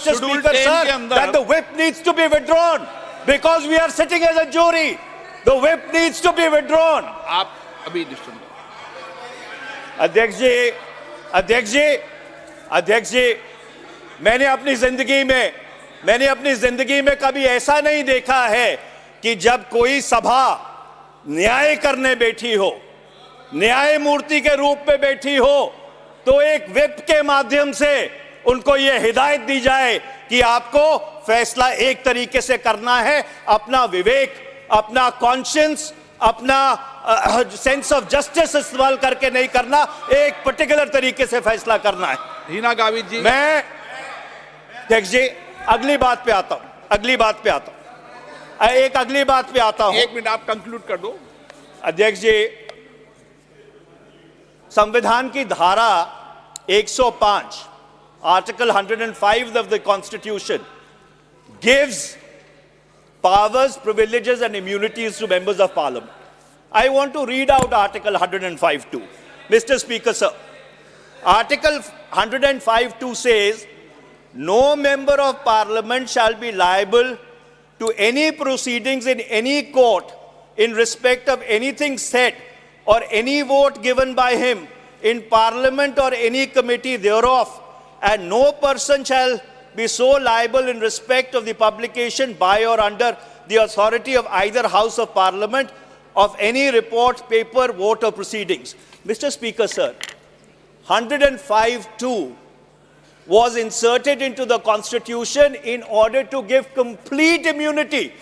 Mr. Speaker, sir, that the whip needs to be withdrawn because we are sitting as a jury. The whip needs to be withdrawn. आप अभी सुन लो। अध्यक्ष जी, मैंने अपनी जिंदगी में कभी ऐसा नहीं देखा है कि जब कोई सभा न्याय करने बैठी हो, न्याय मूर्ति के रूप में बैठी हो, तो एक व्हिप के माध्यम से उनको यह हिदायत दी जाए कि आपको फैसला एक तरीके से करना है, अपना विवेक, अपना कॉन्शियंस, अपना सेंस ऑफ जस्टिस इस्तेमाल करके नहीं करना, एक पर्टिकुलर तरीके से फैसला करना है। हीना गावित जी, मैं अध्यक्ष जी अगली बात पे आता हूं। एक मिनट आप कंक्लूड कर दो। अध्यक्ष जी, संविधान की धारा 105 Article 105 of the Constitution gives powers, privileges and immunities to members of Parliament. I want to read out Article 105 too. Mr. Speaker, sir, Article 105(2) says, no member of Parliament shall be liable to any proceedings in any court in respect of anything said or any vote given by him in Parliament or any committee thereof, and no person shall be so liable in respect of the publication by or under the authority of either House of Parliament of any report, paper, vote or proceedings. Mr. Speaker, sir, 105(2) was inserted into the Constitution in order to give complete immunity.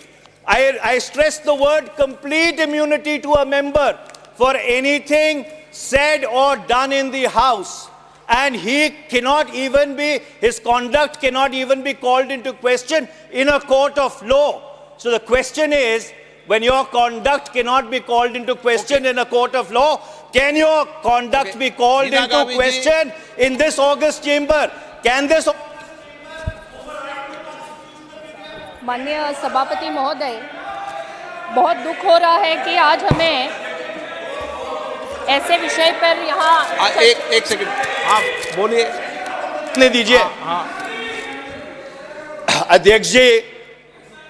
I stress the word complete immunity to a member for anything said or done in the House. And his conduct cannot even be called into question in a court of law. So the question is, when your conduct cannot be called into question in a court of law, can your conduct be called into question in this august chamber? Can this... माननीय सभापति महोदय, बहुत दुख हो रहा है कि आज हमें ऐसे विषय पर यहाँ एक सेकंड आप बोलिए, नहीं दीजिए। अध्यक्ष जी,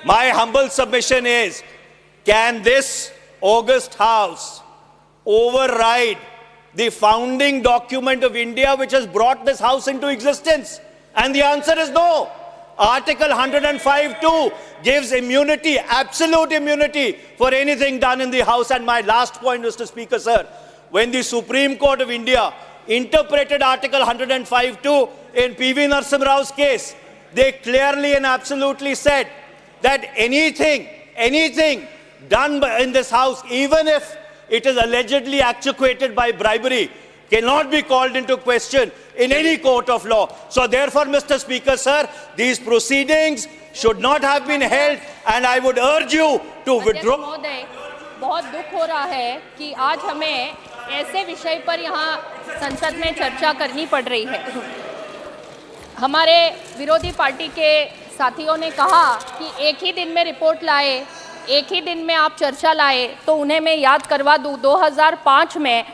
my humble submission is, can this august house override the founding document of India which has brought this house into existence? And the answer is no. Article 105(2) gives immunity, absolute immunity for anything done in the house. And my last point, Mr. Speaker, sir, when the Supreme Court of India interpreted Article 105(2) in P.V. Narasimha Rao's case, they clearly and absolutely said that anything done in this house, even if it is allegedly actuated by bribery, cannot be called into question in any court of law. So therefore, Mr. Speaker, sir, these proceedings should not have been held, and I would urge you to withdraw. बहुत दुख हो रहा है कि आज हमें ऐसे विषय पर यहाँ संसद में चर्चा करनी पड़ रही है। हमारे विरोधी पार्टी के साथियों ने कहा कि एक ही दिन में रिपोर्ट लाए, एक ही दिन में आप चर्चा लाए, तो उन्हें मैं याद करवा दूँ, 2005 में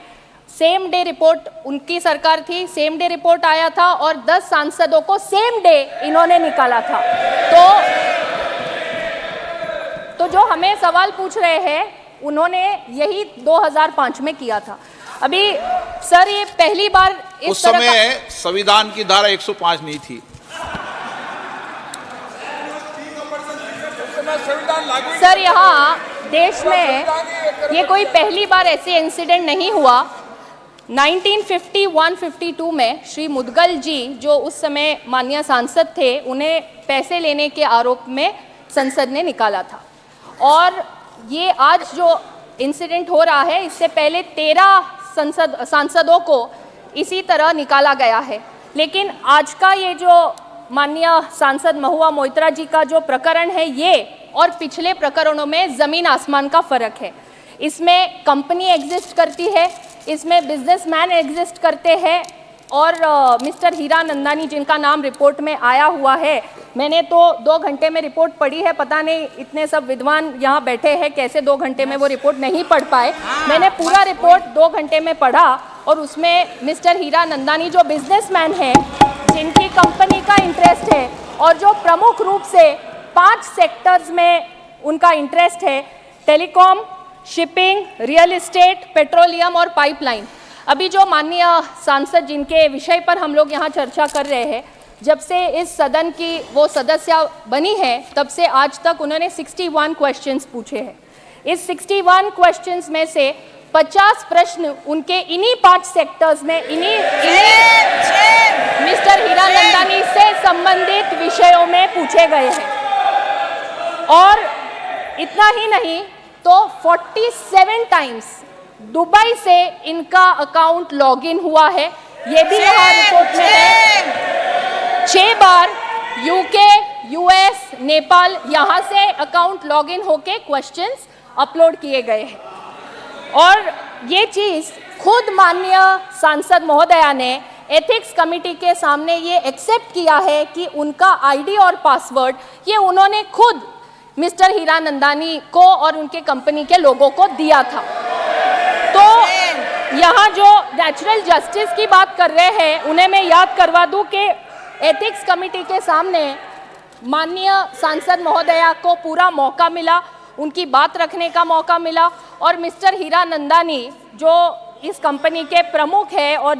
सेम डे रिपोर्ट उनकी सरकार थी, सेम डे रिपोर्ट आया था और 10 सांसदों को सेम डे इन्होंने निकाला था। तो जो हमें सवाल पूछ रहे हैं, उन्होंने यही 2005 में किया था। अभी सर, ये पहली बार उस समय संविधान की धारा 105 नहीं थी। सर, यहाँ देश में ये कोई पहली बार ऐसे इंसिडेंट नहीं हुआ। 1951-52 में श्री मुदगल जी, जो उस समय माननीय सांसद थे, उन्हें पैसे लेने के आरोप में संसद ने निकाला था। और ये आज जो इंसिडेंट हो रहा है, इससे पहले 13 सांसदों को इसी तरह निकाला गया है। लेकिन आज का ये जो माननीय सांसद महुआ मोइत्रा जी का जो प्रकरण है, ये और पिछले प्रकरणों में ज़मीन आसमान का फ़र्क है। इसमें कंपनी एग्जिस्ट करती है, इसमें बिजनेसमैन एग्जिस्ट करते हैं, और मिस्टर हीरा नंदानी, जिनका नाम रिपोर्ट में आया हुआ है, मैंने तो 2 घंटे में रिपोर्ट पढ़ी है। पता नहीं इतने सब विद्वान यहाँ बैठे हैं, कैसे 2 घंटे में वो रिपोर्ट नहीं पढ़ पाए। मैंने पूरा रिपोर्ट 2 घंटे में पढ़ा, और उसमें मिस्टर हीरा नंदानी जो बिजनेसमैन है, जिनकी कंपनी का इंटरेस्ट है, और जो प्रमुख रूप से 5 सेक्टर्स में उनका इंटरेस्ट है, telecom, shipping, real estate, petroleum और पाइपलाइन। अभी जो माननीय सांसद जिनके विषय पर हम लोग यहाँ चर्चा कर रहे हैं, जब से इस सदन की वो सदस्य बनी है तब से आज तक उन्होंने 61 क्वेश्चंस पूछे हैं। इस 61 क्वेश्चंस में से 50 प्रश्न उनके इन्हीं 5 सेक्टर्स में इन्हीं मिस्टर हीरानंदानी से संबंधित विषयों में पूछे गए हैं। और इतना ही नहीं तो 47 टाइम्स दुबई से इनका अकाउंट लॉगिन हुआ है, ये भी यहाँ रिपोर्ट में है। 6 बार यूके, यूएस, नेपाल यहाँ से अकाउंट लॉगिन होके क्वेश्चंस अपलोड किए गए हैं। और ये चीज़ खुद माननीय सांसद महोदया ने एथिक्स कमेटी के सामने ये एक्सेप्ट किया है कि उनका आईडी और पासवर्ड ये उन्होंने खुद मिस्टर हीरानंदानी को और उनके कंपनी के लोगों को दिया था। तो यहाँ जो नेचुरल जस्टिस की बात कर रहे हैं उन्हें मैं याद करवा दूं कि एथिक्स कमेटी के सामने माननीय सांसद महोदया को पूरा मौका मिला, उनकी बात रखने का मौका मिला। और मिस्टर हीरानंदानी जो इस कंपनी के प्रमुख हैं और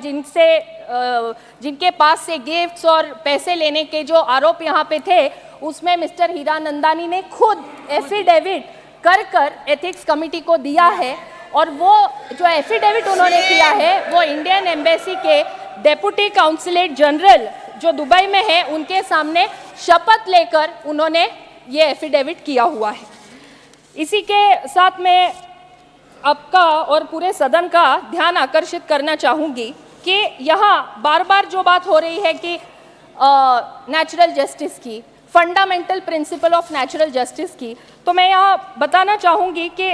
जिनके पास से गिफ्ट्स और पैसे लेने के जो आरोप यहाँ पे थे, उसमें मिस्टर हीरानंदानी ने खुद एफिडेविट कर एथिक्स कमेटी को दिया है। और वो जो एफिडेविट उन्होंने किया है वो इंडियन एम्बेसी के डेप्यूटी काउंसलेट जनरल जो दुबई में है उनके सामने शपथ लेकर उन्होंने ये एफिडेविट किया हुआ है। इसी के साथ मैं आपका और पूरे सदन का ध्यान आकर्षित करना चाहूँगी कि यहाँ बार बार जो बात हो रही है कि नेचुरल जस्टिस की, fundamental principle of natural justice की, तो मैं यहाँ बताना चाहूँगी कि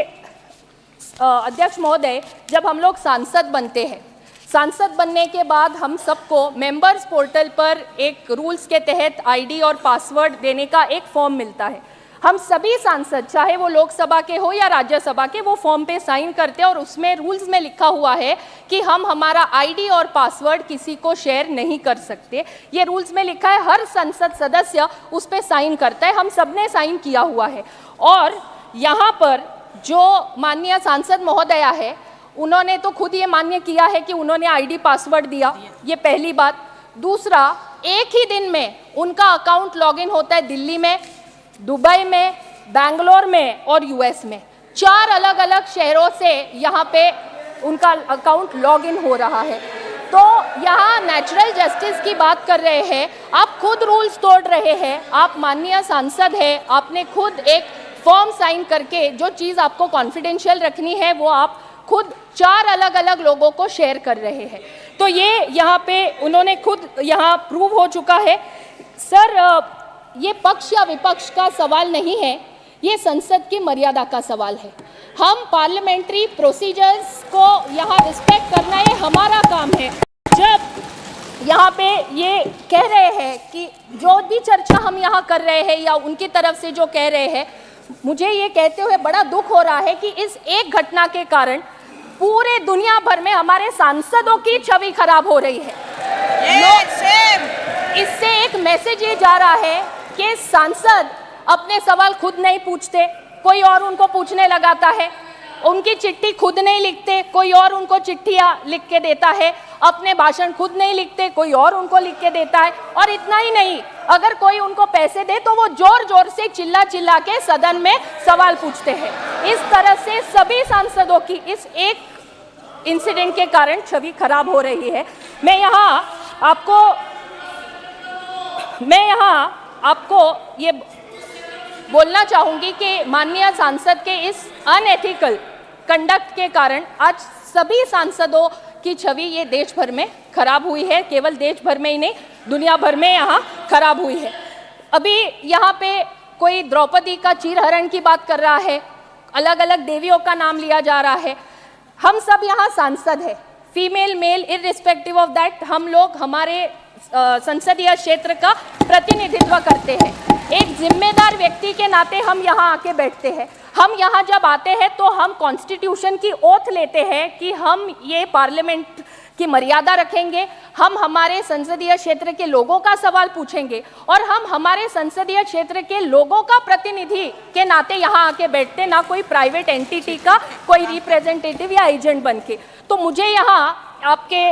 अध्यक्ष महोदय, जब हम लोग सांसद बनते हैं, सांसद बनने के बाद हम सबको मेंबर्स पोर्टल पर एक रूल्स के तहत आईडी और पासवर्ड देने का एक फॉर्म मिलता है। हम सभी सांसद, चाहे वो लोकसभा के हो या राज्यसभा के, वो फॉर्म पे साइन करते हैं और उसमें रूल्स में लिखा हुआ है कि हम हमारा आईडी और पासवर्ड किसी को शेयर नहीं कर सकते। ये रूल्स में लिखा है, हर संसद सदस्य उस पर साइन करता है, हम सब ने साइन किया हुआ है। और यहाँ पर जो माननीय सांसद महोदया है उन्होंने तो खुद ये मान्य किया है कि उन्होंने आईडी पासवर्ड दिया, ये पहली बात। दूसरा, एक ही दिन में उनका अकाउंट लॉगिन होता है दिल्ली में, दुबई में, बैंगलोर में और यूएस में। 4 अलग अलग शहरों से यहाँ पे उनका अकाउंट लॉगिन हो रहा है। तो यहाँ नेचुरल जस्टिस की बात कर रहे हैं, आप खुद रूल्स तोड़ रहे हैं। आप माननीय सांसद हैं, आपने खुद एक फॉर्म साइन करके जो चीज़ आपको कॉन्फिडेंशियल रखनी है वो आप खुद 4 अलग अलग लोगों को शेयर कर रहे हैं। तो ये यहाँ पे उन्होंने खुद यहाँ प्रूव हो चुका है। सर, ये पक्ष या विपक्ष का सवाल नहीं है, ये संसद की मर्यादा का सवाल है। हम पार्लियामेंट्री प्रोसीजर्स को यहाँ रिस्पेक्ट करना ये हमारा काम है। जब यहाँ पे ये कह रहे हैं कि जो भी चर्चा हम यहाँ कर रहे हैं या उनकी तरफ से जो कह रहे हैं, मुझे ये कहते हुए बड़ा दुख हो रहा है कि इस एक घटना के कारण पूरे दुनिया भर में हमारे सांसदों की छवि खराब हो रही है। इससे एक मैसेज ये जा रहा है कि सांसद अपने सवाल खुद नहीं पूछते, कोई और उनको पूछने लगाता है। उनकी चिट्ठी खुद नहीं लिखते, कोई और उनको चिट्ठियाँ लिख के देता है। अपने भाषण खुद नहीं लिखते, कोई और उनको लिख के देता है। और इतना ही नहीं, अगर कोई उनको पैसे दे तो वो जोर जोर से चिल्ला चिल्ला के सदन में सवाल पूछते हैं। इस तरह से सभी सांसदों की इस एक इंसिडेंट के कारण छवि खराब हो रही है। मैं यहाँ आपको ये बोलना चाहूँगी कि माननीय सांसद के इस अनएथिकल कंडक्ट के कारण आज सभी सांसदों की छवि ये देश भर में खराब हुई है। केवल देश भर में ही नहीं, दुनिया भर में यहाँ खराब हुई है। अभी यहाँ पे कोई द्रौपदी का चीरहरण की बात कर रहा है, अलग अलग देवियों का नाम लिया जा रहा है। हम सब यहाँ सांसद हैं, female male irrespective of that, हम लोग हमारे संसदीय क्षेत्र का प्रतिनिधित्व करते हैं। एक जिम्मेदार व्यक्ति के नाते हम यहाँ आके बैठते हैं। हम यहाँ जब आते हैं तो हम कॉन्स्टिट्यूशन की ओथ लेते हैं कि हम ये पार्लियामेंट की मर्यादा रखेंगे, हम हमारे संसदीय क्षेत्र के लोगों का सवाल पूछेंगे और हम हमारे संसदीय क्षेत्र के लोगों का प्रतिनिधि के नाते यहाँ आके बैठते, ना कोई प्राइवेट एंटिटी का कोई रिप्रेजेंटेटिव या एजेंट बन के। तो मुझे यहाँ आपके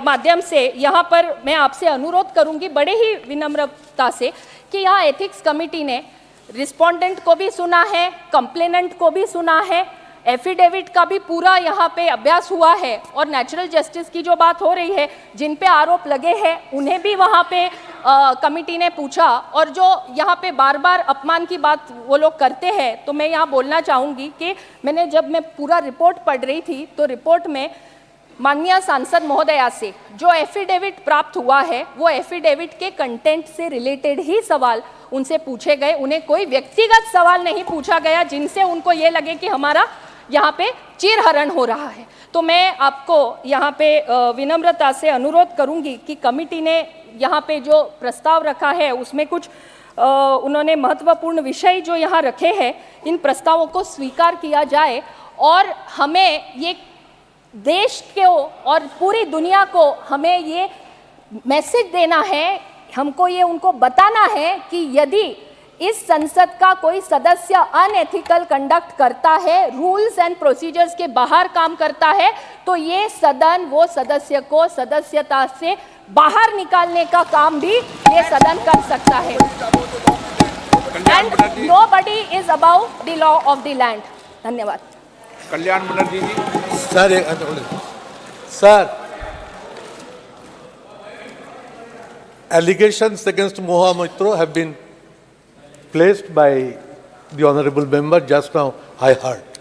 माध्यम से यहाँ पर मैं आपसे अनुरोध करूँगी बड़े ही विनम्रता से कि यहाँ एथिक्स कमेटी ने रिस्पोंडेंट को भी सुना है, कंप्लेनेंट को भी सुना है, एफिडेविट का भी पूरा यहाँ पे अभ्यास हुआ है और नेचुरल जस्टिस की जो बात हो रही है, जिन पे आरोप लगे हैं उन्हें भी वहाँ पे कमिटी ने पूछा। और जो यहाँ पे बार बार अपमान की बात वो लोग करते हैं, तो मैं यहाँ बोलना चाहूँगी कि जब मैं पूरा रिपोर्ट पढ़ रही थी तो रिपोर्ट में माननीय सांसद महोदया से जो एफिडेविट प्राप्त हुआ है वो एफिडेविट के कंटेंट से रिलेटेड ही सवाल उनसे पूछे गए। उन्हें कोई व्यक्तिगत सवाल नहीं पूछा गया जिनसे उनको ये लगे कि हमारा यहाँ पे चीरहरण हो रहा है। तो मैं आपको यहाँ पे विनम्रता से अनुरोध करूँगी कि कमिटी ने यहाँ पे जो प्रस्ताव रखा है उसमें कुछ उन्होंने महत्वपूर्ण विषय जो यहाँ रखे हैं, इन प्रस्तावों को स्वीकार किया जाए और हमें ये देश को और पूरी दुनिया को हमें ये मैसेज देना है, हमको ये उनको बताना है कि यदि इस संसद का कोई सदस्य अनएथिकल कंडक्ट करता है, रूल्स एंड प्रोसीजर्स के बाहर काम करता है, तो ये सदन वो सदस्य को सदस्यता से बाहर निकालने का काम भी ये सदन कर सकता है। And nobody is about the law of the land. धन्यवाद। कल्याण बनर्जी जी। Sir, allegations against Mahua Moitra have been placed by the honourable member just now, I heard.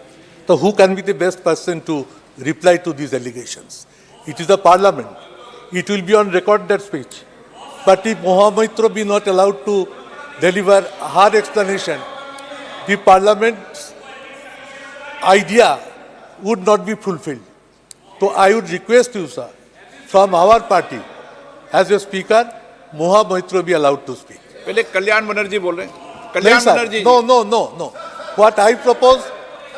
So who can be the best person to reply to these allegations? It is the Parliament. It will be on record, that speech. But if Mahua Moitra be not allowed to deliver her explanation, the Parliament's idea would not be fulfilled. So I would request you, sir, from our party, as a speaker, Mahua Moitra be allowed to speak. पहले कल्याण बनर्जी बोल रहे हैं। No, Kalyan sir. Banerjee. No. What I propose,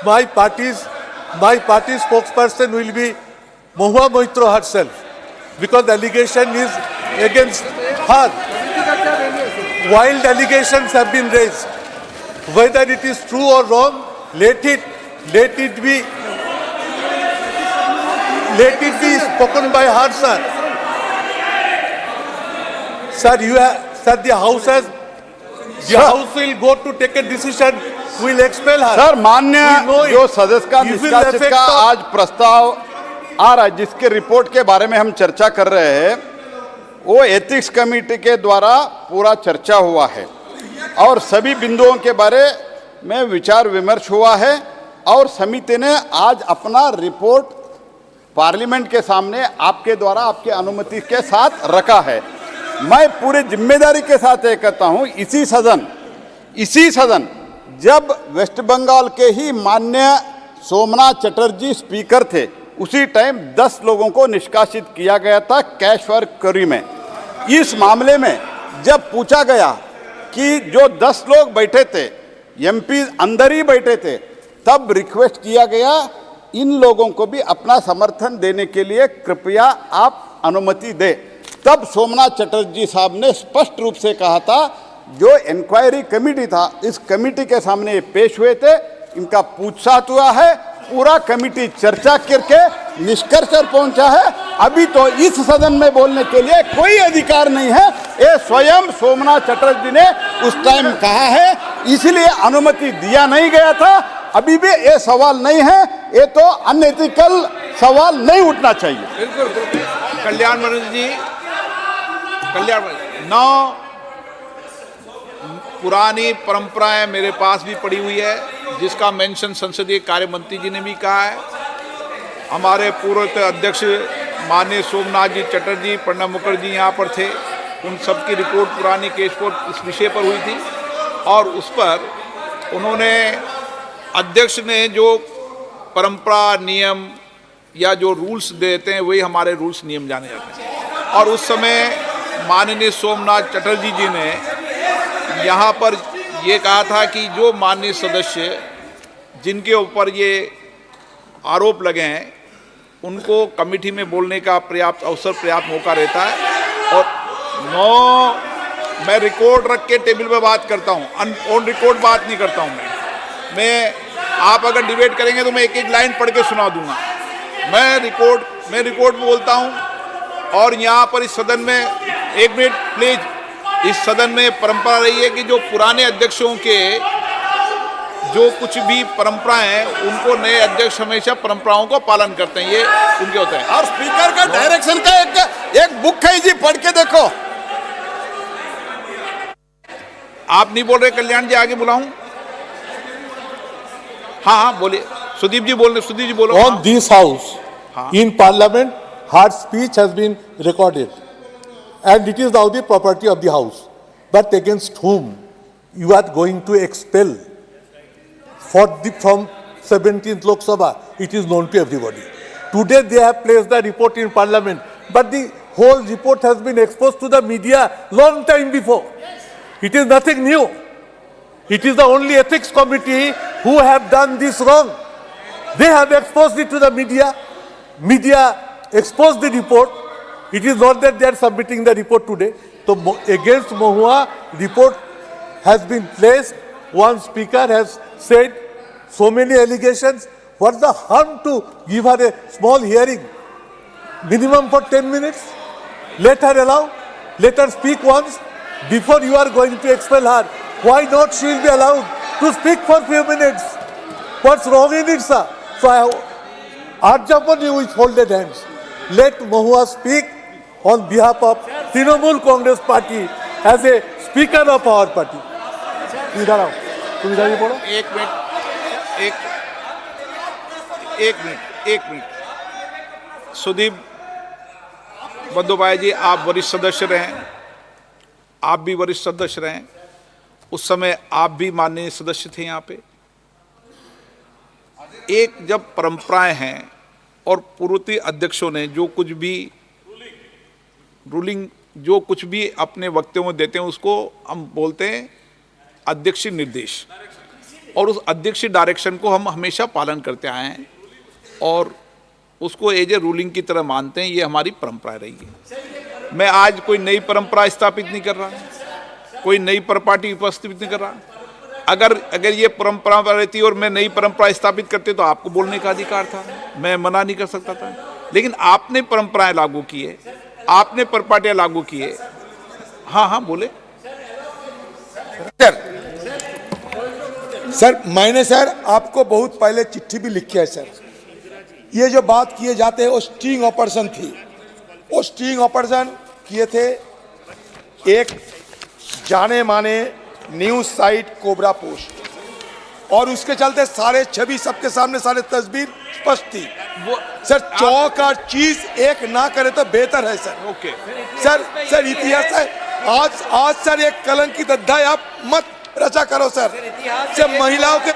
my party's spokesperson will be Mahua Moitra herself, because the allegation is against her. Wild allegations have been raised. Whether it is true or wrong, let it be spoken by her, sir. Sir, the House will go to take a decision. Will expel her. Sir, मान्य जो सदस्य का You will निष्कासित affect का the- आज प्रस्ताव आ रहा है, जिसके रिपोर्ट के बारे में हम चर्चा कर रहे हैं, वो एथिक्स कमेटी के द्वारा पूरा चर्चा हुआ है और सभी बिंदुओं के बारे में विचार विमर्श हुआ है और समिति ने आज अपना रिपोर्ट पार्लियामेंट के सामने आपके द्वारा आपकी अनुमति के साथ रखा है। मैं पूरी जिम्मेदारी के साथ ये कहता हूँ, इसी सदन जब वेस्ट बंगाल के ही माननीय सोमनाथ चटर्जी स्पीकर थे, उसी टाइम 10 लोगों को निष्कासित किया गया था कैश फॉर क्वेरी में। इस मामले में जब पूछा गया कि जो 10 लोग बैठे थे, एमपी अंदर ही बैठे थे, तब रिक्वेस्ट किया गया इन लोगों को भी अपना समर्थन देने के लिए कृपया आप अनुमति दें। तब सोमनाथ चटर्जी साहब ने स्पष्ट रूप से कहा था, जो इंक्वायरी कमेटी था, इस कमेटी के सामने पेश हुए थे, इनका पूछताछ हुआ है, पूरा कमेटी चर्चा करके निष्कर्ष पर पहुंचा है। अभी तो इस सदन में बोलने के लिए कोई अधिकार नहीं है, ये स्वयं सोमनाथ चटर्जी ने उस टाइम कहा है, इसलिए अनुमति दिया नहीं गया था। अभी भी ये सवाल नहीं है, ये तो अनएथिकल सवाल नहीं उठना चाहिए। बिल्कुल। कल्याण बनर्जी जी, नौ पुरानी परंपराएं मेरे पास भी पड़ी हुई है, जिसका मेंशन संसदीय कार्य मंत्री जी ने भी कहा है। हमारे पूर्व अध्यक्ष माननीय सोमनाथ जी चटर्जी, प्रणब मुखर्जी यहाँ पर थे, उन सब की रिपोर्ट पुरानी केस पर इस विषय पर हुई थी और उस पर उन्होंने अध्यक्ष ने जो परंपरा नियम या जो रूल्स देते हैं वही हमारे रूल्स नियम जाने जाते हैं। और उस समय माननीय सोमनाथ चटर्जी जी ने यहाँ पर ये कहा था कि जो माननीय सदस्य जिनके ऊपर ये आरोप लगे हैं उनको कमेटी में बोलने का पर्याप्त अवसर, पर्याप्त मौका रहता है। और 9 मैं रिकॉर्ड रख के टेबल पे बात करता हूँ, ऑन रिकॉर्ड बात नहीं करता हूँ मैं आप अगर डिबेट करेंगे तो मैं एक एक लाइन पढ़ के सुना दूंगा। मैं रिकॉर्ड बोलता हूँ। और यहाँ पर इस सदन में, एक मिनट प्लीज, इस सदन में परंपरा रही है कि जो पुराने अध्यक्षों के जो कुछ भी परंपराएं हैं, उनको नए अध्यक्ष हमेशा परंपराओं का पालन करते हैं, ये उनके होते हैं। और स्पीकर का डायरेक्शन का एक बुक है जी, पढ़ के देखो। आप नहीं बोल रहे, कल्याण जी आगे बुलाऊं? हाँ बोलिए, सुदीप जी बोलो। On this house, in Parliament, her speech has been recorded, and it is now the property of the house. But against whom you are going to expel from 17th Lok Sabha, it is known to everybody. Today they have placed the report in Parliament, but the whole report has been exposed to the media long time before. It is nothing new. It is the only ethics committee who have done this wrong. They have exposed it to the media. Media exposed the report. It is not that they are submitting the report today. So against Mahua, report has been placed. One speaker has said so many allegations. What's the harm to give her a small hearing? Minimum for 10 minutes. Let her speak once before you are going to expel her. Why not she will be allowed to speak for few minutes? What's wrong in it, sir? So I urge upon you with folded hands. Let Mahua speak on behalf of Trinamool Congress Party as a speaker of our party. इधर आओ, तुम इधर ही पढ़ो। एक minute Sudeep Bandyopadhyay जी, आप वरिष्ठ सदस्य रहे, आप भी वरिष्ठ सदस्य रहे, उस समय आप भी माननीय सदस्य थे यहाँ पे। एक जब परंपराएं हैं और पूर्ववर्ती अध्यक्षों ने जो कुछ भी रूलिंग, जो कुछ भी अपने वक्तव्यों में देते हैं, उसको हम बोलते हैं अध्यक्षीय निर्देश, और उस अध्यक्षीय डायरेक्शन को हम हमेशा पालन करते आए हैं और उसको एज ए रूलिंग की तरह मानते हैं। ये हमारी परंपरा रही है। मैं आज कोई नई परंपरा स्थापित नहीं कर रहा, कोई नई परपाटी उपस्थित नहीं कर रहा। अगर ये परंपरा रहती और मैं नई परंपरा स्थापित करते तो आपको बोलने का अधिकार था, मैं मना नहीं कर सकता था। लेकिन आपने परंपराएं लागू की है, आपने परपाटियां लागू की है। हाँ बोले सर। मैंने सर आपको बहुत पहले चिट्ठी भी लिखी है सर। ये जो बात किए जाते हैं वो स्टिंग ऑपरेशन थी। वो स्टिंग ऑपरेशन किए थे एक जाने माने न्यूज साइट कोबरा पोस्ट, और उसके चलते सारे छवि सबके सामने, सारे तस्वीर स्पष्ट थी। वो सर चौक और चीज एक ना करे तो बेहतर है सर। ओके सर इतिहास है। आज सर एक कलंकित अध्याय आप मत रचा करो सर। जब महिलाओं के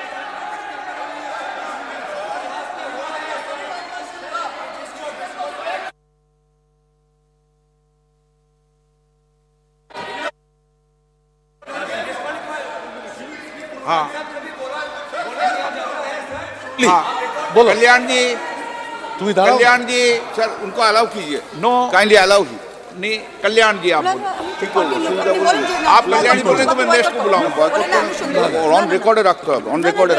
बोलो कल्याण जी, कल्याण जी सर उनको अलाउ कीजिए। नो काइंडली अलाउ कीजिए। नहीं, कल्याण जी आप बोलो। ठीक बोलो, आप कल्याण जी बोले तो मैं नेक्स्ट को बुलाऊंगा। অন রেকর্ডে রাখতে হবে, অন রেকর্ডে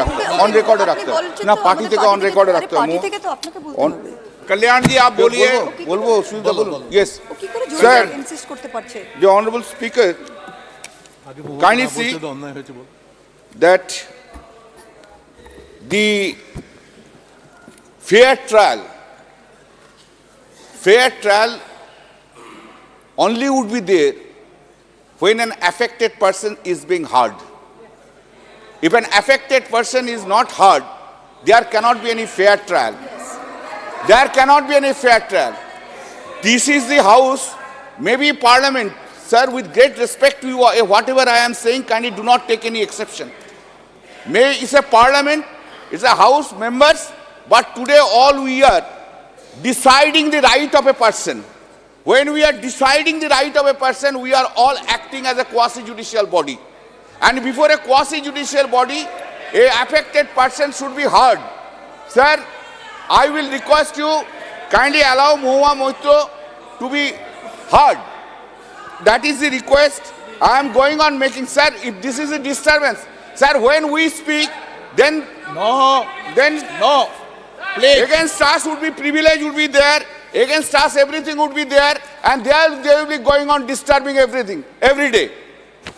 রাখতে হবে না, পার্টি থেকে অন রেকর্ডে রাখতে হবে। कल्याण जी आप बोलिए। বলবো সুবিধা বলুন। यस স্যার ইনসিস্ট করতে পারছে। the honorable speaker kindly see that the fair trial only would be there when an affected person is being heard. If an affected person is not heard, there cannot be any fair trial. There cannot be any fair trial. This is the house, maybe Parliament. Sir, with great respect to you, whatever I am saying, kindly do not take any exception. It's a Parliament, it's a house, members, but today all we are deciding the right of a person. When we are deciding the right of a person, we are all acting as a quasi-judicial body. And before a quasi-judicial body, a affected person should be heard. Sir, I will request you kindly allow Mahua Moitra to be heard. That is the request I am going on making. Sir, if this is a disturbance, sir, when we speak, then no, please. Against us would be privilege would be there, against us everything would be there, and they will be going on disturbing everything every day.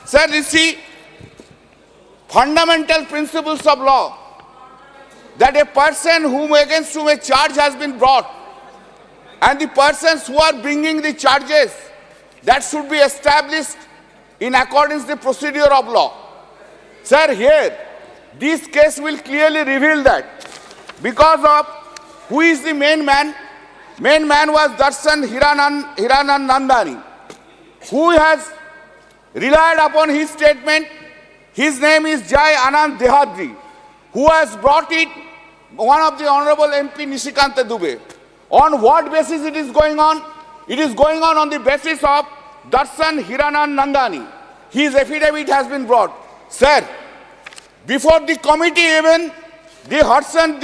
Sir, you see, fundamental principles of law, that a person against whom a charge has been brought, and the persons who are bringing the charges, that should be established in accordance with the procedure of law. Sir, here, this case will clearly reveal that. Because of who is the main man? Main man was Darshan Hiranandani, who has relied upon his statement. His name is Jai Anand Dehadri, who has brought it, one of the Honorable MP Nishikanta Dubey. On what basis it is going on? It is going on the basis of Darshan Hiranandani. His affidavit has been brought. Sir, before the committee even, the Darshan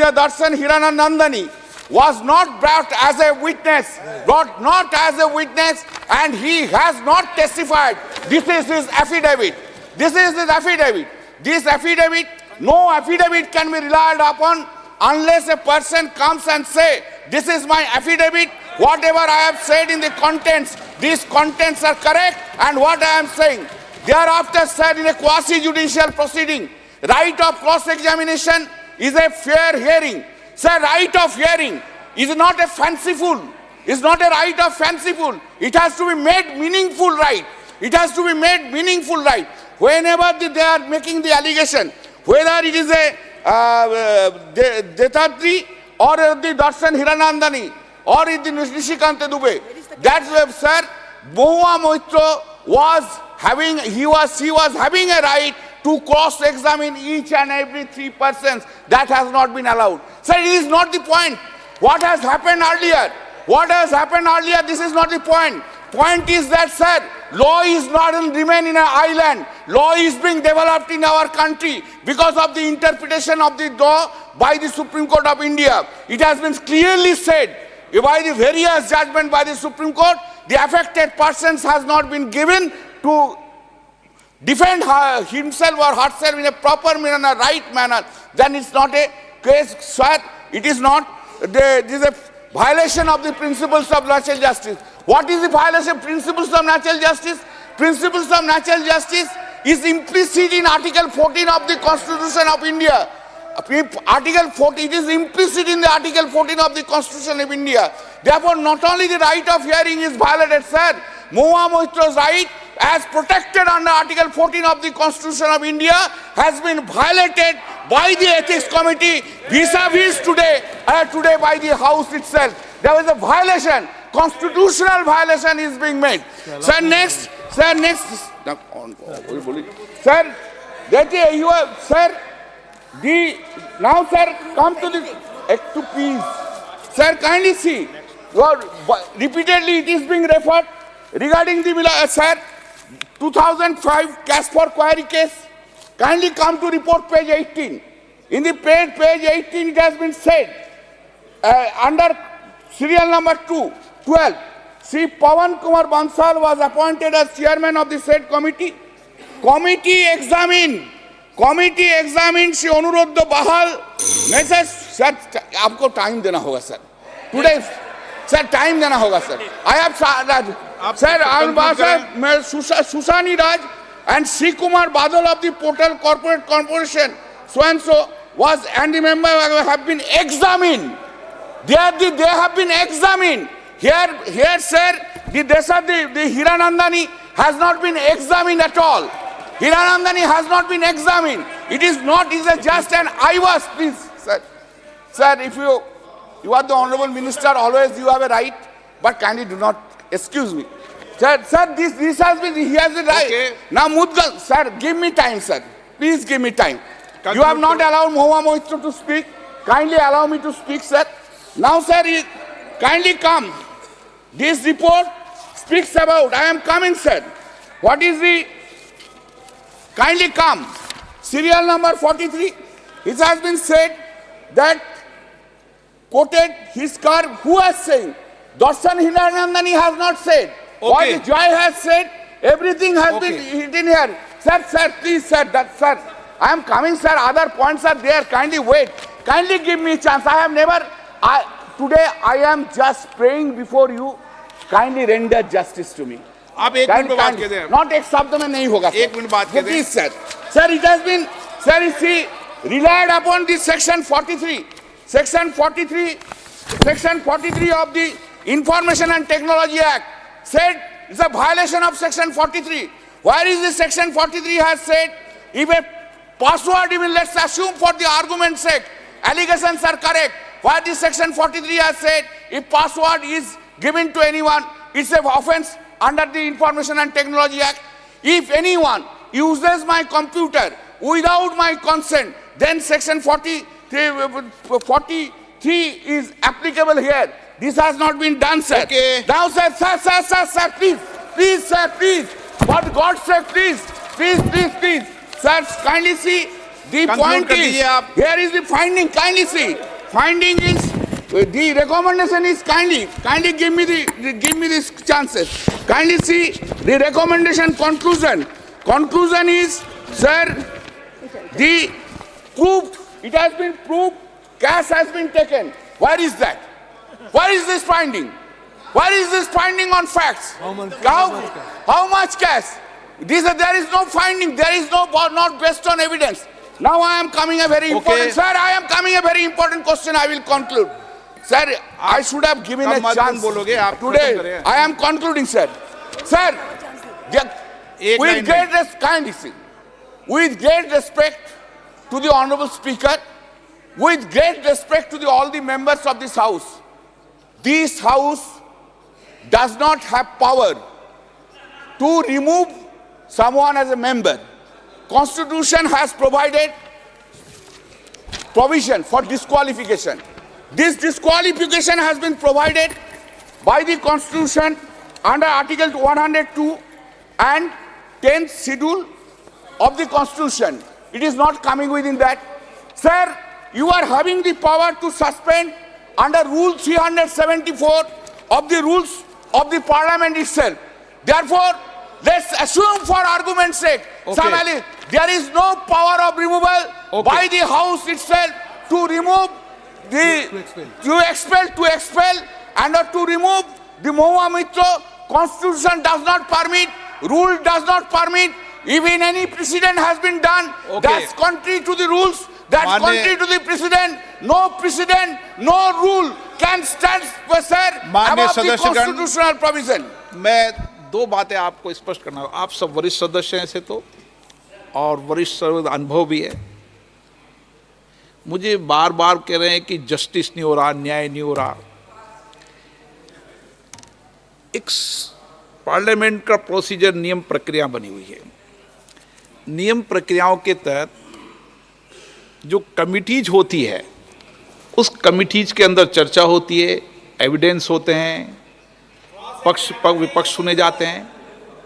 Hiranandani was not brought as a witness, and he has not testified. This is his affidavit. This affidavit, no affidavit can be relied upon unless a person comes and say, this is my affidavit, whatever I have said in the contents, these contents are correct, and what I am saying. Thereafter, sir, in a quasi-judicial proceeding, right of cross-examination is a fair hearing. Sir, right of hearing is not a fanciful, is not a right of fanciful. It has to be made meaningful right. Whenever they are making the allegation, whether it is a Dehadri or the Darshan Hiranandani or the Nishikanta Dubey, that's why, sir, Mahua Moitra was having a right to cross-examine each and every three persons. That has not been allowed. Sir, it is not the point. What has happened earlier, this is not the point. Point is that, sir, law is not remain in an island. Law is being developed in our country because of the interpretation of the law by the Supreme Court of India. It has been clearly said by the various judgment by the Supreme Court, the affected persons has not been given to defend himself or herself in a proper manner, right manner. Then it's not a case, sir. It is not. This is a violation of the principles of natural justice. What is the violation of principles of natural justice? Principles of natural justice is implicit in Article 14 of the Constitution of India. Article 14, it is implicit in the Article 14 of the Constitution of India. Therefore, not only the right of hearing is violated, sir, Mahua Moitra's right as protected under Article 14 of the Constitution of India has been violated by the Ethics Committee vis-a-vis today by the House itself. There is a violation, constitutional violation is being made. Sir, next, come to the act to peace. Sir, kindly see, repeatedly it is being referred regarding the, sir, 2005 Casper Quarry case. Kindly come to report page 18. In the page 18 it has been said, under serial number 12, Sri Pawan Kumar Bansal was appointed as chairman of the said committee. Committee examined Shri Anuruddha Bahal. Message, sir, आपको time देना होगा sir. Today, sir, time देना होगा sir. I have sir, Susani Raj and Sri Kumar Badal of the Portal Corporate Corporation, so and so was and the member have been examined. They have been examined. Here, sir, the Hiranandani has not been examined at all. Hiranandani has not been examined. It is not, it is just an I was, please, sir. Sir, if you are the Honorable Minister, always you have a right, but kindly do not excuse me. Sir, this has been, he has the right. Okay. Now, Mudgal, sir, give me time, sir. Please give me time. You have not allowed Mahua Moitra to speak. Kindly allow me to speak, sir. Now, sir, kindly come. This report speaks about, I am coming, sir. What is the, kindly come. Serial number 43. It has been said that quoted his car. Who has said? Darshan Hiranandani has not said. What Okay. Joy has said, everything has been hidden here. Sir, please, sir, sir, I am coming, sir. Other points are there. Kindly wait. Kindly give me a chance. I have never, today I am just praying before you. Kindly render justice to me. आप एक minute में बात कर दें। Not एक शब्द में नहीं होगा। एक मिनट बात कर दें। Please, sir. Sir, it has been, sir, you see, relied upon this section 43. Section 43 of the Information and Technology Act said it's a violation of section 43. Where is this section 43 has said, if a password, even let's assume for the argument's sake, allegations are correct. Where this section 43 has said, if password is given to anyone, it's an offense under the Information and Technology Act. If anyone uses my computer without my consent, then section 43 is applicable here. This has not been done, sir. Okay. Now, sir, please, sir, please. For God's sake, please. Sir, kindly see. The Conclude point कर is, दीजिए आप। here is the finding. Kindly see. Finding is, the recommendation is kindly give me these chances. Kindly see the recommendation conclusion. Conclusion is, sir, the proved, it has been proved, cash has been taken. Where is that? Where is this finding? Where is this finding on facts? How much cash? There is no finding. There is no, not based on evidence. Now I am coming a very important, sir, I am coming a very important question. I will conclude. Sir, I should have given a chance. Today, I am concluding, sir. Sir, with great respect to the Honorable Speaker, with great respect to all the members of this House does not have power to remove someone as a member. Constitution has provided provision for disqualification. This disqualification has been provided by the Constitution under Article 102 and 10th schedule of the Constitution. It is not coming within that. Sir, you are having the power to suspend under Rule 374 of the rules of the Parliament itself. Therefore, let's assume for argument's sake, there is no power of removal by the House itself to remove to expel and to remove the Mahua Moitra. Constitution does not permit, rule does not permit, even any precedent has been done, that's contrary to the rules, that's contrary to the precedent, no rule can stand, sir, above the constitutional provision. मैं दो बातें आपको स्पष्ट करना, आप सब वरिष्ठ सदस्य हैं ऐसे तो, और वरिष्ठ अनुभव भी है। मुझे बार बार कह रहे हैं कि जस्टिस नहीं हो रहा, न्याय नहीं हो रहा। एक पार्लियामेंट का प्रोसीजर, नियम प्रक्रिया बनी हुई है। नियम प्रक्रियाओं के तहत जो कमिटीज होती है, उस कमिटीज के अंदर चर्चा होती है, एविडेंस होते हैं, पक्ष विपक्ष सुने जाते हैं।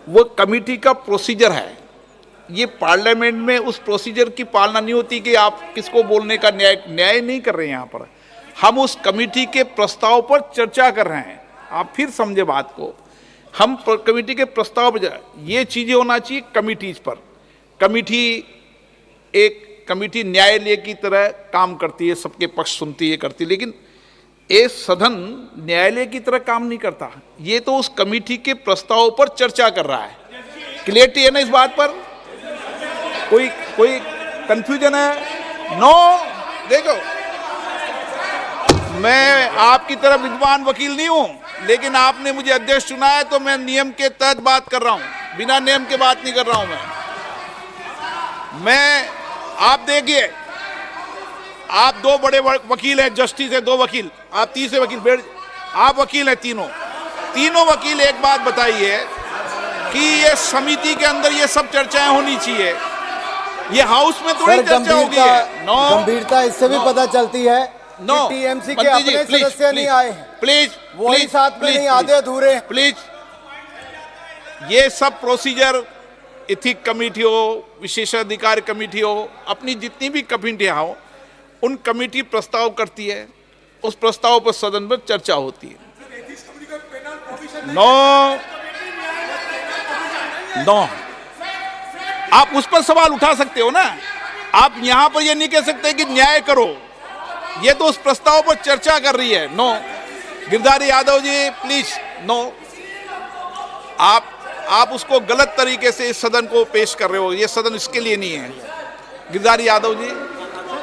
वो कमिटी का प्रोसीजर है। ये पार्लियामेंट में उस प्रोसीजर की पालना नहीं होती कि आप किसको बोलने का न्याय नहीं कर रहे हैं। यहाँ पर हम उस कमिटी के प्रस्ताव पर चर्चा कर रहे हैं। आप फिर समझे बात को, हम कमिटी के प्रस्ताव पर, ये चीज़ें होना चाहिए कमिटीज पर। कमिटी न्यायालय की तरह काम करती है, सबके पक्ष सुनती है, करती है, लेकिन ये सदन न्यायालय की तरह काम नहीं करता। ये तो उस कमिटी के प्रस्ताव पर चर्चा कर रहा है। क्लियरिटी है ना इस बात पर? कोई कंफ्यूजन है? नो। देखो, मैं आपकी तरह विद्वान वकील नहीं हूं, लेकिन आपने मुझे अध्यक्ष चुना है तो मैं नियम के तहत बात कर रहा हूं, बिना नियम के बात नहीं कर रहा हूं। मैं आप देखिए, आप दो बड़े वकील हैं, जस्टिस है, दो वकील, आप तीसरे वकील, आप वकील हैं तीनों वकील। एक बात बताइए कि ये समिति के अंदर ये सब चर्चाएं होनी चाहिए, ये हाउस में थोड़ी चर्चा होगी। गंभीरता इससे भी पता चलती है कि टीएमसी के अपने सदस्य नहीं आए हैं, प्लीज वही साथ में नहीं आधे अधूरे। प्लीज, ये सब प्रोसीजर, एथिक कमेटी हो, विशेषाधिकार कमेटी हो, अपनी जितनी भी कमेटियां हो, उन कमेटी प्रस्ताव करती है, उस प्रस्ताव पर सदन में चर्चा होती है। नो नो, आप उस पर सवाल उठा सकते हो ना, आप यहां पर ये नहीं कह सकते कि न्याय करो, ये तो उस प्रस्ताव पर चर्चा कर रही है। No, Girdhari Yadav ji please no, आप उसको गलत तरीके से इस सदन को पेश कर रहे हो, ये सदन इसके लिए नहीं है। गिरधारी यादव जी।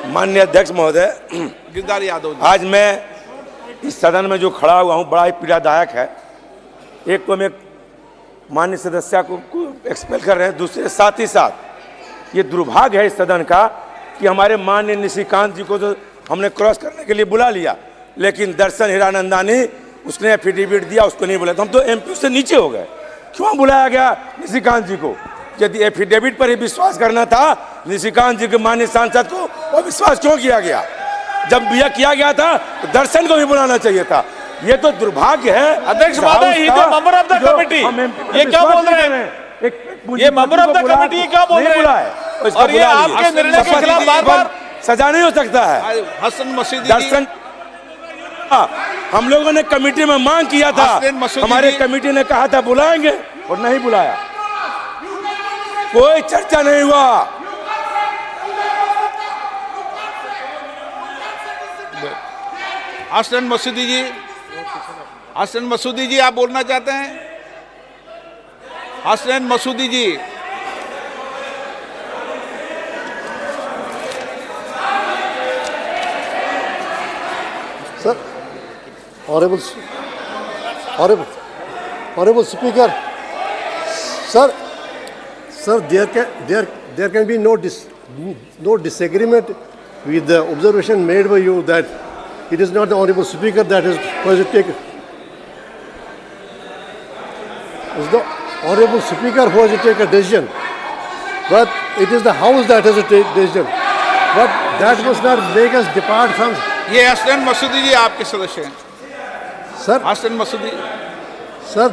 माननीय अध्यक्ष महोदय, गिरधारी यादव जी, आज मैं इस सदन में जो खड़ा हुआ हूँ बड़ा ही पीड़ादायक है। एक तो मैं माननीय सदस्य को एक्सपेल कर रहे हैं, दूसरे साथ ही साथ ये दुर्भाग्य है इस सदन का कि हमारे माननीय निशिकांत जी को तो हमने क्रॉस करने के लिए बुला लिया, लेकिन दर्शन हीरानंदानी उसने एफिडेविट दिया, उसको नहीं बुलाया। तो हम तो एमपी से नीचे हो गए। क्यों बुलाया गया निशिकांत जी को? यदि एफिडेविट पर ही विश्वास करना था निशिकांत जी के माननीय सांसद को, वो विश्वास क्यों किया गया? जब यह किया गया था तो दर्शन को भी बुलाना चाहिए था। ये तो दुर्भाग्य है। अध्यक्ष महोदय, he the member of the committee, ये क्या बोल रहे हैं? ये मेंबर ऑफ द कमिटी ये क्या बोल रहे हैं? और ये आपके निर्णय के खिलाफ बार-बार सजा नहीं हो सकता है। हसन मसूदी दर्शन, हम लोगों ने कमेटी में मांग किया था, हमारे कमेटी ने कहा था बुलाएंगे और नहीं बुलाया, कोई चर्चा नहीं हुआ। हसन मसूदी जी, हसन मसूदी जी, आप बोलना चाहते हैं? Hasan Masoodi ji, sir, honourable speaker, sir, there can be no disagreement with the observation made by you that it is not the honorable speaker that has to take. It's the honorable speaker who has to take a decision, but it is the house that has to take decision. But that must not make us depart from. ये हसन मसूदी जी आपके सदस्य हैं। Sir, Hasan Masoodi, sir,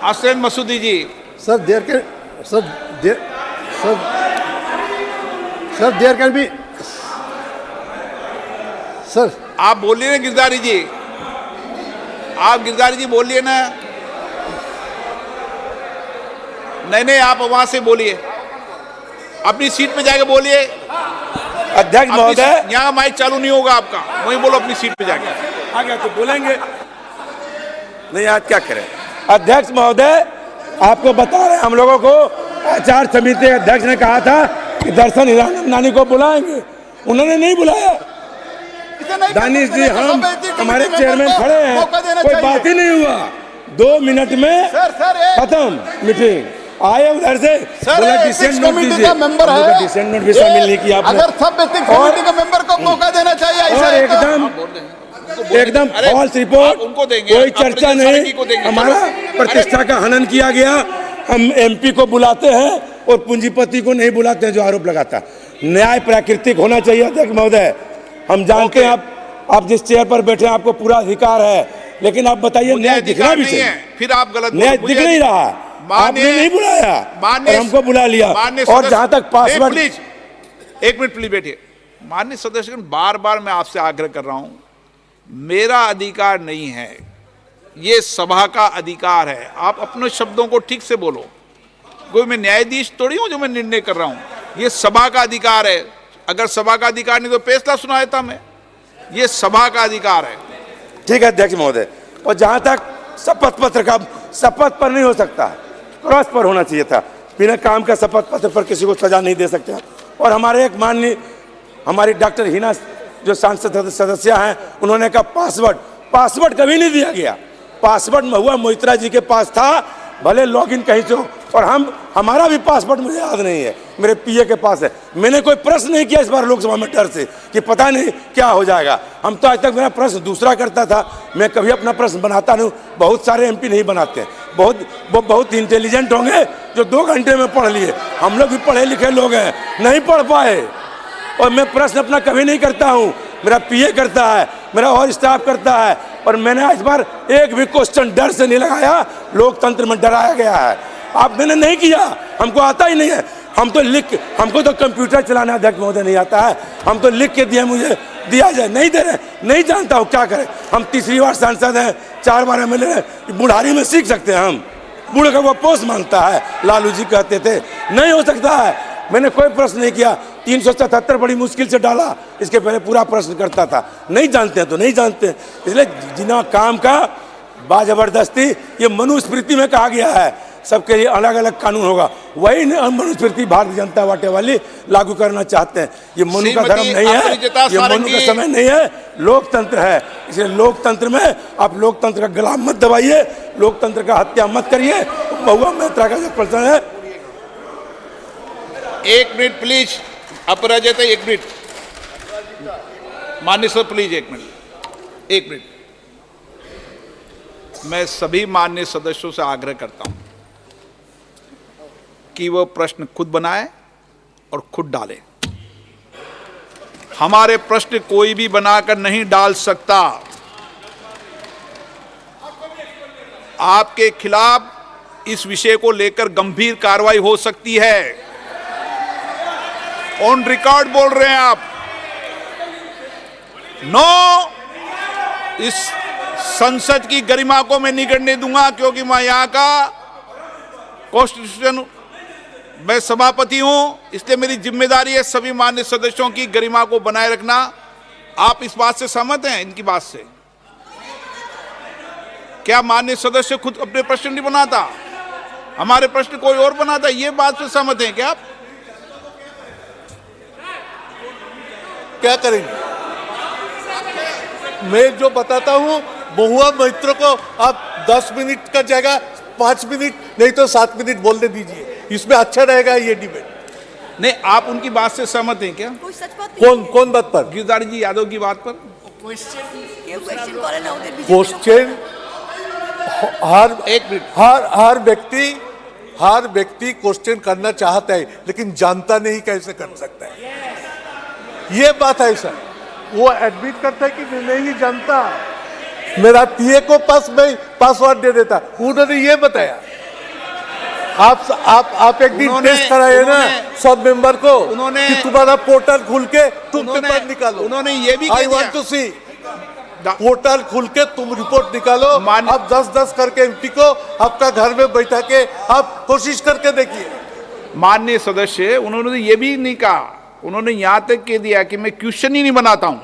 Hasan Masoodi ji, sir, there can be. Sir, आप बोलिए ना गिरधारी जी, आप गिरधारी जी बोलिए ना। नहीं, आप वहां से बोलिए, अपनी सीट पे जाके बोलिए। अध्यक्ष महोदय, यहाँ माइक चालू नहीं होगा आपका, वहीं बोलो अपनी सीट पे जाके। आ गया तो बोलेंगे नहीं, आज क्या करें? अध्यक्ष महोदय, आपको बता रहे हैं, हम लोगों को आचार समिति अध्यक्ष ने कहा था कि दर्शन हीरानंदानी को बुलाएंगे, उन्होंने नहीं बुलाया। दानिश जी, हम हमारे चेयरमैन खड़े हैं, कोई बात ही नहीं हुआ। 2 मिनट में खत्म मीटिंग। आए उधर से बोला डिसेंट नोट दीजिए, मेंबर है, डिसेंट नोट भी शामिल नहीं किया आपने। अगर सब एथिक्स कमेटी के मेंबर को मौका देना चाहिए। और एकदम फॉल्स रिपोर्ट, कोई चर्चा नहीं, हमारा प्रतिष्ठा का हनन किया गया। हम एमपी को बुलाते हैं और पूंजीपति को नहीं बुलाते हैं जो आरोप लगाता। न्याय प्राकृतिक होना चाहिए अध्यक्ष महोदय। हम जानते हैं आप जिस चेयर पर बैठे हैं आपको पूरा अधिकार है, लेकिन आप बताइए न्याय दिखना भी चाहिए। फिर आप गलत, न्याय दिख नहीं रहा, आपने नहीं बुलाया और हमको बुला लिया। और जहां तक पासवर्ड, प्लीज 1 मिनट प्लीज बैठिए। माननीय सदस्य, बार बार मैं आपसे आग्रह कर रहा हूं, मेरा अधिकार नहीं है, ये सभा का अधिकार है। आप अपने शब्दों को ठीक से बोलो। कोई मैं न्यायाधीश थोड़ी हूं जो मैं निर्णय कर रहा हूं, ये सभा का अधिकार है। अगर सभा का अधिकार नहीं तो फैसला सुनाया था मैं, ये सभा का अधिकार है। ठीक है अध्यक्ष महोदय। और जहां तक शपथ पत्र का, शपथ पर नहीं हो सकता, क्रॉस पर होना चाहिए था। बिना काम का शपथ पत्र पर किसी को सजा नहीं दे सकते। और हमारे एक माननीय हमारी डॉक्टर हिना जो सांसद सदस्य हैं, उन्होंने कहा पासवर्ड कभी नहीं दिया गया। पासवर्ड महुआ मोइत्रा जी के पास था, भले लॉगिन कहीं से हो, और हमारा भी पासवर्ड मुझे याद नहीं है, मेरे पीए के पास है। मैंने कोई प्रश्न नहीं किया इस बार लोकसभा में डर से कि पता नहीं क्या हो जाएगा। हम तो आज तक मेरा प्रश्न दूसरा करता था, मैं कभी अपना प्रश्न बनाता नहीं। बहुत सारे एमपी नहीं बनाते, बहुत इंटेलिजेंट होंगे जो 2 घंटे में पढ़ लिए। हम लोग भी पढ़े लिखे लोग हैं, नहीं पढ़ पाए। और मैं प्रश्न अपना कभी नहीं करता हूँ, मेरा पीए करता है, मेरा और स्टाफ करता है। और मैंने इस बार एक भी क्वेश्चन डर से नहीं लगाया, लोकतंत्र में डराया गया है। आप मैंने नहीं किया, हमको आता ही नहीं है। हमको तो कंप्यूटर चलाना अध्यक्ष महोदय नहीं आता है, हम तो लिख के दिए, मुझे दिया जाए, नहीं दे रहे, नहीं जानता हूँ क्या करें। हम तीसरी बार सांसद हैं, 4 बार MLA हैं, बुढ़ारी में सीख सकते हैं हम। बूढ़े का वो पोस्ट मांगता है, लालू जी कहते थे, नहीं हो सकता है। मैंने कोई प्रश्न नहीं किया, 377 बड़ी मुश्किल से डाला, इसके पहले पूरा प्रश्न करता था। नहीं जानते हैं तो नहीं जानते हैं, इसलिए जिना काम का बाजबरदस्ती, ये मनुस्मृति में कहा गया है, सबके लिए अलग अलग कानून होगा, वही मनुस्मृति भारतीय जनता पार्टी वाली लागू करना चाहते हैं। ये मनु का धर्म नहीं है, ये मनु का समय नहीं है, लोकतंत्र है। इसलिए लोकतंत्र में आप लोकतंत्र का गला मत दबाइए, लोकतंत्र का हत्या मत करिए। महुआ मैत्रा का जो प्रश्न है, 1 मिनट प्लीज, अपराजित 1 मिनट, माननीय सर प्लीज 1 मिनट, 1 मिनट। मैं सभी माननीय सदस्यों से आग्रह करता हूं कि वह प्रश्न खुद बनाए और खुद डाले। हमारे प्रश्न कोई भी बनाकर नहीं डाल सकता। आपके खिलाफ इस विषय को लेकर गंभीर कार्रवाई हो सकती है। ऑन रिकॉर्ड बोल रहे हैं आप। नो, इस संसद की गरिमा को मैं नहीं करने दूंगा, क्योंकि मैं यहां का कॉन्स्टिट्यूशन मैं सभापति हूं, इसलिए मेरी जिम्मेदारी है सभी माननीय सदस्यों की गरिमा को बनाए रखना। आप इस बात से सहमत हैं, इनकी बात से? क्या माननीय सदस्य खुद अपने प्रश्न नहीं बनाता, हमारे प्रश्न कोई और बनाता? ये बात से सहमत हैं क्या आप? क्या करेंगे? मैं जो बताता हूं, महुआ मोइत्रा को आप 10 मिनट का जगह 5 मिनट नहीं तो 7 मिनट बोलने दीजिए, इसमें अच्छा रहेगा ये डिबेट। नहीं, आप उनकी बात से सहमत हैं क्या? कौन बात पर? गिरधारी जी यादव की बात पर। क्वेश्चन हर व्यक्ति क्वेश्चन करना चाहता है, लेकिन जानता नहीं कैसे कर सकता है, ये बात है सर। वो एडमिट करता है कि नहीं जानता। मेरा पीए को मैं पासवर्ड दे देता, उन्होंने ये बताया। आप एक दिन टेस्ट कराए ना सब मेंबर को, उन्होंने कि तुम्हारा पोर्टल खुल के तुम पेपर निकालो। उन्होंने ये भी I want to see portal खुल के तुम रिपोर्ट निकालो। आप 10-10 करके एमपी को आपका घर में बैठा के आप कोशिश करके देखिए। माननीय सदस्य, उन्होंने ये भी नहीं कहा, उन्होंने यहां तक कह दिया कि मैं क्वेश्चन ही नहीं बनाता हूं।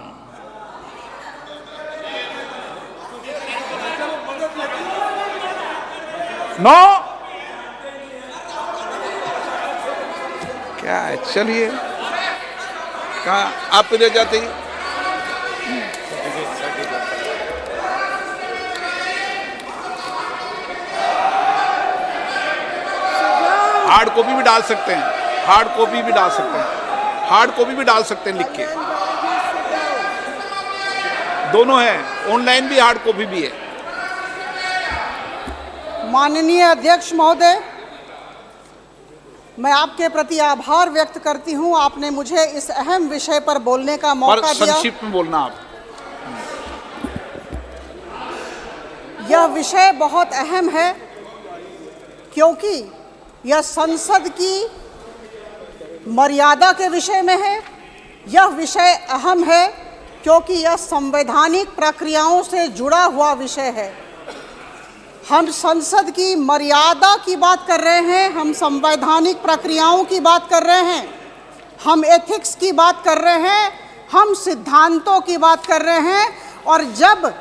नो, क्या है? चलिए, कहा आप इधर जाते हैं? हार्ड कॉपी भी डाल सकते हैं, हार्ड कॉपी भी डाल सकते हैं, हार्ड कॉपी भी डाल सकते हैं लिख के, दोनों है, ऑनलाइन भी हार्ड कॉपी भी है। माननीय अध्यक्ष महोदय, मैं आपके प्रति आभार व्यक्त करती हूं, आपने मुझे इस अहम विषय पर बोलने का मौका दिया। संक्षिप्त में बोलना आप। यह विषय बहुत अहम है, क्योंकि यह संसद की मर्यादा के विषय में है। यह विषय अहम है क्योंकि यह संवैधानिक प्रक्रियाओं से जुड़ा हुआ विषय है। हम संसद की मर्यादा की बात कर रहे हैं, हम संवैधानिक प्रक्रियाओं की बात कर रहे हैं, हम एथिक्स की बात कर रहे हैं, हम सिद्धांतों की बात कर रहे हैं। और जब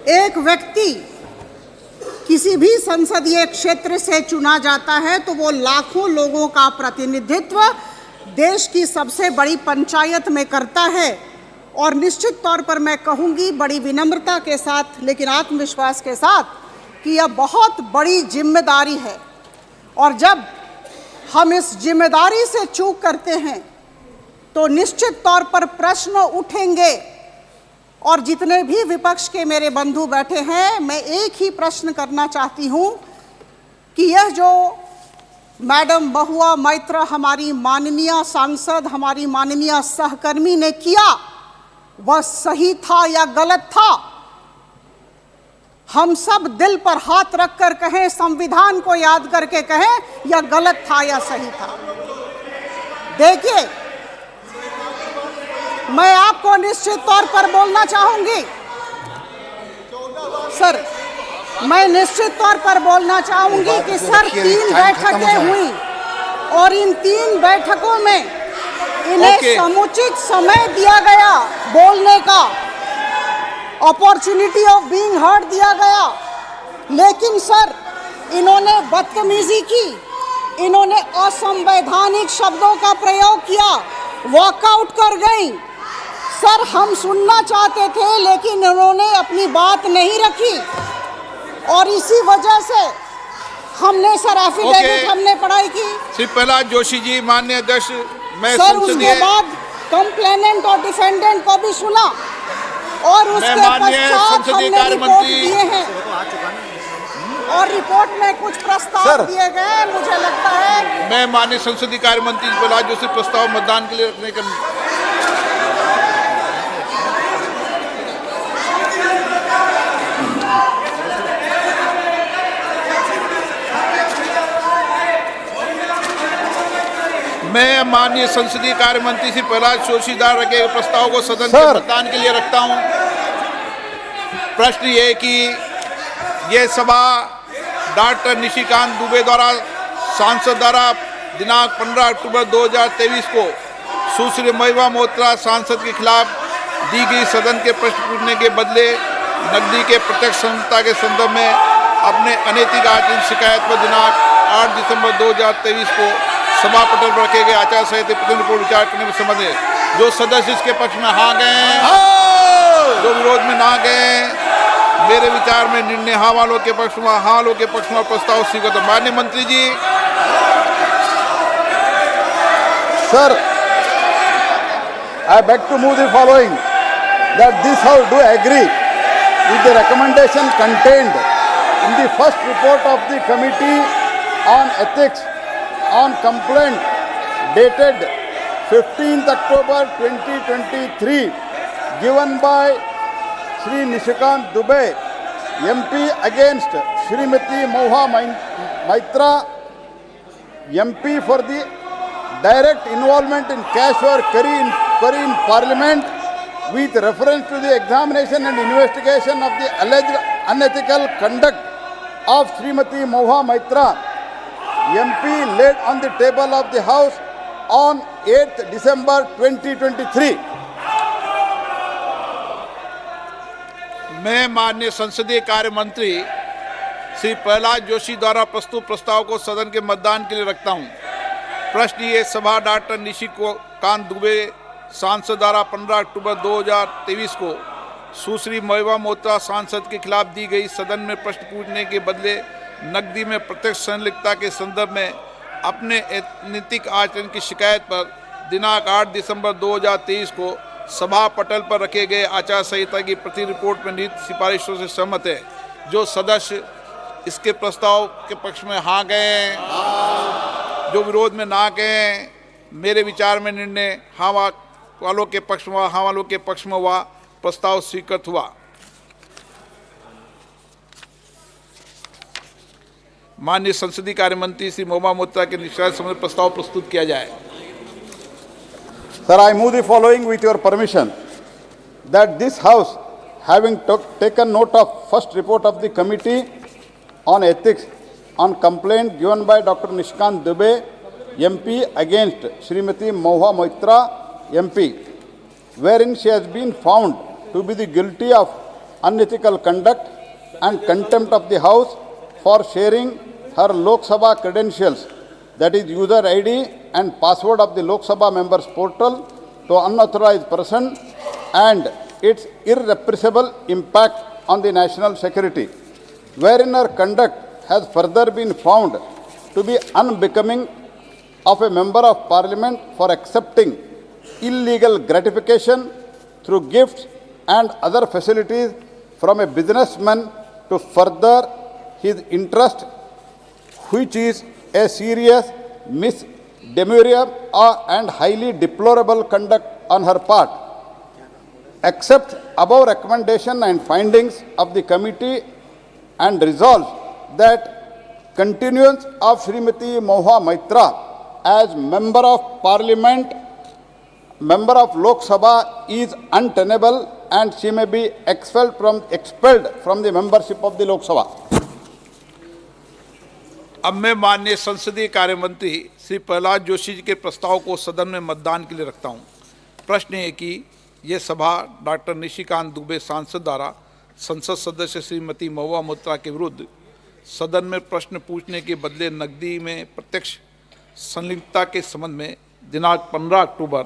एक व्यक्ति किसी भी संसदीय क्षेत्र से चुना जाता है तो वो लाखों लोगों का प्रतिनिधित्व देश की सबसे बड़ी पंचायत में करता है। और निश्चित तौर पर मैं कहूँगी बड़ी विनम्रता के साथ लेकिन आत्मविश्वास के साथ कि यह बहुत बड़ी जिम्मेदारी है। और जब हम इस जिम्मेदारी से चूक करते हैं तो निश्चित तौर पर प्रश्न उठेंगे। और जितने भी विपक्ष के मेरे बंधु बैठे हैं, मैं एक ही प्रश्न करना चाहती हूँ कि यह जो मैडम महुआ मोइत्रा हमारी माननीय सांसद, हमारी माननीय सहकर्मी ने किया, वह सही था या गलत था? हम सब दिल पर हाथ रखकर कहें, संविधान को याद करके कहें, यह गलत था या सही था? देखिए, मैं आपको निश्चित तौर पर बोलना चाहूंगी सर, मैं निश्चित तौर पर बोलना चाहूंगी कि सर 3 बैठकें हुई और इन 3 बैठकों में इन्हें समुचित समय दिया गया, बोलने का अपॉर्चुनिटी ऑफ बीइंग हर्ड दिया गया, लेकिन सर इन्होंने बदतमीजी की, इन्होंने असंवैधानिक शब्दों का प्रयोग किया, वॉकआउट कर गई। सर हम सुनना चाहते थे लेकिन इन्होंने अपनी बात नहीं रखी और इसी वजह से हमने सर एफिडेविट हमने पढ़ाई की। श्री प्रहलाद जोशी जी, माननीय अध्यक्ष, मैं सर उसके बाद कंप्लेनेंट और डिफेंडेंट को भी सुना और उसके पश्चात हमने रिपोर्ट दिए हैं और रिपोर्ट में कुछ प्रस्ताव दिए गए। मुझे लगता है मैं माननीय संसदीय कार्य मंत्री प्रहलाद जोशी प्रस्ताव मतदान के लिए रखने का मैं माननीय संसदीय कार्य मंत्री श्री प्रहलाद जोशी द्वारा रखे गए प्रस्ताव को सदन के मतदान के लिए रखता हूं। प्रश्न ये कि ये सभा डॉक्टर निशिकांत दुबे द्वारा सांसद द्वारा दिनांक 15 अक्टूबर 2023 को सुश्री महिमा मोत्रा सांसद के खिलाफ दी गई सदन के प्रश्न पूछने के बदले नकदी के प्रत्यक्ष संहिता के संदर्भ में अपने अनैतिक आचरण शिकायत पर दिनांक 8 दिसंबर 2023 को सभा पटल पर रखे गए आचार संहिता प्रतिनिधि रिपोर्ट विचार करने में संबंध है। जो सदस्य इसके पक्ष में हाँ गए, जो विरोध में ना गए, मेरे विचार में निर्णय हाँ वालों के पक्ष में, हाँ वालों के पक्ष में प्रस्ताव स्वीकृत। माननीय मंत्री जी। Sir, I beg to move the following, that this House do agree with the recommendation contained in the first report of the Committee on Ethics on complaint dated 15th October 2023 given by Shri Nishikant Dubey, MP against Shrimati Mahua Moitra, MP for the direct involvement in cash or query in Parliament with reference to the examination and investigation of the alleged unethical conduct of Shrimati Mahua Moitra, MP, laid on the table of the House on 8th December 2023. मैं माननीय संसदीय कार्य मंत्री श्री प्रहलाद जोशी द्वारा प्रस्तुत प्रस्ताव को सदन के मतदान के लिए रखता हूं। प्रश्न ये सभा डॉक्टर निशिकांत दुबे सांसद द्वारा 15 अक्टूबर 2023 को सुश्री महिमा मोत्रा सांसद के खिलाफ दी गई सदन में प्रश्न पूछने के बदले नकदी में प्रत्यक्ष संलिप्तता के संदर्भ में अपने अनैतिक आचरण की शिकायत पर दिनांक 8 दिसंबर 2023 को सभा पटल पर रखे गए आचार संहिता की प्रति रिपोर्ट में निहित सिफारिशों से सहमत है। जो सदस्य इसके प्रस्ताव के पक्ष में हाँ गए, जो विरोध में ना गए, मेरे विचार में निर्णय हाँ वालों के पक्ष में, हाँ वालों के पक्ष में हुआ, प्रस्ताव स्वीकृत हुआ। माननीय संसदीय कार्य मंत्री श्री महिमा मोत्रा के निष्कासन संबंधी प्रस्ताव प्रस्तुत किया जाए। Sir, I move the following with your permission, that this House, having taken note of first report of the Committee on Ethics on complaint given by Dr. Nishikant Dubey, MP against Srimati Mahua Moitra, MP, wherein she has been found to be the guilty of unethical conduct and contempt of the House for sharing her Lok Sabha credentials, that is user ID and password of the Lok Sabha members portal, to unauthorized person, and its irrepressible impact on the national security, wherein her conduct has further been found to be unbecoming of a member of Parliament for accepting illegal gratification through gifts and other facilities from a businessman to further his interest, which is a serious misdemeanor and highly deplorable conduct on her part. Accept above recommendation and findings of the committee and resolves that continuance of Srimati Mahua Moitra as member of Parliament, member of Lok Sabha is untenable and she may be expelled from the membership of the Lok Sabha. अब मैं माननीय संसदीय कार्य मंत्री श्री प्रहलाद जोशी जी के प्रस्ताव को सदन में मतदान के लिए रखता हूं। प्रश्न है कि यह सभा डॉक्टर निशिकांत दुबे सांसद द्वारा संसद सदस्य श्रीमती महुआ मोइत्रा के विरुद्ध सदन में प्रश्न पूछने के बदले नकदी में प्रत्यक्ष संलिप्तता के संबंध में दिनांक 15 अक्टूबर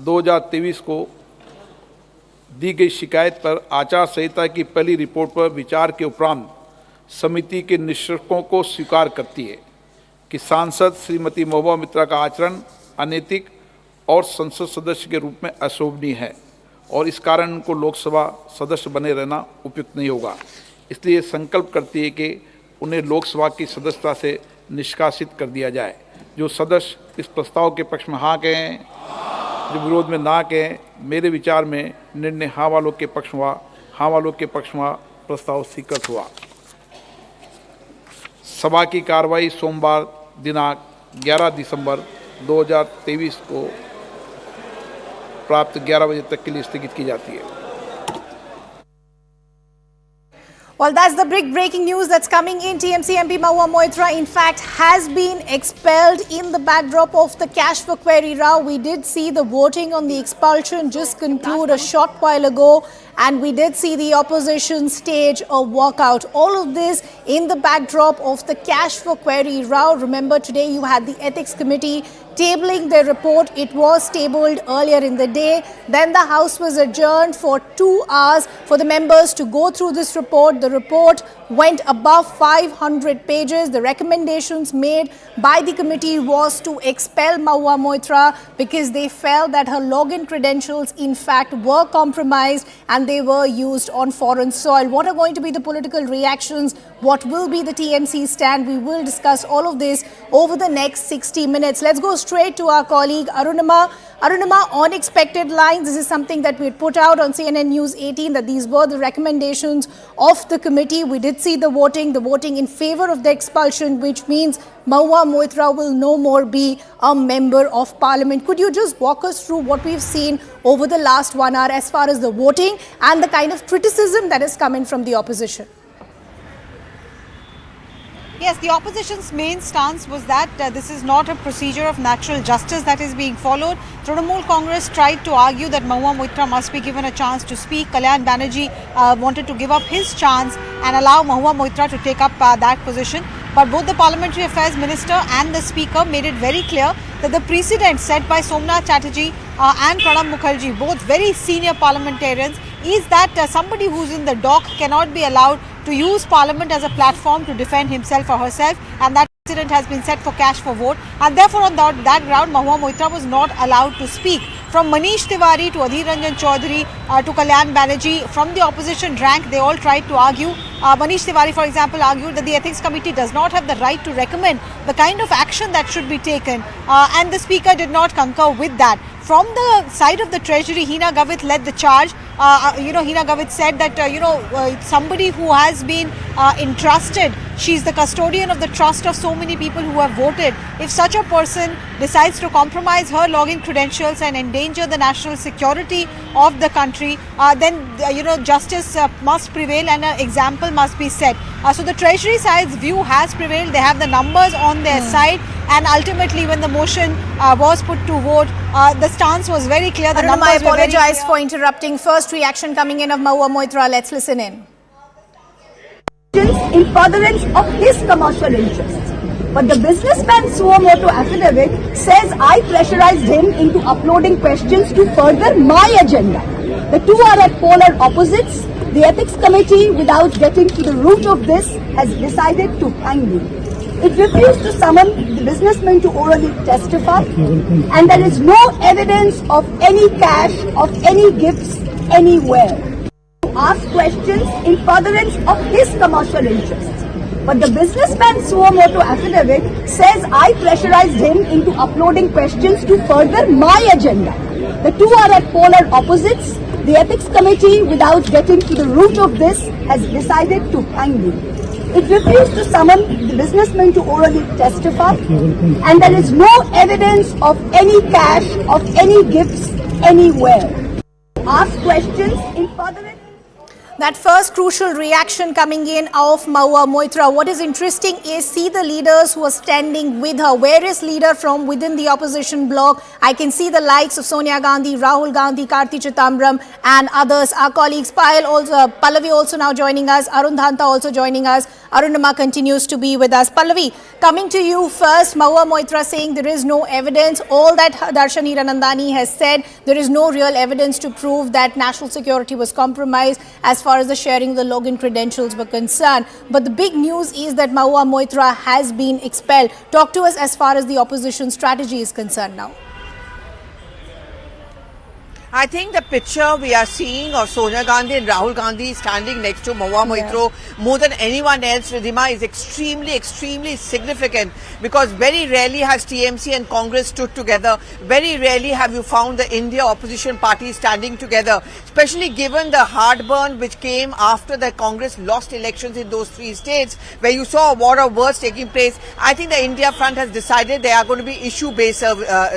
2023 को दी गई शिकायत पर आचार संहिता की पहली रिपोर्ट पर विचार के उपरांत समिति के निष्कर्षों को स्वीकार करती है कि सांसद श्रीमती महुआ मोइत्रा का आचरण अनैतिक और संसद सदस्य के रूप में अशोभनीय है और इस कारण उनको लोकसभा सदस्य बने रहना उपयुक्त नहीं होगा। इसलिए संकल्प करती है कि उन्हें लोकसभा की सदस्यता से निष्कासित कर दिया जाए। जो सदस्य इस प्रस्ताव के पक्ष में हाँ कहें, जो विरोध में ना कहें, मेरे विचार में निर्णय हाँ वालों के पक्ष हुआ। हाँ वालों के पक्ष में प्रस्ताव स्वीकृत हुआ। सभा की कार्रवाई सोमवार दिनांक 11 दिसंबर 2023 को प्राप्त 11 बजे तक के लिए स्थगित की जाती है। Well, that's the big breaking news that's coming in. TMC MP Mahua Moitra, in fact, has been expelled in the backdrop of the cash for query row. We did see the voting on the expulsion just conclude a short while ago, and we did see the opposition stage a walkout. All of this in the backdrop of the cash for query row. Remember, today you had the Ethics Committee tabling their report. It was tabled earlier in the day. Then the House was adjourned for 2 hours for the members to go through this report. The report went above 500 pages. The recommendations made by the committee was to expel Mahua Moitra because they felt that her login credentials in fact were compromised and they were used on foreign soil. What are going to be the political reactions? What will be the TMC stand? We will discuss all of this over the next 60 minutes. Let's go straight to our colleague Arunima. Arunima, on expected lines, this is something that we had put out on CNN News 18, that these were the recommendations of the committee. We did see the voting in favor of the expulsion, which means Mahua Moitra will no more be a member of parliament. Could you just walk us through what we've seen over the last 1 hour as far as the voting and the kind of criticism that is coming from the opposition? Yes, the opposition's main stance was that this is not a procedure of natural justice that is being followed. Trinamool Congress tried to argue that Mahua Moitra must be given a chance to speak. Kalyan Banerjee wanted to give up his chance and allow Mahua Moitra to take up that position. But both the Parliamentary Affairs Minister and the Speaker made it very clear that the precedent set by Somnath Chatterjee and Pranab Mukherjee, both very senior parliamentarians, is that somebody who's in the dock cannot be allowed to use Parliament as a platform to defend himself or herself, and that precedent has been set for cash for vote, and therefore on that ground Mahua Moitra was not allowed to speak. From Manish Tiwari to Adhir Ranjan Chaudhary to Kalyan Banerjee, from the opposition rank, they all tried to argue. Manish Tiwari, for example, argued that the Ethics Committee does not have the right to recommend the kind of action that should be taken, and the Speaker did not concur with that. From the side of the Treasury, Hina Gavit led the charge. Hina Gavit said that, somebody who has been entrusted, she's the custodian of the trust of so many people who have voted. If such a person decides to compromise her login credentials and endanger the national security of the country, then, justice must prevail and an example must be set. So the Treasury side's view has prevailed. They have the numbers on their side, and ultimately when the motion was put to vote, the stance was very clear. The numbers I were very apologize clear. for interrupting. First reaction coming in of Mahua Moitra. Let's listen in. In furtherance of his commercial interests. But the businessman Suamoto affidavit says I pressurized him into uploading questions to further my agenda. The two are at polar opposites. The Ethics Committee, without getting to the root of this, has decided to hang me. It refused to summon the businessman to orally testify, and there is no evidence of any cash, of any gifts anywhere. To ask questions in furtherance of his commercial interests. But the businessman Suamoto affidavit says I pressurized him into uploading questions to further my agenda. The two are at polar opposites. The Ethics Committee, without getting to the root of this, has decided to hang me. It refused to summon the businessmen to orally testify, and there is no evidence of any cash, of any gifts anywhere. Ask questions in furtherance. That first crucial reaction coming in of Mahua Moitra. What is interesting is see the leaders who are standing with her. Various leader from within the opposition bloc. I can see the likes of Sonia Gandhi, Rahul Gandhi, Karti Chidambaram and others. Our colleagues Pallavi also now joining us. Arun Dhanta also joining us. Arunama continues to be with us. Pallavi, coming to you first. Mahua Moitra saying there is no evidence. All that Darshan Hiranandani has said, there is no real evidence to prove that national security was compromised as far as the sharing of the login credentials were concerned. But the big news is that Mahua Moitra has been expelled. Talk to us as far as the opposition strategy is concerned now. I think the picture we are seeing of Sonia Gandhi and Rahul Gandhi standing next to Mahua Moitra more than anyone else, Ridhima, is extremely significant, because very rarely has TMC and Congress stood together. Very rarely have you found the India opposition parties standing together, especially given the heartburn which came after the Congress lost elections in those 3 states, where you saw a war of words taking place. I think the India front has decided they are going to be issue-based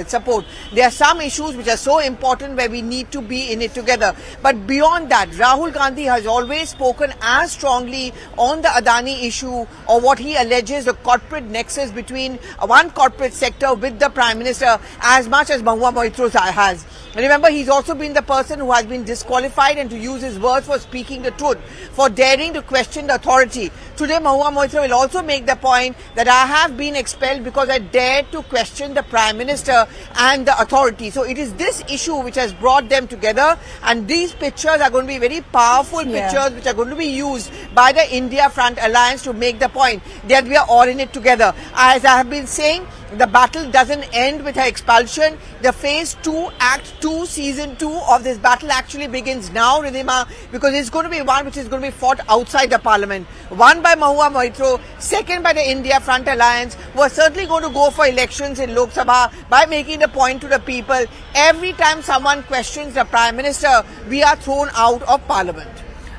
support. There are some issues which are so important where we need to be in it together. But beyond that, Rahul Gandhi has always spoken as strongly on the Adani issue, or what he alleges the corporate nexus between one corporate sector with the Prime Minister, as much as Mahua Moitra has. Remember, he's also been the person who has been disqualified, and to use his words, for speaking the truth, for daring to question the authority. Today, Mahua Moitra will also make the point that I have been expelled because I dared to question the Prime Minister and the authority. So it is this issue which has brought them together, and these pictures are going to be very powerful pictures which are going to be used by the India Front Alliance to make the point that we are all in it together. As I have been saying, the battle doesn't end with her expulsion. The phase 2, Act 2, Season 2 of this battle actually begins now, Ridhima, because it's going to be one which is going to be fought outside the Parliament. One by Mahua Moitra, second by the India Front Alliance, who are certainly going to go for elections in Lok Sabha by making the point to the people. Every time someone questions the Prime Minister, we are thrown out of Parliament.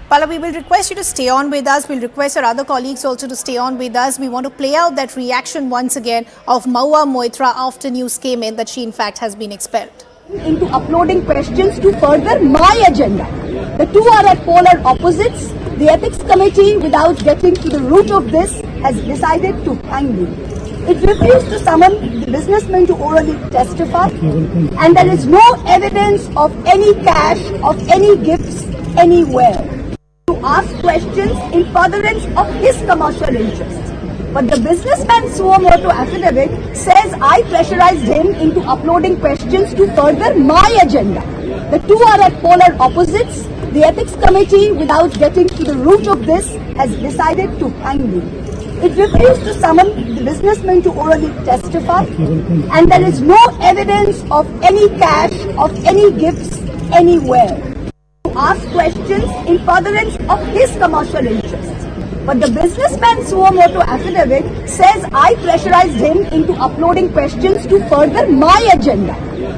Pallavi, we'll request you to stay on with us. We'll request our other colleagues also to stay on with us. We want to play out that reaction once again of Mahua Moitra after news came in that she in fact has been expelled. Into uploading questions to further my agenda. The two are at polar opposites. The Ethics Committee, without getting to the root of this, has decided to hang me. It refused to summon the businessmen to orally testify, and there is no evidence of any cash, of any gifts anywhere. To ask questions in furtherance of his commercial interests. But the businessman suo motu affidavit says I pressurized him into uploading questions to further my agenda. The two are at polar opposites. The Ethics Committee, without getting to the root of this, has decided to hang me. It refused to summon the businessmen to orally testify, and there is no evidence of any cash, of any gifts anywhere. Ask questions in furtherance of his commercial interests. But the businessman suo motu affidavit says I pressurized him into uploading questions to further my agenda.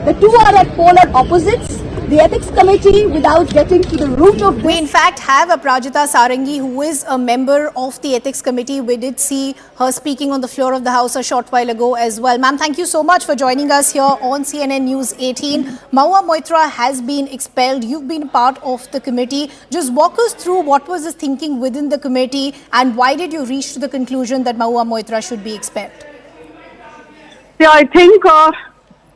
The two are at polar opposites. The Ethics Committee, without getting to the root of this... We in fact have Aprajita Sarangi, who is a member of the Ethics Committee. We did see her speaking on the floor of the House a short while ago as well. Ma'am, thank you so much for joining us here on CNN News 18. Mahua Moitra has been expelled. You've been part of the committee. Just walk us through what was the thinking within the committee, and why did you reach to the conclusion that Mahua Moitra should be expelled? Yeah, I think...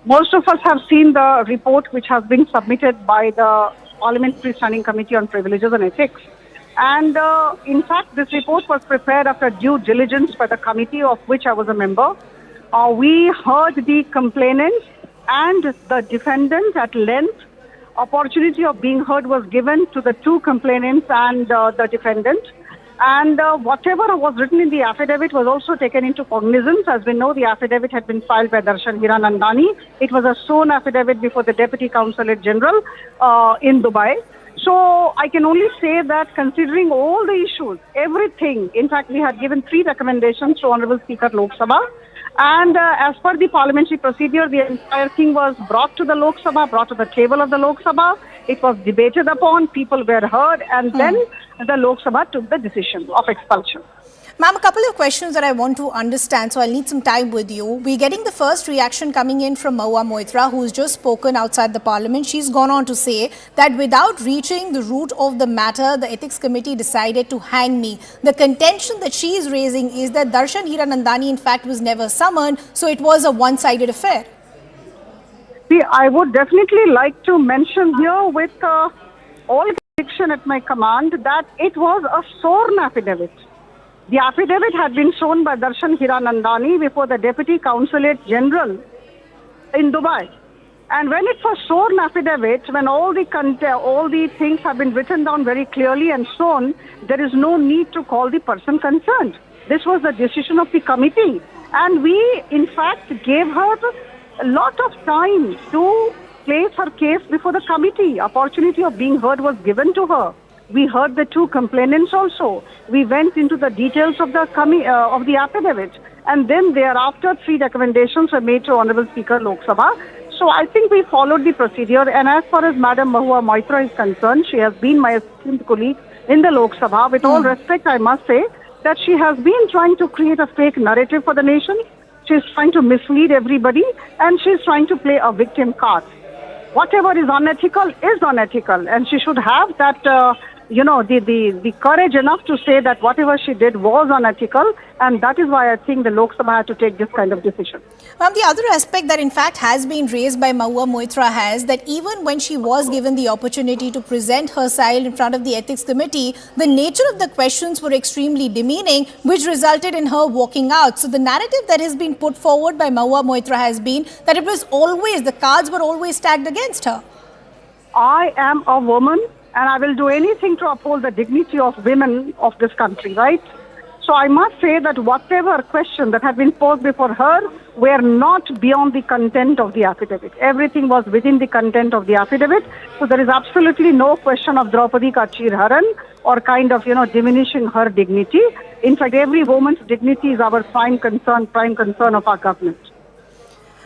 most of us have seen the report which has been submitted by the Parliamentary Standing Committee on Privileges and Ethics. And in fact, this report was prepared after due diligence by the committee of which I was a member. We heard the complainants and the defendant at length. Opportunity of being heard was given to the two complainants and the defendant. And whatever was written in the affidavit was also taken into cognizance. As we know, the affidavit had been filed by Darshan Hiranandani. It was a sworn affidavit before the Deputy Consulate General in Dubai. So I can only say that considering all the issues, everything, in fact, we had given 3 recommendations to Honorable Speaker Lok Sabha. And as per the parliamentary procedure, the entire thing was brought to the Lok Sabha, brought to the table of the Lok Sabha. It was debated upon, people were heard, and then the Lok Sabha took the decision of expulsion. Ma'am, a couple of questions that I want to understand, so I'll need some time with you. We're getting the first reaction coming in from Mahua Moitra, who's just spoken outside the parliament. She's gone on to say that without reaching the root of the matter, the ethics committee decided to hang me. The contention that she is raising is that Darshan Hiranandani, in fact, was never summoned, so it was a one-sided affair. See, I would definitely like to mention here with all conviction at my command that it was a sworn affidavit. The affidavit had been shown by Darshan Hiranandani before the Deputy Consulate General in Dubai. And when it's a sworn affidavit, when all the things have been written down very clearly and shown, there is no need to call the person concerned. This was the decision of the committee. And we, in fact, gave her a lot of time to place her case before the committee. Opportunity of being heard was given to her. We heard the two complainants also. We went into the details of the affidavit. And then thereafter, 3 recommendations were made to Honorable Speaker Lok Sabha. So I think we followed the procedure. And as far as Madam Mahua Moitra is concerned, she has been my esteemed colleague in the Lok Sabha. With all respect, I must say that she has been trying to create a fake narrative for the nation. She's trying to mislead everybody. And she's trying to play a victim card. Whatever is unethical, and she should have that, the courage enough to say that whatever she did was unethical, and that is why I think the Lok Sabha had to take this kind of decision. The other aspect that in fact has been raised by Mahua Moitra has that even when she was given the opportunity to present her side in front of the ethics committee, the nature of the questions were extremely demeaning, which resulted in her walking out. So the narrative that has been put forward by Mahua Moitra has been that it was always, the cards were always stacked against her. I am a woman, and I will do anything to uphold the dignity of women of this country, right? So I must say that whatever question that had been posed before her were not beyond the content of the affidavit. Everything was within the content of the affidavit. So there is absolutely no question of Draupadi ka Chirharan or kind of, diminishing her dignity. In fact, every woman's dignity is our prime concern of our government.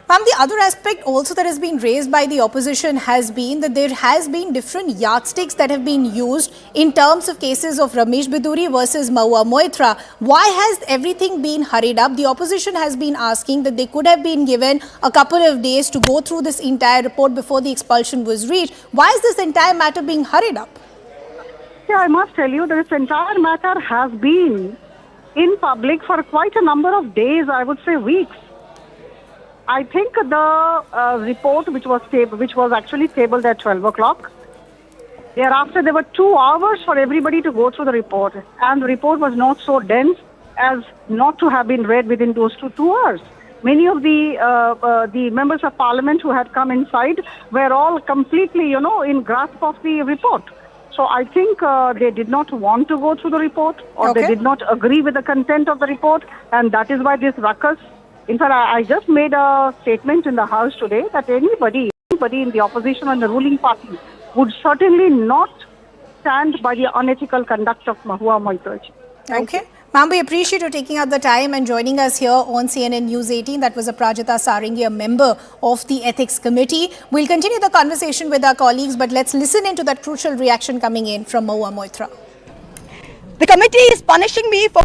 Ma'am, the other aspect also that has been raised by the opposition has been that there has been different yardsticks that have been used in terms of cases of Ramesh Biduri versus Mahua Moitra. Why has everything been hurried up? The opposition has been asking that they could have been given a couple of days to go through this entire report before the expulsion was reached. Why is this entire matter being hurried up? Yeah, I must tell you, this entire matter has been in public for quite a number of days, I would say weeks. I think the report which was actually tabled at 12 o'clock, thereafter there were 2 hours for everybody to go through the report, and the report was not so dense as not to have been read within those 2 hours. Many of the members of parliament who had come inside were all completely, in grasp of the report. So I think they did not want to go through the report, or they did not agree with the content of the report, and that is why this ruckus. In fact, I just made a statement in the House today that anybody in the opposition and the ruling party would certainly not stand by the unethical conduct of Mahua Moitra. Okay. Ma'am, we appreciate you taking out the time and joining us here on CNN News 18. That was Aprajita Sarangi, a member of the Ethics Committee. We'll continue the conversation with our colleagues, but let's listen into that crucial reaction coming in from Mahua Moitra. The committee is punishing me for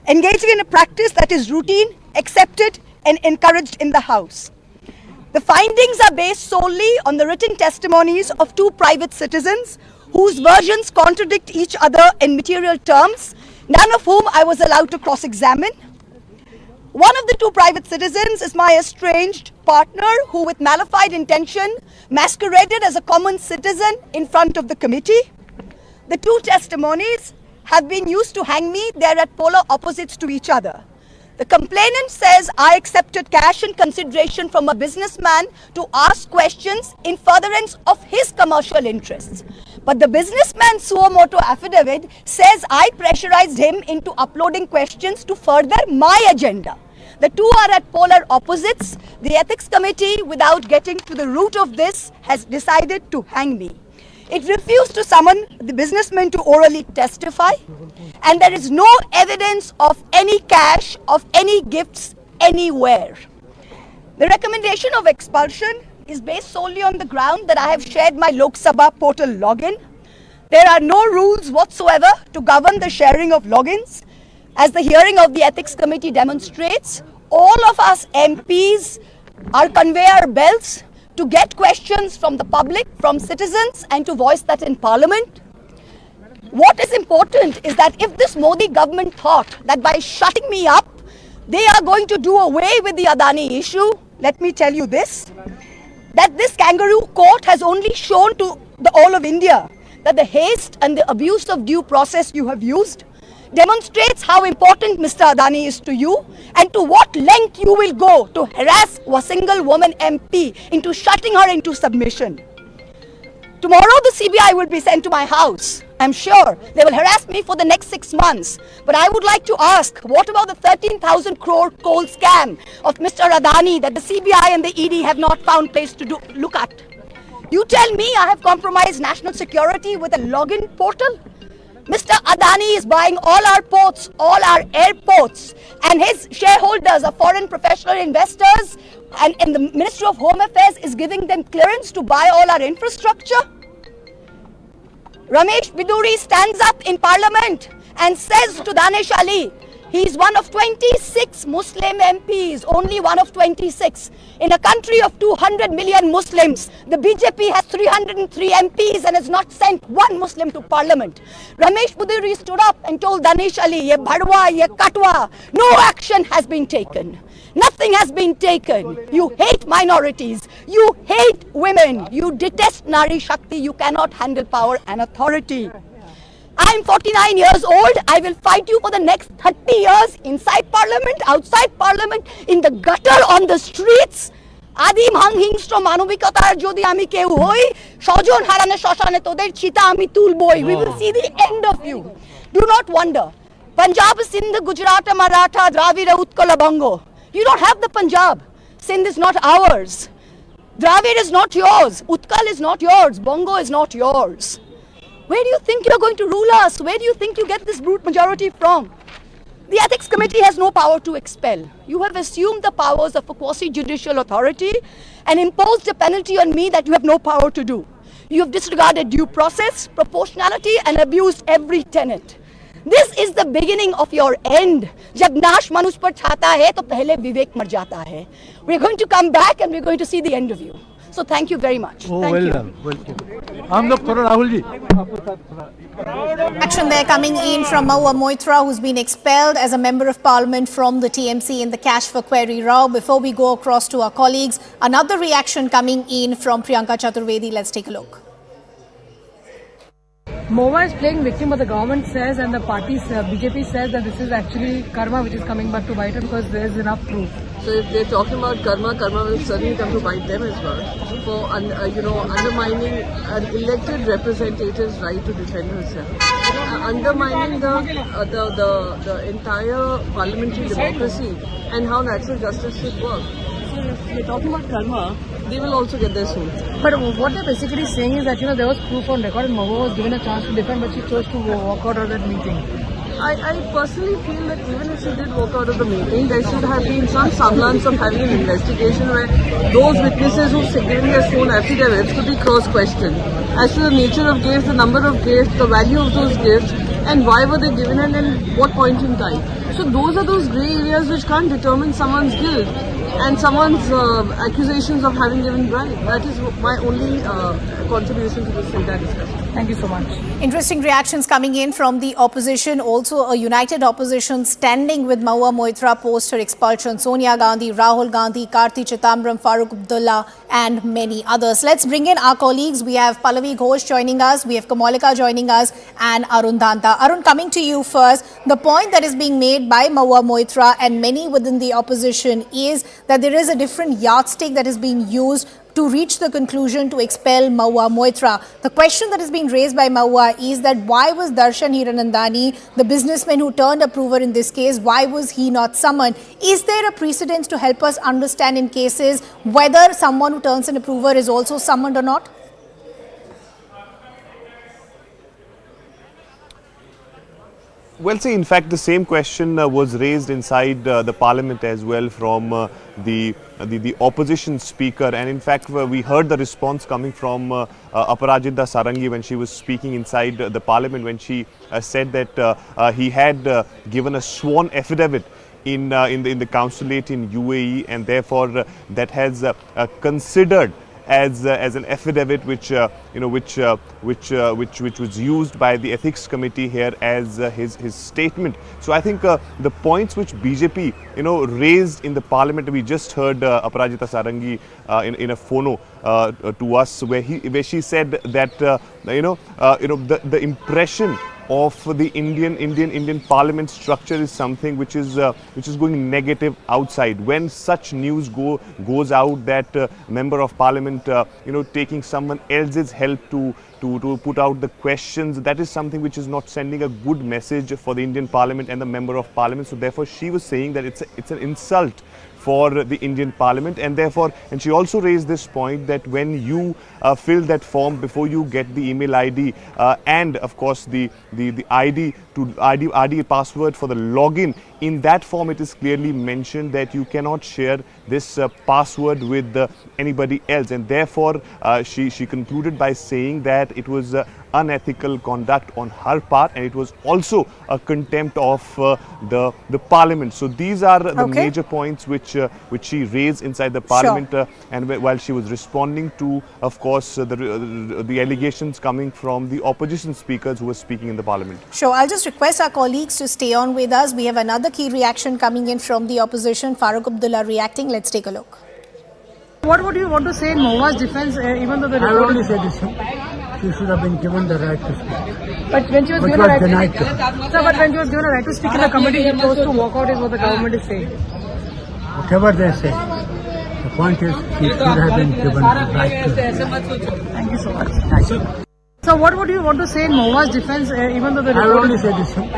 engaging in a practice that is routine, accepted and encouraged in the House. The findings are based solely on the written testimonies of 2 private citizens whose versions contradict each other in material terms, none of whom I was allowed to cross-examine. One of the 2 private citizens is my estranged partner who, with malified intention, masqueraded as a common citizen in front of the committee. The 2 testimonies have been used to hang me. They are at polar opposites to each other. The complainant says I accepted cash in consideration from a businessman to ask questions in furtherance of his commercial interests. But the businessman's suo motu affidavit says I pressurized him into uploading questions to further my agenda. The 2 are at polar opposites. The Ethics Committee, without getting to the root of this, has decided to hang me. It refused to summon the businessman to orally testify, and there is no evidence of any cash, of any gifts anywhere. The recommendation of expulsion is based solely on the ground that I have shared my Lok Sabha portal login. There are no rules whatsoever to govern the sharing of logins, As the hearing of the Ethics Committee demonstrates, all of us MPs are conveyor belts to get questions from the public, from citizens, and to voice that in Parliament. What is important is that if this Modi government thought that by shutting me up, they are going to do away with the Adani issue, let me tell you this, that this kangaroo court has only shown to the all of India that the haste and the abuse of due process you have used demonstrates how important Mr. Adani is to you and to what length you will go to harass a single woman MP into shutting her into submission. Tomorrow the CBI will be sent to my house. I'm sure they will harass me for the next 6 months. But I would like to ask, what about the 13,000 crore coal scam of Mr. Adani that the CBI and the ED have not found place to look at? You tell me I have compromised national security with a login portal? Mr. Adani is buying all our ports, all our airports, and his shareholders are foreign professional investors, and the Ministry of Home Affairs is giving them clearance to buy all our infrastructure. Ramesh Biduri stands up in Parliament and says to Danish Ali, he is one of 26 Muslim MPs, only one of 26. In a country of 200 million Muslims, the BJP has 303 MPs and has not sent one Muslim to Parliament. Ramesh Biduri stood up and told Danish Ali, ye bhadwa, ye katwa, no action has been taken. Nothing has been taken. You hate minorities. You hate women. You detest Nari Shakti. You cannot handle power and authority. I'm 49 years old. I will fight you for the next 30 years inside Parliament, outside Parliament, in the gutter, on the streets. Adim hanghingstra manobikatar jodi ami keu hoi, shojon harane shoshane toder chita ami tulboi. We will see the end of you. Do not wonder. Punjab, Sindh, Gujarat, Maratha, Dravida, Utkala, Bongo. You don't have the Punjab. Sindh is not ours. Dravid is not yours. Utkal is not yours. Bongo is not yours. Where do you think you're going to rule us? Where do you think you get this brute majority from? The Ethics Committee has no power to expel. You have assumed the powers of a quasi-judicial authority and imposed a penalty on me that you have no power to do. You have disregarded due process, proportionality, and abused every tenet. This is the beginning of your end. जब नाश मनुष्य पर छाता है तो पहले विवेक मर जाता है. We're going to come back and we're going to see the end of you. So thank you very much. Oh, thank well you. done. Well done. हम लोग थोड़ा Rahul ji. Action there coming in from Mahua Moitra, who's been expelled as a member of parliament from the TMC in the cash for query row. Before we go across to our colleagues, another reaction coming in from Priyanka Chaturvedi. Let's take a look. Mahua is playing victim, but the government says and the party, BJP says that this is actually karma which is coming back to bite her because there is enough proof. So if they're talking about karma, karma will certainly come to bite them as well for undermining an elected representative's right to defend herself, undermining the entire parliamentary democracy and how natural justice should work. So if they're talking about karma, they will also get their soul. But what they're basically saying is that there was proof on record and Mahua was given a chance to defend, but she chose to walk out of that meeting. I personally feel that even if she did walk out of the meeting, there should have been some semblance of having an investigation where those witnesses who've given their sworn affidavits could be cross-questioned as to the nature of gifts, the number of gifts, the value of those gifts, and why were they given and at what point in time. So those are those grey areas which can't determine someone's guilt and someone's accusations of having given bribe. That is my only contribution to this entire discussion. Thank you so much. Interesting reactions coming in from the opposition. Also, a united opposition standing with Mahua Moitra post her expulsion. Sonia Gandhi, Rahul Gandhi, Karti Chidambaram, Farooq Abdullah and many others. Let's bring in our colleagues. We have Pallavi Ghosh joining us, we have Kamalika joining us and Arun Danta. Arun, coming to you first. The point that is being made by Mahua Moitra and many within the opposition is that there is a different yardstick that is being used to reach the conclusion to expel Mahua Moitra. The question that is being raised by Mahua is that why was Darshan Hiranandani, the businessman who turned approver in this case, why was he not summoned? Is there a precedence to help us understand in cases whether someone who turns an approver is also summoned or not? Well, see, in fact, the same question was raised inside the Parliament as well from the opposition speaker, and in fact, we heard the response coming from Aparajita Sarangi when she was speaking inside the Parliament, when she said that he had given a sworn affidavit in the consulate in UAE, and therefore that has considered as an affidavit which was used by the ethics committee here as his statement. So I think the points which BJP raised in the Parliament, we just heard Aparajita Sarangi in a phono to us where she said that the impression of the Indian Parliament structure is something which is going negative outside. When such news goes out that member of Parliament taking someone else's help to put out the questions, that is something which is not sending a good message for the Indian Parliament and the member of Parliament. So therefore she was saying that it's an insult for the Indian Parliament, and therefore, and she also raised this point that when you fill that form, before you get the email ID and of course the ID password for the login, in that form it is clearly mentioned that you cannot share this password with anybody else, and therefore she concluded by saying that it was unethical conduct on her part, and it was also a contempt of the Parliament. So these are the major points which she raised inside the Parliament, and while she was responding to, of course, the allegations coming from the opposition speakers who were speaking in the Parliament. Sure, I'll just request our colleagues to stay on with us. We have another key reaction coming in from the opposition. Farooq Abdullah reacting. Let's take a look. What would you want to say in Mahua's defense, even though the I only say this one. She should have been given the right to speak. But when she was given a right to speak, sir, but when she was given a right to speak in the committee, she chose to walk out, is what the government is saying. Whatever they say, the point is she should have been given the right to speak. Thank you so much. So what would you want to say in Mahua's defense, even though the I only say this one.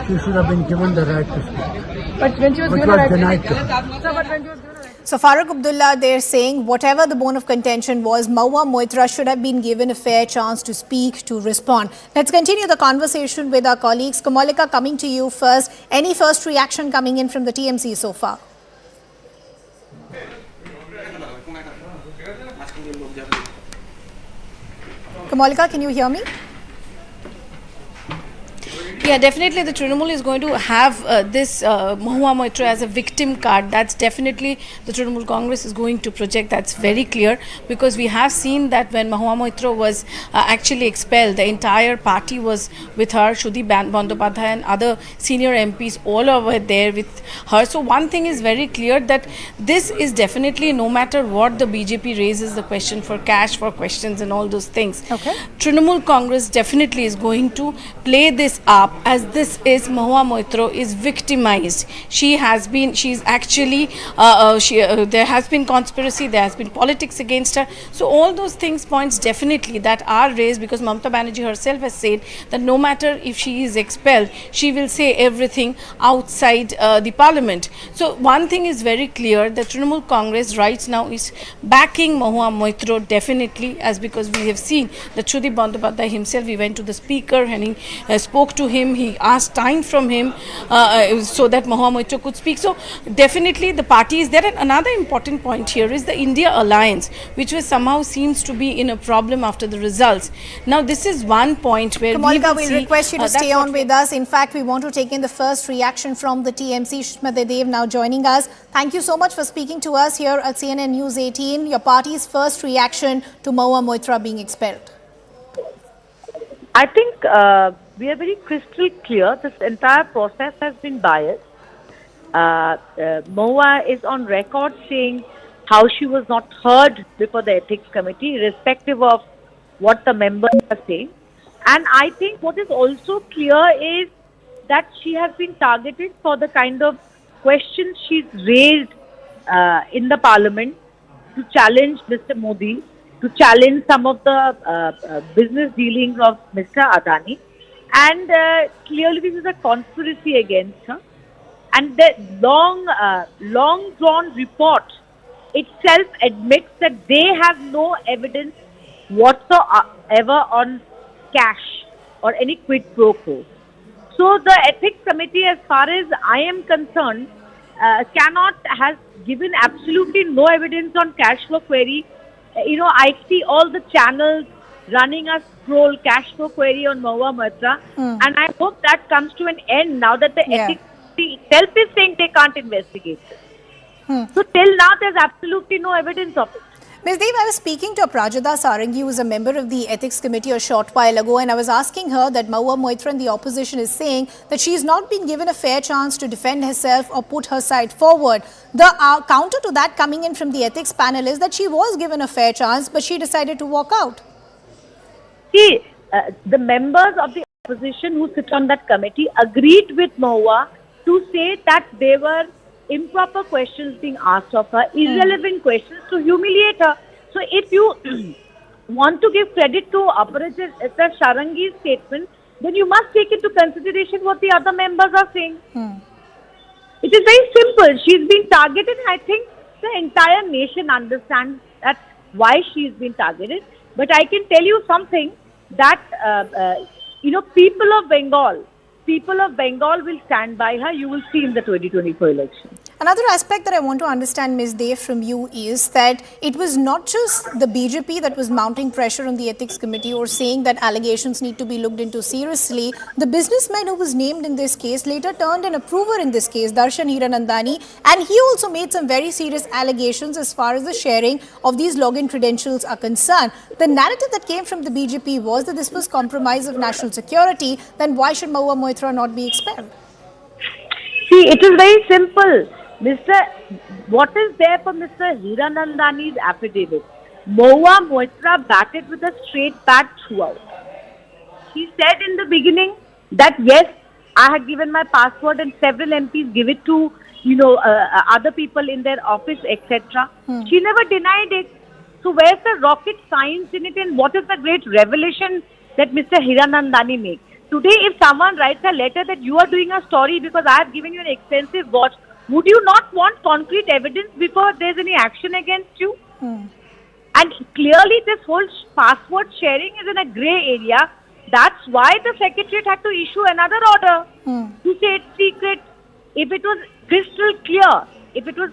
She should have been given the right to speak. But when she was given a right to speak, sir, but when she was given a right. So Farooq Abdullah, they're saying whatever the bone of contention was, Mahua Moitra should have been given a fair chance to speak, to respond. Let's continue the conversation with our colleagues. Kamalika, coming to you first. Any first reaction coming in from the TMC so far? Kamalika, can you hear me? Yeah, definitely the Trinamool is going to have this Mahua Moitra as a victim card. That's definitely the Trinamool Congress is going to project. That's very clear, because we have seen that when Mahua Moitra was actually expelled, the entire party was with her. Shruti Bandyopadhyay and other senior MPs all over there with her. So one thing is very clear, that this is definitely, no matter what the BJP raises the question for cash, for questions and all those things, Trinamool Congress definitely is going to play this up, as this is Mahua Moitra is victimized. She's actually, there has been conspiracy, there has been politics against her. So all those things, points definitely that are raised, because Mamata Banerjee herself has said that no matter if she is expelled, she will say everything outside the Parliament. So one thing is very clear, that Trinamool Congress right now is backing Mahua Moitra definitely, as because we have seen that Shruti Bandyopadhyay himself, he went to the speaker and he spoke to him. He asked time from him so that Mahua Moitra could speak. So definitely the party is there. And another important point here is the India alliance, which was somehow seems to be in a problem after the results. Now this is one point where Kamalika, we'll request you to stay on with us. In fact, we want to take in the first reaction from the TMC. Sushma Dev now joining us. Thank you so much for speaking to us here at CNN News 18. Your party's first reaction to Mahua Moitra being expelled. I think we are very crystal clear. This entire process has been biased. Mahua is on record saying how she was not heard before the ethics committee, irrespective of what the members are saying. And I think what is also clear is that she has been targeted for the kind of questions she's raised in the Parliament to challenge Mr. Modi, to challenge some of the business dealings of Mr. Adani. And clearly this is a conspiracy against her. And the long drawn report itself admits that they have no evidence whatsoever on cash or any quid pro quo. So the ethics committee, as far as I am concerned, has given absolutely no evidence on cash flow query. I see all the channels running a scroll cash flow query on Mahua Moitra, and I hope that comes to an end now that the ethics committee itself is saying they can't investigate this. So till now, there's absolutely no evidence of it. Ms. Dev, I was speaking to Aparajita Sarangi, who is a member of the Ethics Committee a short while ago, and I was asking her that Mahua Moitra and the opposition is saying that she is not being given a fair chance to defend herself or put her side forward. The counter to that coming in from the ethics panel is that she was given a fair chance, but she decided to walk out. See, the members of the opposition who sit on that committee agreed with Mahua to say that there were improper questions being asked of her, irrelevant questions to humiliate her. So if you want to give credit to Aparajita Sarangi's statement, then you must take into consideration what the other members are saying. It is very simple. She's been targeted, and I think the entire nation understands that why she's been targeted. But I can tell you something that people of Bengal will stand by her. You will see in the 2024 election. Another aspect that I want to understand, Ms. Dev, from you is that it was not just the BJP that was mounting pressure on the Ethics Committee or saying that allegations need to be looked into seriously. The businessman who was named in this case later turned an approver in this case, Darshan Hiranandani, and he also made some very serious allegations as far as the sharing of these login credentials are concerned. The narrative that came from the BJP was that this was compromise of national security. Then why should Mahua Moitra not be expelled? See, it is very simple. What is there for Mr. Hiranandani's affidavit? Mahua Moitra batted with a straight bat throughout. He said in the beginning that yes, I had given my password and several MPs give it to other people in their office, etc. She never denied it. So where's the rocket science in it, and what is the great revelation that Mr. Hiranandani made? Today, if someone writes a letter that you are doing a story because I have given you an expensive watch, would you not want concrete evidence before there's any action against you? And clearly this whole password sharing is in a grey area. That's why the Secretariat had to issue another order to say it's secret. If it was crystal clear, if it was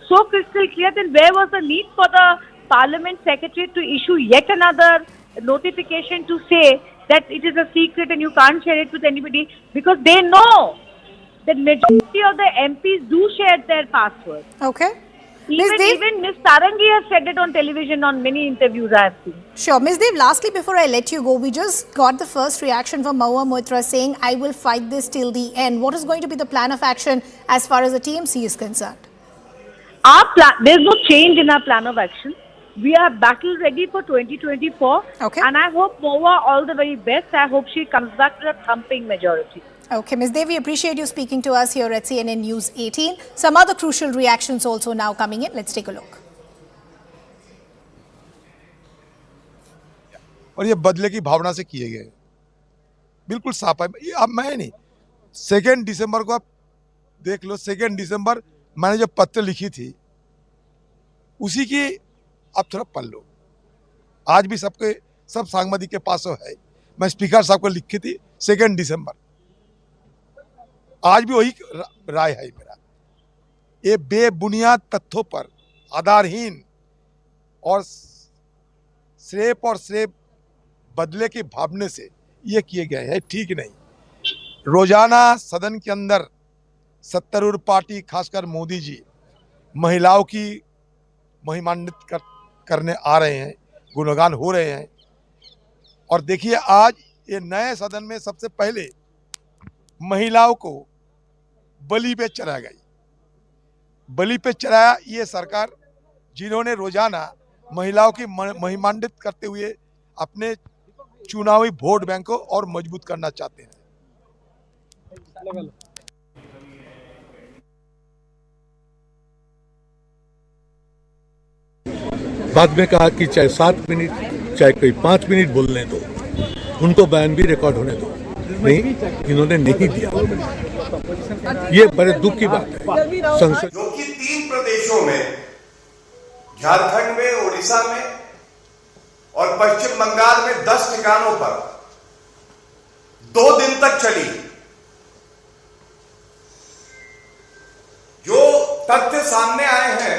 so crystal clear, then where was the need for the Parliament Secretariat to issue yet another notification to say that it is a secret and you can't share it with anybody? Because they know the majority of the MPs do share their passwords. Okay. Even Ms. Sarangi has said it on television on many interviews I have seen. Sure. Ms. Dev, lastly, before I let you go, we just got the first reaction from Mahua Moitra saying, I will fight this till the end. What is going to be the plan of action as far as the TMC is concerned? There's no change in our plan of action. We are battle ready for 2024. Okay. And I hope Mahua all the very best. I hope she comes back to a thumping majority. Okay, Ms. Dev, we appreciate you speaking to us here at CNN News 18. Some other crucial reactions also now coming in. Let's take a look. और ये बदले की भावना से किए गए, बिल्कुल साफ है। अब मैं नहीं, 2 दिसंबर को आप देख लो, 2 दिसंबर मैंने जो पत्र लिखी थी उसी की आप थोड़ा पढ़ लो। आज भी सब सांगवादिक के पास है। मैं स्पीकर साहब को लिखी थी 2 दिसंबर। आज भी वही राय है मेरा। ये बेबुनियाद तथ्यों पर आधारहीन और श्रेय बदले की भावना से ये किए गए हैं, ठीक नहीं। रोजाना सदन के अंदर सत्तारूढ़ पार्टी खासकर मोदी जी महिलाओं की महिमान्वित करने आ रहे हैं, गुणगान हो रहे हैं। और देखिए आज ये नए सदन में सबसे पहले महिलाओं को बलि पे चढ़ाया गई। बलि पे चढ़ाया ये सरकार जिन्होंने रोजाना महिलाओं की महिमान्वित करते हुए अपने चुनावी वोट बैंक को और मजबूत करना चाहते हैं। बाद में कहा कि चाहे 7 मिनट चाहे कोई 5 मिनट बोलने दो, उनको बयान भी रिकॉर्ड होने दो। नहीं, इन्होंने नहीं दिया। ये बड़े दुख की बात है। संसद जो कि 3 प्रदेशों में, झारखंड में, उड़ीसा में और पश्चिम बंगाल में 10 ठिकानों पर 2 दिन तक चली तथ्य सामने आए हैं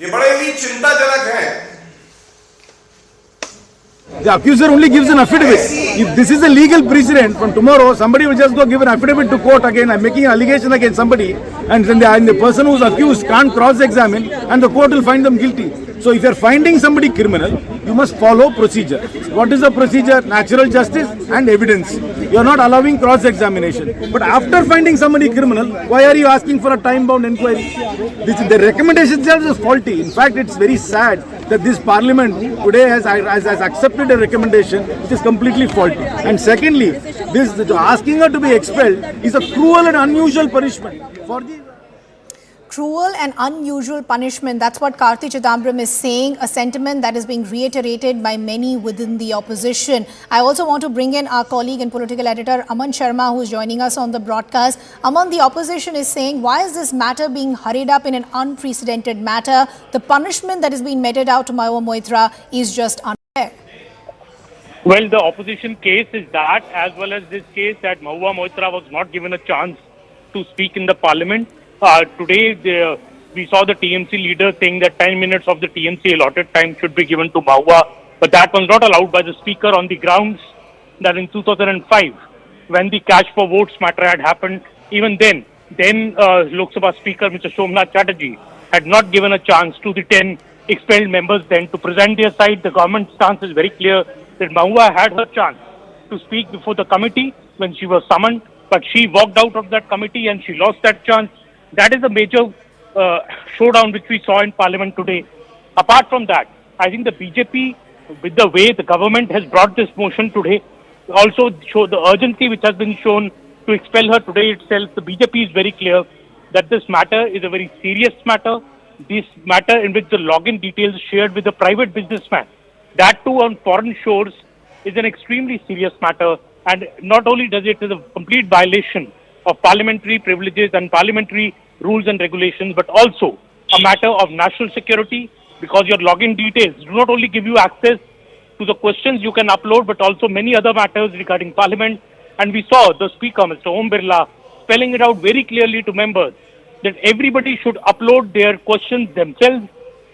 ये बड़े ही चिंताजनक हैं। The accuser only gives an affidavit. If this is a legal precedent, from tomorrow somebody will just go give an affidavit to court again. I'm making an allegation against somebody, and then the person who's accused can't cross-examine, and the court will find them guilty. So if you're finding somebody criminal, you must follow procedure. What is the procedure? Natural justice and evidence. You're not allowing cross-examination. But after finding somebody criminal, why are you asking for a time-bound inquiry? The recommendation itself is faulty. In fact, it's very sad that this parliament today has accepted a recommendation which is completely faulty. And secondly, this asking her to be expelled is a cruel and unusual punishment for the... Cruel and unusual punishment. That's what Karthi Chidambaram is saying, a sentiment that is being reiterated by many within the opposition. I also want to bring in our colleague and political editor Aman Sharma, who is joining us on the broadcast. Aman, the opposition is saying, why is this matter being hurried up in an unprecedented matter? The punishment that is being meted out to Mahua Moitra is just unfair. Well, the opposition case is that, as well as this case that Mahua Moitra was not given a chance to speak in the parliament. Today, we saw the TMC leader saying that 10 minutes of the TMC allotted time should be given to Mahua, but that was not allowed by the speaker on the grounds that in 2005, when the cash for votes matter had happened, even then Lok Sabha Speaker Mr. Somnath Chatterjee had not given a chance to the 10 expelled members then to present their side. The government stance is very clear that Mahua had her chance to speak before the committee when she was summoned, but she walked out of that committee and she lost that chance. That is a major showdown which we saw in Parliament today. Apart from that, I think the BJP, with the way the government has brought this motion today, also show the urgency which has been shown to expel her today itself. The BJP is very clear that this matter is a very serious matter. This matter in which the login details shared with a private businessman, that too on foreign shores, is an extremely serious matter. And not only does it is a complete violation of parliamentary privileges and parliamentary rules and regulations, but also a matter of national security, because your login details do not only give you access to the questions you can upload, but also many other matters regarding parliament. And we saw the speaker, Mr. Om Birla, spelling it out very clearly to members that everybody should upload their questions themselves,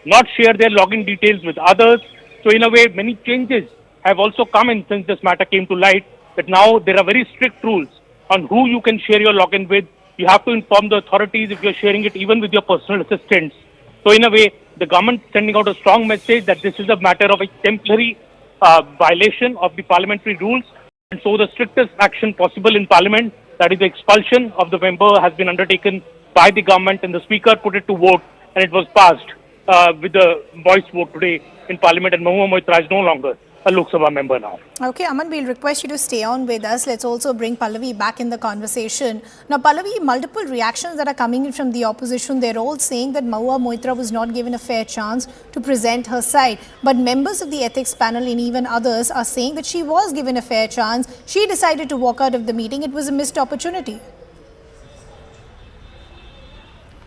not share their login details with others. So in a way, many changes have also come in since this matter came to light, that now there are very strict rules on who you can share your login with. You have to inform the authorities if you're sharing it even with your personal assistants. So in a way, the government is sending out a strong message that this is a matter of exemplary violation of the parliamentary rules. And so the strictest action possible in parliament, that is the expulsion of the member, has been undertaken by the government, and the speaker put it to vote and it was passed with the voice vote today in parliament, and Mahua Moitra is no longer a Lok Sabha member now. Okay, Aman, we'll request you to stay on with us. Let's also bring Pallavi back in the conversation. Now, Pallavi, multiple reactions that are coming in from the opposition, they're all saying that Mahua Moitra was not given a fair chance to present her side. But members of the ethics panel and even others are saying that she was given a fair chance. She decided to walk out of the meeting. It was a missed opportunity.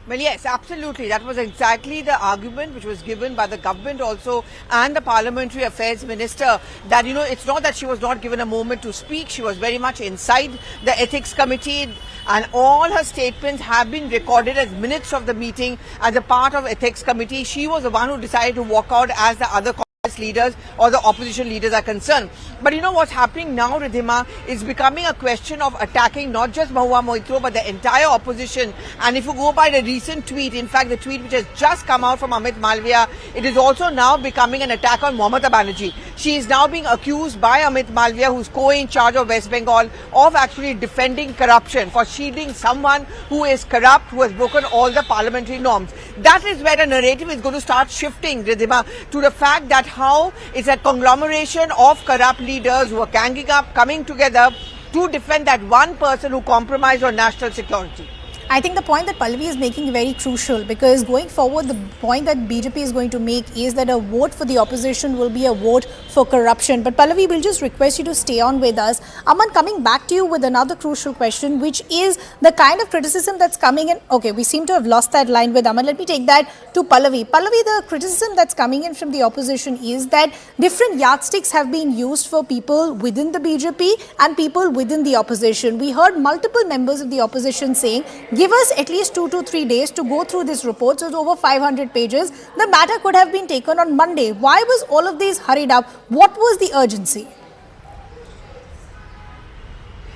Well, yes, absolutely. That was exactly the argument which was given by the government also and the Parliamentary Affairs Minister, that, you know, it's not that she was not given a moment to speak. She was very much inside the Ethics Committee, and all her statements have been recorded as minutes of the meeting as a part of Ethics Committee. She was the one who decided to walk out as the other leaders or the opposition leaders are concerned. But you know what's happening now, Ridhima, is becoming a question of attacking not just Mahua Moitra but the entire opposition. And if you go by the recent tweet, in fact the tweet which has just come out from Amit Malviya, it is also now becoming an attack on Mamata Banerjee. She is now being accused by Amit Malviya, who's in charge of West Bengal, of actually defending corruption, for shielding someone who is corrupt, who has broken all the parliamentary norms. That is where the narrative is going to start shifting, Ridhima, to the fact that how it's a conglomeration of corrupt leaders who are ganging up, coming together to defend that one person who compromised on national security. I think the point that Pallavi is making is very crucial, because going forward, the point that BJP is going to make is that a vote for the opposition will be a vote for corruption. But Pallavi, we'll just request you to stay on with us. Aman, coming back to you with another crucial question, which is the kind of criticism that's coming in. Okay, we seem to have lost that line with Aman. Let me take that to Pallavi. Pallavi, the criticism that's coming in from the opposition is that different yardsticks have been used for people within the BJP and people within the opposition. We heard multiple members of the opposition saying, give us at least 2 to 3 days to go through this report. So it's over 500 pages. The matter could have been taken on Monday. Why was all of this hurried up? What was the urgency?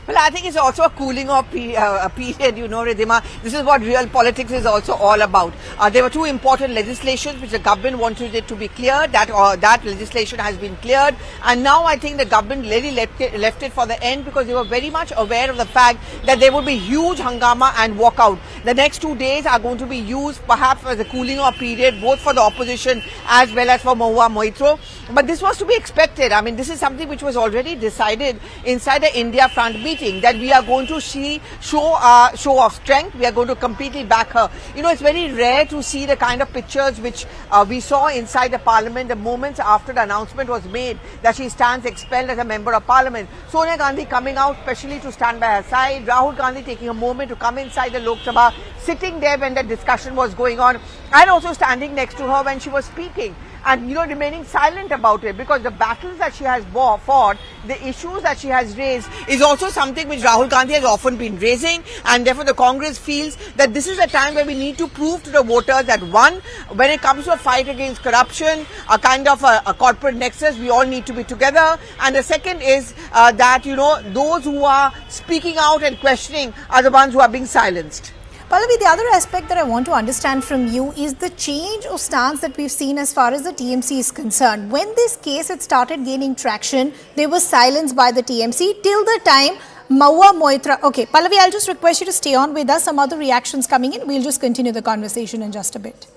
Well, I think it's also a cooling off period, you know, Ridhima. This is what real politics is also all about. There were two important legislations which the government wanted it to be cleared. That legislation has been cleared. And now I think the government really left it for the end, because they were very much aware of the fact that there would be huge hangama and walkout. The next 2 days are going to be used perhaps as a cooling off period, both for the opposition as well as for Mahua Moitra. But this was to be expected. I mean, this is something which was already decided inside the India Front meeting, that we are going to show of strength. We are going to completely back her. You know, it's very rare to see the kind of pictures which we saw inside the parliament the moments after the announcement was made that she stands expelled as a member of parliament. Sonia Gandhi coming out specially to stand by her side. Rahul Gandhi taking a moment to come inside the Lok Sabha, sitting there when the discussion was going on, and also standing next to her when she was speaking. And, you know, remaining silent about it, because the battles that she has fought, the issues that she has raised is also something which Rahul Gandhi has often been raising, and therefore the Congress feels that this is a time where we need to prove to the voters that, one, when it comes to a fight against corruption, a kind of a corporate nexus, we all need to be together. And the second is that, you know, those who are speaking out and questioning are the ones who are being silenced. Pallavi, the other aspect that I want to understand from you is the change of stance that we've seen as far as the TMC is concerned. When this case had started gaining traction, there was silence by the TMC till the time Mahua Moitra. Okay, Pallavi, I'll just request you to stay on with us. Some other reactions coming in. We'll just continue the conversation in just a bit.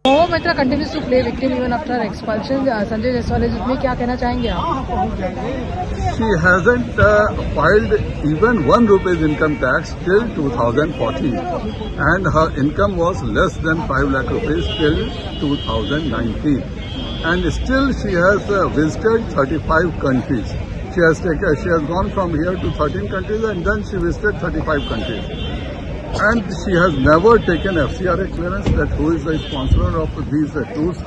Mahua Moitra continues to play victim even after expulsion. Sanjay Jaiswal, इसमें क्या कहना चाहेंगे आप? She hasn't filed even ₹1 income tax till 2014, and her income was less than ₹5 lakh till 2019, and still she has visited 35 countries. She has gone from here to 13 countries, and then she visited 35 countries. And she has never taken FCRA clearance, that who is the sponsor of these tours.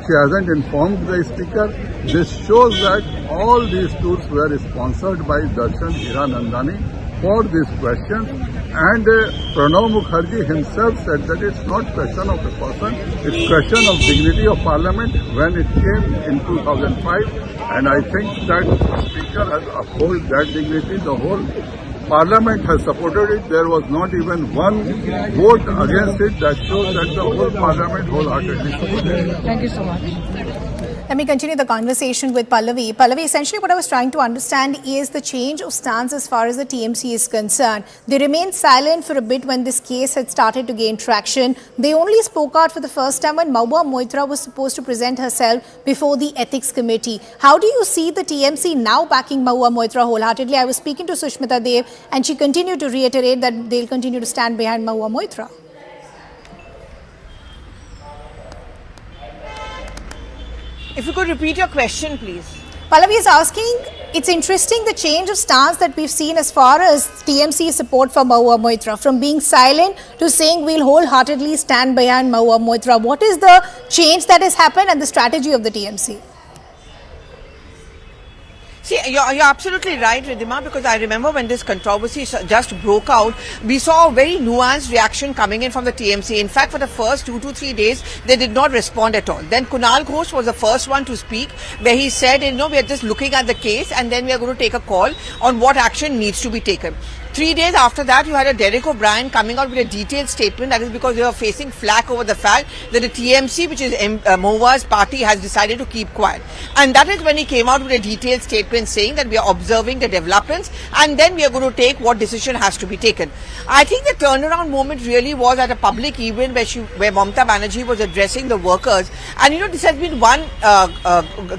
She hasn't informed the speaker. This shows that all these tours were sponsored by Darshan Hiranandani for these questions. And Pranav Mukherjee himself said that it's not question of a person, it's question of dignity of Parliament when it came in 2005. And I think that the speaker has upheld that dignity. The whole Parliament has supported it. There was not even one vote against it. That shows that the whole Parliament wholeheartedly supported it. Thank you so much. Let me continue the conversation with Pallavi. Pallavi, essentially what I was trying to understand is the change of stance as far as the TMC is concerned. They remained silent for a bit when this case had started to gain traction. They only spoke out for the first time when Mahua Moitra was supposed to present herself before the Ethics Committee. How do you see the TMC now backing Mahua Moitra wholeheartedly? I was speaking to Sushmita Dev, and she continued to reiterate that they'll continue to stand behind Mahua Moitra. If you could repeat your question, please. Pallavi is asking, it's interesting the change of stance that we've seen as far as TMC support for Mahua Moitra, from being silent to saying we'll wholeheartedly stand behind Mahua Moitra. What is the change that has happened and the strategy of the TMC? See, you're absolutely right, Ridhima, because I remember when this controversy just broke out, we saw a very nuanced reaction coming in from the TMC. In fact, for the first 2 to 3 days, they did not respond at all. Then Kunal Ghosh was the first one to speak, where he said, you know, we are just looking at the case and then we are going to take a call on what action needs to be taken. 3 days after that, you had a Derek O'Brien coming out with a detailed statement. That is because they were facing flack over the fact that the TMC, which is Mahua's party, has decided to keep quiet. And that is when he came out with a detailed statement saying that we are observing the developments and then we are going to take what decision has to be taken. I think the turnaround moment really was at a public event where Mamata Banerjee was addressing the workers. And you know, this has been one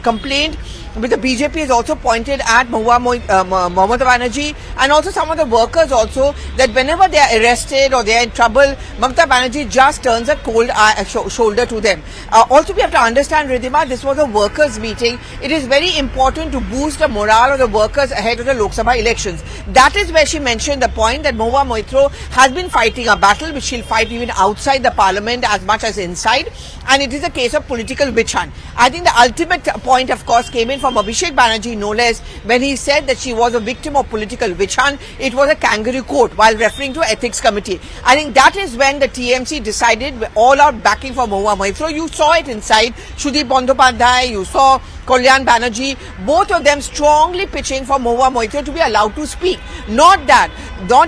complaint but the BJP has also pointed at Mahua Banerjee and also some of the workers also, that whenever they are arrested or they are in trouble, Mamata Banerjee just turns a cold shoulder to them. Also, we have to understand, Ridhima, this was a workers' meeting. It is very important to boost the morale of the workers ahead of the Lok Sabha elections. That is where she mentioned the point that Mahua Moitra has been fighting a battle which she'll fight even outside the parliament as much as inside, and it is a case of political witch hunt. I think the ultimate point, of course, came in from Abhishek Banerjee, no less, when he said that she was a victim of political witch hunt. It was a kangaroo court while referring to ethics committee. I think that is when the TMC decided all out backing for Mahua Moitra. You saw it inside. Sudeep Bandyopadhyay, you saw Kalyan Banerjee, both of them strongly pitching for Mahua Moitra to be allowed to speak. Not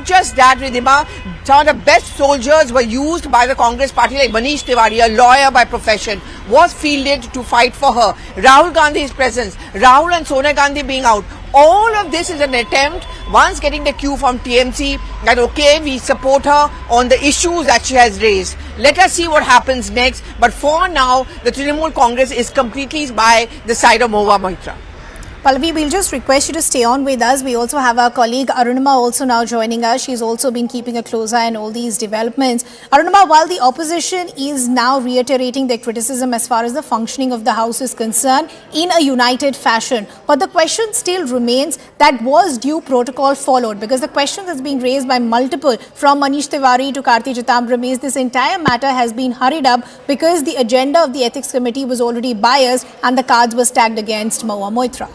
just that, Ridhima, some of the best soldiers were used by the Congress party, like Manish Tiwari, a lawyer by profession, was fielded to fight for her. Rahul Gandhi's presence, Rahul and Sonia Gandhi being out. All of this is an attempt, once getting the cue from TMC, that okay, we support her on the issues that she has raised. Let us see what happens next. But for now, the Trinamool Congress is completely by the side of Mahua Moitra. Pallavi, we'll just request you to stay on with us. We also have our colleague Arunima also now joining us. She's also been keeping a close eye on all these developments. Arunima, while the opposition is now reiterating their criticism as far as the functioning of the House is concerned in a united fashion, but the question still remains that was due protocol followed? Because the question that's been raised by multiple, from Manish Tiwari to Karti Chitambram, is this entire matter has been hurried up because the agenda of the Ethics Committee was already biased and the cards were stacked against Mahua Moitra.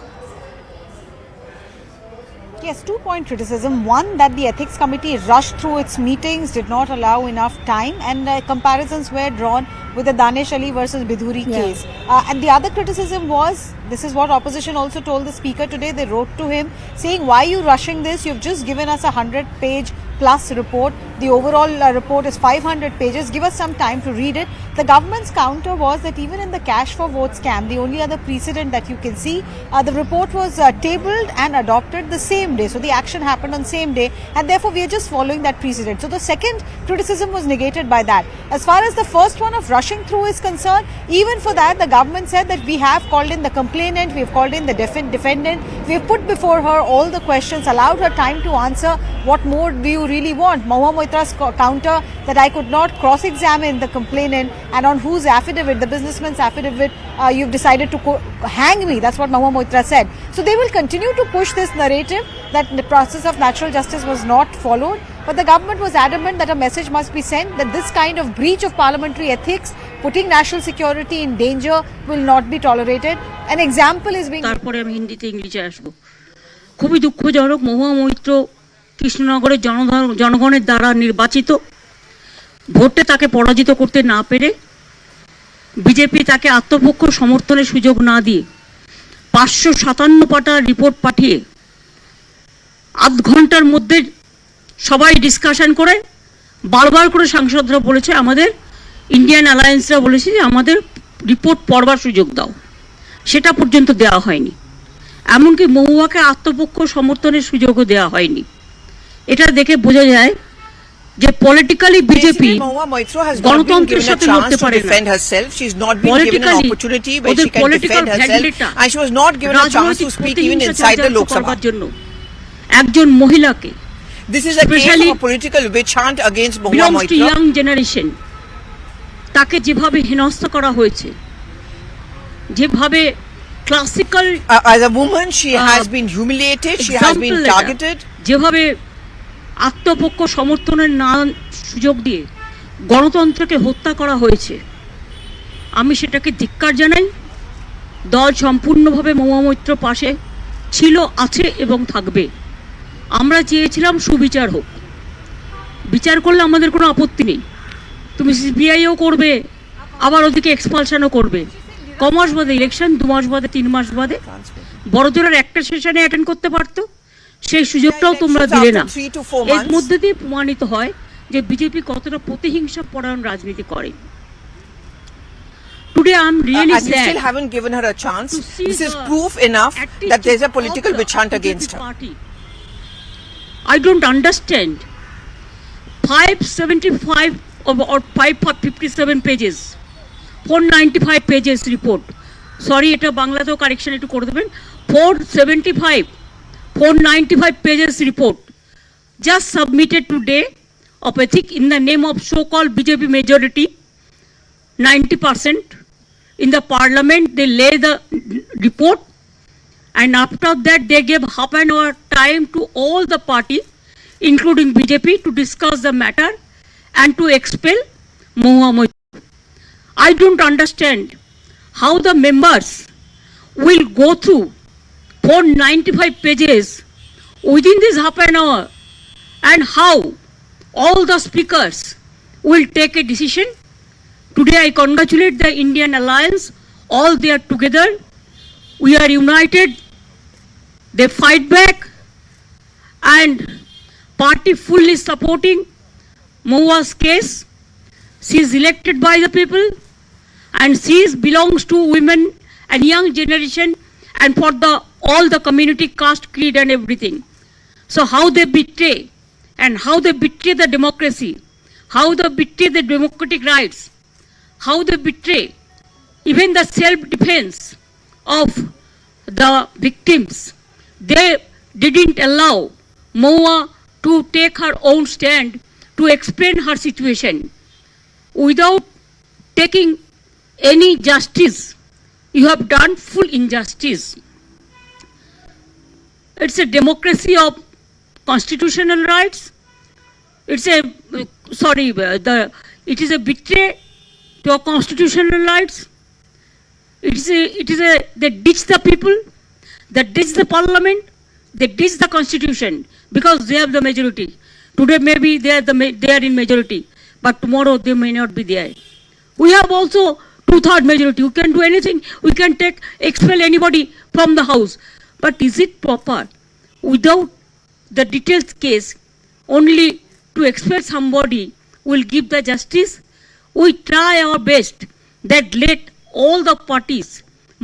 Yes, two-point criticism. One, that the Ethics Committee rushed through its meetings, did not allow enough time, and comparisons were drawn with the Danesh Ali versus Bidhuri case. And the other criticism was, this is what opposition also told the speaker today, they wrote to him saying, why are you rushing this? You've just given us a 100-page plus report. The overall report is 500 pages. Give us some time to read it. The government's counter was that even in the cash for vote scam, the only other precedent that you can see, the report was tabled and adopted the same day. So the action happened on the same day, and therefore we are just following that precedent. So the second criticism was negated by that. As far as the first one of rushing through is concerned, even for that the government said that we have called in the complainant, we have called in the defendant, we have put before her all the questions, allowed her time to answer. What more do you really want? Mahua Moitra's counter that I could not cross-examine the complainant, and on whose affidavit, the businessman's affidavit, you've decided to hang me. That's what Mahua Moitra said. So they will continue to push this narrative that the process of natural justice was not followed. But the government was adamant that a message must be sent that this kind of breach of parliamentary ethics, putting national security in danger, will not be tolerated. An example is being... খুবই দুঃখজনক, মহুয়া মৈত্র কৃষ্ণনগরের জনগণের দ্বারা নির্বাচিত, ভোটে তাকে পরাজিত করতে না পেরে বিজেপি তাকে আত্মপক্ষ সমর্থনের সুযোগ না দিয়ে 557 পাতা রিপোর্ট পাঠিয়ে আধ ঘন্টার মধ্যে সবাই ডিসকাশন করে বারবার করে সাংসদরা বলেছে, আমাদের ইন্ডিয়ান অ্যালায়েন্সরা বলেছে যে আমাদের রিপোর্ট পড়বার সুযোগ দাও, সেটা পর্যন্ত দেওয়া হয়নি। এমনকি মহুয়াকে আত্মপক্ষ সমর্থনের সুযোগও দেওয়া হয়নি। এটা দেখে বোঝা যায় যে পলিটিক্যালি বিজেপি গণতন্ত্রের সাথে লড়তে পারে না। ওদের পলিটিক্যাল ভ্যালিডিটা করবার জন্য একজন মহিলাকে, ইয়াং জেনারেশন, তাকে যেভাবে হেনস্থা করা হয়েছে, যেভাবে classical as a woman she has been humiliated, she has been targeted, যেভাবে আত্মপক্ষ সমর্থনের না সুযোগ দিয়ে গণতন্ত্রকে হত্যা করা হয়েছে, আমি সেটাকে ধিক্কার জানাই। দল সম্পূর্ণভাবে মহুয়া মৈত্র পাশে ছিল, আছে এবং থাকবে। আমরা চেয়েছিলাম সুবিচার হোক, বিচার করলে আমাদের কোনো আপত্তি নেই। তুমি সিবিআইও করবে, আবার ওদিকে এক্সপালশনও করবে। কমাস বাদে ইলেকশন, 2 মাস বাদে, 3 মাস বাদে বড়জোরের একটা সেশনে অ্যাটেন্ড করতে পারতো, সেই সুযোগটাও তোমরা দিলে না। এর মধ্যে দিয়ে প্রমাণিত হয় যে বিজেপি কতটা প্রতিহিংসা পরায়ণ রাজনীতি করে। Today I'm really sad. You still haven't given her a chance. This is proof enough that there's a political witch hunt against her. I don't understand. 575 or 557 pages, 495 pages report. Sorry এটা বাংলাতেও correction একটু করে দেবেন, 495 pages report just submitted today of ethics in the name of so-called BJP majority, 90% in the parliament. They lay the report, and after that they gave half an hour time to all the party, including BJP, to discuss the matter and to expel Mahua Moitra. I don't understand how the members will go through 495 pages within this half an hour, and how all the speakers will take a decision. Today I congratulate the Indian Alliance, all they are together, we are united, they fight back, and party fully supporting Mahua's case. She is elected by the people, and she belongs to women and young generation, and for all the community, caste, creed and everything. So how they betray, and how they betray the democracy, how they betray the democratic rights, how they betray even the self-defense of the victims. They didn't allow Mahua to take her own stand to explain her situation. Without taking any justice, you have done full injustice. It's a democracy of constitutional rights. It's a it is a betray to our constitutional rights. They ditch the people, they ditch the parliament, they ditch the constitution because they have the majority. Today maybe they are in majority, but tomorrow they may not be there. We have also 2/3 majority. We can do anything. We can expel anybody from the house. But is it proper, without the detailed case, only to expel somebody will give the justice? We try our best that let all the parties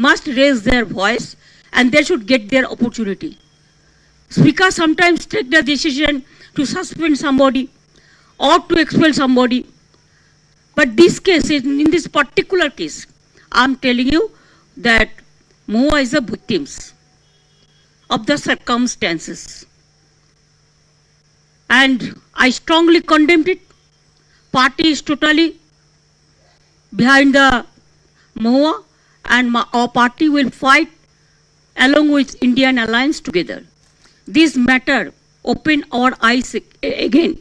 must raise their voice, and they should get their opportunity. Speakers sometimes take the decision to suspend somebody or to expel somebody. But this case, in this particular case, I'm telling you that Mahua is a victim of the circumstances. And I strongly condemned it. Party is totally behind the Mahua, and our party will fight along with Indian Alliance together. This matter open our eyes again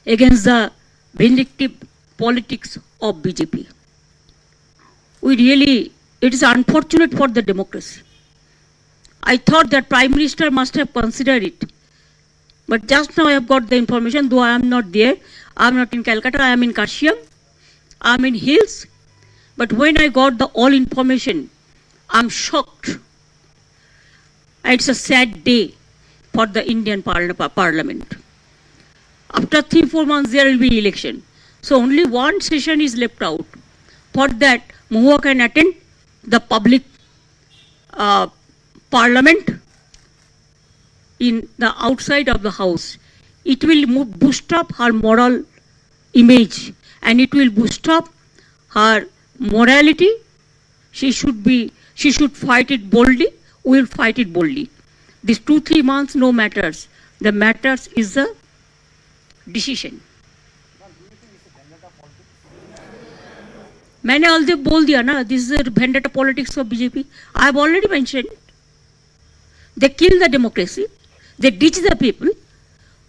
against the vindictive politics of BJP. It is unfortunate for the democracy. I thought that Prime Minister must have considered it. But just now I have got the information, though I am not there. I am not in Calcutta, I am in Kashyap, I am in Hills. But when I got the all information, I am shocked. It's a sad day for the Indian Parliament. After 3-4 months there will be election. So only one session is left out. For that, Mahua can attend the public parliament in the outside of the house. It will boost up her moral image, and it will boost up her morality. She should fight it boldly. We will fight it boldly. These 2-3 months no matters. The matters is the decision. मैंने already बोल दिया ना, this is vendetta politics of BJP. I have already mentioned. They kill the democracy. They ditch the people.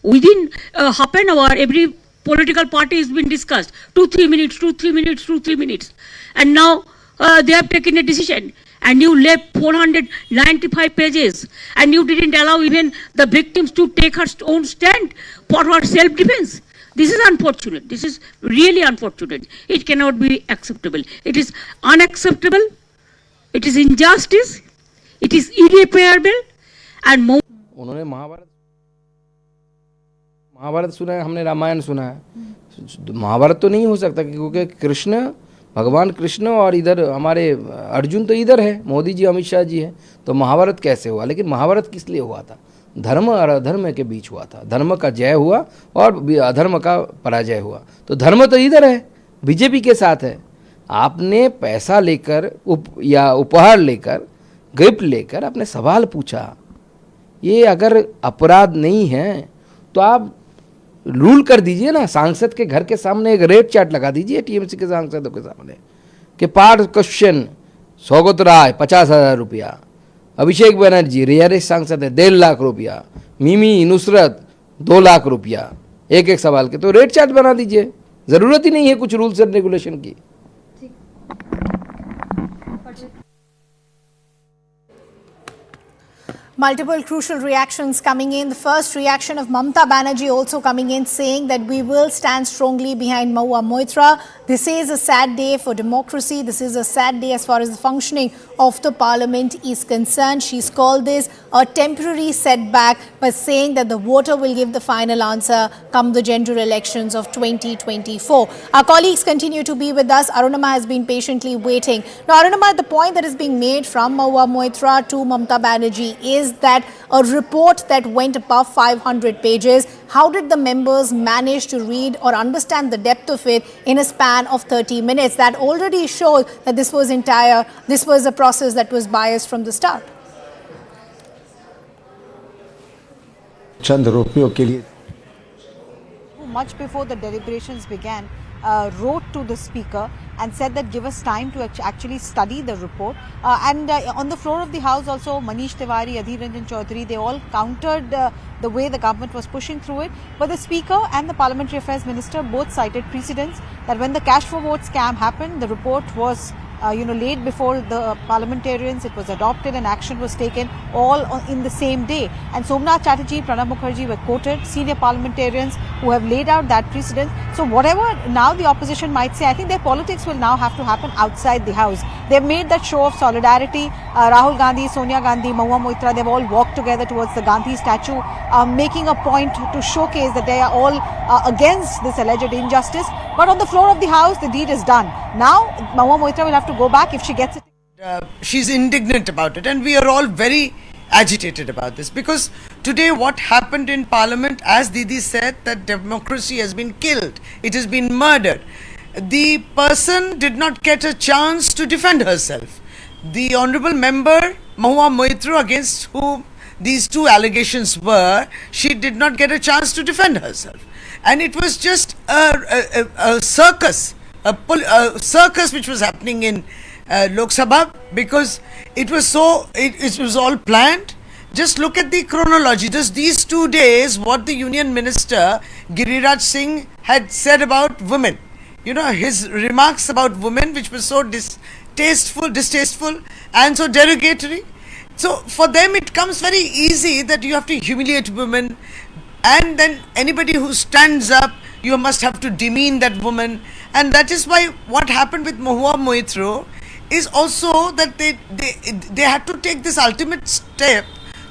Within half an hour, every political party has been discussed. 2-3 minutes. And now they have taken a decision. And you left 495 pages. And you didn't allow even the victims to take her own stand for her self-defense. This is unfortunate. This is really unfortunate. It cannot be acceptable. It is unacceptable. It is injustice. It is irreparable. And उन्होंने महाभारत सुना है, हमने रामायण सुना है. महाभारत तो नहीं हो सकता, क्योंकि भगवान कृष्ण और इधर हमारे अर्जुन तो इधर है, मोदी जी अमित शाह जी हैं. तो महाभारत कैसे हुआ? लेकिन महाभारत किस लिए हुआ था? धर्म और अधर्म के बीच हुआ था. धर्म का जय हुआ और अधर्म का पराजय हुआ. तो धर्म तो इधर है, बीजेपी के साथ है. आपने पैसा लेकर या उपहार लेकर, गिफ्ट लेकर आपने सवाल पूछा, ये अगर अपराध नहीं है तो आप रूल कर दीजिए ना। सांसद के घर के सामने एक रेड चार्ट लगा दीजिए टीएमसी के सांसदों के सामने कि पार्ट क्वेश्चन सौगत राय 50,000 रुपया, अभिषेक बनर्जी रेयरिस्ट सांसद है 1.5 लाख रुपया, मिमी नुसरत 2 लाख रुपया, एक एक सवाल के। तो रेड चार्ट बना दीजिए, ज़रूरत ही नहीं है कुछ रूल्स एंड रेगुलेशन की। Multiple crucial reactions coming in. The first reaction of Mamata Banerjee also coming in, saying that we will stand strongly behind Mahua Moitra. This is a sad day for democracy. This is a sad day as far as the functioning of the parliament is concerned. She's called this a temporary setback, but saying that the voter will give the final answer come the general elections of 2024. Our colleagues continue to be with us. Arunama has been patiently waiting. Now, Arunama, the point that is being made from Mahua Moitra to Mamata Banerjee is that a report that went above 500 pages, how did the members manage to read or understand the depth of it in a span of 30 minutes? That already showed that this was a process that was biased from the start. Much before the deliberations began, wrote to the speaker and said that give us time to actually study the report. On the floor of the House also, Manish Tiwari, Adhir Ranjan Chaudhary, they all countered the way the government was pushing through it. But the Speaker and the Parliamentary Affairs Minister both cited precedents that when the cash for vote scam happened, the report was laid before the parliamentarians, it was adopted and action was taken all in the same day. And Somnath Chatterjee, Pranab Mukherjee were quoted, senior parliamentarians who have laid out that precedent. So whatever now the opposition might say, I think their politics will now have to happen outside the House. They've made that show of solidarity. Rahul Gandhi, Sonia Gandhi, Mahua Moitra, they've all walked together towards the Gandhi statue, making a point to showcase that they are all against this alleged injustice. But on the floor of the House, the deed is done. Now, Mahua Moitra will have to go back if she gets it. She's indignant about it, and we are all very agitated about this, because today what happened in Parliament, as Didi said, that democracy has been killed, it has been murdered. The person did not get a chance to defend herself. The honourable member Mahua Moitra, against whom these two allegations were, she did not get a chance to defend herself, and it was just a circus, a circus which was happening in Lok Sabha, because it was it was all planned. Just look at the chronology. Just these 2 days, what the Union Minister Giriraj Singh had said about women. You know, his remarks about women, which were so distasteful and so derogatory. So for them it comes very easy that you have to humiliate women, and then anybody who stands up, you must have to demean that woman. And that is why what happened with Mahua Moitra is also that they had to take this ultimate step,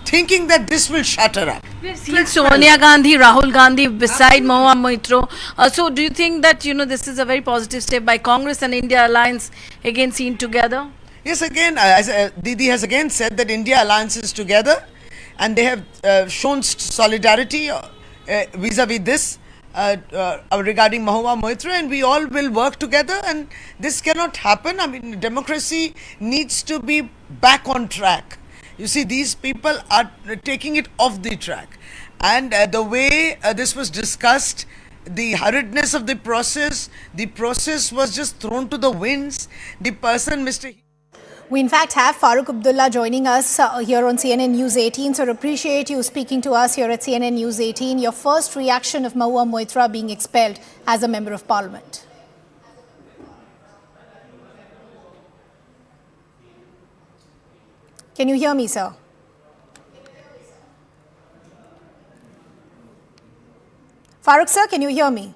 thinking that this will shut her up. We've seen Sonia Gandhi, Rahul Gandhi beside Mahua Moitra. So do you think that, this is a very positive step by Congress and India Alliance again seen together? Yes, again, as Didi has again said that India Alliance is together, and they have shown solidarity vis-a-vis this regarding Mahua Moitra, and we all will work together, and this cannot happen. I mean, democracy needs to be back on track. You see, these people are taking it off the track, and the way this was discussed, the hurriedness of the process was just thrown to the winds. The person, Mr. We in fact have Farooq Abdullah joining us here on CNN News 18. So appreciate you speaking to us here at CNN News 18. Your first reaction of Mahua Moitra being expelled as a Member of Parliament. Can you hear me, sir? Farooq sir, can you hear me?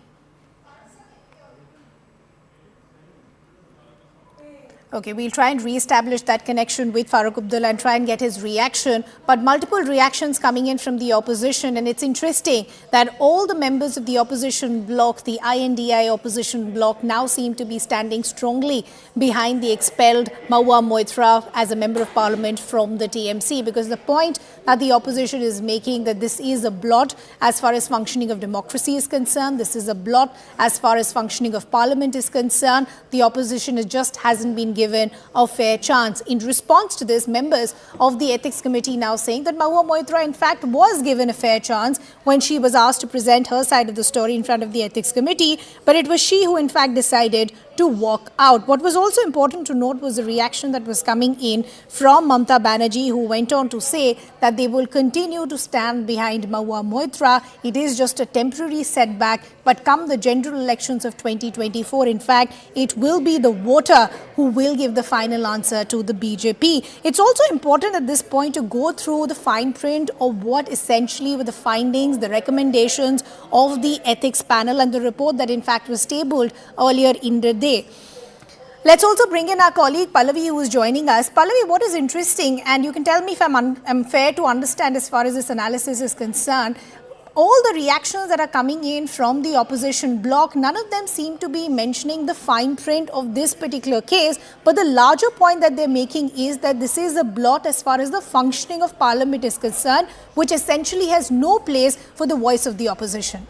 Okay, we'll try and re-establish that connection with Farooq Abdullah and try and get his reaction. But multiple reactions coming in from the opposition, and it's interesting that all the members of the opposition bloc, the INDI opposition bloc, now seem to be standing strongly behind the expelled Mahua Moitra as a member of parliament from the TMC, because the point that the opposition is making that this is a blot as far as functioning of democracy is concerned, this is a blot as far as functioning of parliament is concerned. The opposition just hasn't been given a fair chance. In response to this, members of the ethics committee now saying that Mahua Moitra in fact was given a fair chance when she was asked to present her side of the story in front of the ethics committee, but it was she who in fact decided to walk out. What was also important to note was the reaction that was coming in from Mamata Banerjee, who went on to say that they will continue to stand behind Mahua Moitra. It is just a temporary setback, but come the general elections of 2024, in fact, it will be the voter who will give the final answer to the BJP. It's also important at this point to go through the fine print of what essentially were the findings, the recommendations of the ethics panel and the report that in fact was tabled earlier in the day. Let's also bring in our colleague Pallavi, who is joining us. Pallavi, what is interesting, and you can tell me if I'm fair to understand as far as this analysis is concerned, all the reactions that are coming in from the opposition bloc, none of them seem to be mentioning the fine print of this particular case. But the larger point that they're making is that this is a blot as far as the functioning of parliament is concerned, which essentially has no place for the voice of the opposition.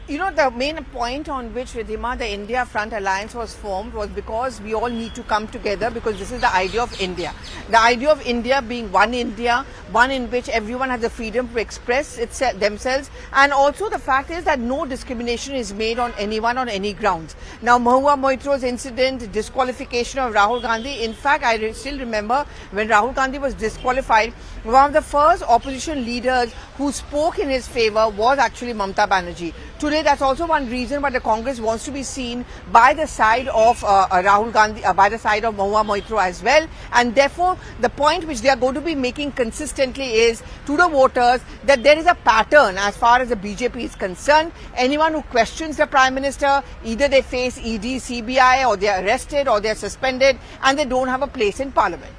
You know, the main point on which, Ridhima, the India Front Alliance was formed was because we all need to come together, because this is the idea of India. The idea of India being one India, one in which everyone has the freedom to express themselves, and also the fact is that no discrimination is made on anyone on any grounds. Now, Mahua Moitra's incident, disqualification of Rahul Gandhi, in fact, I still remember when Rahul Gandhi was disqualified, one of the first opposition leaders who spoke in his favor was actually Mamata Banerjee. Today, that's also one reason why the Congress wants to be seen by the side of Rahul Gandhi, by the side of Mahua Moitra as well. And therefore, the point which they are going to be making consistently is to the voters that there is a pattern as far as the BJP is concerned. Anyone who questions the Prime Minister, either they face ED, CBI, or they are arrested or they are suspended, and they don't have a place in Parliament.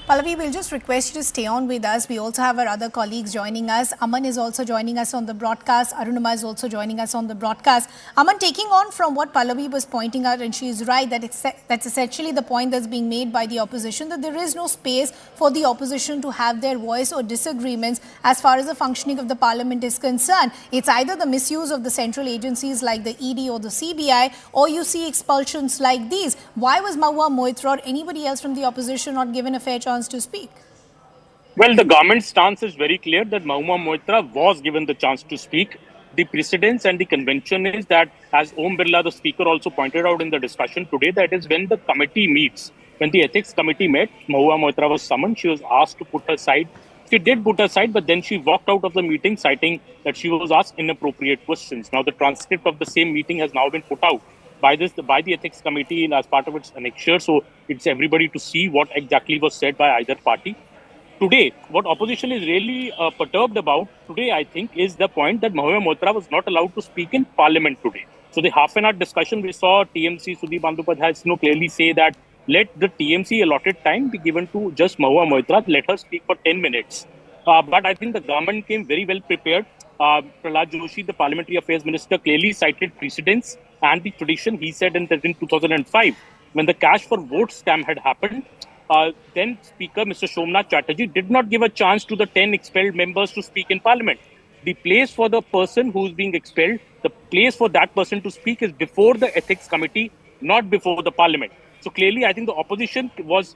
Pallavi, we'll just request you to stay on with us. We also have our other colleagues joining us. Aman is also joining us on the broadcast. Arunima is also joining us on the broadcast. Aman, taking on from what Pallavi was pointing out, and she is right, that's essentially the point that's being made by the opposition, that there is no space for the opposition to have their voice or disagreements as far as the functioning of the parliament is concerned. It's either the misuse of the central agencies like the ED or the CBI, or you see expulsions like these. Why was Mahua Moitra or anybody else from the opposition not given a fair chance to speak? Well, the government's stance is very clear that Mahua Moitra was given the chance to speak. The precedence and the convention is that, as Om Birla, the speaker, also pointed out in the discussion today, that is when the committee meets. When the ethics committee met, Mahua Moitra was summoned. She was asked to put her side. She did put her side, but then she walked out of the meeting, citing that she was asked inappropriate questions. Now, the transcript of the same meeting has now been put out by the ethics committee as part of its annexure, so it's everybody to see what exactly was said by either party. Today, what opposition is really perturbed about today, I think, is the point that Mahua Moitra was not allowed to speak in Parliament today. So the half-an-hour discussion, we saw TMC Sudhir Bandyopadhyay clearly say that let the TMC allotted time be given to just Mahua Moitra, let her speak for 10 minutes. But I think the government came very well prepared. Prahlad Joshi, the Parliamentary Affairs Minister, clearly cited precedents and the tradition. He said in 2005, when the cash for votes scam had happened, then Speaker Mr. Somnath Chatterjee did not give a chance to the 10 expelled members to speak in Parliament. The place for the person who is being expelled, the place for that person to speak is before the Ethics Committee, not before the Parliament. So clearly, I think the opposition was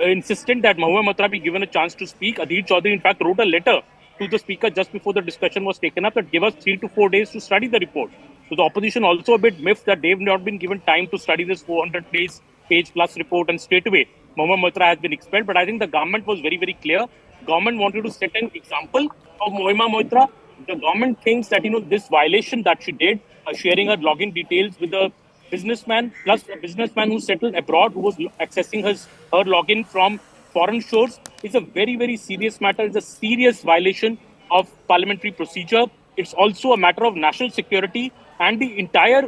insistent that Mahua Moitra be given a chance to speak. Adhir Chaudhary, in fact, wrote a letter to the Speaker just before the discussion was taken up that give us 3 to 4 days to study the report. So the opposition also a bit miffed that they've not been given time to study this 400-page plus report, and straight away Mahua Moitra has been expelled. But I think the government was very, very clear. Government wanted to set an example of Mahua Moitra. The government thinks that, this violation that she did, sharing her login details with a businessman, plus a businessman who settled abroad, who was accessing her login from foreign shores, is a very, very serious matter. It's a serious violation of parliamentary procedure. It's also a matter of national security, and the entire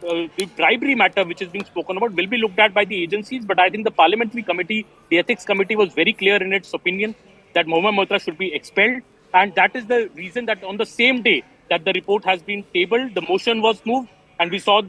the bribery matter which is being spoken about will be looked at by the agencies. But I think the parliamentary committee, the ethics committee, was very clear in its opinion that Mahua Moitra should be expelled. And that is the reason that on the same day that the report has been tabled, the motion was moved, and we saw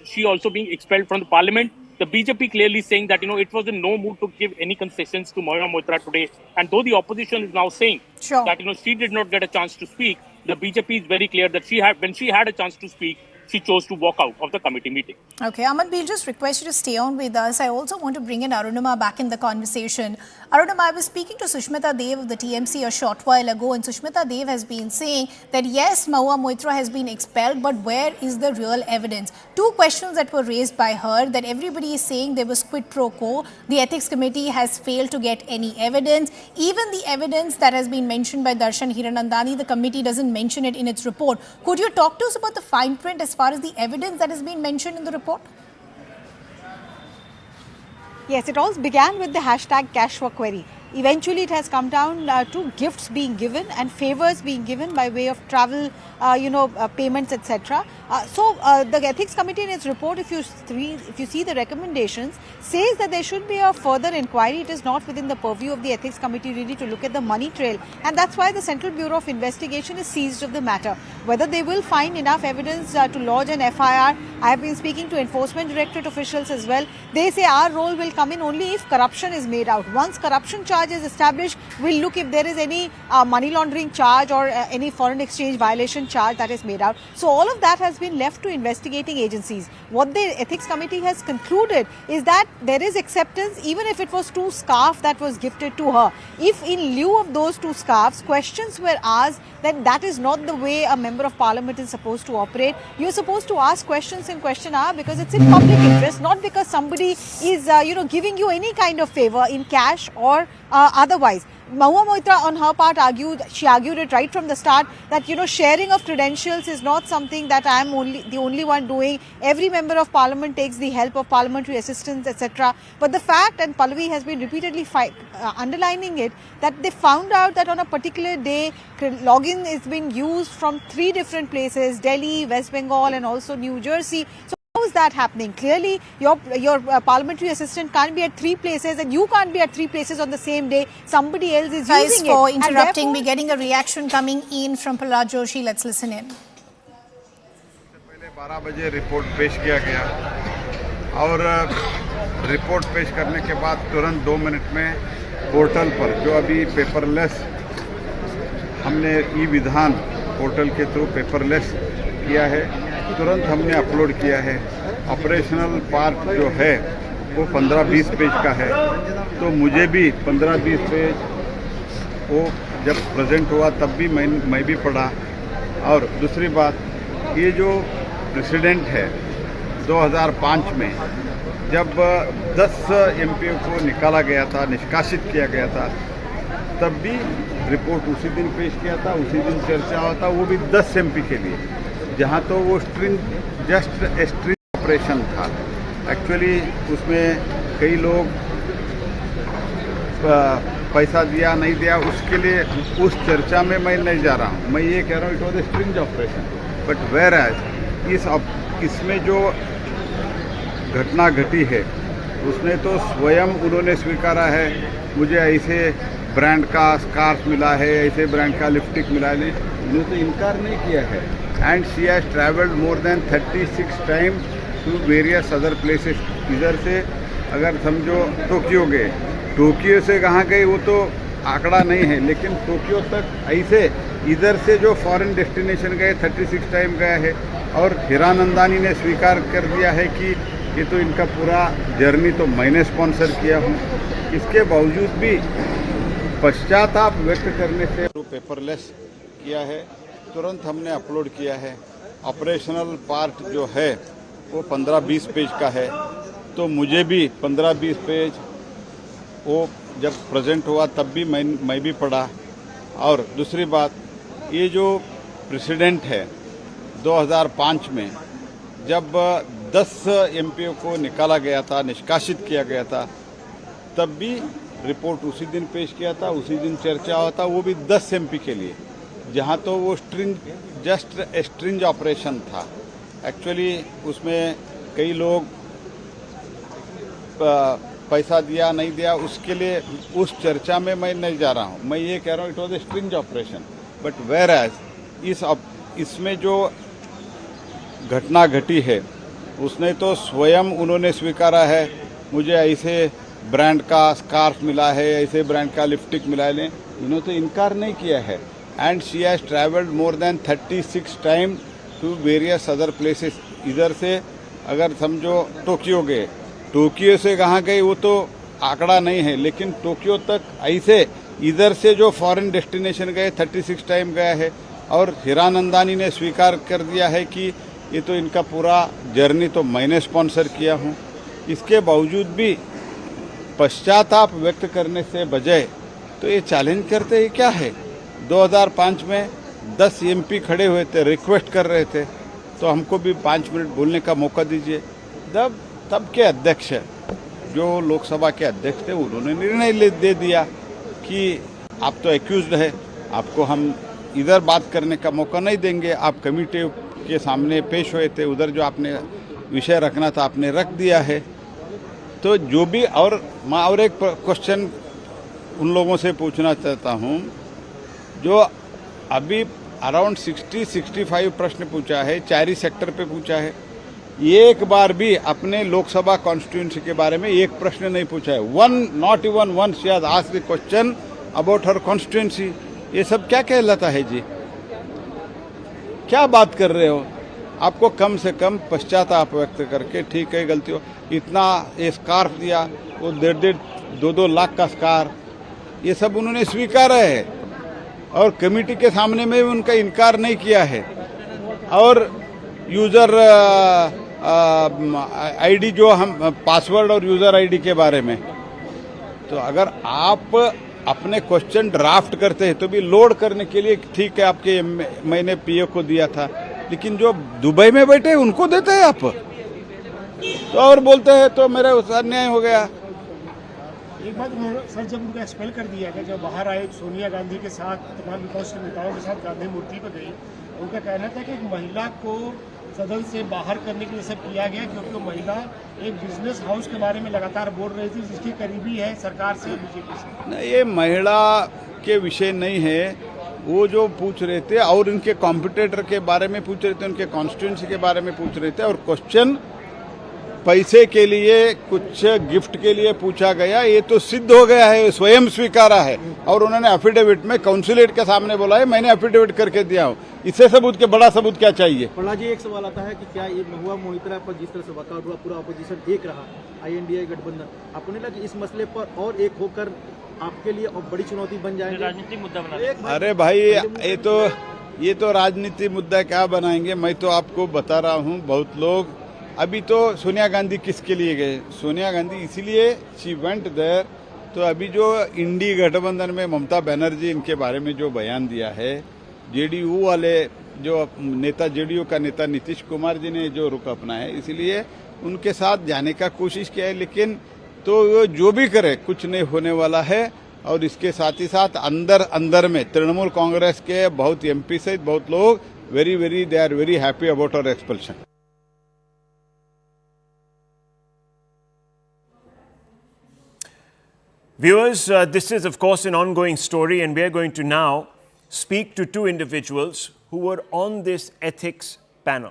she also being expelled from the parliament. The BJP clearly saying that, it was in no mood to give any concessions to Mahua Moitra today. And though the opposition is now saying that, she did not get a chance to speak, the BJP is very clear that when she had a chance to speak, she chose to walk out of the committee meeting. Okay, Aman, we'll just request you to stay on with us. I also want to bring in Arunima back in the conversation. Arunima, I was speaking to Sushmita Dev of the TMC a short while ago, and Sushmita Dev has been saying that yes, Mahua Moitra has been expelled, but where is the real evidence? Two questions that were raised by her, that everybody is saying there was quid pro quo. The ethics committee has failed to get any evidence. Even the evidence that has been mentioned by Darshan Hiranandani, the committee doesn't mention it in its report. Could you talk to us about the fine print as far as the evidence that has been mentioned in the report? Yes, it all began with the hashtag cash for query. Eventually, it has come down to gifts being given and favors being given by way of travel, payments, etc. So, the ethics committee in its report, if you see the recommendations, says that there should be a further inquiry. It is not within the purview of the ethics committee really to look at the money trail, and that's why the Central Bureau of Investigation is seized of the matter. Whether they will find enough evidence to lodge an FIR, I have been speaking to Enforcement Directorate officials as well. They say our role will come in only if corruption is made out. Once corruption charge is established, we'll look if there is any money laundering charge or any foreign exchange violation charge that is made out. So all of that has been left to investigating agencies. What the ethics committee has concluded is that there is acceptance, even if it was 2 scarves that was gifted to her. If in lieu of those 2 scarves, questions were asked, then that is not the way a member of parliament is supposed to operate. You're supposed to ask questions in question hour because it's in public interest, not because somebody is giving you any kind of favor in cash or otherwise. Mahua Moitra on her part argued it right from the start that sharing of credentials is not something that I am the only one doing. Every member of parliament takes the help of parliamentary assistants, etc. But the fact, and Pallavi has been repeatedly underlining it, that they found out that on a particular day login is being used from 3 different places: Delhi, West Bengal, and also New Jersey. So how is that happening? Clearly, your parliamentary assistant can't be at 3 places, and you can't be at 3 places on the same day. Somebody else is using it. For interrupting, we're getting a reaction coming in from Prahlad Joshi. Let's listen in. पहले 12 बजे report पेश किया गया और report पेश करने के बाद तुरंत 2 मिनट में पोर्टल पर, जो अभी पेपरलेस हमने ई विधान पोर्टल के थ्रू पेपरलेस किया है, तुरंत हमने अपलोड किया है। ऑपरेशनल पार्ट जो है वो 15-20 पेज का है, तो मुझे भी 15-20 पेज वो जब प्रेजेंट हुआ तब भी मैं भी पढ़ा। और दूसरी बात, ये जो प्रेसिडेंट है 2005 में जब 10 एमपीओ को निकाला गया था, निष्कासित किया गया था, तब भी रिपोर्ट उसी दिन पेश किया था, उसी दिन चर्चा हुआ था, वो भी 10 एमपी के लिए, जहाँ तो वो जस्ट स्ट्रिंग ऑपरेशन था। एक्चुअली उसमें कई लोग पैसा दिया नहीं दिया, उसके लिए उस चर्चा में मैं नहीं जा रहा हूँ। मैं ये कह रहा हूँ it was a string operation, but whereas इसमें जो घटना घटी है उसमें तो स्वयं उन्होंने स्वीकारा है, मुझे ऐसे ब्रांड का स्कार्फ मिला है, ऐसे ब्रांड का लिपस्टिक मिला है, उन्होंने तो इनकार नहीं किया है। And she has travelled more than 36 time to various other places. इधर से अगर समझो टोक्यो गए, टोक्यो से कहाँ गए वो तो आंकड़ा नहीं है, लेकिन टोक्यो तक ऐसे इधर से जो फॉरेन डेस्टिनेशन गए 36 टाइम गया है। और हिरानंदानी ने स्वीकार कर दिया है कि ये तो इनका पूरा जर्नी तो मैंने स्पॉन्सर किया हूँ। इसके बावजूद भी पश्चाताप व्यक्त करने से पेपरलेस किया है, तुरंत हमने अपलोड किया है। ऑपरेशनल पार्ट जो है वो 15-20 पेज का है, तो मुझे भी 15-20 पेज वो जब प्रेजेंट हुआ तब भी मैं भी पढ़ा। और दूसरी बात, ये जो प्रेसिडेंट है 2005 में जब 10 एमपीओ को निकाला गया था, निष्कासित किया गया था, तब भी रिपोर्ट उसी दिन पेश किया था, उसी दिन चर्चा हुआ था, वो भी 10 एमपी के लिए, जहाँ तो वो जस्ट स्ट्रिंग ऑपरेशन था। एक्चुअली उसमें कई लोग पैसा दिया नहीं दिया उसके लिए उस चर्चा में मैं नहीं जा रहा हूँ। मैं ये कह रहा हूँ it was a sting operation, but whereas इसमें जो घटना घटी है उसने तो स्वयं उन्होंने स्वीकारा है, मुझे ऐसे ब्रांड का स्कार्फ मिला है, ऐसे ब्रांड का लिपस्टिक मिला है, इन्होंने तो इनकार नहीं किया है। And she has travelled more than 36 time to various other places. इधर से अगर समझो टोक्यो गए, टोक्यो से कहाँ गए वो तो आंकड़ा नहीं है, लेकिन टोक्यो तक ऐसे इधर से जो फॉरेन डेस्टिनेशन गए 36 टाइम गया है। और हीरानंदानी ने स्वीकार कर दिया है कि ये तो इनका पूरा जर्नी तो मैंने स्पॉन्सर किया हूँ। इसके बावजूद भी पश्चाताप व्यक्त करने से बजाय तो ये चैलेंज करते ही क्या है। 2005 में 10 MP खड़े हुए थे, रिक्वेस्ट कर रहे थे तो हमको भी 5 मिनट बोलने का मौका दीजिए। तब के अध्यक्ष जो लोकसभा के अध्यक्ष थे उन्होंने निर्णय दे दिया कि आप तो एक्यूज्ड है, आपको हम इधर बात करने का मौका नहीं देंगे। आप कमिटी के सामने पेश हुए थे, उधर जो आपने विषय रखना था आपने रख दिया है। तो जो भी मैं और एक क्वेश्चन उन लोगों से पूछना चाहता हूं जो अभी अराउंड 60-65 प्रश्न पूछा है, 4 सेक्टर पे पूछा है, एक बार भी अपने लोकसभा कॉन्स्टिट्यूंसी के बारे में एक प्रश्न नहीं पूछा है। Not even one she has asked the question about her constituency. ये सब क्या कहलाता है जी? क्या बात कर रहे हो? आपको कम से कम पश्चाताप व्यक्त करके ठीक है गलती हो, इतना ये स्कार्फ दिया, वो 1.5-2 लाख का स्कार्फ, ये सब उन्होंने स्वीकारा है और कमेटी के सामने में भी उनका इनकार नहीं किया है। और यूजर आईडी जो हम पासवर्ड और यूजर आईडी के बारे में, तो अगर आप अपने क्वेश्चन ड्राफ्ट करते हैं तो भी लोड करने के लिए ठीक है, आपके मैंने पीओ को दिया था, लेकिन जो दुबई में बैठे उनको देते हैं आप तो और बोलते हैं तो मेरा अन्याय हो गया। एक बात सर, जब उनको एक्सपेल कर दिया गया, जब बाहर आए सोनिया गांधी के साथ तमाम विपक्ष के नेताओं के साथ गांधी मूर्ति पर गई, उनका कहना था कि एक महिला को सदन से बाहर करने के लिए सब किया गया क्योंकि वो महिला एक बिजनेस हाउस के बारे में लगातार बोल रही थी जिसकी करीबी है सरकार से, बीजेपी से। नहीं, ये महिला के विषय नहीं है। वो जो पूछ रहे थे और उनके कॉम्पिटिटर के बारे में पूछ रहे थे, उनके कॉन्स्टिट्यूंसी के बारे में पूछ रहे थे, और क्वेश्चन पैसे के लिए कुछ गिफ्ट के लिए पूछा गया, ये तो सिद्ध हो गया है, स्वयं स्वीकारा है। और उन्होंने एफिडेविट में काउंसिलेट के सामने बोला है मैंने एफिडेविट करके दिया हूँ। इससे सबूत के बड़ा सबूत क्या चाहिए? प्रहलाद जी, एक सवाल आता है कि क्या ये महुआ मोइत्रा पर जिस तरह से वर्कआउट हुआ, पूरा अपोजिशन एक रहा, INDA गठबंधन, आपको नहीं लगा कि इस मसले पर और एक होकर आपके लिए और बड़ी चुनौती बन जाएगी? राजनीतिक मुद्दा बना। अरे भाई, ये तो राजनीतिक मुद्दा क्या बनाएंगे? मैं तो आपको बता रहा हूँ, बहुत लोग अभी तो सोनिया गांधी किसके लिए गए? सोनिया गांधी इसीलिए शी वेंट देयर। तो अभी जो इंडी गठबंधन में ममता बनर्जी इनके बारे में जो बयान दिया है, जेडीयू वाले जो नेता, जेडीयू का नेता नीतीश कुमार जी ने जो रुख अपनाया है, इसलिए उनके साथ जाने का कोशिश किया है। लेकिन तो जो भी करे कुछ नहीं होने वाला है। और इसके साथ ही साथ अंदर में तृणमूल कांग्रेस के बहुत MP सहित बहुत लोग they are very happy about our expulsion. Viewers, this is of course an ongoing story, and we are going to now speak to two individuals who were on this ethics panel.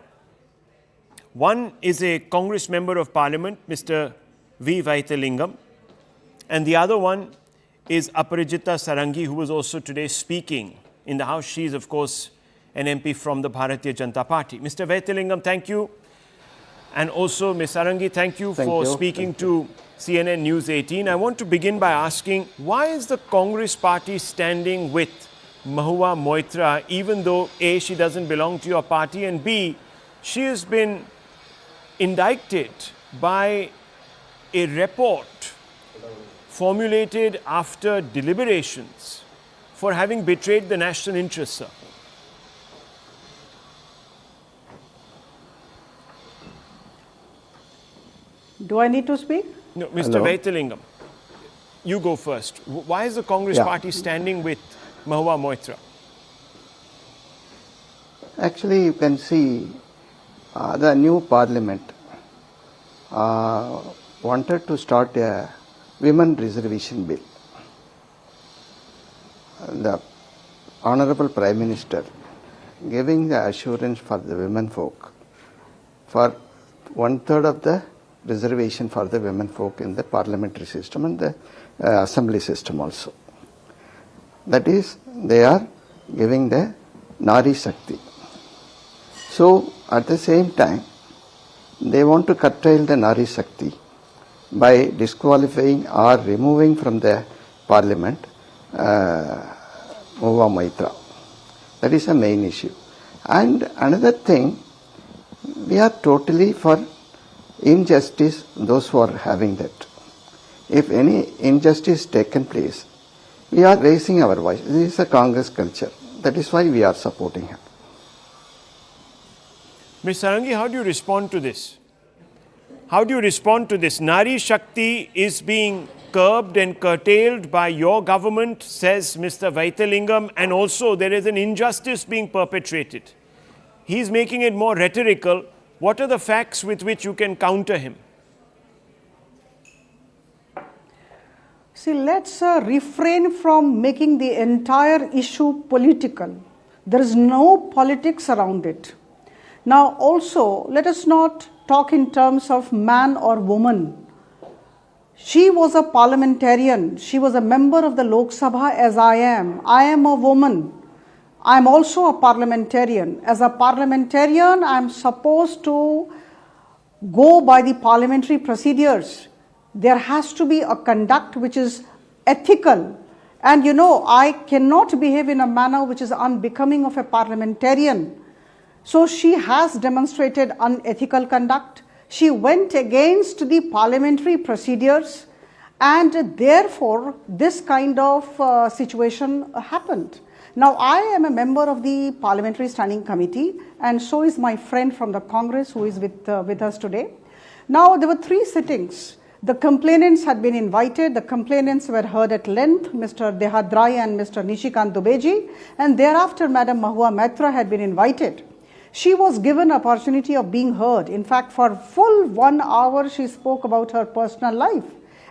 One is a Congress Member of Parliament, Mr. V. Vaithalingam, and the other one is Aparajita Sarangi, who was also today speaking in the House. She is of course an MP from the Bharatiya Janata Party. Mr. Vaithalingam, thank you. And also Ms. Sarangi, thank you for speaking to CNN News 18. I want to begin by asking, why is the Congress party standing with Mahua Moitra, even though A, she doesn't belong to your party, and B, she has been indicted by a report formulated after deliberations for having betrayed the national interest, sir? Do I need to speak? No, Mr. Vaithalingam, you go first. Why is the Congress party standing with Mahua Moitra? Actually, you can see the new parliament wanted to start a women reservation bill. The Honorable Prime Minister giving the assurance for the women folk for 1/3 of the reservation for the women folk in the parliamentary system and the assembly system also. That is, they are giving the Nari Shakti. So, at the same time, they want to curtail the Nari Shakti by disqualifying or removing from the parliament Mahua Moitra. That is a main issue. And another thing, we are totally for injustice, those who are having that. If any injustice taken place, we are raising our voice. This is a Congress culture. That is why we are supporting her. Ms. Sarangi, how do you respond to this? How do you respond to this? Nari Shakti is being curbed and curtailed by your government, says Mr. Vaithalingam, and also there is an injustice being perpetrated. He's making it more rhetorical. What are the facts with which you can counter him? See, let's refrain from making the entire issue political. There is no politics around it. Now also, let us not talk in terms of man or woman. She was a parliamentarian. She was a member of the Lok Sabha as I am. I am a woman. I am also a parliamentarian. As a parliamentarian, I am supposed to go by the parliamentary procedures. There has to be a conduct which is ethical. And you know, I cannot behave in a manner which is unbecoming of a parliamentarian. So she has demonstrated unethical conduct. She went against the parliamentary procedures, and therefore this kind of situation happened. Now I am a member of the Parliamentary Standing Committee, and so is my friend from the Congress who is with us today. Now there were 3 sittings. The complainants had been invited. The complainants were heard at length, Mr. Dehadrai and Mr. Nishikant Dubeji, and thereafter Madam Mahua Moitra had been invited. She was given opportunity of being heard. In fact, for full 1 hour, she spoke about her personal life.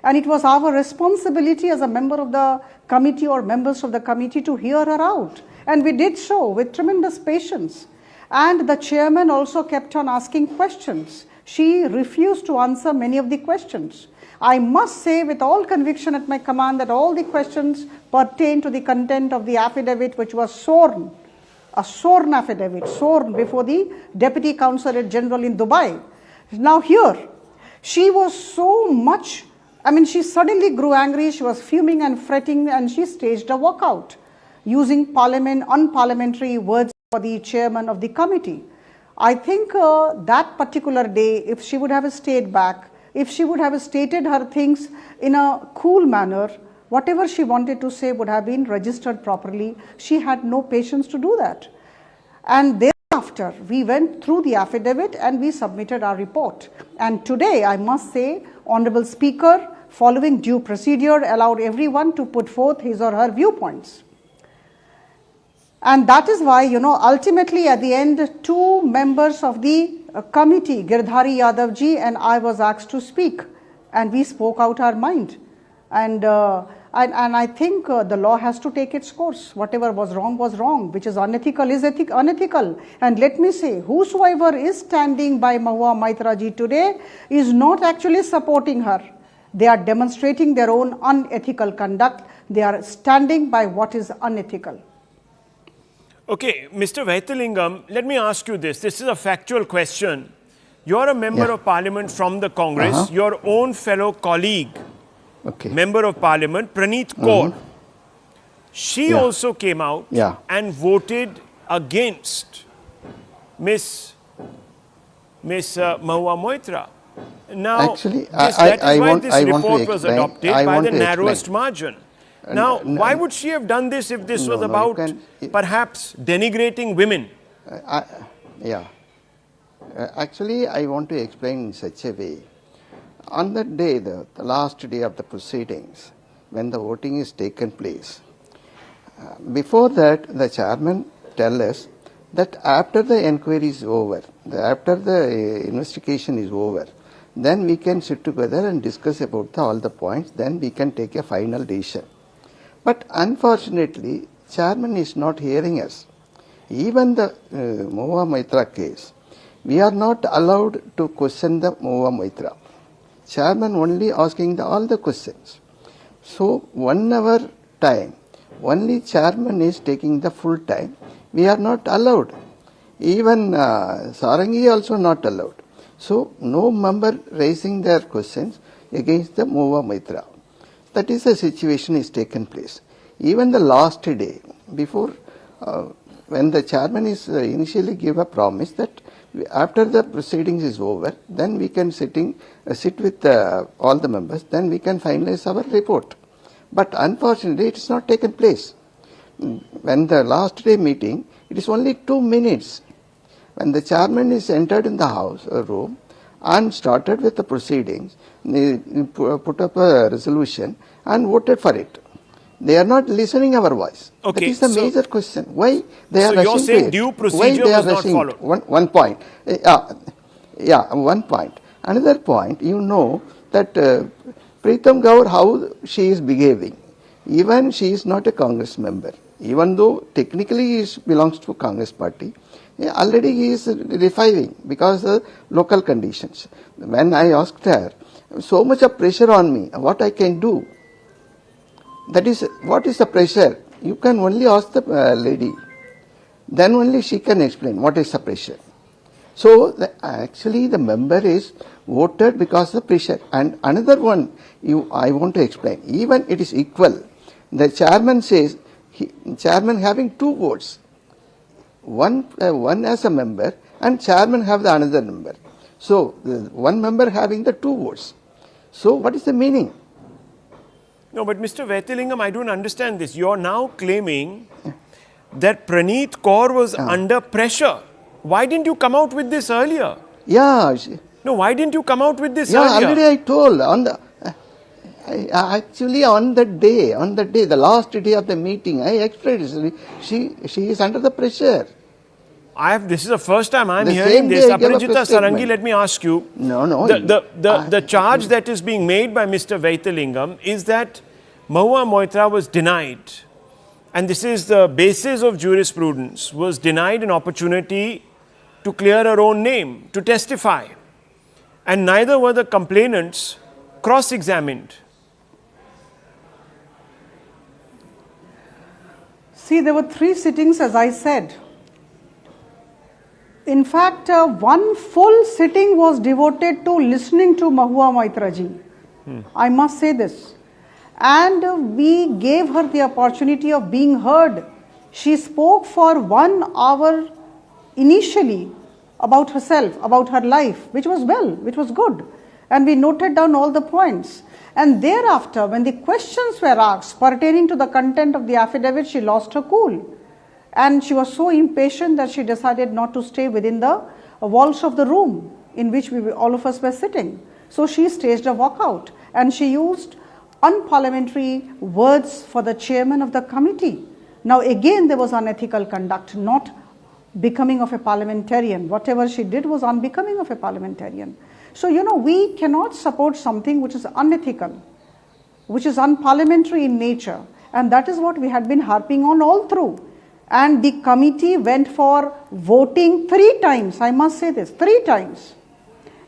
And it was our responsibility as a member of the committee or members of the committee to hear her out. And we did so with tremendous patience. And the chairman also kept on asking questions. She refused to answer many of the questions. I must say with all conviction at my command that all the questions pertain to the content of the affidavit which was sworn. A sworn affidavit, sworn before the Deputy Consulate General in Dubai. Now here, she was so much, she suddenly grew angry, she was fuming and fretting, and she staged a walkout, using unparliamentary words for the chairman of the committee. I think that particular day, if she would have stayed back, if she would have stated her things in a cool manner, whatever she wanted to say would have been registered properly. She had no patience to do that. And thereafter, we went through the affidavit and we submitted our report. And today, I must say, Honorable Speaker, following due procedure, allowed everyone to put forth his or her viewpoints. And that is why, ultimately at the end, 2 members of the committee, Girdhari Yadavji and I, was asked to speak. And we spoke out our mind. And I think the law has to take its course. Whatever was wrong, which is unethical is unethical. And let me say, whosoever is standing by Mahua Moitra ji today is not actually supporting her. They are demonstrating their own unethical conduct. They are standing by what is unethical. Okay, Mr. Vaithalingam, let me ask you this. This is a factual question. You're a member of parliament from the Congress. Your own fellow colleague, Member of Parliament, Praneeth Kaur, she also came out and voted against Miss Mahua Moitra. Now, actually, that is why this report was explain. adopted by the narrowest margin. Now, why would she have done this if this was about perhaps denigrating women? Actually, I want to explain in such a way. On that day, the last day of the proceedings, when the voting is taken place, before that, the chairman tell us that after the inquiry is over, after the investigation is over, then we can sit together and discuss about all the points, then we can take a final decision. But unfortunately, chairman is not hearing us. Even the Mahua Moitra case, we are not allowed to question the Mahua Moitra. Chairman only asking all the questions. So 1 hour time, only chairman is taking the full time. We are not allowed. Even Sarangi also not allowed. So no member raising their questions against the Mahua Moitra. That is the situation is taken place. Even the last day, before when the chairman is initially give a promise that after the proceedings is over, then we can sit with all the members, then we can finalize our report. But unfortunately, it is not taken place. When the last day meeting, it is only 2 minutes. When the chairman is entered in the house room and started with the proceedings, put up a resolution and voted for it. They are not listening our voice. Okay, that is the major question. Why they are so rushing you're saying to it? due Why procedure they are was not rushing followed? One point. One point. Another point, you know that Pritam Gaur, how she is behaving. Even she is not a Congress member. Even though technically he belongs to Congress party, already he is reviving because of local conditions. When I asked her, so much of pressure on me, what I can do? That is, what is the pressure? You can only ask the lady. Then only she can explain what is the pressure. So actually the member is voted because of the pressure. And another one, I want to explain. Even it is equal. The chairman says, chairman having 2 votes. One as a member and chairman have the another member. So one member having the 2 votes. So what is the meaning? No, but Mr. Vaithilingam, I don't understand this. You are now claiming that Praneeth Kaur was under pressure. Why didn't you come out with this earlier? Yeah. No, why didn't you come out with this Yeah, earlier? already I told. Actually, on the day, the last day of the meeting, I explained she is under the pressure. This is the first time I'm The hearing same this. day I gave a Aparajita press Sarangi, statement. let me ask you. No. The charge that is being made by Mr. Vaithilingam is that Mahua Moitra was denied, and this is the basis of jurisprudence, was denied an opportunity to clear her own name, to testify. And neither were the complainants cross-examined. See, there were 3 sittings, as I said. In fact, one full sitting was devoted to listening to Mahua Moitra ji. I must say this. And we gave her the opportunity of being heard. She spoke for 1 hour initially about herself, about her life, which was good. And we noted down all the points. And thereafter, when the questions were asked pertaining to the content of the affidavit, she lost her cool. And she was so impatient that she decided not to stay within the walls of the room in which all of us were sitting. So she staged a walkout and she used unparliamentary words for the chairman of the committee. Now again there was unethical conduct, not becoming of a parliamentarian. Whatever she did was unbecoming of a parliamentarian. So we cannot support something which is unethical, which is unparliamentary in nature, and that is what we had been harping on all through. And the committee went for voting 3 times, I must say this, 3 times.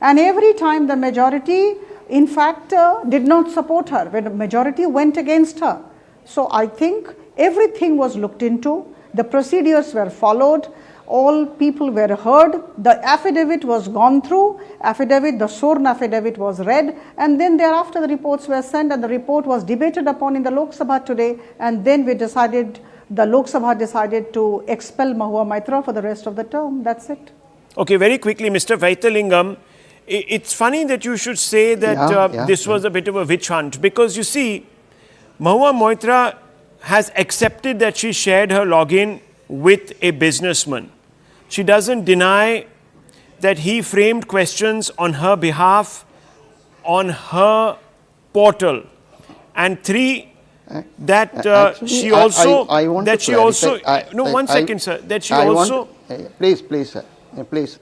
And every time the majority, in fact, did not support her, when the majority went against her. So I think everything was looked into, the procedures were followed, all people were heard, the affidavit was gone through, the sworn affidavit was read, and then thereafter the reports were sent and the report was debated upon in the Lok Sabha today, and then the Lok Sabha decided to expel Mahua Moitra for the rest of the term. That's it. Okay, very quickly, Mr. Vaithilingam, it's funny that you should say that this was a bit of a witch hunt, because you see, Mahua Moitra has accepted that she shared her login with a businessman. She doesn't deny that he framed questions on her behalf on her portal. And 3, that Actually, she also, I want that to she also, clarify. no, one second, sir, that she I also, Please, sir. Please.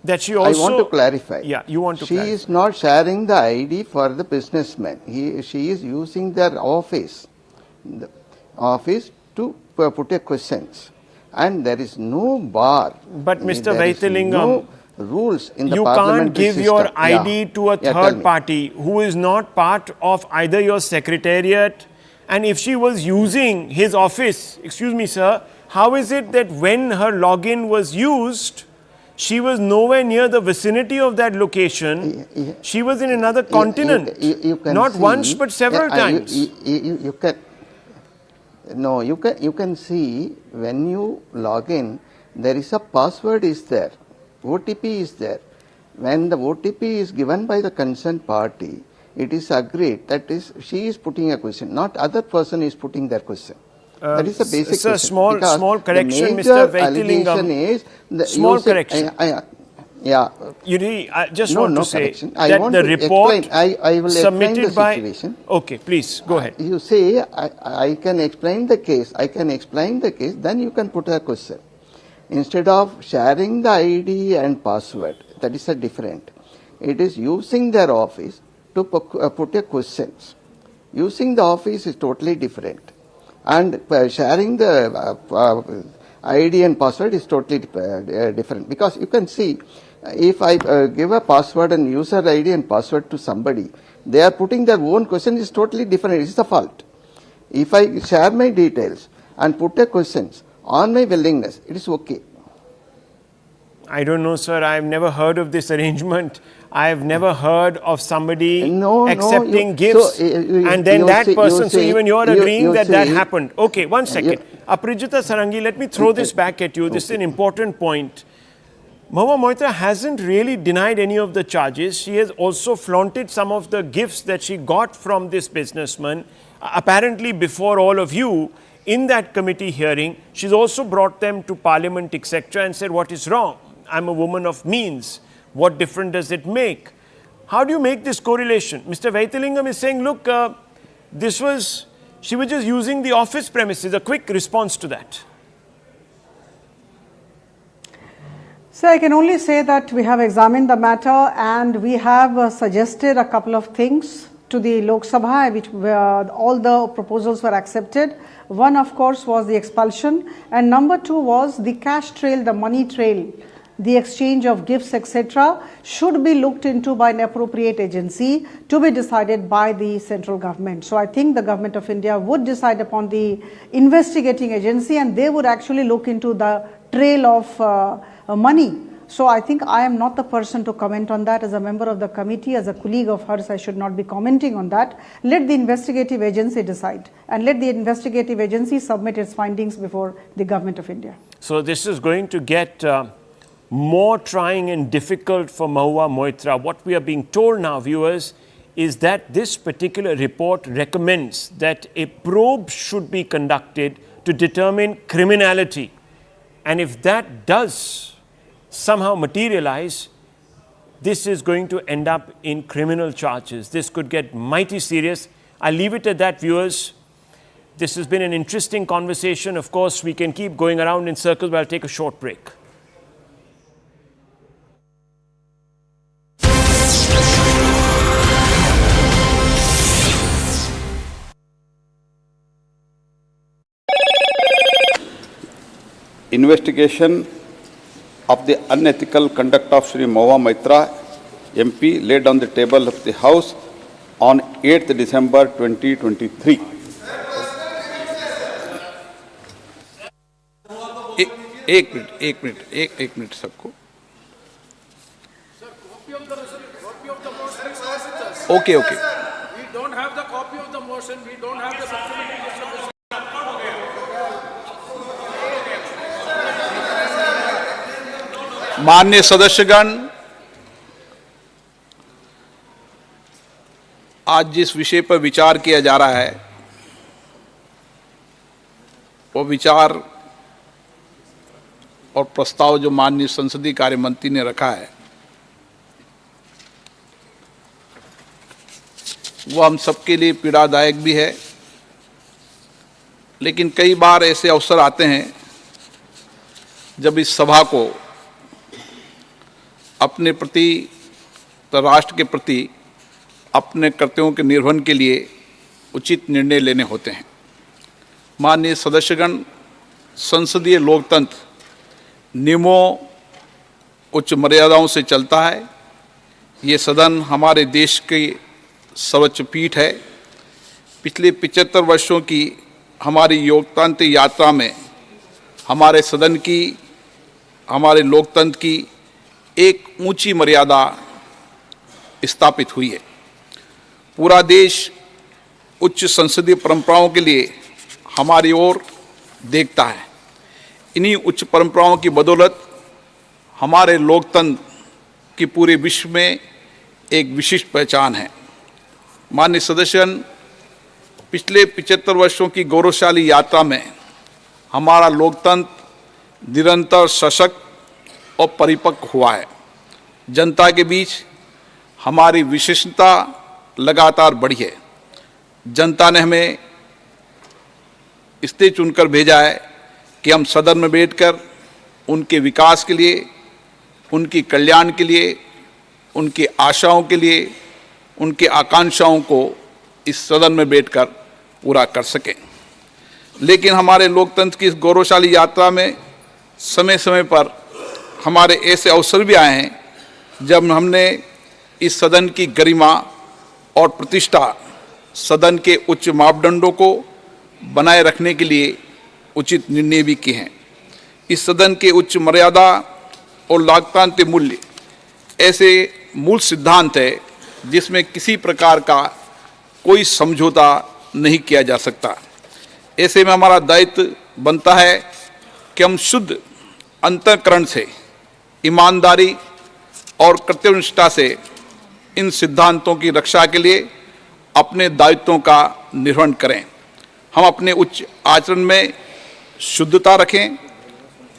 That she also... I want to clarify. Yeah, you want to clarify. She is not sharing the ID for the businessman. She is using their office to put a questions. And there is no bar. But Mr. Vaithalingam, no rules in the you can't give your ID to a third party who is not part of either your secretariat. And if she was using his office, excuse me, sir, how is it that when her login was used, she was nowhere near the vicinity of that location? She was in another continent, you can not see, once but several times. You can see when you log in, there is a password is there, OTP is there. When the OTP is given by the concerned party, it is agreed that she is putting a question, not other person is putting their question. That is a basic sir, question. small correction, Mr. Vaithalingam. Small correction. Yeah. I just want to say correction. that the report I will submitted explain the situation. Okay, please, go ahead. You say, I can explain the case, then you can put a question. Instead of sharing the ID and password, that is a different. It is using their office to put a questions. Using the office is totally different. And sharing the ID and password is totally different. Because you can see, if I give a password and user ID and password to somebody, they are putting their own question is totally different. It is the fault. If I share my details and put a questions on my willingness, it is okay. I don't know, sir. I've never heard of this arrangement. I've never heard of somebody accepting gifts and then that person. So even you're agreeing that happened. Okay, one second. Aprijita Sarangi, let me throw this back at you. This is an important point. Mahua Moitra hasn't really denied any of the charges. She has also flaunted some of the gifts that she got from this businessman, apparently before all of you in that committee hearing. She's also brought them to Parliament, etc., and said, what is wrong? I'm a woman of means. What difference does it make? How do you make this correlation? Mr. Vaithalingam is saying, look, she was just using the office premises. A quick response to that. So I can only say that we have examined the matter and we have suggested a couple of things to the Lok Sabha, which all the proposals were accepted. One, of course, was the expulsion, and number two was the cash trail, the money trail. The exchange of gifts, etc., should be looked into by an appropriate agency to be decided by the central government. So I think the government of India would decide upon the investigating agency and they would actually look into the trail of money. So I think I am not the person to comment on that. As a member of the committee, as a colleague of hers, I should not be commenting on that. Let the investigative agency decide and let the investigative agency submit its findings before the government of India. So this is going to get more trying and difficult for Mahua Moitra. What we are being told now, viewers, is that this particular report recommends that a probe should be conducted to determine criminality. And if that does somehow materialize, this is going to end up in criminal charges. This could get mighty serious. I'll leave it at that, viewers. This has been an interesting conversation. Of course, we can keep going around in circles, but I'll take a short break. Investigation of the unethical conduct of Shri Mahua Moitra, MP, laid on the table of the House on 8th December 2023. एक minute सबको. Okay. We don't have the copy of the motion. We don't have the supplementary distribution. माननीय सदस्यगण, आज जिस विषय पर विचार किया जा रहा है वो विचार और प्रस्ताव जो माननीय संसदीय कार्य मंत्री ने रखा है वो हम सबके लिए पीड़ादायक भी है, लेकिन कई बार ऐसे अवसर आते हैं जब इस सभा को अपने प्रति, राष्ट्र के प्रति अपने कर्तव्यों के निर्वहन के लिए उचित निर्णय लेने होते हैं। माननीय सदस्यगण, संसदीय लोकतंत्र नियमों, उच्च मर्यादाओं से चलता है। ये सदन हमारे देश की सर्वोच्च पीठ है। पिछले 75 वर्षों की हमारी लोकतांत्रिक यात्रा में हमारे सदन की, हमारे लोकतंत्र की एक ऊंची मर्यादा स्थापित हुई है। पूरा देश उच्च संसदीय परंपराओं के लिए हमारी ओर देखता है। इन्हीं उच्च परंपराओं की बदौलत हमारे लोकतंत्र की पूरे विश्व में एक विशिष्ट पहचान है। माननीय सदस्यगण, पिछले 75 वर्षों की गौरवशाली यात्रा में हमारा लोकतंत्र निरंतर सशक्त और परिपक्व हुआ है। जनता के बीच हमारी विशेषता लगातार बढ़ी है। जनता ने हमें इसलिए चुनकर भेजा है कि हम सदन में बैठकर उनके विकास के लिए, उनकी कल्याण के लिए, उनकी आशाओं के लिए, उनकी आकांक्षाओं को इस सदन में बैठकर पूरा कर सकें। लेकिन हमारे लोकतंत्र की इस गौरवशाली यात्रा में समय समय पर हमारे ऐसे अवसर भी आए हैं जब हमने इस सदन की गरिमा और प्रतिष्ठा, सदन के उच्च मापदंडों को बनाए रखने के लिए उचित निर्णय भी किए हैं। इस सदन के उच्च मर्यादा और लोकतांत्रिक मूल्य ऐसे मूल सिद्धांत है जिसमें किसी प्रकार का कोई समझौता नहीं किया जा सकता। ऐसे में हमारा दायित्व बनता है कि हम शुद्ध अंतःकरण से, ईमानदारी और कर्तव्यनिष्ठा से इन सिद्धांतों की रक्षा के लिए अपने दायित्वों का निर्वहन करें। हम अपने उच्च आचरण में शुद्धता रखें,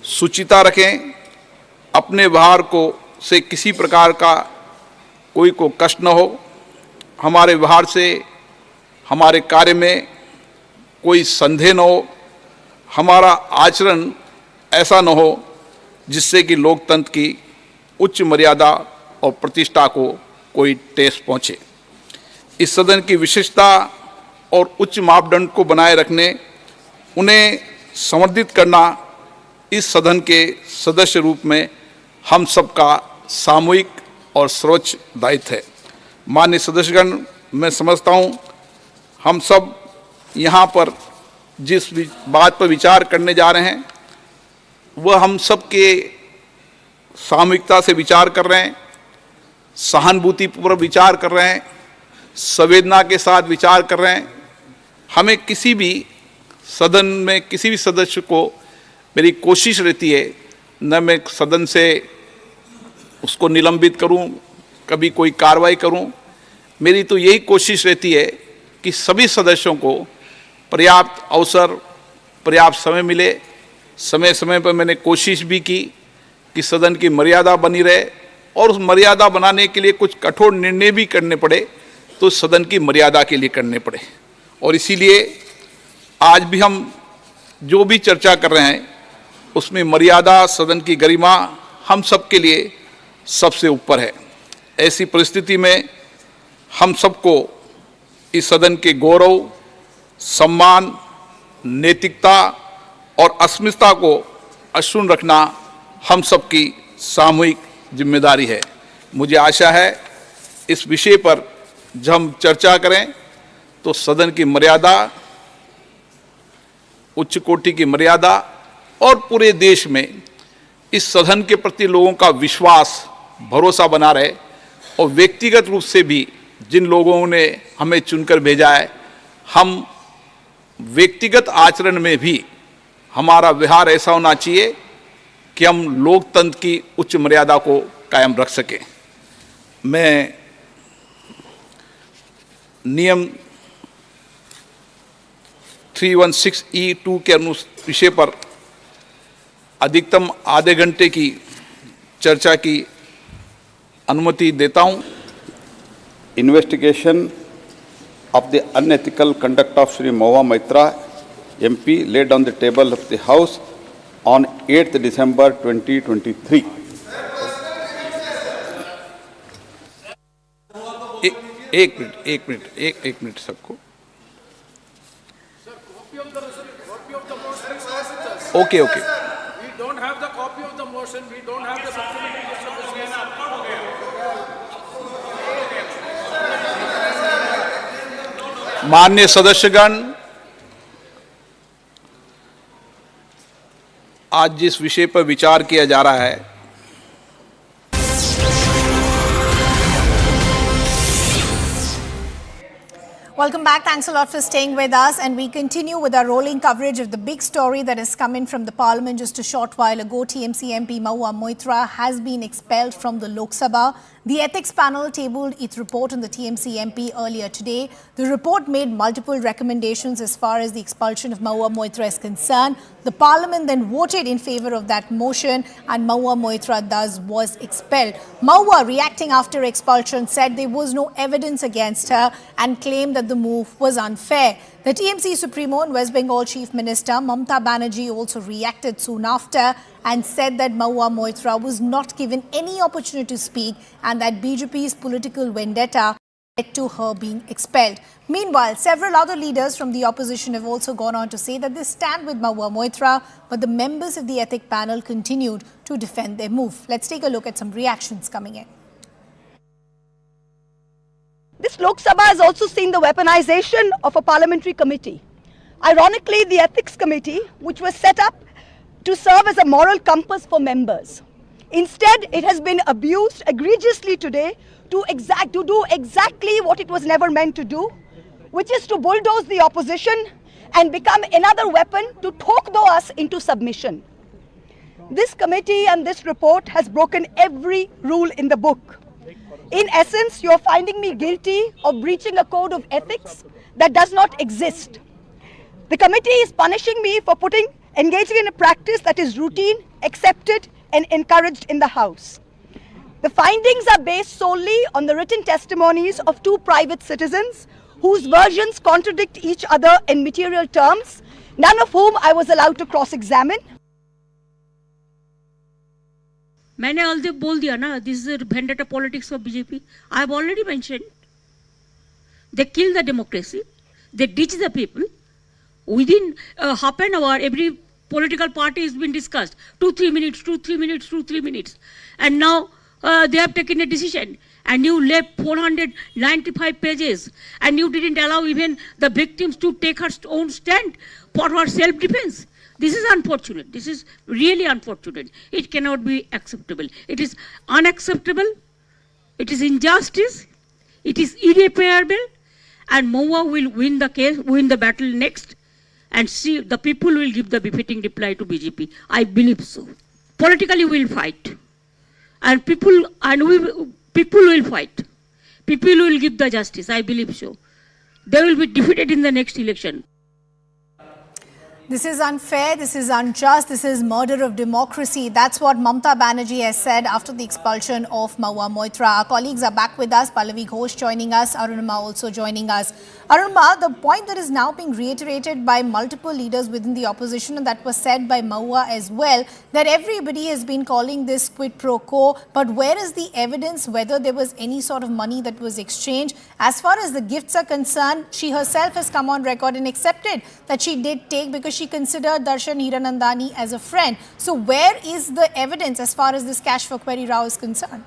शुचिता रखें, अपने व्यवहार को से किसी प्रकार का कोई को कष्ट न हो, हमारे व्यवहार से, हमारे कार्य में कोई संदेह न हो, हमारा आचरण ऐसा न हो जिससे कि लोकतंत्र की उच्च मर्यादा और प्रतिष्ठा को कोई ठेस पहुँचे। इस सदन की विशेषता और उच्च मापदंड को बनाए रखने, उन्हें संवर्धित करना इस सदन के सदस्य रूप में हम सबका सामूहिक और सर्वोच्च दायित्व है। माननीय सदस्यगण, मैं समझता हूँ हम सब यहाँ पर जिस बात पर विचार करने जा रहे हैं वह हम सब के सामूहिकता से विचार कर रहे हैं, सहानुभूतिपूर्वक विचार कर रहे हैं, संवेदना के साथ विचार कर रहे हैं। हमें किसी भी सदन में किसी भी सदस्य को, मेरी कोशिश रहती है न मैं सदन से उसको निलंबित करूं, कभी कोई कार्रवाई करूं। मेरी तो यही कोशिश रहती है कि सभी सदस्यों को पर्याप्त अवसर, पर्याप्त समय मिले। समय समय पर मैंने कोशिश भी की कि सदन की मर्यादा बनी रहे और उस मर्यादा बनाने के लिए कुछ कठोर निर्णय भी करने पड़े तो सदन की मर्यादा के लिए करने पड़े। और इसीलिए आज भी हम जो भी चर्चा कर रहे हैं उसमें मर्यादा, सदन की गरिमा हम सब के लिए सबसे ऊपर है। ऐसी परिस्थिति में हम सबको इस सदन के गौरव, सम्मान, नैतिकता और अस्मिता को अक्षुण्ण रखना हम सबकी सामूहिक जिम्मेदारी है। मुझे आशा है इस विषय पर जब हम चर्चा करें तो सदन की मर्यादा, उच्च कोटि की मर्यादा और पूरे देश में इस सदन के प्रति लोगों का विश्वास, भरोसा बना रहे और व्यक्तिगत रूप से भी जिन लोगों ने हमें चुनकर भेजा है, हम व्यक्तिगत आचरण में भी हमारा व्यवहार ऐसा होना चाहिए कि हम लोकतंत्र की उच्च मर्यादा को कायम रख सकें। मैं नियम 316E2 के विषय पर अधिकतम आधे घंटे की चर्चा की अनुमति देता हूं। Investigation of the unethical conduct of Shri Mahua Moitra, MP, laid on the table of the House on 8th December 2023. एक मिनट सबको. Okay. We don't have the copy of the motion. We don't have the supplementary motion. माननीय सदस्यगण, आज जिस विषय पर विचार किया जा रहा है, Welcome back. Thanks a lot for staying with us. And we continue with our rolling coverage of the big story that has come in from the Parliament just a short while ago. TMC MP Mahua Moitra has been expelled from the Lok Sabha. The ethics panel tabled its report on the TMC MP earlier today. The report made multiple recommendations as far as the expulsion of Mahua Moitra is concerned. The Parliament then voted in favour of that motion and Mahua Moitra thus was expelled. Mahua, reacting after expulsion, said there was no evidence against her and claimed that the move was unfair. The TMC Supremo and West Bengal Chief Minister Mamata Banerjee also reacted soon after and said that Mahua Moitra was not given any opportunity to speak and that BJP's political vendetta led to her being expelled. Meanwhile, several other leaders from the opposition have also gone on to say that they stand with Mahua Moitra, but the members of the ethic panel continued to defend their move. Let's take a look at some reactions coming in. This Lok Sabha has also seen the weaponization of a parliamentary committee. Ironically, the Ethics Committee, which was set up to serve as a moral compass for members. Instead, it has been abused egregiously today to do exactly what it was never meant to do, which is to bulldoze the opposition and become another weapon to talk us into submission. This committee and this report has broken every rule in the book. In essence, you are finding me guilty of breaching a code of ethics that does not exist. The committee is punishing me for engaging in a practice that is routine, accepted and encouraged in the House. The findings are based solely on the written testimonies of two private citizens whose versions contradict each other in material terms, none of whom I was allowed to cross-examine. मैंने अलदे बोल दिया ना, this is vendetta politics of BJP. I have already mentioned. They kill the democracy. They ditch the people. Within half an hour, every political party has been discussed. 2-3 minutes. And now they have taken a decision. And you left 495 pages. And you didn't allow even the victims to take her own stand for her self-defense. This is unfortunate. This is really unfortunate. It cannot be acceptable. It is unacceptable. It is injustice. It is irreparable. And Mahua will win the case, win the battle next. And see, the people will give the befitting reply to BJP. I believe so. Politically, we will fight. And people will fight. People will give the justice. I believe so. They will be defeated in the next election. This is unfair, this is unjust, this is murder of democracy. That's what Mamata Banerjee has said after the expulsion of Mahua Moitra. Our colleagues are back with us. Pallavi Ghosh joining us, Arunima also joining us. Arunima, the point that is now being reiterated by multiple leaders within the opposition, and that was said by Mahua as well, that everybody has been calling this quid pro quo, but where is the evidence whether there was any sort of money that was exchanged? As far as the gifts are concerned, she herself has come on record and accepted that she did take because she considered Darshan Hiranandani as a friend. So where is the evidence as far as this cash for query row is concerned?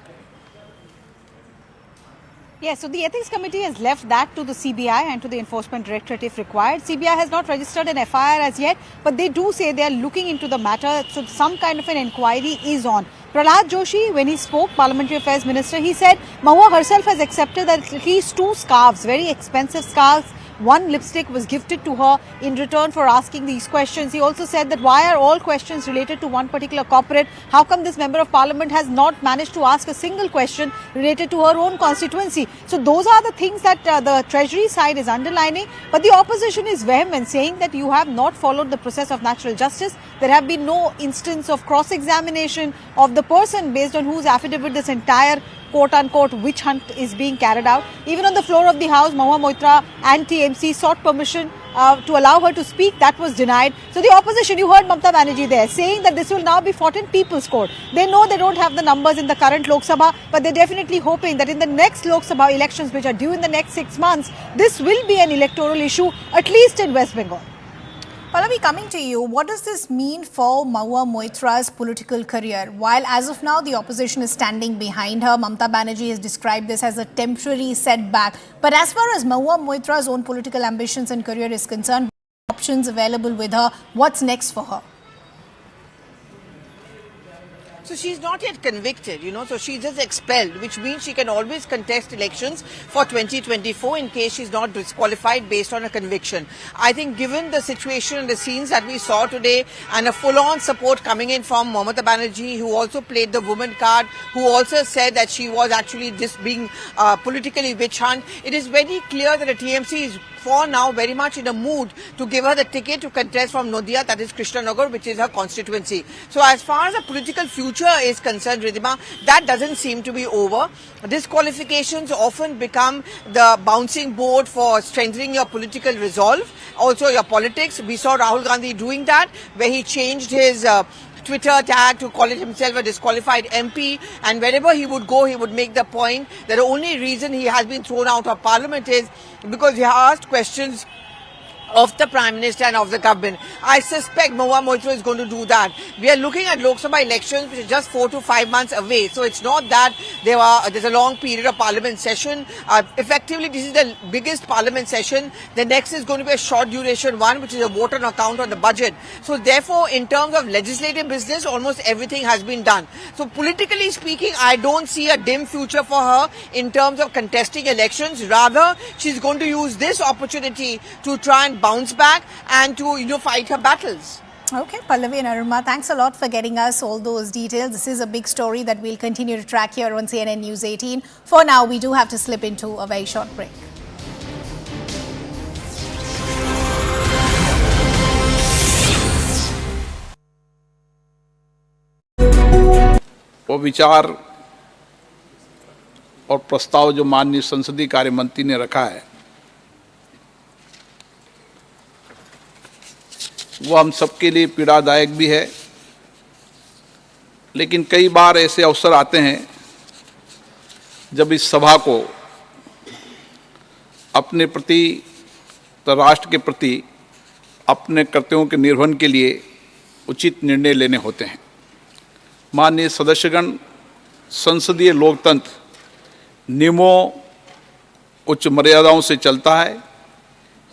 Yes, so the Ethics Committee has left that to the CBI and to the Enforcement Directorate if required. CBI has not registered an FIR as yet, but they do say they are looking into the matter, so some kind of an inquiry is on. Prahlad Joshi, when he spoke, Parliamentary Affairs Minister, he said Mahua herself has accepted that at least 2 scarves, very expensive scarves, 1 lipstick was gifted to her in return for asking these questions. He also said that why are all questions related to one particular corporate? How come this Member of Parliament has not managed to ask a single question related to her own constituency? So those are the things that the Treasury side is underlining. But the opposition is vehement, saying that you have not followed the process of natural justice. There have been no instance of cross-examination of the person based on whose affidavit this entire quote-unquote witch hunt is being carried out. Even on the floor of the House, Mahua Moitra and TMC sought permission to allow her to speak. That was denied. So the opposition, you heard Mamata Banerjee there saying that this will now be fought in people's court. They know they don't have the numbers in the current Lok Sabha, but they're definitely hoping that in the next Lok Sabha elections, which are due in the next 6 months, this will be an electoral issue, at least in West Bengal. Pallavi, coming to you, what does this mean for Mahua Moitra's political career? While as of now the opposition is standing behind her, Mamata Banerjee has described this as a temporary setback. But as far as Mahua Moitra's own political ambitions and career is concerned, options available with her, what's next for her? So she's not yet convicted, so she's just expelled, which means she can always contest elections for 2024 in case she's not disqualified based on a conviction. I think given the situation and the scenes that we saw today and a full-on support coming in from Mamata Banerjee, who also played the woman card, who also said that she was actually just being politically witch hunt, it is very clear that the TMC is for now very much in a mood to give her the ticket to contest from Nadia, that is Krishnanagar, which is her constituency. So as far as the political future is concerned, Ridhima, that doesn't seem to be over. Disqualifications often become the bouncing board for strengthening your political resolve, also your politics. We saw Rahul Gandhi doing that, where he changed his Twitter tag to call it himself a disqualified MP, and wherever he would go, he would make the point that the only reason he has been thrown out of parliament is because he asked questions of the Prime Minister and of the government. I suspect Mahua Moitra is going to do that. We are looking at Lok Sabha elections, which is just 4 to 5 months away. So it's not that there's a long period of parliament session. Effectively, this is the biggest parliament session. The next is going to be a short duration one, which is a vote on account on the budget. So therefore, in terms of legislative business, almost everything has been done. So politically speaking, I don't see a dim future for her in terms of contesting elections. Rather, she's going to use this opportunity to try and bounce back and to fight her battles. Okay, Pallavi and Aruma, thanks a lot for getting us all those details. This is a big story that we'll continue to track here on CNN News 18. For now, we do have to slip into a very short break. वो विचार और प्रस्ताव जो माननीय संसदीय कार्य मंत्री ने रखा है, वो हम सबके लिए पीड़ादायक भी है, लेकिन कई बार ऐसे अवसर आते हैं जब इस सभा को अपने प्रति, तो राष्ट्र के प्रति अपने कर्तव्यों के निर्वहन के लिए उचित निर्णय लेने होते हैं। माननीय सदस्यगण, संसदीय लोकतंत्र नियमों, उच्च मर्यादाओं से चलता है।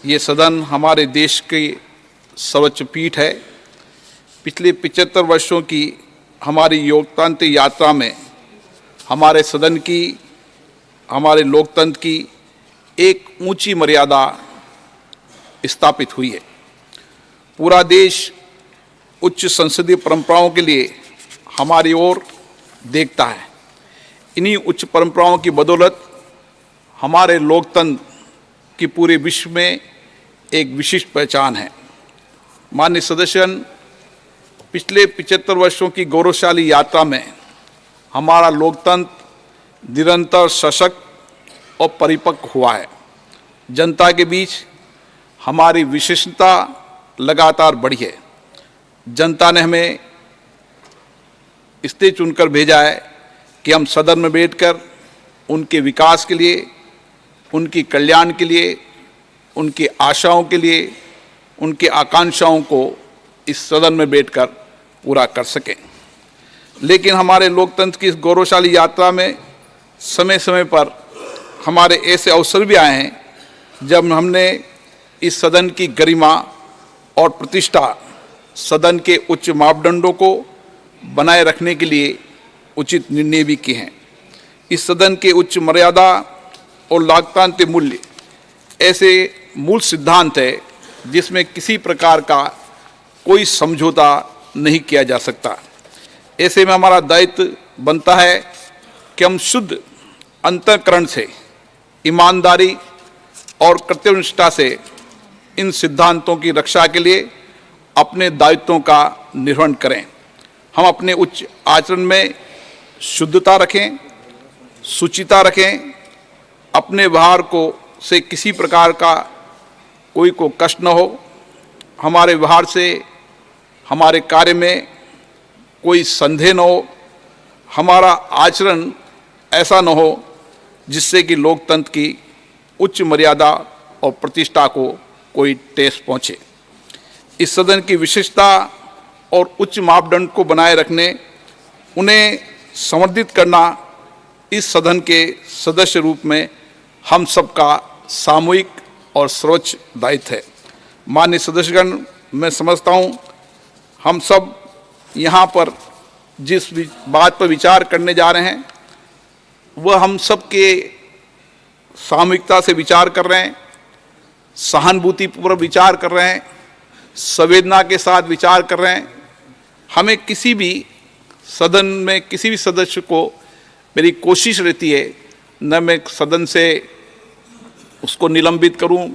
ये सदन हमारे देश की सर्वोच्च पीठ है। पिछले 75 वर्षों की हमारी लोकतांत्रिक यात्रा में हमारे सदन की, हमारे लोकतंत्र की एक ऊंची मर्यादा स्थापित हुई है। पूरा देश उच्च संसदीय परंपराओं के लिए हमारी ओर देखता है। इन्हीं उच्च परंपराओं की बदौलत हमारे लोकतंत्र की पूरे विश्व में एक विशिष्ट पहचान है। माननीय सदस्यगण, पिछले 75 वर्षों की गौरवशाली यात्रा में हमारा लोकतंत्र निरंतर सशक्त और परिपक्व हुआ है। जनता के बीच हमारी विशेषता लगातार बढ़ी है। जनता ने हमें इसलिए चुनकर भेजा है कि हम सदन में बैठकर उनके विकास के लिए, उनकी कल्याण के लिए, उनकी आशाओं के लिए, उनकी आकांक्षाओं को इस सदन में बैठकर पूरा कर सकें। लेकिन हमारे लोकतंत्र की इस गौरवशाली यात्रा में समय समय पर हमारे ऐसे अवसर भी आए हैं जब हमने इस सदन की गरिमा और प्रतिष्ठा, सदन के उच्च मापदंडों को बनाए रखने के लिए उचित निर्णय भी किए हैं। इस सदन के उच्च मर्यादा और लोकतांत्रिक मूल्य ऐसे मूल सिद्धांत है जिसमें किसी प्रकार का कोई समझौता नहीं किया जा सकता। ऐसे में हमारा दायित्व बनता है कि हम शुद्ध अंतःकरण से, ईमानदारी और कर्तव्यनिष्ठा से इन सिद्धांतों की रक्षा के लिए अपने दायित्वों का निर्वहन करें। हम अपने उच्च आचरण में शुद्धता रखें, शुचिता रखें, अपने व्यवहार को से किसी प्रकार का कोई को कष्ट न हो, हमारे व्यवहार से, हमारे कार्य में कोई संदेह न हो, हमारा आचरण ऐसा न हो जिससे कि लोकतंत्र की उच्च मर्यादा और प्रतिष्ठा को कोई ठेस पहुंचे। इस सदन की विशिष्टता और उच्च मापदंड को बनाए रखने, उन्हें समर्थित करना इस सदन के सदस्य रूप में हम सबका सामूहिक और सर्वोच्च दायित्व है। माननीय सदस्यगण, मैं समझता हूँ हम सब यहाँ पर जिस बात पर विचार करने जा रहे हैं वह हम सब के सामूहिकता से विचार कर रहे हैं, सहानुभूतिपूर्वक विचार कर रहे हैं, संवेदना के साथ विचार कर रहे हैं। हमें किसी भी सदन में किसी भी सदस्य को, मेरी कोशिश रहती है न मैं सदन से उसको निलंबित करूं,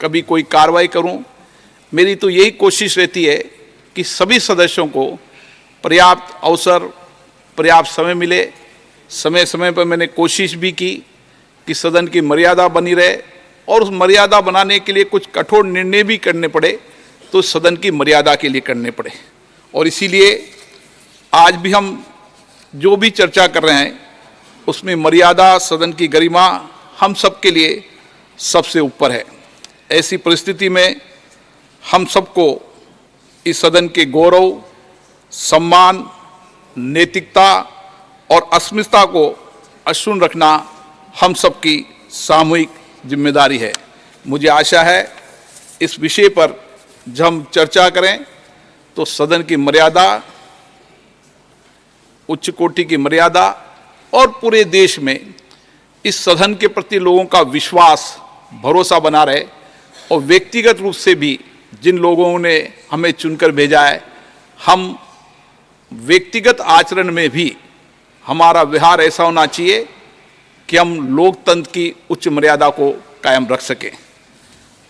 कभी कोई कार्रवाई करूं। मेरी तो यही कोशिश रहती है कि सभी सदस्यों को पर्याप्त अवसर, पर्याप्त समय मिले। समय समय पर मैंने कोशिश भी की कि सदन की मर्यादा बनी रहे, और उस मर्यादा बनाने के लिए कुछ कठोर निर्णय भी करने पड़े तो सदन की मर्यादा के लिए करने पड़े। और इसीलिए आज भी हम जो भी चर्चा कर रहे हैं उसमें मर्यादा, सदन की गरिमा हम सबके लिए सबसे ऊपर है। ऐसी परिस्थिति में हम सबको इस सदन के गौरव, सम्मान, नैतिकता और अस्मिता को अक्षुण्ण रखना हम सबकी सामूहिक जिम्मेदारी है। मुझे आशा है इस विषय पर जब हम चर्चा करें तो सदन की मर्यादा, उच्च कोटि की मर्यादा और पूरे देश में इस सदन के प्रति लोगों का विश्वास, भरोसा बना रहे, और व्यक्तिगत रूप से भी जिन लोगों ने हमें चुनकर भेजा है, हम व्यक्तिगत आचरण में भी हमारा व्यवहार ऐसा होना चाहिए कि हम लोकतंत्र की उच्च मर्यादा को कायम रख सकें।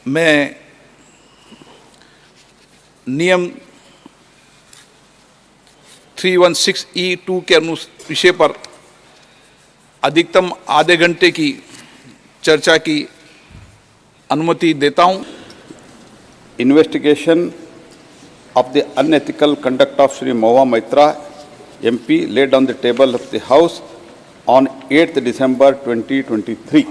मैं नियम 316E2 के विषय पर अधिकतम आधे घंटे की चर्चा की अनुमति देता हूं। Investigation of the unethical conduct of Shri Mahua Moitra, MP, laid on the table of the House on 8th December 2023.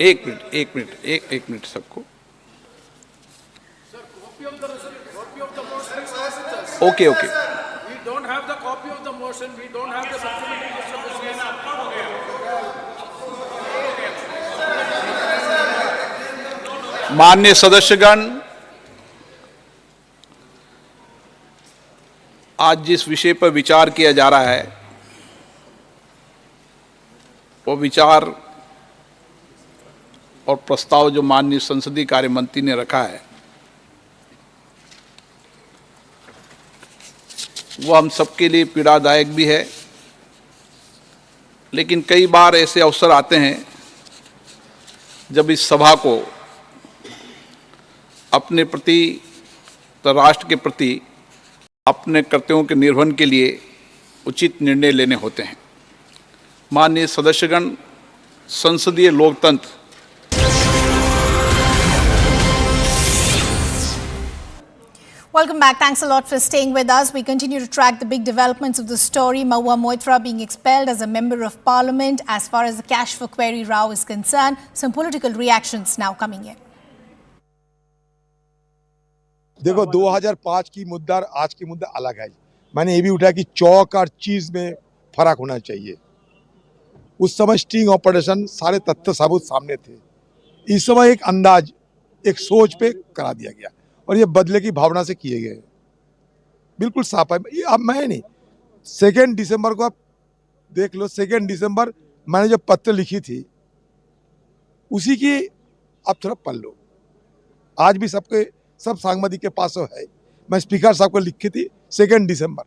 एक मिनट सबको। Okay. We don't have the copy of the motion. We don't have the supplementary माननीय सदस्यगण, आज जिस विषय पर विचार किया जा रहा है वो विचार और प्रस्ताव जो माननीय संसदीय कार्य मंत्री ने रखा है वो हम सबके लिए पीड़ादायक भी है। लेकिन कई बार ऐसे अवसर आते हैं जब इस सभा को अपने प्रति, राष्ट्र के प्रति, अपने कर्तव्यों के निर्वहन के लिए उचित निर्णय लेने होते हैं। माननीय सदस्यगण, संसदीय लोकतंत्र Welcome back. Thanks a lot for staying with us. We continue to track the big developments of the story. Mahua Moitra being expelled as a member of parliament. As far as the cash for query row is concerned, some political reactions now coming in. देखो 2005 की मुद्दा और आज की मुद्दा अलग है। मैंने ये भी उठाया कि चौक और चीज में फर्क होना चाहिए। उस समय स्टिंग ऑपरेशन सारे तथ्य सबूत सामने थे। इस समय एक अंदाज, एक सोच पे करा दिया गया और ये बदले की भावना से किए गए। बिल्कुल साफ है। ये अब मैं नहीं, 2 दिसंबर को आप देख लो। 2 दिसंबर मैंने जो पत्र लिखी थी उसी की आप थोड़ा पढ़ लो। आज भी सब सांबादिक के पास है। मैं स्पीकर साहब को लिखी थी 2 दिसंबर।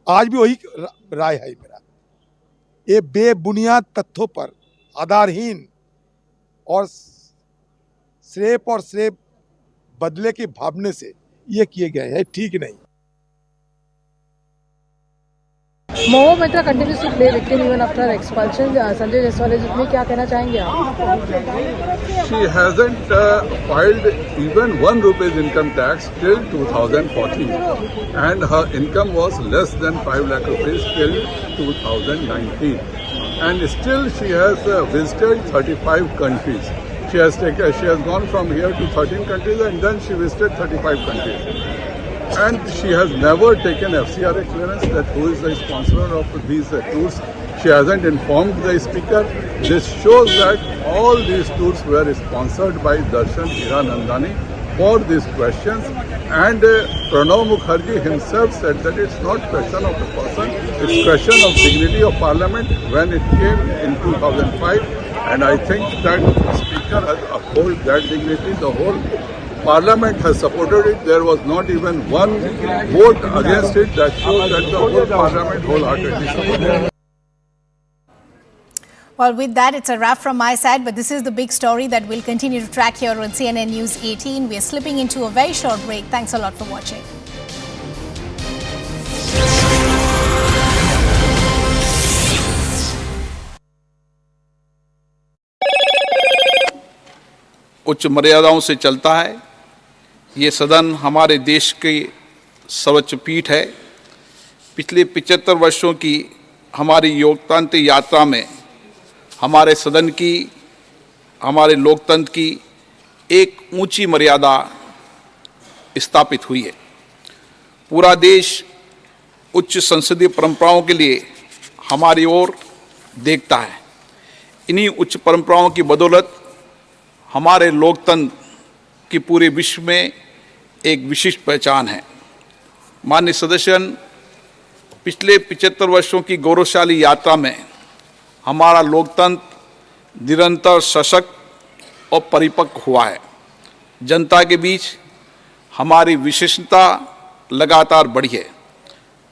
आज भी वही राय है मेरा। ये बेबुनियाद तथ्यों पर, आधारहीन और सिर्फ बदले के भावने से ये किए गए हैं, ठीक नहीं। Mahua Moitra continues to play victim even after expulsion. Sanjay Jaiswal इसमें क्या कहना चाहेंगे आप? She hasn't filed even 1 rupees income tax till 2014, and her income was less than 5 lakh rupees till 2019, and still she has visited 35 countries. She has gone from here to 13 countries, and then she visited 35 countries. And she has never taken FCRA clearance that who is the sponsor of these tours. She hasn't informed the speaker. This shows that all these tours were sponsored by Darshan Hiranandani for these questions. And Pranav Mukherjee himself said that it's not question of a person, it's question of dignity of Parliament when it came in 2005. And I think that the speaker has upheld that dignity. The whole Parliament has supported it. There was not even one vote against it. That shows that the whole Parliament wholeheartedly supported it. Well, with that, it's a wrap from my side, but this is the big story that we'll continue to track here on CNN News 18. We're slipping into a very short break. Thanks a lot for watching. उच्च मर्यादाओं से चलता है। ये सदन हमारे देश की सर्वोच्च पीठ है। पिछले 75 वर्षों की हमारी लोकतांत्रिक यात्रा में हमारे सदन की, हमारे लोकतंत्र की एक ऊंची मर्यादा स्थापित हुई है। पूरा देश उच्च संसदीय परंपराओं के लिए हमारी ओर देखता है। इन्हीं उच्च परंपराओं की बदौलत हमारे लोकतंत्र की पूरे विश्व में एक विशिष्ट पहचान है। माननीय सदस्यगण, पिछले 75 वर्षों की गौरवशाली यात्रा में हमारा लोकतंत्र निरंतर सशक्त और परिपक्व हुआ है। जनता के बीच हमारी विशेषता लगातार बढ़ी है।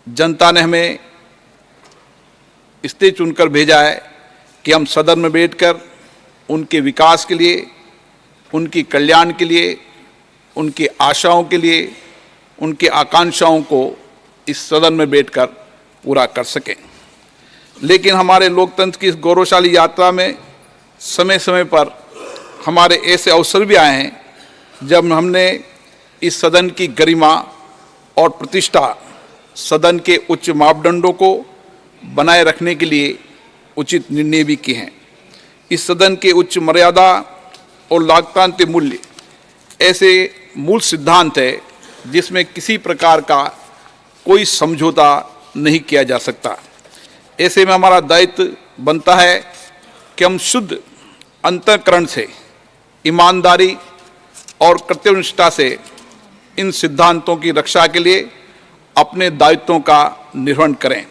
जनता ने हमें इसलिए चुनकर भेजा है कि हम सदन में बैठकर उनके विकास के लिए, उनकी कल्याण के लिए, उनकी आशाओं के लिए, उनकी आकांक्षाओं को इस सदन में बैठकर पूरा कर सकें। लेकिन हमारे लोकतंत्र की इस गौरवशाली यात्रा में समय समय पर हमारे ऐसे अवसर भी आए हैं जब हमने इस सदन की गरिमा और प्रतिष्ठा, सदन के उच्च मापदंडों को बनाए रखने के लिए उचित निर्णय भी किए हैं। इस सदन के उच्च मर्यादा और लोकतांत्रिक मूल्य ऐसे मूल सिद्धांत है जिसमें किसी प्रकार का कोई समझौता नहीं किया जा सकता। ऐसे में हमारा दायित्व बनता है कि हम शुद्ध अंतःकरण से, ईमानदारी और कर्तव्यनिष्ठा से इन सिद्धांतों की रक्षा के लिए अपने दायित्वों का निर्वहन करें।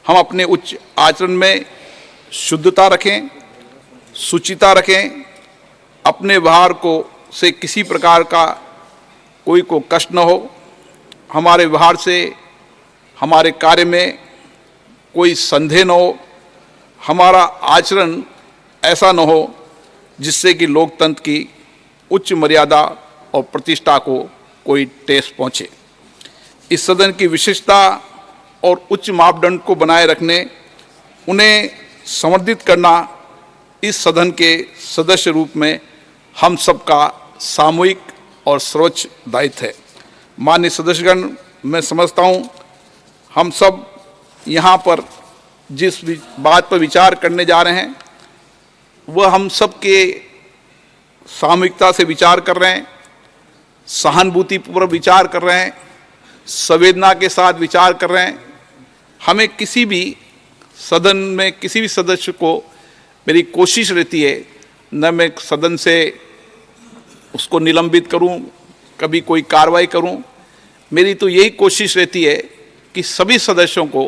हम अपने उच्च आचरण में शुद्धता रखें, शुचिता रखें, अपने व्यवहार को से किसी प्रकार का कोई को कष्ट न हो, हमारे व्यवहार से, हमारे कार्य में कोई संदेह न हो, हमारा आचरण ऐसा न हो जिससे कि लोकतंत्र की उच्च मर्यादा और प्रतिष्ठा को कोई ठेस पहुँचे। इस सदन की विशेषता और उच्च मापदंड को बनाए रखने, उन्हें संवर्धित करना इस सदन के सदस्य रूप में हम सबका सामूहिक और सर्वोच्च दायित्व है। माननीय सदस्यगण, मैं समझता हूँ हम सब यहाँ पर जिस बात पर विचार करने जा रहे हैं वह हम सब के सामूहिकता से विचार कर रहे हैं, सहानुभूतिपूर्वक विचार कर रहे हैं, संवेदना के साथ विचार कर रहे हैं। हमें किसी भी सदन में किसी भी सदस्य को, मेरी कोशिश रहती है न मैं सदन से उसको निलंबित करूं, कभी कोई कार्रवाई करूं। मेरी तो यही कोशिश रहती है कि सभी सदस्यों को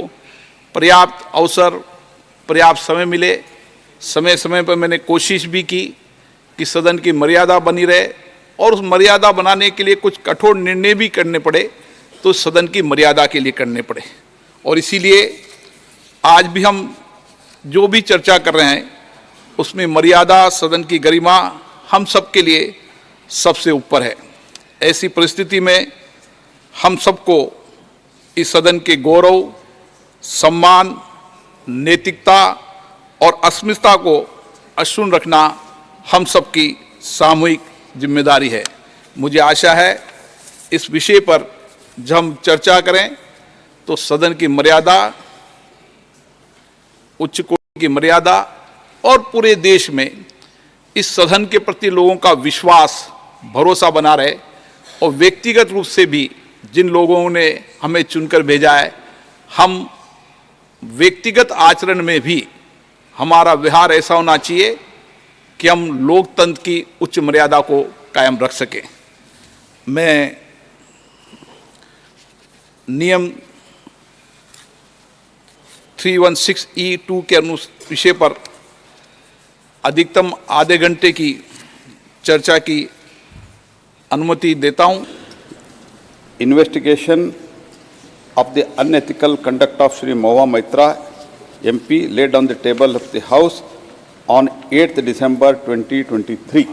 पर्याप्त अवसर, पर्याप्त समय मिले। समय समय पर मैंने कोशिश भी की कि सदन की मर्यादा बनी रहे, और उस मर्यादा बनाने के लिए कुछ कठोर निर्णय भी करने पड़े तो सदन की मर्यादा के लिए करने पड़े। और इसीलिए आज भी हम जो भी चर्चा कर रहे हैं उसमें मर्यादा, सदन की गरिमा हम सब के लिए सबसे ऊपर है। ऐसी परिस्थिति में हम सबको इस सदन के गौरव, सम्मान, नैतिकता और अस्मिता को अक्षुण्ण रखना हम सबकी सामूहिक जिम्मेदारी है। मुझे आशा है इस विषय पर जब हम चर्चा करें तो सदन की मर्यादा, उच्च कोटि की मर्यादा और पूरे देश में इस सदन के प्रति लोगों का विश्वास, भरोसा बना रहे और व्यक्तिगत रूप से भी जिन लोगों ने हमें चुनकर भेजा है, हम व्यक्तिगत आचरण में भी हमारा व्यवहार ऐसा होना चाहिए कि हम लोकतंत्र की उच्च मर्यादा को कायम रख सकें। मैं नियम 316(e)(2) के विषय पर अधिकतम आधे घंटे की चर्चा की अनुमति देता हूं। Investigation of the unethical conduct of Shri Mahua Moitra, MP, laid on the table of the House on 8th December 2023.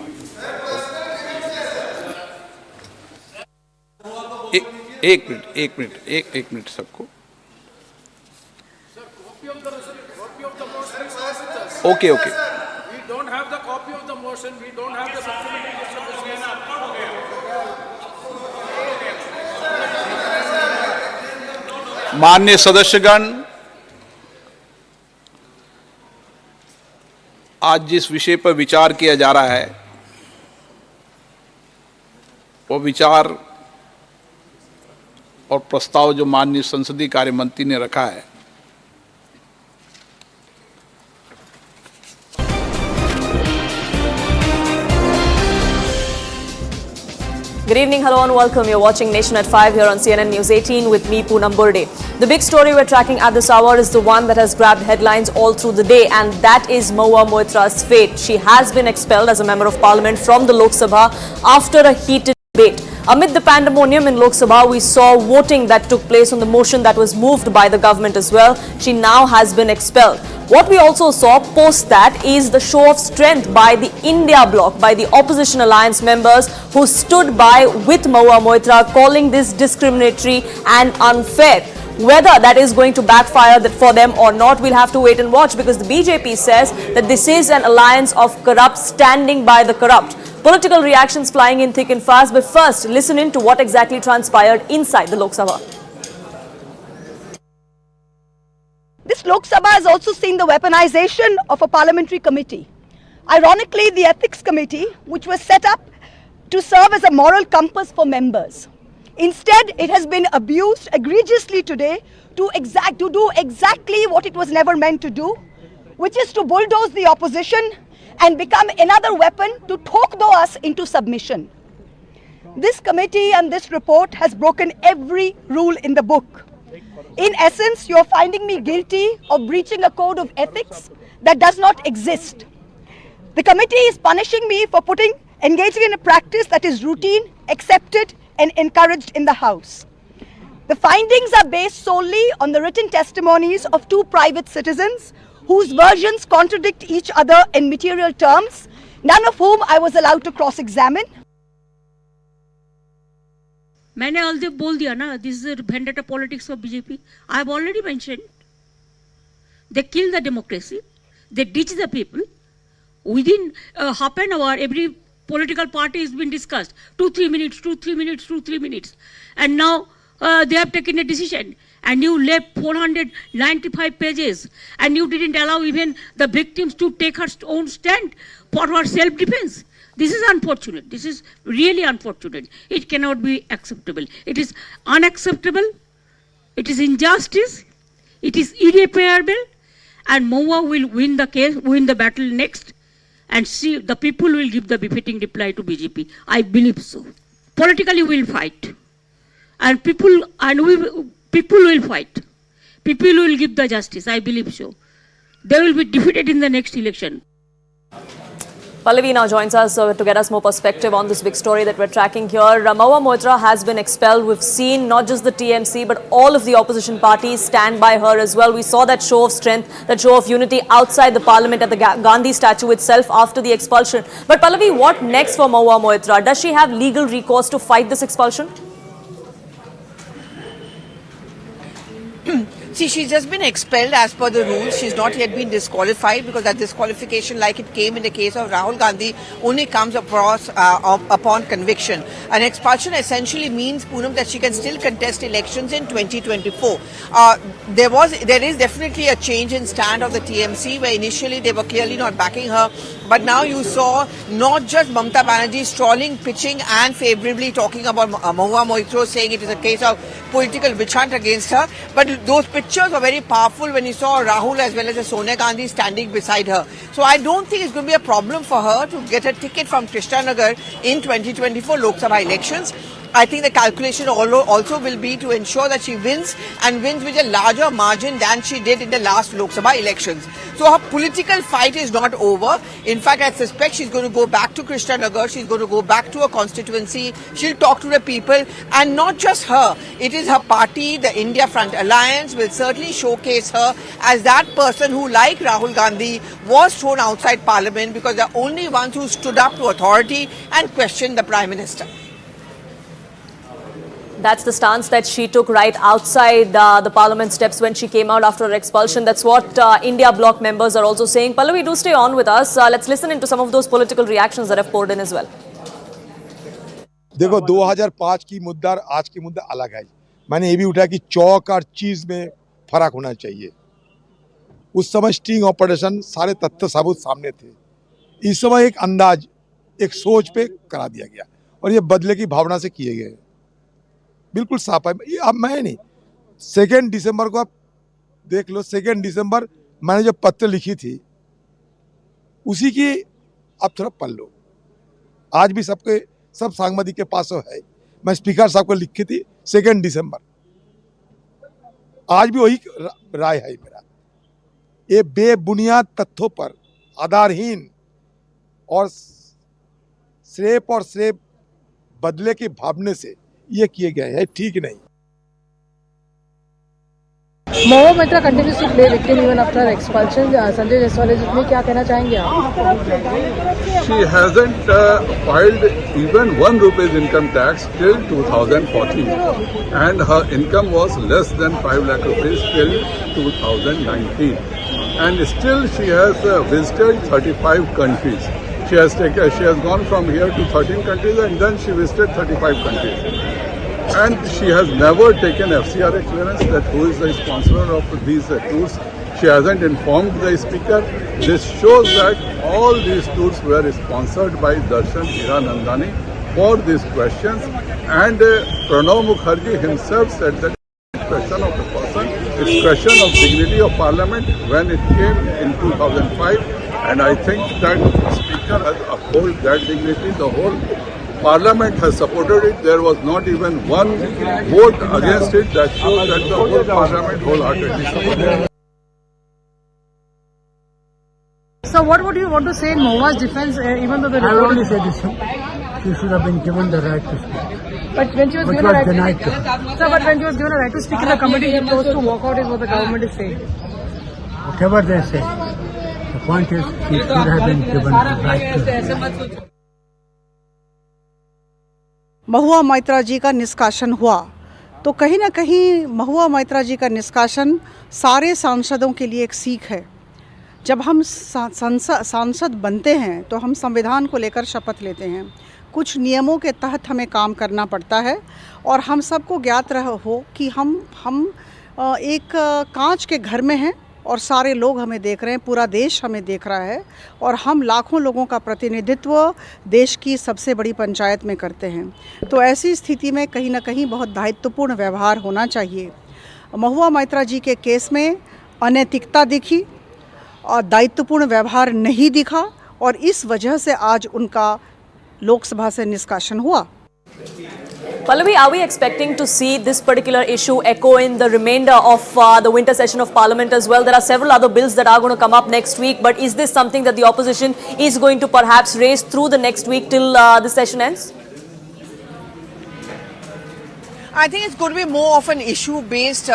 एक मिनट सबको। Okay. We don't have the copy of the motion. We don't have the supplementary motion. माननीय सदस्यगण, आज जिस विषय पर विचार किया जा रहा है वो विचार और प्रस्ताव जो माननीय संसदीय कार्य मंत्री ने रखा है, Good evening, hello and welcome. You're watching Nation at 5 here on CNN News 18 with me, Poonam Burde. The big story we're tracking at this hour is the one that has grabbed headlines all through the day, and that is Mahua Moitra's fate. She has been expelled as a member of parliament from the Lok Sabha after a heated debate. Amid the pandemonium in Lok Sabha, we saw voting that took place on the motion that was moved by the government as well. She now has been expelled. What we also saw post that is the show of strength by the India bloc, by the opposition alliance members who stood by with Mahua Moitra, calling this discriminatory and unfair. Whether that is going to backfire for them or not, we'll have to wait and watch, because the BJP says that this is an alliance of corrupt standing by the corrupt. Political reactions flying in thick and fast, but first listen in to what exactly transpired inside the Lok Sabha. This Lok Sabha has also seen the weaponization of a parliamentary committee. Ironically, the ethics committee, which was set up to serve as a moral compass for members. Instead, it has been abused egregiously today to do exactly what it was never meant to do, which is to bulldoze the opposition and become another weapon to talk us into submission. This committee and this report has broken every rule in the book. In essence, you are finding me guilty of breaching a code of ethics that does not exist. The committee is punishing me for engaging in a practice that is routine, accepted and encouraged in the House. The findings are based solely on the written testimonies of two private citizens whose versions contradict each other in material terms, none of whom I was allowed to cross-examine. मैंने अलदे बोल दिया ना, this is a vendetta politics of BJP. I have already mentioned. They kill the democracy. They ditch the people. Within half an hour, every political party has been discussed. 2-3 minutes, 2-3 minutes, 2-3 minutes. And now they have taken a decision. And you left 495 pages. And you didn't allow even the victims to take her own stand for her self-defense. This is unfortunate. This is really unfortunate. It cannot be acceptable. It is unacceptable. It is injustice. It is irreparable. And Mahua will win the case, win the battle next. And see, the people will give the befitting reply to BJP. I believe so. Politically, we will fight. And people will fight. People will give the justice. I believe so. They will be defeated in the next election. Pallavi now joins us to get us more perspective on this big story that we're tracking here. Mahua Moitra has been expelled. We've seen not just the TMC, but all of the opposition parties stand by her as well. We saw that show of strength, that show of unity outside the parliament at the Gandhi statue itself after the expulsion. But Pallavi, what next for Mahua Moitra? Does she have legal recourse to fight this expulsion? See, she's just been expelled as per the rules. She's not yet been disqualified because that disqualification, like it came in the case of Rahul Gandhi, only comes upon conviction. An expulsion essentially means, Poonam, that she can still contest elections in 2024. There is definitely a change in stand of the TMC, where initially they were clearly not backing her. But now you saw not just Mamata Banerjee strolling, pitching and favourably talking about Mahua Moitra, saying it is a case of political witch hunt against her. But those pictures were very powerful when you saw Rahul as well as Sonia Gandhi standing beside her. So I don't think it's going to be a problem for her to get a ticket from Krishnanagar in 2024 Lok Sabha elections. I think the calculation also will be to ensure that she wins and wins with a larger margin than she did in the last Lok Sabha elections. So her political fight is not over. In fact, I suspect she's going to go back to Krishnanagar. She's going to go back to her constituency. She'll talk to the people, and not just her. It is her party, the India Front Alliance, will certainly showcase her as that person who, like Rahul Gandhi, was thrown outside Parliament because they're only ones who stood up to authority and questioned the Prime Minister. That's the stance that she took right outside the Parliament steps when she came out after her expulsion. That's what India Bloc members are also saying. Pallavi, do stay on with us. Let's listen into some of those political reactions that have poured in as well. देखो 2005 की मुद्दा और आज की मुद्दा अलग है। मैंने ये भी उठाया कि चौक और चीज में फर्क होना चाहिए। उस समय स्टिंग ऑपरेशन सारे तथ्य सबूत सामने थे। इस समय एक अंदाज, एक सोच पे करा दिया गया और ये बदले की भावना से किए गए। बिल्कुल साफ है। अब मैं नहीं, 2 दिसंबर को आप देख लो, 2 दिसंबर मैंने जो पत्र लिखी थी उसी की आप थोड़ा पढ़ लो। आज भी सब सांगवादिक के पास है। मैं स्पीकर साहब को लिखी थी 2 दिसंबर। आज भी वही राय है मेरा। ये बेबुनियाद तथ्यों पर, आधारहीन और सिर्फ बदले के भावने से ये किए गए हैं, ठीक नहीं। Mahua Moitra continues to play victim even after expulsion. Sanjay Jaiswal में क्या कहना चाहेंगे आप? She hasn't filed even 1 rupees income tax till 2014, and her income was less than 5 lakh rupees till 2019, and still she has visited 35 countries. She has gone from here to 13 countries, and then she visited 35 countries. And she has never taken FCRA clearance, that who is the sponsor of these tours. She hasn't informed the speaker. This shows that all these tours were sponsored by Darshan Hiranandani for these questions. And Pranav Mukherjee himself said that it's question of the person, it's question of dignity of Parliament when it came in 2005. And I think that the speaker has upheld that dignity. The whole Parliament has supported it. There was not even one vote against it. That shows that the whole Parliament wholeheartedly supported it. So what would you want to say in Mahua's defense, even though the I only say this thing. She should have been given the right to speak. But when she was given a right denied to Sir, but when she was given a right to speak in the committee, she chose to walk out, is what the government is saying. Whatever they say, the point is she should have been given the right to speak. Mahua Moitra जी का निष्कासन हुआ तो कहीं ना कहीं महुआ मोइत्रा जी का निष्कासन सारे सांसदों के लिए एक सीख है। जब हम सांसद बनते हैं तो हम संविधान को लेकर शपथ लेते हैं, कुछ नियमों के तहत हमें काम करना पड़ता है और हम सबको ज्ञात हो कि हम एक कांच के घर में हैं और सारे लोग हमें देख रहे हैं, पूरा देश हमें देख रहा है और हम लाखों लोगों का प्रतिनिधित्व देश की सबसे बड़ी पंचायत में करते हैं। तो ऐसी स्थिति में कहीं ना कहीं बहुत दायित्वपूर्ण व्यवहार होना चाहिए। महुआ मोइत्रा जी के केस में अनैतिकता दिखी और दायित्वपूर्ण व्यवहार नहीं दिखा और इस वजह से आज उनका लोकसभा से निष्कासन हुआ। Pallavi, are we expecting to see this particular issue echo in the remainder of the winter session of Parliament as well? There are several other bills that are going to come up next week, but is this something that the opposition is going to perhaps raise through the next week till the session ends? I think it's going to be more of an issue-based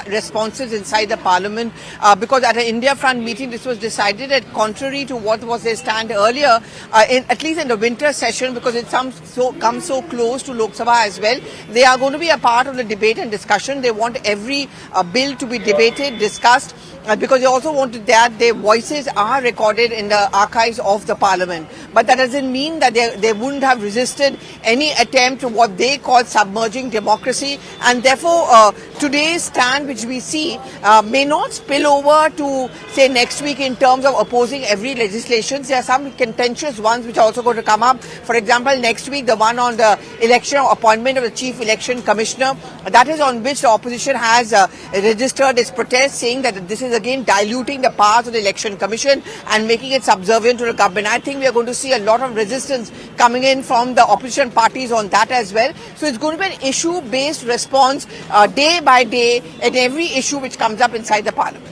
responses inside the parliament because at an India Front meeting this was decided that contrary to what was their stand earlier, at least in the winter session, because it comes so close to Lok Sabha as well, they are going to be a part of the debate and discussion. They want every bill to be debated, discussed, because they also wanted that their voices are recorded in the archives of the parliament. But that doesn't mean that they wouldn't have resisted any attempt to what they call submerging democracy, and therefore today's stand which we see may not spill over to say next week in terms of opposing every legislation. There are some contentious ones which are also going to come up. For example, next week the one on the election appointment of the Chief Election Commissioner, that is on which the opposition has registered its protest, saying that this is again diluting the powers of the Election Commission and making it subservient to the government. I think we are going to see a lot of resistance coming in from the opposition parties on that as well. So it's going to be an issue-based response day by day at every issue which comes up inside the parliament.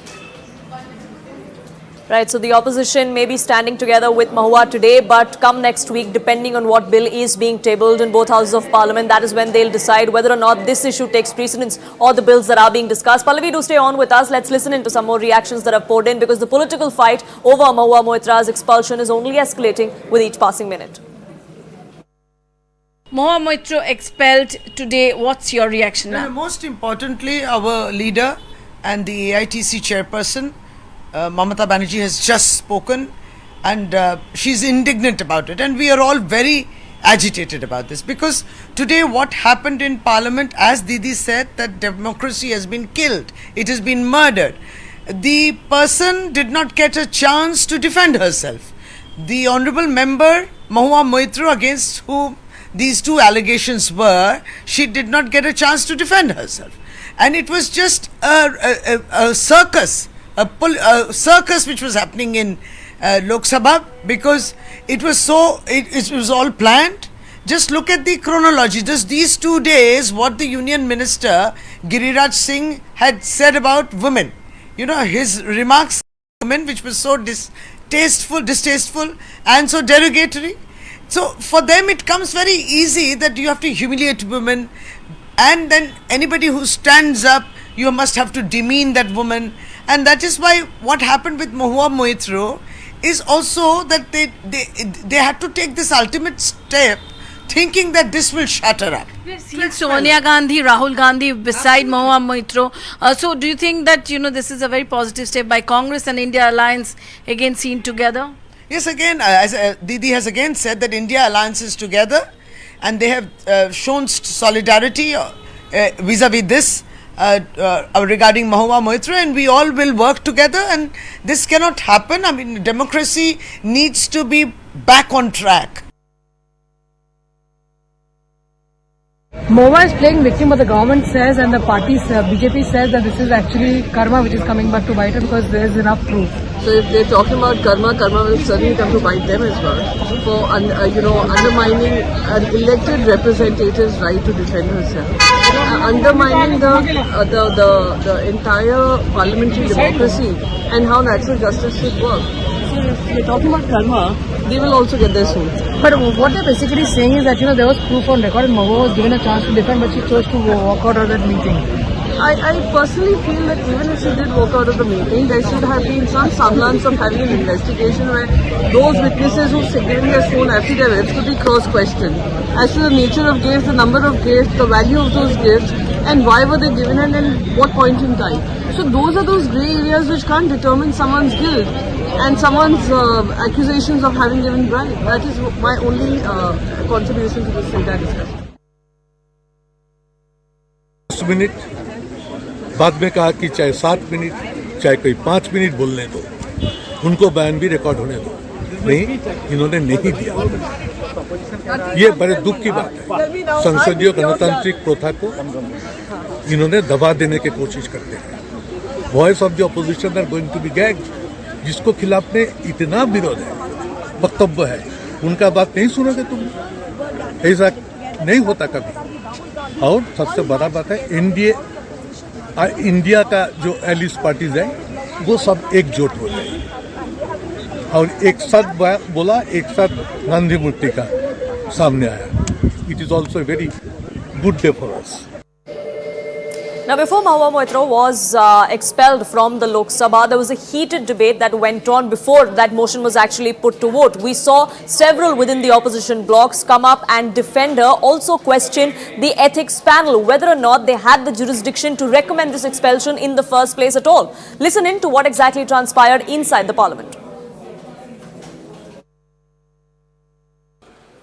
Right, so the opposition may be standing together with Mahua today, but come next week, depending on what bill is being tabled in both houses of parliament, that is when they'll decide whether or not this issue takes precedence or the bills that are being discussed. Pallavi, do stay on with us. Let's listen into some more reactions that have poured in, because the political fight over Mahua Moitra's expulsion is only escalating with each passing minute. Mahua Moitra expelled today. What's your reaction now? Most importantly, our leader and the AITC chairperson, Mamata Banerjee, has just spoken, and she's indignant about it, and we are all very agitated about this, because today what happened in Parliament, as Didi said, that democracy has been killed, it has been murdered. The person did not get a chance to defend herself. The honourable member Mahua Moitra, against whom these two allegations were, she did not get a chance to defend herself, and it was just a circus. A circus which was happening in Lok Sabha, because it was it was all planned. Just look at the chronology. Just these 2 days, what the Union Minister Giriraj Singh had said about women. You know, his remarks on women, which was so distasteful and so derogatory. So for them it comes very easy that you have to humiliate women, and then anybody who stands up, you must have to demean that woman. And that is why what happened with Mahua Moitra is also that they had to take this ultimate step, thinking that this will shut her up. We've seen Sonia Gandhi, Rahul Gandhi beside Mahua Moitra. So do you think that, this is a very positive step by Congress and India Alliance again seen together? Yes, again, as Didi has again said, that India Alliance is together, and they have shown solidarity vis-a-vis this regarding Mahua Moitra, and we all will work together, and this cannot happen. I mean, democracy needs to be back on track. Mahua is playing victim, but the government says, and the parties, BJP says that this is actually karma which is coming back to bite her because there is enough proof. So if they're talking about karma, karma will certainly come to bite them as well for undermining an elected representative's right to defend herself, undermining the entire parliamentary democracy and how natural justice should work. So if they're talking about karma, they will also get their soul. But what they're basically saying is that there was proof on record and Mahua was given a chance to defend, but she chose to walk out of that meeting. I personally feel that even if she did walk out of the meeting, there should have been some semblance of having an investigation where those witnesses who gave their sworn affidavits could be cross-questioned as to the nature of gifts, the number of gifts, the value of those gifts, and why were they given and at what point in time. So those are those grey areas which can't determine someone's guilt and someone's accusations of having given bribe. That is my only contribution to this entire discussion. 10 minute बाद में कहा कि चाहे 7 minute चाहे कोई 5 minute बोलने दो, उनको बयान भी रिकॉर्ड होने दो, नहीं इन्होंने नहीं दिया। ये बड़े दुख की बात है। संसदीय गणतांत्रिक प्रथा को इन्होंने दबा देने की कोशिश करते हैं। Voice of the opposition are going to be gagged, जिसको खिलाफ में इतना विरोध है, वक्तव्य है, उनका बात नहीं सुनोगे तुम, ऐसा नहीं होता कभी। और सबसे बड़ा बात है इंडिया का जो एलिस पार्टीज है वो सब एकजुट हो गए और एक साथ बोला, एक साथ गांधी मूर्ति का सामने आया। It is also very good day for us. Now, before Mahua Moitra was expelled from the Lok Sabha, there was a heated debate that went on before that motion was actually put to vote. We saw several within the opposition blocs come up and defend her, also question the ethics panel, whether or not they had the jurisdiction to recommend this expulsion in the first place at all. Listen in to what exactly transpired inside the parliament.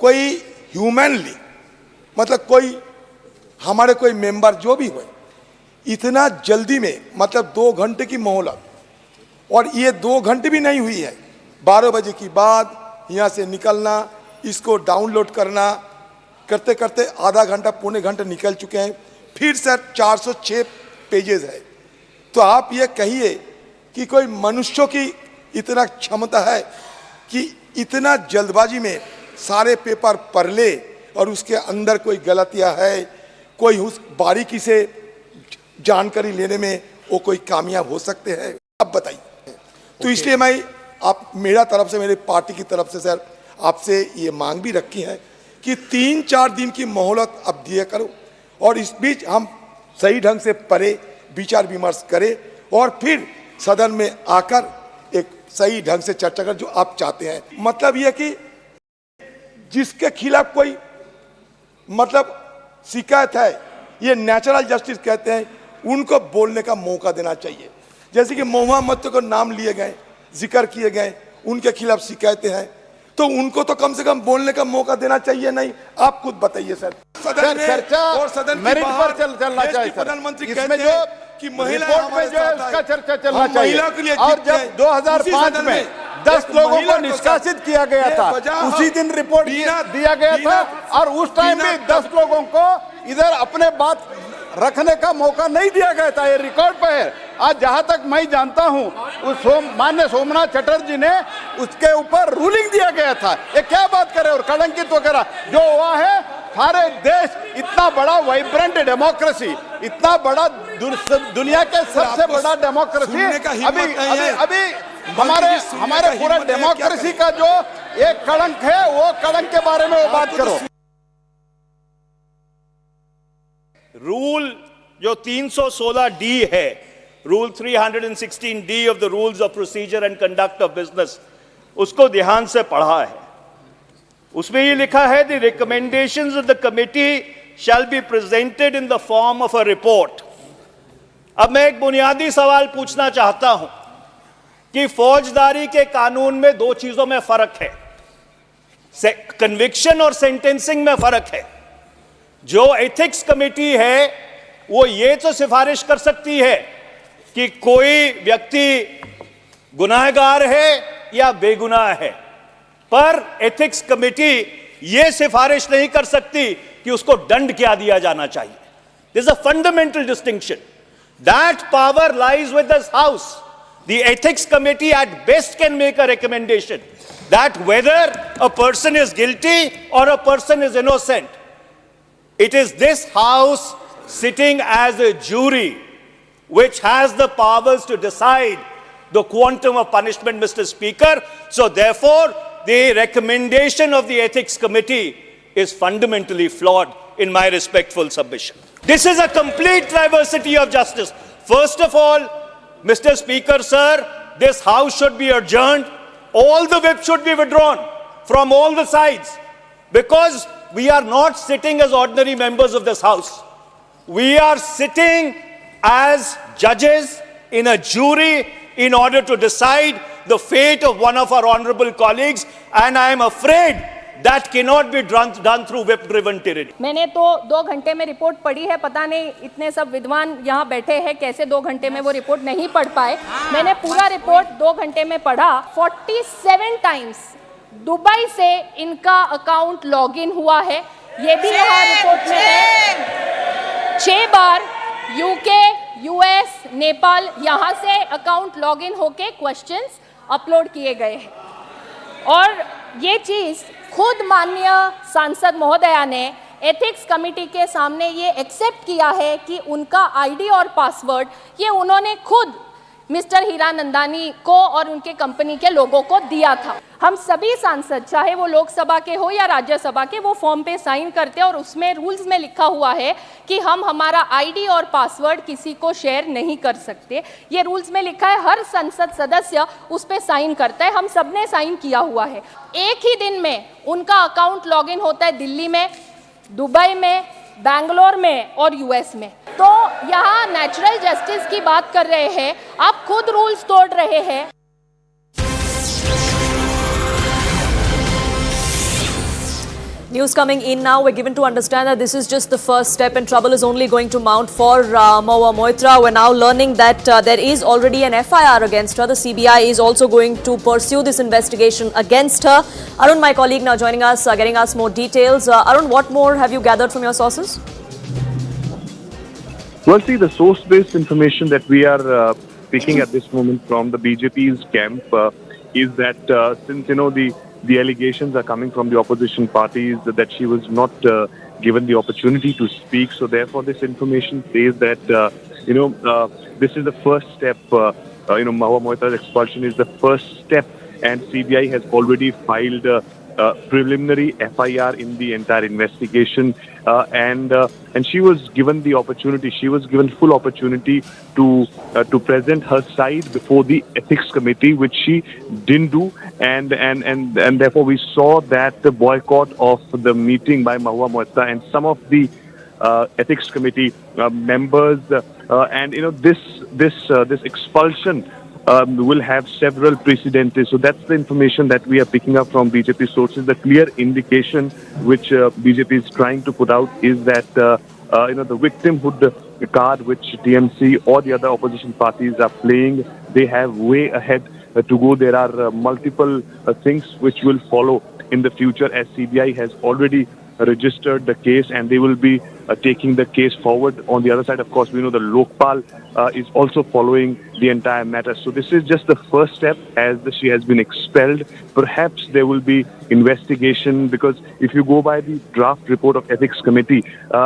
कोई humanly मतलब कोई हमारे कोई member जो भी हो इतना जल्दी में मतलब 2 घंटे की मोहलत और ये 2 घंटे भी नहीं हुई है 12 बजे की बाद यहाँ से निकलना इसको डाउनलोड करना करते करते आधा घंटा पौने घंटा निकल चुके हैं फिर सर 406 पेजेस है तो आप ये कहिए कि कोई मनुष्यों की इतना क्षमता है कि इतना जल्दबाजी में सारे पेपर पढ़ ले और उसके अंदर कोई गलतियां है कोई उस बारीकी से जानकारी लेने में वो कोई कामयाब हो सकते हैं अब बताइए तो इसलिए मैं आप मेरा तरफ से मेरे पार्टी की तरफ से सर आपसे ये मांग भी रखी है कि 3-4 दिन की मोहलत अब दिया करो और इस बीच हम सही ढंग से पढ़े विचार विमर्श करें और फिर सदन में आकर एक सही ढंग से चर्चा कर जो आप चाहते हैं मतलब यह कि जिसके खिलाफ कोई मतलब शिकायत है ये नेचुरल जस्टिस कहते हैं उनको बोलने का मौका देना चाहिए जैसे कि महुआ मोइत्रा को नाम लिए गए जिक्र किए गए उनके खिलाफ शिकायतें हैं तो उनको तो कम से कम बोलने का मौका देना चाहिए नहीं आप खुद बताइए सर सदन में चर्चा और सदन मेरिट पर चलना चाहिए प्रधानमंत्री इसमें कहते हैं कि महिला में जो है उसका चर्चा चलना चाहिए और जब 2005 में 10 लोगों को निष्कासित किया गया था उसी दिन रिपोर्ट दिया गया था और उस टाइम भी 10 लोगों को इधर अपने बात रखने का मौका नहीं दिया गया था ये रिकॉर्ड पर है आज जहां तक मैं जानता हूं उस माननीय सोमनाथ चटर्जी ने उसके ऊपर रूलिंग दिया गया था ये क्या बात करे और कलंकित वगैरह जो हुआ है सारे देश इतना बड़ा वाइब्रेंट डेमोक्रेसी इतना बड़ा दुनिया के सबसे बड़ा डेमोक्रेसी अभी हमारे पूरा डेमोक्रेसी का जो एक कलंक है वो कलंक के बारे में वो बात करो रूल जो 316 डी है rule 316 D of the rules of procedure and conduct of business उसको ध्यान से पढ़ा है उसमें ये लिखा है the recommendations of the committee shall be presented in the form of a report अब मैं एक बुनियादी सवाल पूछना चाहता हूं कि फौजदारी के कानून में 2 चीजों में फर्क है कन्विक्शन और सेंटेंसिंग में फर्क है जो एथिक्स कमेटी है वो ये तो सिफारिश कर सकती है कि कोई व्यक्ति गुनाहगार है या बेगुनाह है पर एथिक्स कमेटी ये सिफारिश नहीं कर सकती कि उसको दंड क्या दिया जाना चाहिए this is a fundamental distinction that power lies with this house The ethics committee at best can make a recommendation that whether a person is guilty or a person is innocent. It is this house sitting as a jury which has the powers to decide the quantum of punishment, Mr. Speaker. So therefore, the recommendation of the ethics committee is fundamentally flawed in my respectful submission. This is a complete diversity of justice. First of all, Mr. Speaker, sir, this house should be adjourned. All the whips should be withdrawn from all the sides because we are not sitting as ordinary members of this house. We are sitting as judges in a jury in order to decide the fate of one of our honorable colleagues, and I am afraid that cannot be done through whip-driven tyranny. मैंने तो 2 घंटे में report पढ़ी है पता नहीं इतने सब विद्वान यहाँ बैठे हैं कैसे 2 घंटे में वो रिपोर्ट नहीं पढ़ पाए मैंने पूरा रिपोर्ट 2 घंटे में पढ़ा 47 टाइम्स दुबई से इनका अकाउंट लॉगिन हुआ है ये भी यहाँ रिपोर्ट में है 6 बार यूके यूएस नेपाल यहाँ से अकाउंट लॉगिन होके क्वेश्चंस अपलोड किए गए हैं और ये चीज़ खुद माननीय सांसद महोदया ने एथिक्स कमेटी के सामने ये एक्सेप्ट किया है कि उनका आईडी और पासवर्ड ये उन्होंने खुद मिस्टर हीरानंदानी को और उनके कंपनी के लोगों को दिया था। हम सभी सांसद, चाहे वो लोकसभा के हो या राज्यसभा के, वो फॉर्म पे साइन करते हैं और उसमें रूल्स में लिखा हुआ है कि हम हमारा आईडी और पासवर्ड किसी को शेयर नहीं कर सकते। ये रूल्स में लिखा है, हर संसद सदस्य उस पे साइन करता है। हम सब ने साइन किया हुआ है। एक ही दिन में उनका अकाउंट लॉगिन होता है दिल्ली में, दुबई में, बैंगलोर में और यूएस में। तो यहाँ नेचुरल जस्टिस की बात कर रहे हैं, आप खुद रूल्स तोड़ रहे हैं। News coming in now. We're given to understand that this is just the first step and trouble is only going to mount for Mahua Moitra. We're now learning that there is already an FIR against her. The CBI is also going to pursue this investigation against her. Arun, my colleague, now joining us, getting us more details. Arun, what more have you gathered from your sources? Well, see, the source-based information that we are picking at this moment from the BJP's camp is that since, the allegations are coming from the opposition parties that she was not given the opportunity to speak. So therefore, this information says that, this is the first step. Mahua Moitra's expulsion is the first step, and CBI has already filed preliminary FIR in the entire investigation, and she was given the opportunity. She was given full opportunity to present her side before the ethics committee, which she didn't do, and therefore we saw that the boycott of the meeting by Mahua Moitra and some of the ethics committee members, and this expulsion will have several precedents. So that's the information that we are picking up from BJP sources. The clear indication which BJP is trying to put out is that the victimhood card which TMC or the other opposition parties are playing, they have way ahead to go. There are multiple things which will follow in the future, as CBI has already registered the case and they will be taking the case forward. On the other side, of course, we know the Lokpal is also following the entire matter. So this is just the first step, as she has been expelled. Perhaps there will be investigation, because if you go by the draft report of Ethics Committee,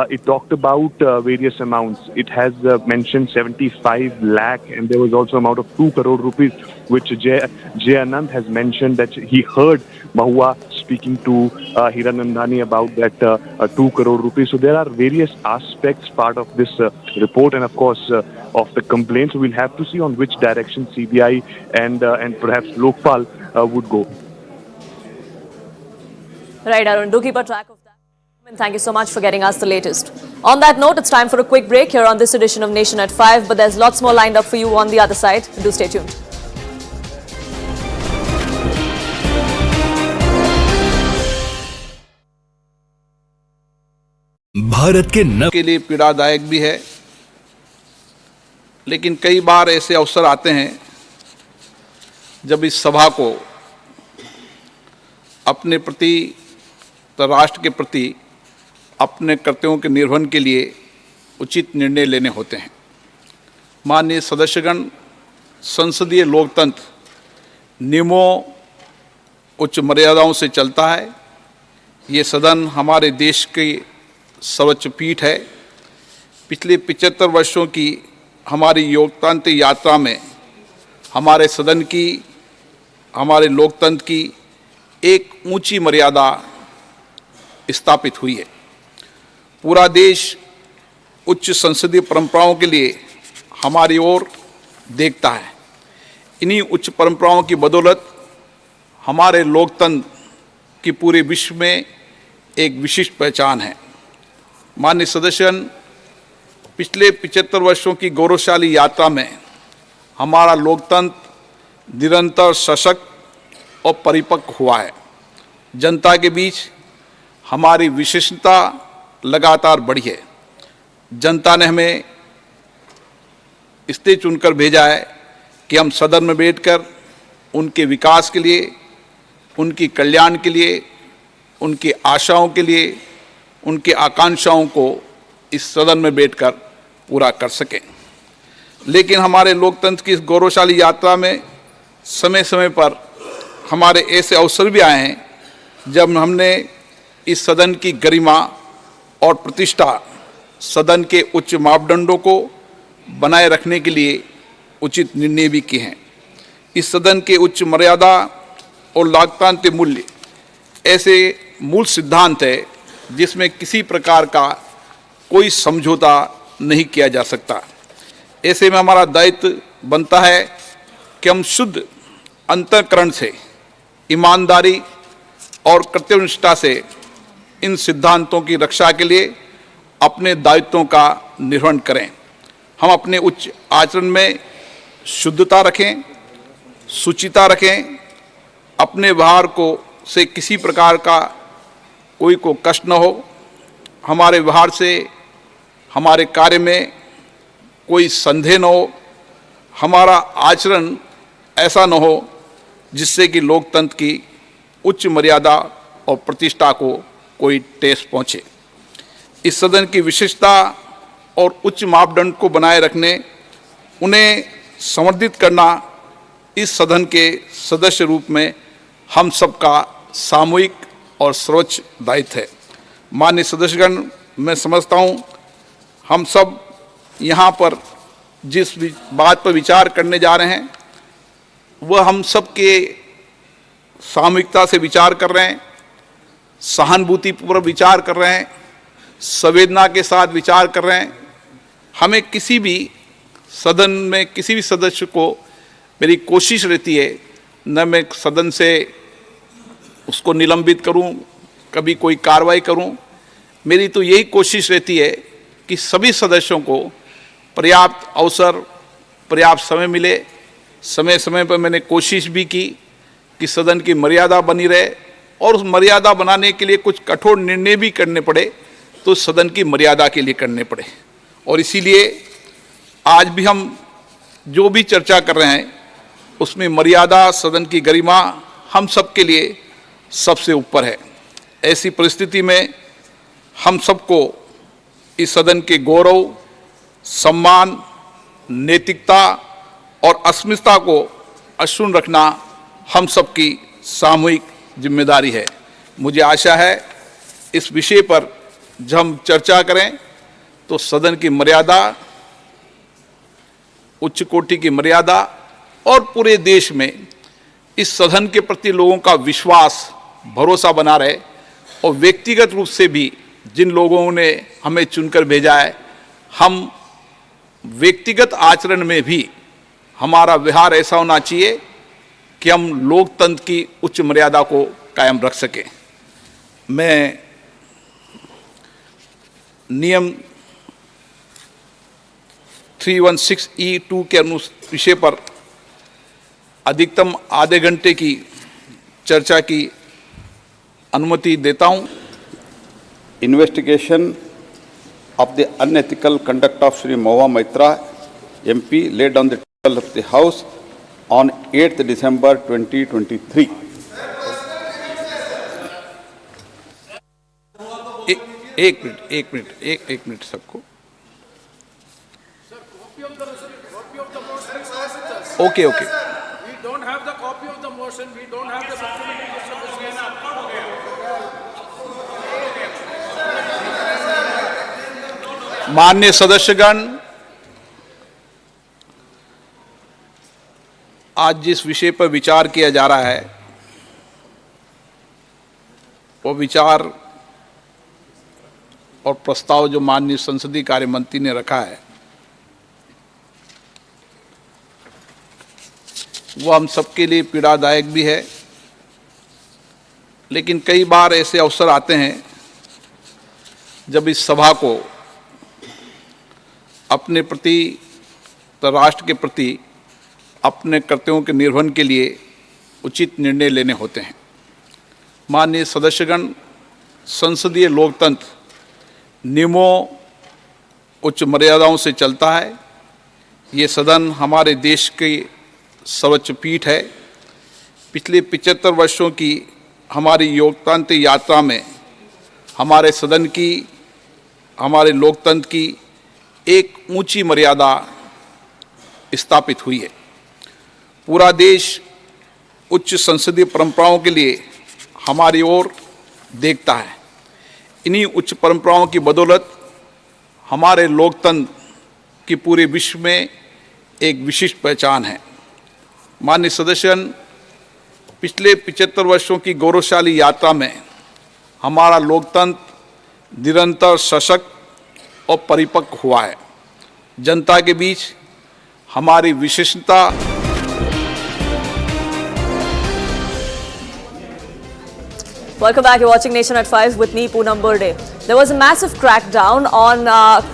it talked about various amounts. It has mentioned 75 lakh, and there was also amount of 2 crore rupees, which Jay Anand has mentioned that he heard Mahua speaking to Hiranandani about that 2 crore rupees. So there are various aspects part of this report, and of course of the complaints. We'll have to see on which direction CBI and perhaps Lokpal would go. Right, Arun, do keep a track of that. And thank you so much for getting us the latest. On that note, it's time for a quick break here on this edition of Nation at 5, but there's lots more lined up for you on the other side. Do stay tuned. Bharat के लिए पीड़ादायक भी है, लेकिन कई बार ऐसे अवसर आते हैं जब इस सभा को अपने प्रति, राष्ट्र के प्रति, अपने कर्तव्यों के निर्वहन के लिए उचित निर्णय लेने होते हैं। माननीय सदस्यगण, संसदीय लोकतंत्र नियमों, उच्च मर्यादाओं से चलता है। ये सदन हमारे देश की सर्वोच्च पीठ है। पिछले 75 वर्षों की हमारी लोकतांत्रिक यात्रा में हमारे सदन की, हमारे लोकतंत्र की एक ऊंची मर्यादा स्थापित हुई है। पूरा देश उच्च संसदीय परंपराओं के लिए हमारी ओर देखता है। इन्हीं उच्च परंपराओं की बदौलत हमारे लोकतंत्र की पूरे विश्व में एक विशिष्ट पहचान है। माननीय सदस्यगण, पिछले 75 वर्षों की गौरवशाली यात्रा में हमारा लोकतंत्र निरंतर सशक्त और परिपक्व हुआ है। जनता के बीच हमारी विशिष्टता लगातार बढ़ी है। जनता ने हमें इसलिए चुनकर भेजा है कि हम सदन में बैठकर उनके विकास के लिए, उनकी कल्याण के लिए, उनकी आशाओं के लिए, उनकी आकांक्षाओं को इस सदन में बैठकर पूरा कर सकें। लेकिन हमारे लोकतंत्र की इस गौरवशाली यात्रा में समय समय पर हमारे ऐसे अवसर भी आए हैं जब हमने इस सदन की गरिमा और प्रतिष्ठा, सदन के उच्च मापदंडों को बनाए रखने के लिए उचित निर्णय भी किए हैं। इस सदन के उच्च मर्यादा और लोकतांत्रिक मूल्य ऐसे मूल सिद्धांत है जिसमें किसी प्रकार का कोई समझौता नहीं किया जा सकता। ऐसे में हमारा दायित्व बनता है कि हम शुद्ध अंतःकरण से, ईमानदारी और कर्तव्यनिष्ठा से इन सिद्धांतों की रक्षा के लिए अपने दायित्वों का निर्वहन करें। हम अपने उच्च आचरण में शुद्धता रखें, शुचिता रखें, अपने व्यवहार को से किसी प्रकार का कोई को कष्ट न हो, हमारे व्यवहार से हमारे कार्य में कोई संदेह न हो, हमारा आचरण ऐसा न हो जिससे कि लोकतंत्र की उच्च मर्यादा और प्रतिष्ठा को कोई ठेस पहुंचे। इस सदन की विशेषता और उच्च मापदंड को बनाए रखने, उन्हें समर्थित करना इस सदन के सदस्य रूप में हम सबका सामूहिक और सर्वोच्च दायित्व है। माननीय सदस्यगण, मैं समझता हूँ हम सब यहाँ पर जिस बात पर विचार करने जा रहे हैं वह हम सब के सामूहिकता से विचार कर रहे हैं, सहानुभूतिपूर्वक विचार कर रहे हैं, संवेदना के साथ विचार कर रहे हैं। हमें किसी भी सदन में किसी भी सदस्य को, मेरी कोशिश रहती है न मैं सदन से उसको निलंबित करूं, कभी कोई कार्रवाई करूं। मेरी तो यही कोशिश रहती है कि सभी सदस्यों को पर्याप्त अवसर, पर्याप्त समय मिले। समय समय पर मैंने कोशिश भी की कि सदन की मर्यादा बनी रहे और उस मर्यादा बनाने के लिए कुछ कठोर निर्णय भी करने पड़े तो सदन की मर्यादा के लिए करने पड़े। और इसीलिए आज भी हम जो भी चर्चा कर रहे हैं उसमें मर्यादा, सदन की गरिमा हम सब के लिए सबसे ऊपर है। ऐसी परिस्थिति में हम सबको इस सदन के गौरव, सम्मान, नैतिकता और अस्मिता को अक्षुण्ण रखना हम सबकी सामूहिक जिम्मेदारी है। मुझे आशा है इस विषय पर जब हम चर्चा करें तो सदन की मर्यादा, उच्च कोटि की मर्यादा और पूरे देश में इस सदन के प्रति लोगों का विश्वास, भरोसा बना रहे और व्यक्तिगत रूप से भी जिन लोगों ने हमें चुनकर भेजा है, हम व्यक्तिगत आचरण में भी हमारा व्यवहार ऐसा होना चाहिए कि हम लोकतंत्र की उच्च मर्यादा को कायम रख सकें। मैं नियम 316E2 के विषय पर अधिकतम आधे घंटे की चर्चा की अनुमति देता हूं। Investigation of the unethical conduct of Shri Mahua Moitra, MP, laid on the table of the House on 8th December 2023. एक मिनट सबको। Okay. We don't have the copy of the motion. We don't have the supplementary माननीय सदस्यगण, आज जिस विषय पर विचार किया जा रहा है वो विचार और प्रस्ताव जो माननीय संसदीय कार्य मंत्री ने रखा है वो हम सबके लिए पीड़ादायक भी है। लेकिन कई बार ऐसे अवसर आते हैं जब इस सभा को अपने प्रति, राष्ट्र के प्रति अपने कर्तव्यों के निर्वहन के लिए उचित निर्णय लेने होते हैं। माननीय सदस्यगण, संसदीय लोकतंत्र नियमों, उच्च मर्यादाओं से चलता है। ये सदन हमारे देश की सर्वोच्च पीठ है। पिछले 75 वर्षों की हमारी लोकतांत्रिक यात्रा में हमारे सदन की, हमारे लोकतंत्र की एक ऊंची मर्यादा स्थापित हुई है। पूरा देश उच्च संसदीय परंपराओं के लिए हमारी ओर देखता है। इन्हीं उच्च परंपराओं की बदौलत हमारे लोकतंत्र की पूरे विश्व में एक विशिष्ट पहचान है। माननीय सदस्यगण, पिछले 75 वर्षों की गौरवशाली यात्रा में हमारा लोकतंत्र निरंतर सशक्त और परिपक्व हुआ है। जनता के बीच हमारी विशेषता Welcome back. You're watching Nation at 5 with me, Poonam Burde. There was a massive crackdown on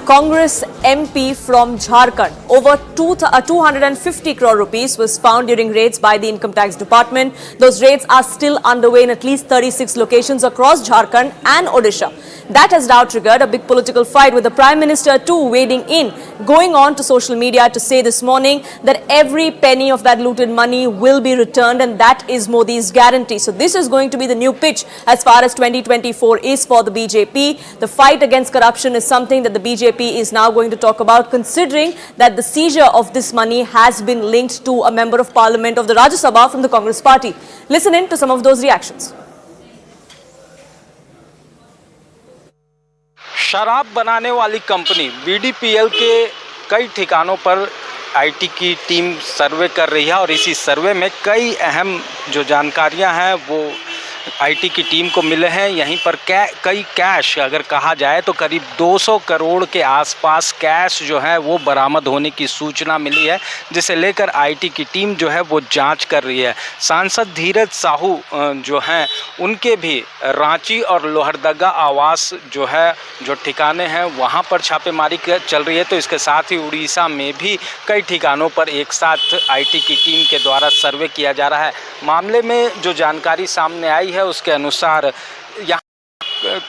Congress MP from Jharkhand. Over 250 crore rupees was found during raids by the Income Tax Department. Those raids are still underway in at least 36 locations across Jharkhand and Odisha. That has now triggered a big political fight, with the Prime Minister too wading in, going on to social media to say this morning that every penny of that looted money will be returned, and that is Modi's guarantee. So this is going to be the new pitch as far as 2024 is for the BJP. The fight against corruption is something that the BJP is now going to talk about, considering that the seizure of this money has been linked to a member of parliament of the Rajya Sabha from the Congress party. Listen in to some of those reactions. शराब बनाने वाली company बीडीपीएल के कई ठिकानों पर IT की team सर्वे कर रही है, और इसी सर्वे में कई अहम जो जानकारियां हैं वो आईटी की टीम को मिले हैं। यहीं पर कई कैश, अगर कहा जाए तो करीब 200 करोड़ के आसपास कैश जो है वो बरामद होने की सूचना मिली है, जिसे लेकर आईटी की टीम जो है वो जांच कर रही है। सांसद धीरज साहू जो हैं उनके भी रांची और लोहरदगा आवास जो है, जो ठिकाने हैं वहां पर छापेमारी चल रही है। तो इसके साथ ही उड़ीसा में भी कई ठिकानों पर एक साथ आईटी की टीम के द्वारा सर्वे किया जा रहा है। मामले में जो जानकारी सामने आई है उसके अनुसार यहाँ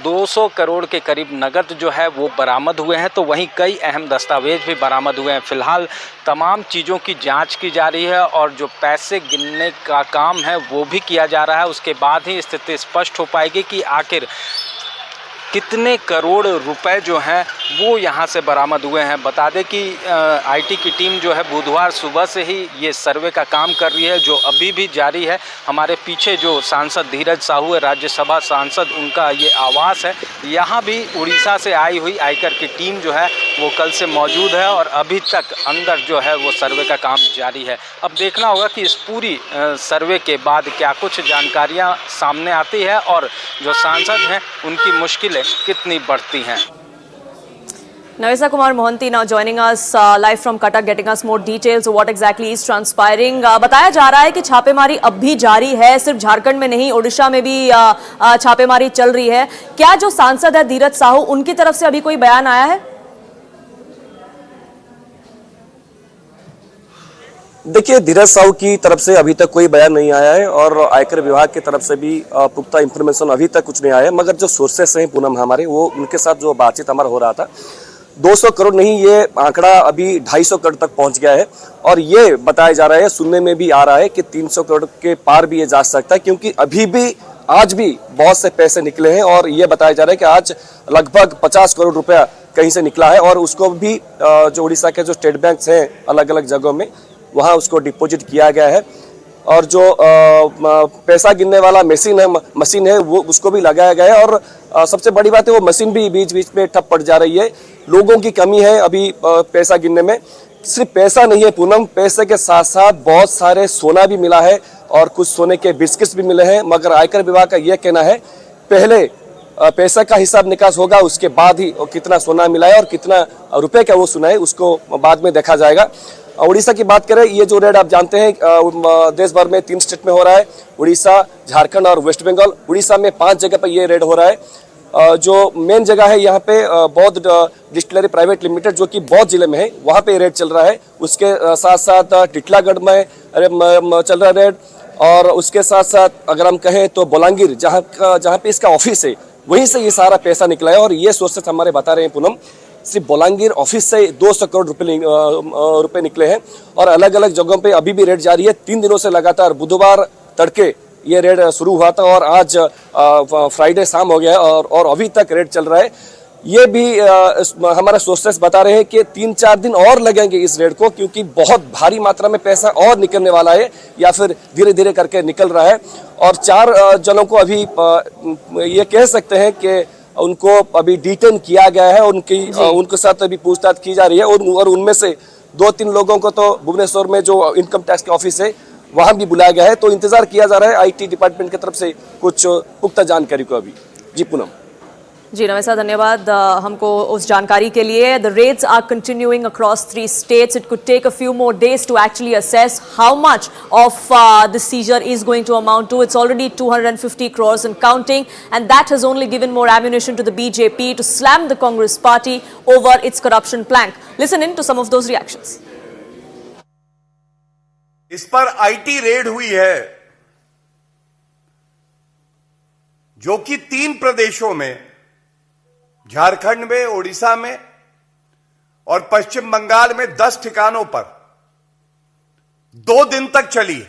200 करोड़ के करीब नकद जो है वो बरामद हुए हैं, तो वहीं कई अहम दस्तावेज भी बरामद हुए हैं। फिलहाल तमाम चीज़ों की जांच की जा रही है और जो पैसे गिनने का काम है वो भी किया जा रहा है। उसके बाद ही स्थिति स्पष्ट हो पाएगी कि आखिर कितने करोड़ रुपए जो हैं वो यहाँ से बरामद हुए हैं। बता दें कि आईटी की टीम जो है बुधवार सुबह से ही ये सर्वे का काम कर रही है, जो अभी भी जारी है। हमारे पीछे जो सांसद धीरज साहू है, राज्यसभा सांसद, उनका ये आवास है। यहाँ भी उड़ीसा से आई हुई आयकर की टीम जो है वो कल से मौजूद है और अभी तक अंदर जो है वो सर्वे का काम जारी है। अब देखना होगा कि इस पूरी सर्वे के बाद क्या कुछ जानकारियाँ सामने आती है और जो सांसद हैं उनकी मुश्किलें कितनी बढ़ती हैं। Navisa Kumar Mohanty now joining us live from Cuttack, getting us more details of what exactly is transpiring. बताया जा रहा है कि छापेमारी अब भी जारी है, सिर्फ झारखंड में नहीं ओडिशा में भी छापेमारी चल रही है। क्या जो सांसद है धीरज साहू, उनकी तरफ से अभी कोई बयान आया है? देखिए, धीरज साहू की तरफ से अभी तक कोई बयान नहीं आया है और आयकर विभाग की तरफ से भी पुख्ता इंफॉर्मेशन अभी तक कुछ नहीं आया है। मगर जो सोर्सेस हैं पूनम हमारे, वो उनके साथ जो बातचीत हमारा हो रहा था, 200 करोड़ नहीं, ये आंकड़ा अभी 250 करोड़ तक पहुंच गया है। और ये बताया जा रहा है, सुनने में भी आ रहा है कि 300 करोड़ के पार भी ये जा सकता है, क्योंकि अभी भी आज भी बहुत से पैसे निकले हैं। और ये बताया जा रहा है कि आज लगभग 50 करोड़ रुपया कहीं से निकला है और उसको भी जो उड़ीसा के जो स्टेट बैंक हैं अलग अलग जगहों में, वहाँ उसको डिपॉजिट किया गया है। और जो पैसा गिनने वाला मशीन है वो उसको भी लगाया गया है। और सबसे बड़ी बात है, वो मशीन भी बीच बीच में ठप पड़ जा रही है। लोगों की कमी है अभी पैसा गिनने में। सिर्फ पैसा नहीं है पूनम, पैसे के साथ साथ बहुत सारे सोना भी मिला है और कुछ सोने के बिस्किट्स भी मिले हैं। मगर आयकर विभाग का यह कहना है पहले पैसा का हिसाब निकास होगा, उसके बाद ही कितना सोना मिला है और कितना रुपए का वो सोना है उसको बाद में देखा जाएगा। उड़ीसा की बात करें, ये जो रेड आप जानते हैं देश भर में 3 स्टेट में हो रहा है, उड़ीसा, झारखंड और वेस्ट बंगाल। उड़ीसा में 5 जगह पर ये रेड हो रहा है। जो मेन जगह है यहाँ पे बौद्ध डिस्टिलरी प्राइवेट लिमिटेड, जो कि बौद्ध जिले में है, वहाँ पे रेड चल रहा है। उसके साथ साथ टिटलागढ़ में चल रहा है रेड। और उसके साथ साथ अगर हम कहें तो बोलांगीर, जहाँ पे इसका ऑफिस है, वहीं से ये सारा पैसा निकला है। और ये सोर्सेस हमारे बता रहे हैं पूनम, सिर्फ बोलांगीर ऑफिस से 200 करोड़ रुपए निकले हैं। और अलग अलग जगहों पे अभी भी रेड जारी है। 3 दिनों से लगातार, बुधवार तड़के ये रेड शुरू हुआ था और आज फ्राइडे शाम हो गया है और अभी तक रेड चल रहा है। ये भी हमारे सोर्सेस बता रहे हैं कि 3-4 दिन और लगेंगे इस रेड को, क्योंकि बहुत भारी मात्रा में पैसा और निकलने वाला है या फिर धीरे धीरे करके निकल रहा है। और 4 जनों को अभी ये कह सकते हैं कि उनको अभी डिटेन किया गया है। उनके साथ अभी पूछताछ की जा रही है और उनमें से 2-3 लोगों को तो भुवनेश्वर में जो इनकम टैक्स के ऑफिस है वहां भी बुलाया गया है। तो इंतजार किया जा रहा है आईटी डिपार्टमेंट की तरफ से कुछ पुख्ता जानकारी को अभी। जी पूनम। जी नमस्कार, धन्यवाद हमको उस जानकारी के लिए। The raids are continuing across 3 states. It could take a few more days to actually assess how much of the seizure is going to amount to. It's already 250 crores and counting, and that has only given more ammunition to the BJP to slam the Congress party over its corruption plank. Listen in to some of those reactions. इस पर IT raid हुई है जो कि 3 प्रदेशों में, झारखंड में, ओडिशा में और पश्चिम बंगाल में 10 ठिकानों पर 2 दिन तक चली।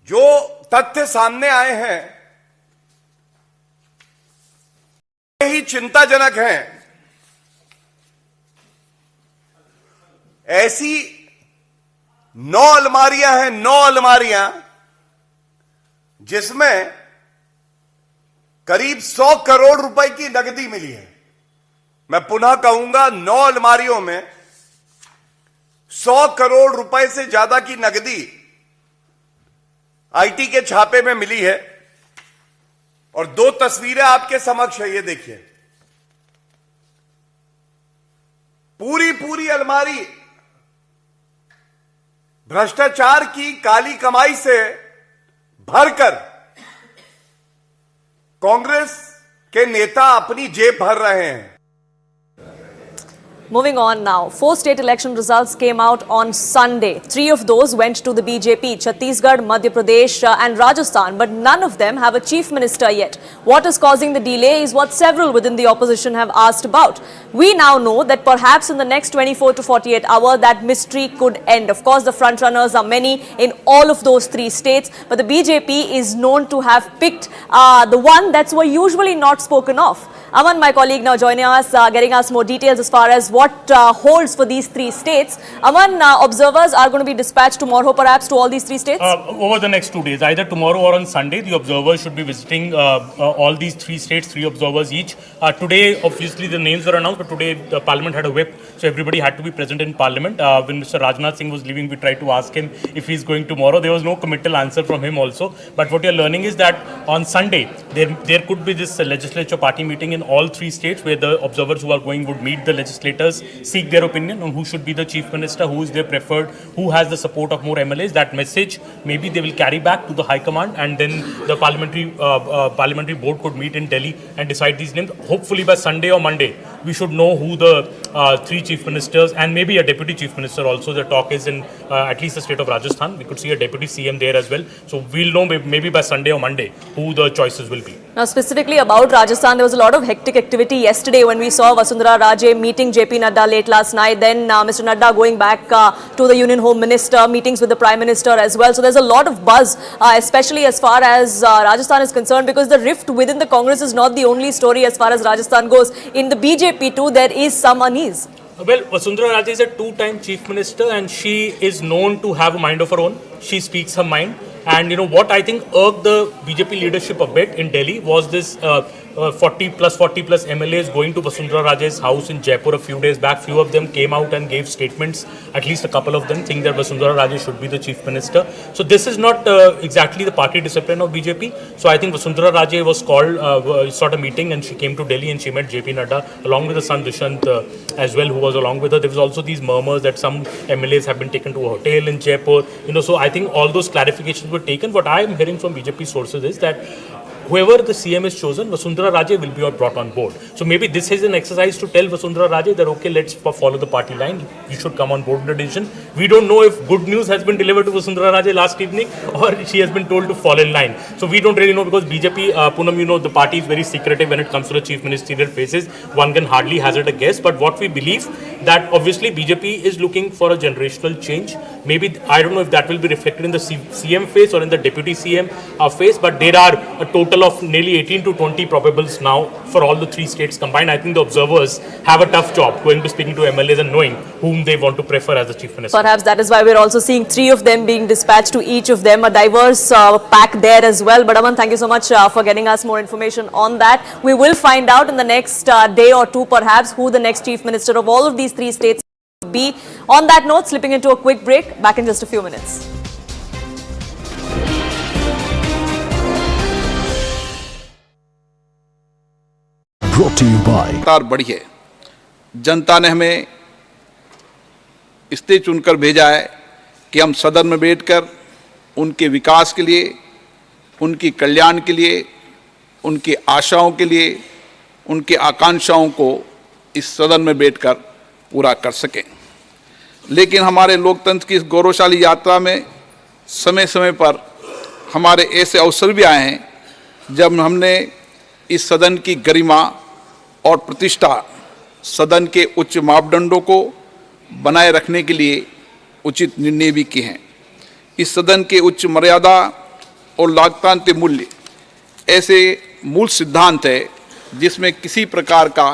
जो तथ्य सामने आए हैं ही चिंताजनक हैं। ऐसी 9 अलमारियां हैं, 9 अलमारियां जिसमें करीब 100 करोड़ रुपए की नकदी मिली है। मैं पुनः कहूंगा, 9 अलमारियों में 100 करोड़ रुपए से ज्यादा की नकदी आईटी के छापे में मिली है। और 2 तस्वीरें आपके समक्ष है, ये देखिए। पूरी अलमारी भ्रष्टाचार की काली कमाई से भरकर कांग्रेस के नेता अपनी जेब भर रहे हैं। Moving on now, 4 state election results came out on Sunday. 3 of those went to the BJP, Chhattisgarh, Madhya Pradesh and Rajasthan, but none of them have a chief minister yet. What is causing the delay is what several within the opposition have asked about. We now know that perhaps in the next 24 to 48 hours that mystery could end. Of course, the front runners are many in all of those 3 states, but the BJP is known to have picked the one that's usually not spoken of. Aman, my colleague, now joining us, getting us more details as far as what holds for these 3 states. Aman, observers are going to be dispatched tomorrow perhaps to all these 3 states? Over the next 2 days, either tomorrow or on Sunday, the observers should be visiting all these 3 states, 3 observers each. Today, obviously, the names were announced, but today the Parliament had a whip, so everybody had to be present in Parliament. When Mr. Rajnath Singh was leaving, we tried to ask him if he's going tomorrow. There was no committal answer from him also. But what you're learning is that on Sunday, there could be this legislature party meeting in all 3 states where the observers who are going would meet the legislators, seek their opinion on who should be the chief minister, who is their preferred, who has the support of more MLAs. That message maybe they will carry back to the High Command, and then the parliamentary board could meet in Delhi and decide these names. Hopefully by Sunday or Monday, we should know who the 3 chief ministers and maybe a deputy chief minister also. The talk is in at least the state of Rajasthan. We could see a deputy CM there as well. So we'll know maybe by Sunday or Monday who the choices will be. Now specifically about Rajasthan, there was a lot of hectic activity yesterday when we saw Vasundhara Raje meeting JP Nadda late last night. Then Mr. Nadda going back to the Union Home Minister, meetings with the Prime Minister as well. So there's a lot of buzz, especially as far as Rajasthan is concerned, because the rift within the Congress is not the only story as far as Rajasthan goes. In the BJP too, there is some unease. Well, Vasundhara Raje is a 2-time chief minister and she is known to have a mind of her own. She speaks her mind. And what I think irked the BJP leadership a bit in Delhi was this 40 plus MLAs going to Vasundhara Raje's house in Jaipur a few days back. Few of them came out and gave statements, at least a couple of them, think that Vasundhara Raje should be the chief minister. So this is not exactly the party discipline of BJP. So I think Vasundhara Raje was called, sought a meeting, and she came to Delhi and she met JP Nadda along with the son Dushyant as well, who was along with her. There was also these murmurs that some MLAs have been taken to a hotel in Jaipur. So I think all those clarifications were taken. What I am hearing from BJP sources is that whoever the CM is chosen, Vasundhara Raje will be brought on board. So maybe this is an exercise to tell Vasundhara Raje that, okay, let's follow the party line. You should come on board with the decision. We don't know if good news has been delivered to Vasundhara Raje last evening or she has been told to fall in line. So we don't really know, because BJP, Poonam, the party is very secretive when it comes to the chief ministerial faces. One can hardly hazard a guess. But what we believe, that obviously BJP is looking for a generational change. Maybe, I don't know if that will be reflected in the CM face or in the deputy CM face, but there are a total total of nearly 18 to 20 probables now for all the three states combined. I think the observers have a tough job going to speaking to MLAs and knowing whom they want to prefer as the Chief Minister. Perhaps that is why we're also seeing 3 of them being dispatched to each of them, a diverse pack there as well. But Aman, thank you so much for getting us more information on that. We will find out in the next day or two perhaps who the next Chief Minister of all of these 3 states will be. On that note, slipping into a quick break, back in just a few minutes. Brought to you by लगातार बढ़ी है। जनता ने हमें इसलिए चुनकर भेजा है कि हम सदन में बैठकर उनके विकास के लिए, उनकी कल्याण के लिए, उनकी आशाओं के लिए, उनकी आकांक्षाओं को इस सदन में बैठकर पूरा कर सकें। लेकिन हमारे लोकतंत्र की इस गौरवशाली यात्रा में समय समय पर हमारे ऐसे अवसर भी आए हैं जब हमने इस सदन की गरिमा और प्रतिष्ठा, सदन के उच्च मापदंडों को बनाए रखने के लिए उचित निर्णय भी किए हैं। इस सदन के उच्च मर्यादा और लोकतांत्रिक मूल्य ऐसे मूल सिद्धांत है जिसमें किसी प्रकार का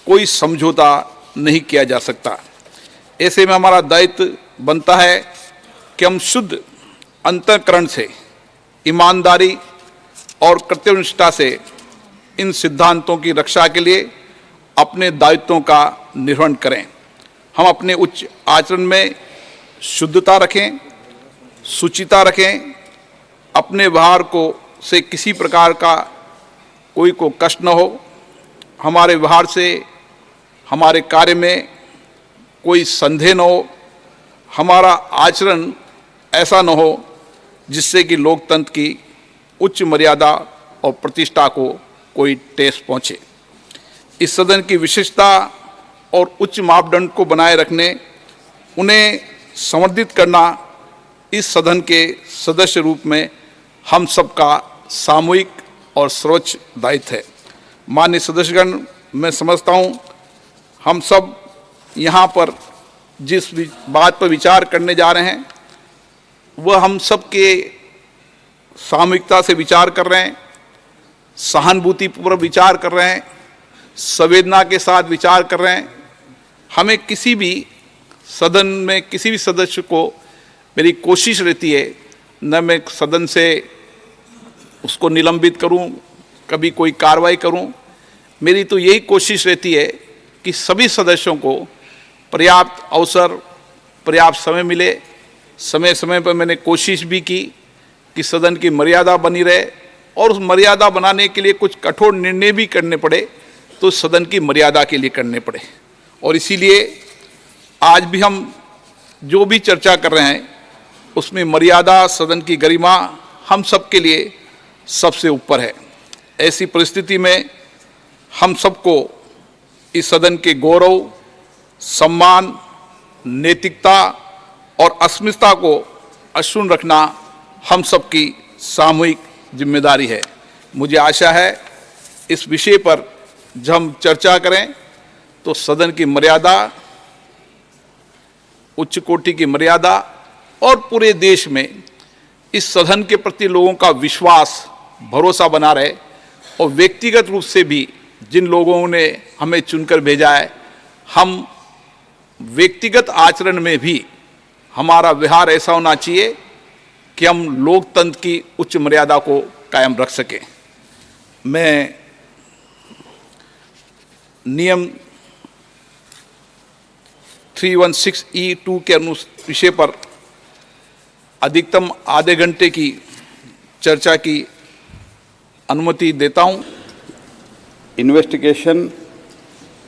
कोई समझौता नहीं किया जा सकता। ऐसे में हमारा दायित्व बनता है कि हम शुद्ध अंतःकरण से, ईमानदारी और कर्तव्यनिष्ठा से इन सिद्धांतों की रक्षा के लिए अपने दायित्वों का निर्वहन करें। हम अपने उच्च आचरण में शुद्धता रखें, शुचिता रखें, अपने व्यवहार को से किसी प्रकार का कोई को कष्ट न हो, हमारे व्यवहार से, हमारे कार्य में कोई संदेह न हो, हमारा आचरण ऐसा न हो जिससे कि लोकतंत्र की उच्च मर्यादा और प्रतिष्ठा को कोई ठेस पहुँचे। इस सदन की विशेषता और उच्च मापदंड को बनाए रखने, उन्हें संवर्धित करना इस सदन के सदस्य रूप में हम सबका सामूहिक और सर्वोच्च दायित्व है। माननीय सदस्यगण, मैं समझता हूँ हम सब यहाँ पर जिस बात पर विचार करने जा रहे हैं वह हम सब के सामूहिकता से विचार कर रहे हैं, सहानुभूतिपूर्वक विचार कर रहे हैं, संवेदना के साथ विचार कर रहे हैं। हमें किसी भी सदन में किसी भी सदस्य को, मेरी कोशिश रहती है न मैं सदन से उसको निलंबित करूं, कभी कोई कार्रवाई करूं। मेरी तो यही कोशिश रहती है कि सभी सदस्यों को पर्याप्त अवसर, पर्याप्त समय मिले। समय समय पर मैंने कोशिश भी की कि सदन की मर्यादा बनी रहे और उस मर्यादा बनाने के लिए कुछ कठोर निर्णय भी करने पड़े तो सदन की मर्यादा के लिए करने पड़े। और इसीलिए आज भी हम जो भी चर्चा कर रहे हैं उसमें मर्यादा, सदन की गरिमा हम सब के लिए सबसे ऊपर है। ऐसी परिस्थिति में हम सबको इस सदन के गौरव, सम्मान, नैतिकता और अस्मिता को अक्षुण्ण रखना हम सबकी सामूहिक जिम्मेदारी है। मुझे आशा है इस विषय पर जब हम चर्चा करें तो सदन की मर्यादा, उच्च कोटि की मर्यादा और पूरे देश में इस सदन के प्रति लोगों का विश्वास, भरोसा बना रहे। और व्यक्तिगत रूप से भी जिन लोगों ने हमें चुनकर भेजा है, हम व्यक्तिगत आचरण में भी हमारा व्यवहार ऐसा होना चाहिए कि हम लोकतंत्र की उच्च मर्यादा को कायम रख सकें। मैं नियम 316(e)(2) के विषय पर अधिकतम आधे घंटे की चर्चा की अनुमति देता हूं। Investigation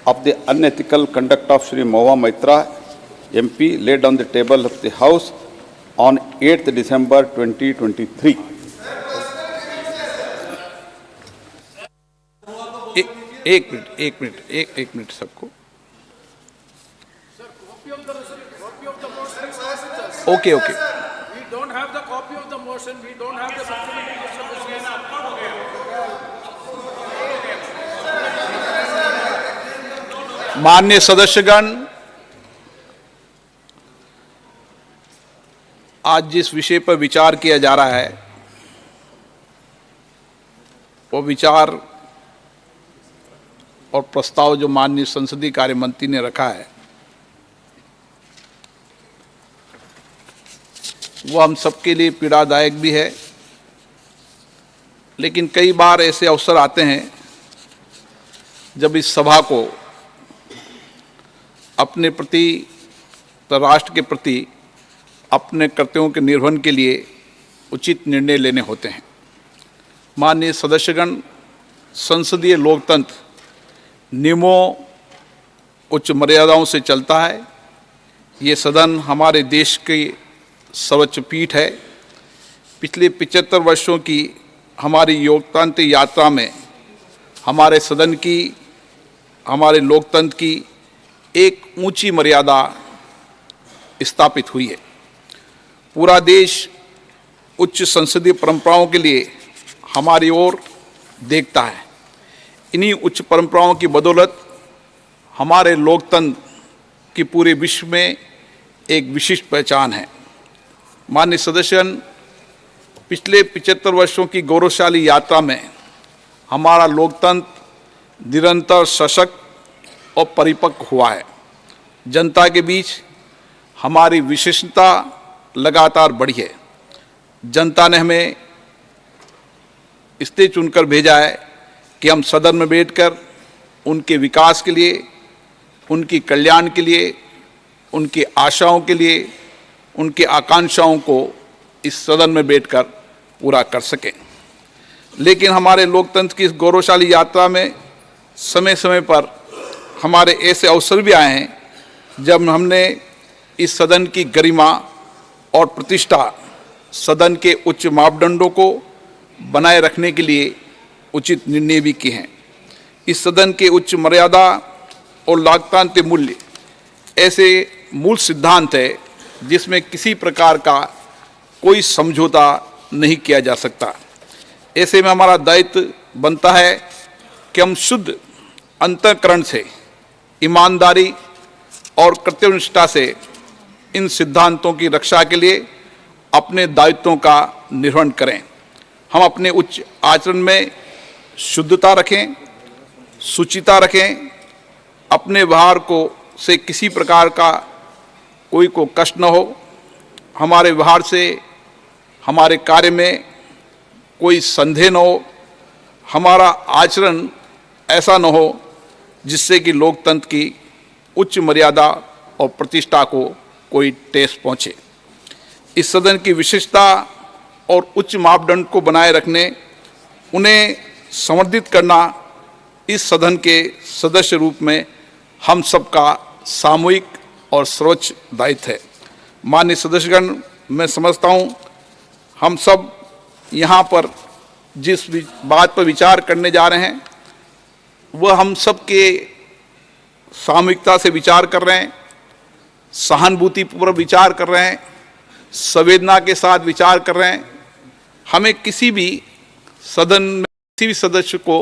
of the unethical conduct of Shri Mahua Moitra, MP, laid on the table of the House on 8th December 2023. एक मिनट सबको। Okay. We don't have the copy of the motion. We don't have the supplementary motion. माननीय सदस्यगण, आज जिस विषय पर विचार किया जा रहा है वो विचार और प्रस्ताव जो माननीय संसदीय कार्य मंत्री ने रखा है वो हम सबके लिए पीड़ादायक भी है, लेकिन कई बार ऐसे अवसर आते हैं जब इस सभा को अपने प्रति, राष्ट्र के प्रति अपने कर्तव्यों के निर्वहन के लिए उचित निर्णय लेने होते हैं। माननीय सदस्यगण, संसदीय लोकतंत्र नियमों, उच्च मर्यादाओं से चलता है। ये सदन हमारे देश की सर्वोच्च पीठ है। पिछले 75 वर्षों की हमारी लोकतांत्रिक यात्रा में हमारे सदन की, हमारे लोकतंत्र की एक ऊंची मर्यादा स्थापित हुई है। पूरा देश उच्च संसदीय परंपराओं के लिए हमारी ओर देखता है। इन्हीं उच्च परंपराओं की बदौलत हमारे लोकतंत्र की पूरे विश्व में एक विशिष्ट पहचान है। माननीय सदस्यगण, पिछले 75 वर्षों की गौरवशाली यात्रा में हमारा लोकतंत्र निरंतर सशक्त और परिपक्व हुआ है। जनता के बीच हमारी विशिष्टता लगातार बढ़ी है। जनता ने हमें इसलिए चुनकर भेजा है कि हम सदन में बैठकर उनके विकास के लिए, उनकी कल्याण के लिए, उनकी आशाओं के लिए, उनकी आकांक्षाओं को इस सदन में बैठकर पूरा कर सकें। लेकिन हमारे लोकतंत्र की इस गौरवशाली यात्रा में समय समय पर हमारे ऐसे अवसर भी आए हैं जब हमने इस सदन की गरिमा और प्रतिष्ठा, सदन के उच्च मापदंडों को बनाए रखने के लिए उचित निर्णय भी किए हैं। इस सदन के उच्च मर्यादा और लोकतांत्रिक मूल्य ऐसे मूल सिद्धांत है जिसमें किसी प्रकार का कोई समझौता नहीं किया जा सकता। ऐसे में हमारा दायित्व बनता है कि हम शुद्ध अंतःकरण से, ईमानदारी और कर्तव्यनिष्ठा से इन सिद्धांतों की रक्षा के लिए अपने दायित्वों का निर्वहन करें। हम अपने उच्च आचरण में शुद्धता रखें, शुचिता रखें, अपने व्यवहार को से किसी प्रकार का कोई को कष्ट न हो, हमारे व्यवहार से, हमारे कार्य में कोई संदेह न हो, हमारा आचरण ऐसा न हो जिससे कि लोकतंत्र की उच्च मर्यादा और प्रतिष्ठा को कोई ठेस पहुँचे। इस सदन की विशिष्टता और उच्च मापदंड को बनाए रखने, उन्हें संवर्धित करना इस सदन के सदस्य रूप में हम सबका सामूहिक और सर्वोच्च दायित्व है। माननीय सदस्यगण, मैं समझता हूँ हम सब यहाँ पर जिस बात पर विचार करने जा रहे हैं वह हम सब के सामूहिकता से विचार कर रहे हैं, सहानुभूतिपूर्वक विचार कर रहे हैं, संवेदना के साथ विचार कर रहे हैं। हमें किसी भी सदन में किसी भी सदस्य को,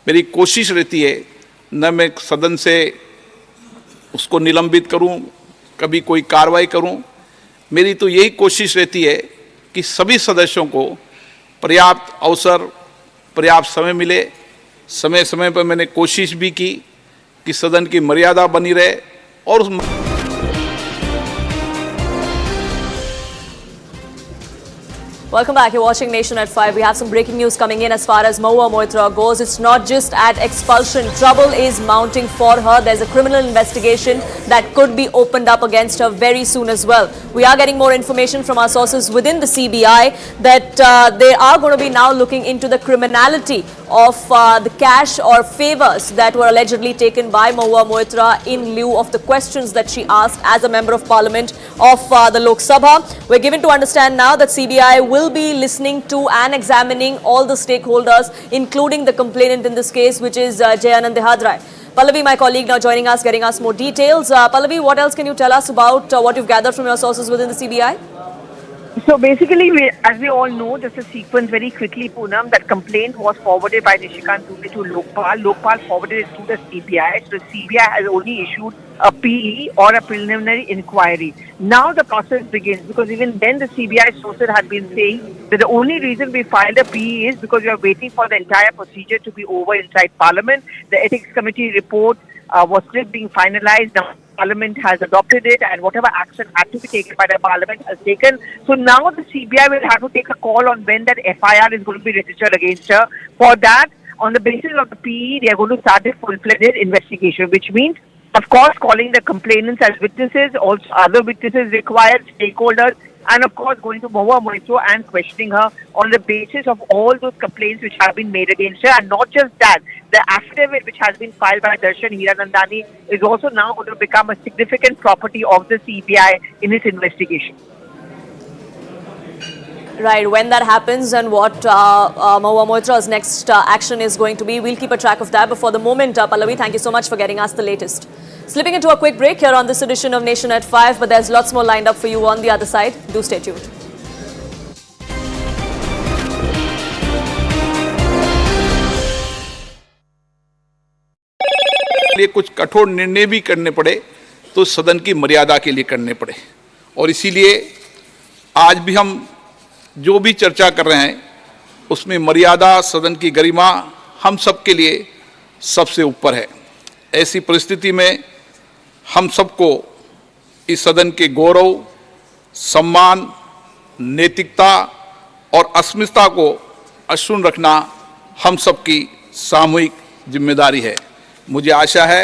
मेरी कोशिश रहती है न मैं सदन से उसको निलंबित करूं, कभी कोई कार्रवाई करूं। मेरी तो यही कोशिश रहती है कि सभी सदस्यों को पर्याप्त अवसर, पर्याप्त समय मिले। समय समय पर मैंने कोशिश भी की कि सदन की मर्यादा बनी रहे और उस Welcome back. You're watching Nation at 5. We have some breaking news coming in as far as Mahua Moitra goes. It's not just at expulsion. Trouble is mounting for her. There's a criminal investigation that could be opened up against her very soon as well. We are getting more information from our sources within the CBI that they are going to be now looking into the criminality of the cash or favors that were allegedly taken by Mahua Moitra in lieu of the questions that she asked as a member of parliament of the Lok Sabha. We're given to understand now that CBI will be listening to and examining all the stakeholders, including the complainant in this case, which is Jayanand Dehadrai. Pallavi, my colleague, now joining us, getting us more details. Pallavi, what else can you tell us about what you've gathered from your sources within the CBI? So basically, as we all know, just a sequence very quickly, Poonam, that complaint was forwarded by Nishikant Dubey to Lokpal. Lokpal forwarded it to the CBI. So the CBI has only issued a PE or a preliminary inquiry. Now the process begins, because even then the CBI sources had been saying that the only reason we filed a PE is because we are waiting for the entire procedure to be over inside Parliament. The Ethics Committee report was still being finalized. Now Parliament has adopted it, and whatever action had to be taken by the Parliament has taken. So now the CBI will have to take a call on when that FIR is going to be registered against her. For that, on the basis of the PE, they are going to start a full-fledged investigation, which means, of course, calling the complainants as witnesses, also other witnesses required, stakeholders, and of course going to Mahua Moitra and questioning her on the basis of all those complaints which have been made against her. And not just that, the affidavit which has been filed by Darshan Hiranandani is also now going to become a significant property of the CBI in its investigation. Right, when that happens and what Mahua Moitra's next action is going to be, we'll keep a track of that. But for the moment, Pallavi, thank you so much for getting us the latest. Slipping into a quick break here on this edition of Nation at 5, but there's lots more lined up for you on the other side. Do stay tuned. लिए कुछ कठोर निर्णय भी करने पड़े तो सदन की मर्यादा के लिए करने पड़े, और इसीलिए आज भी हम जो भी चर्चा कर रहे हैं उसमें मर्यादा, सदन की गरिमा हम सबके लिए सबसे ऊपर है। ऐसी परिस्थिति में हम सबको इस सदन के गौरव, सम्मान, नैतिकता और अस्मिता को अक्षुण्ण रखना हम सबकी सामूहिक जिम्मेदारी है। मुझे आशा है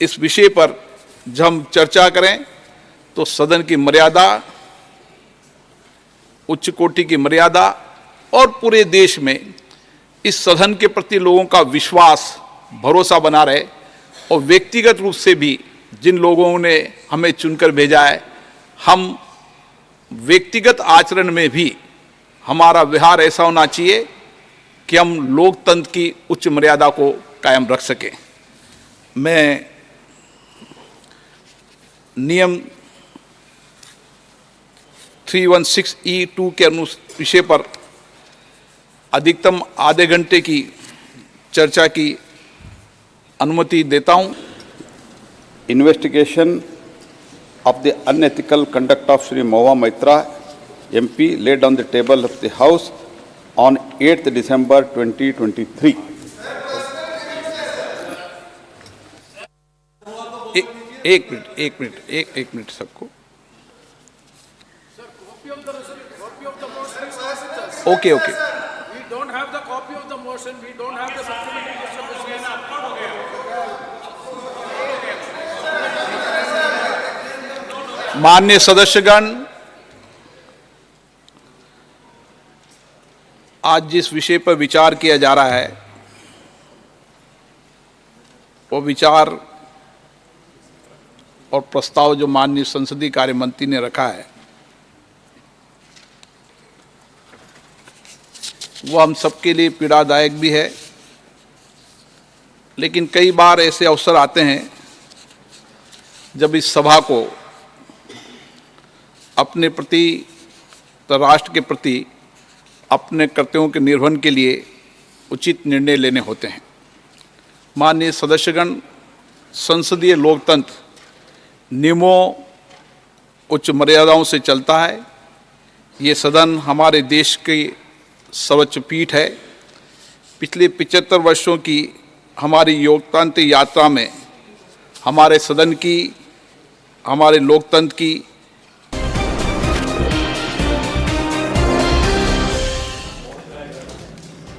इस विषय पर जब हम चर्चा करें तो सदन की मर्यादा, उच्च कोटि की मर्यादा और पूरे देश में इस सदन के प्रति लोगों का विश्वास, भरोसा बना रहे, और व्यक्तिगत रूप से भी जिन लोगों ने हमें चुनकर भेजा है, हम व्यक्तिगत आचरण में भी हमारा व्यवहार ऐसा होना चाहिए कि हम लोकतंत्र की उच्च मर्यादा को कायम रख सकें। मैं नियम 316E2 के विषय पर अधिकतम आधे घंटे की चर्चा की अनुमति देता हूं। Investigation of the unethical conduct of Shri Mahua Moitra, MP, laid on the table of the House on 8th December 2023. एक मिनट सबको। Okay. We don't have the copy of the motion. We don't have the supplementary distribution. माननीय सदस्यगण, आज जिस विषय पर विचार किया जा रहा है वो विचार और प्रस्ताव जो माननीय संसदीय कार्य मंत्री ने रखा है वो हम सबके लिए पीड़ादायक भी है, लेकिन कई बार ऐसे अवसर आते हैं जब इस सभा को अपने प्रति, राष्ट्र के प्रति अपने कर्तव्यों के निर्वहन के लिए उचित निर्णय लेने होते हैं। माननीय सदस्यगण, संसदीय लोकतंत्र नियमों, उच्च मर्यादाओं से चलता है। ये सदन हमारे देश की सर्वोच्च पीठ है। पिछले 75 वर्षों की हमारी लोकतांत्रिक यात्रा में हमारे सदन की, हमारे लोकतंत्र की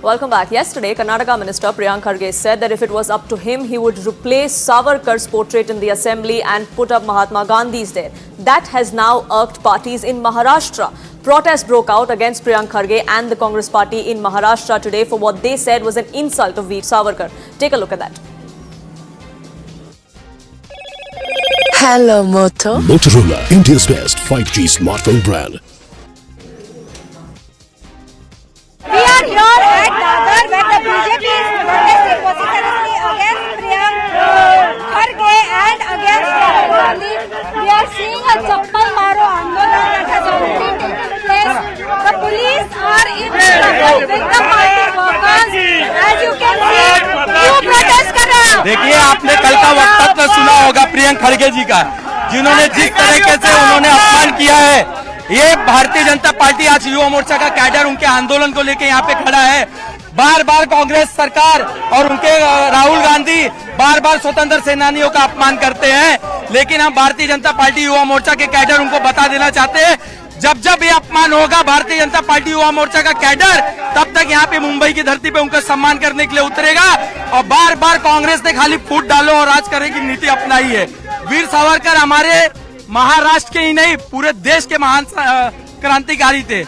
Welcome back. Yesterday, Karnataka Minister Priyank Kharge said that if it was up to him, he would replace Savarkar's portrait in the assembly and put up Mahatma Gandhi's there. That has now irked parties in Maharashtra. Protests broke out against Priyank Kharge and the Congress party in Maharashtra today for what they said was an insult of Veer Savarkar. Take a look at that. Hello, Moto. Motorola, India's best 5G smartphone brand. We are here at Dadar where the BJP is protesting vociferously against Priyank Kharge and against Rahul Gandhi. We are seeing a chappal maro andolan that has already taken place देखिए, आपने कल का वक्तव्य सुना होगा प्रियंक खड़गे जी का, जिन्होंने जिस तरीके से उन्होंने अपमान किया है। ये भारतीय जनता पार्टी आज युवा मोर्चा का कैडर उनके आंदोलन को लेकर यहाँ पे खड़ा है। बार बार कांग्रेस सरकार और उनके राहुल गांधी बार बार स्वतंत्र सेनानियों का अपमान करते हैं, लेकिन हम भारतीय जनता पार्टी युवा मोर्चा के कैडर उनको बता देना चाहते हैं, जब जब ये अपमान होगा भारतीय जनता पार्टी युवा मोर्चा का कैडर तब तक यहाँ पे मुंबई की धरती पे उनका सम्मान करने के लिए उतरेगा। और बार बार कांग्रेस ने खाली फूट डालो और राज करने की नीति अपनाई है। वीर सावरकर हमारे महाराष्ट्र के ही नहीं पूरे देश के महान क्रांतिकारी थे।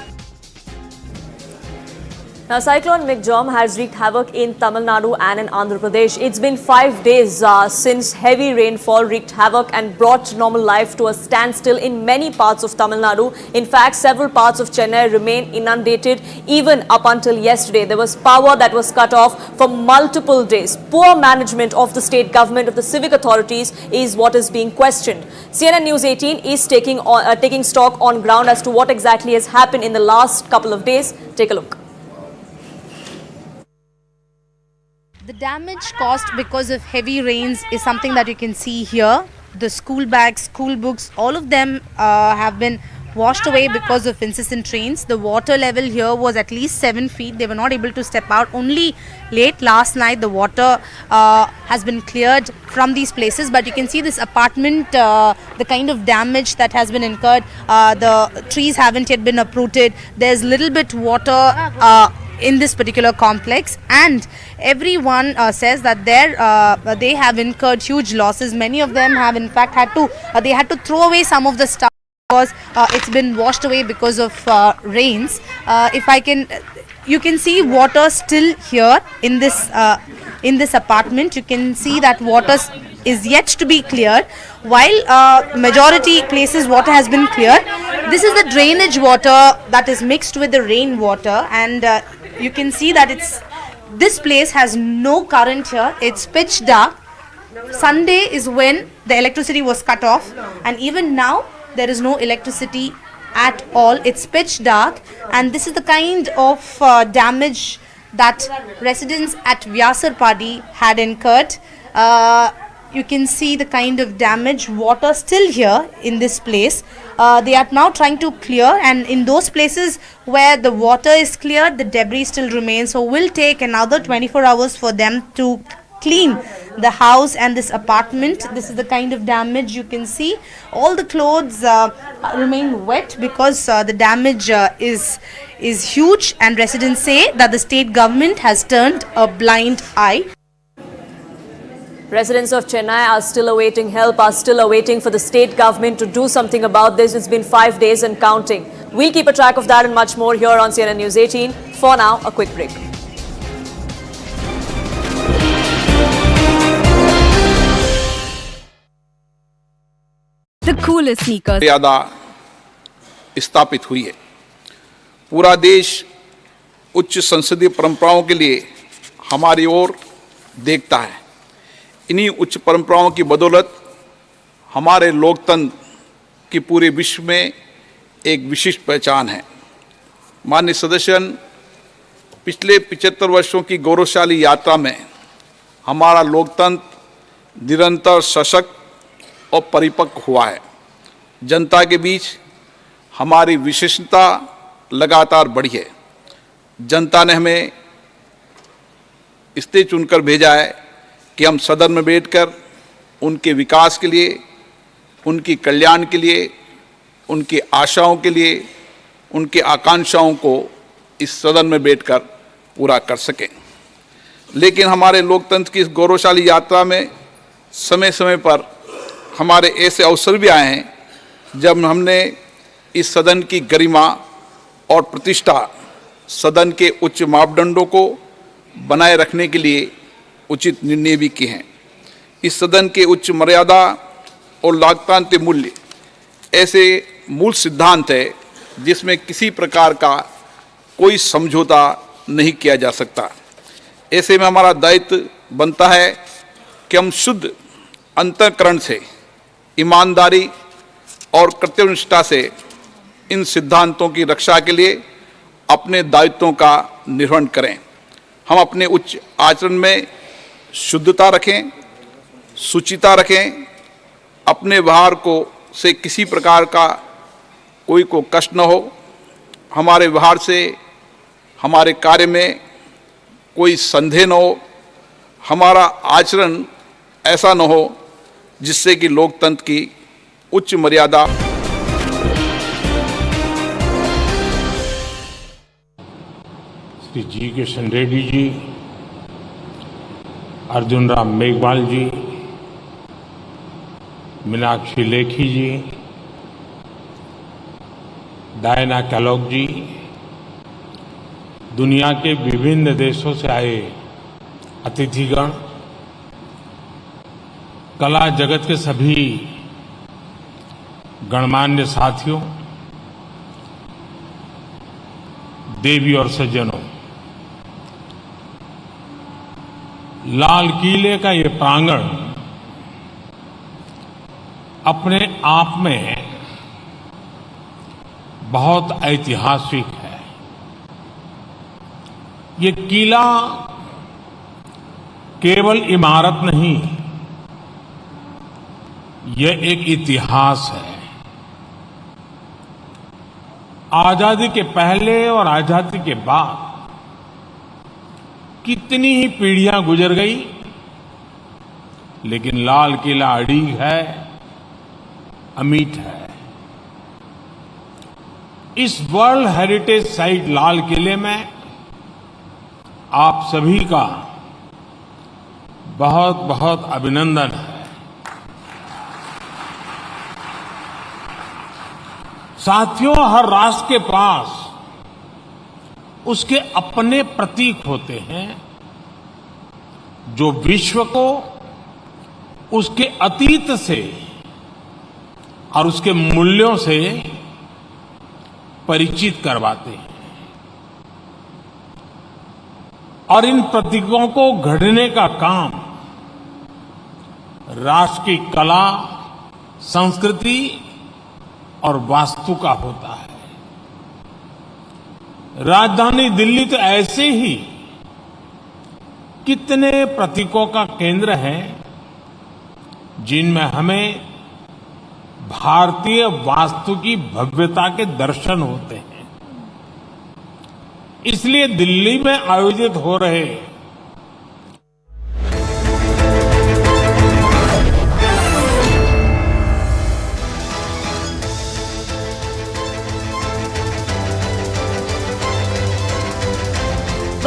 Now, Cyclone Migjom has wreaked havoc in Tamil Nadu and in Andhra Pradesh. It's been 5 days since heavy rainfall wreaked havoc and brought normal life to a standstill in many parts of Tamil Nadu. In fact, several parts of Chennai remain inundated even up until yesterday. There was power that was cut off for multiple days. Poor management of the state government, of the civic authorities is what is being questioned. CNN News 18 is taking stock on ground as to what exactly has happened in the last couple of days. Take a look. The damage caused because of heavy rains is something that you can see here. The school bags, school books, all of them have been washed away because of incessant rains. The water level here was at least 7 feet. They were not able to step out. Only late last night the water has been cleared from these places. But you can see this apartment, the kind of damage that has been incurred. The trees haven't yet been uprooted. There's little bit water in this particular complex, and everyone says that they have incurred huge losses. Many of them have in fact had to throw away some of the stuff because it's been washed away because of rains. You can see water still here in this apartment. You can see that water is yet to be cleared, while majority places water has been cleared. This is the drainage water that is mixed with the rain water, and you can see that this place has no current here. It's pitch dark. Sunday is when the electricity was cut off, and even now there is no electricity at all. It's pitch dark, and this is the kind of damage that residents at Vyasarpadi had incurred. You can see the kind of damage, water still here in this place. They are now trying to clear, and in those places where the water is cleared, the debris still remains. So will take another 24 hours for them to clean the house and this apartment. This is the kind of damage you can see. All the clothes remain wet because the damage is huge, and residents say that the state government has turned a blind eye. Residents of Chennai are still awaiting help, are still awaiting for the state government to do something about this. It's been 5 days and counting. We'll keep a track of that and much more here on CNN News 18. For now, a quick break. The coolest sneakers. मर्यादा स्थापित हुई है। पूरा देश उच्च संसदीय परंपराओं के लिए हमारी ओर देखता है। इन्हीं उच्च परंपराओं की बदौलत हमारे लोकतंत्र की पूरे विश्व में एक विशिष्ट पहचान है। माननीय सदस्यगण, पिछले 75 वर्षों की गौरवशाली यात्रा में हमारा लोकतंत्र निरंतर सशक्त और परिपक्व हुआ है। जनता के बीच हमारी विशेषता लगातार बढ़ी है। जनता ने हमें इसलिए चुनकर भेजा है कि हम सदन में बैठकर उनके विकास के लिए, उनकी कल्याण के लिए, उनकी आशाओं के लिए, उनकी आकांक्षाओं को इस सदन में बैठकर पूरा कर सकें। लेकिन हमारे लोकतंत्र की इस गौरवशाली यात्रा में समय समय पर हमारे ऐसे अवसर भी आए हैं जब हमने इस सदन की गरिमा और प्रतिष्ठा, सदन के उच्च मापदंडों को बनाए रखने के लिए उचित निर्णय भी किए हैं। इस सदन के उच्च मर्यादा और लोकतांत्रिक मूल्य ऐसे मूल सिद्धांत है जिसमें किसी प्रकार का कोई समझौता नहीं किया जा सकता। ऐसे में हमारा दायित्व बनता है कि हम शुद्ध अंतःकरण से, ईमानदारी और कर्तव्यनिष्ठा से इन सिद्धांतों की रक्षा के लिए अपने दायित्वों का निर्वहन करें। हम अपने उच्च आचरण में शुद्धता रखें शुचिता रखें, अपने व्यवहार को से किसी प्रकार का कोई को कष्ट न हो, हमारे व्यवहार से हमारे कार्य में कोई संदेह न हो, हमारा आचरण ऐसा न हो जिससे कि लोकतंत्र की उच्च मर्यादा श्री जी किशन रेड्डी जी, अर्जुन राम मेघवाल जी, मीनाक्षी लेखी जी, डायना कैलॉग जी, दुनिया के विभिन्न देशों से आए अतिथिगण, कला जगत के सभी गणमान्य साथियों, देवी और सज्जनों, लाल किले का ये प्रांगण अपने आप में बहुत ऐतिहासिक है। ये किला केवल इमारत नहीं, यह एक इतिहास है। आजादी के पहले और आजादी के बाद कितनी ही पीढ़ियां गुजर गई, लेकिन लाल किला अड़ीग है, अमिट है। इस वर्ल्ड हेरिटेज साइट लाल किले में आप सभी का बहुत बहुत अभिनंदन है। साथियों, हर राष्ट्र के पास उसके अपने प्रतीक होते हैं जो विश्व को उसके अतीत से और उसके मूल्यों से परिचित करवाते हैं। और इन प्रतीकों को गढ़ने का काम राष्ट्र की कला, संस्कृति और वास्तु का होता है। राजधानी दिल्ली तो ऐसे ही कितने प्रतीकों का केंद्र है जिनमें हमें भारतीय वास्तु की भव्यता के दर्शन होते हैं। इसलिए दिल्ली में आयोजित हो रहे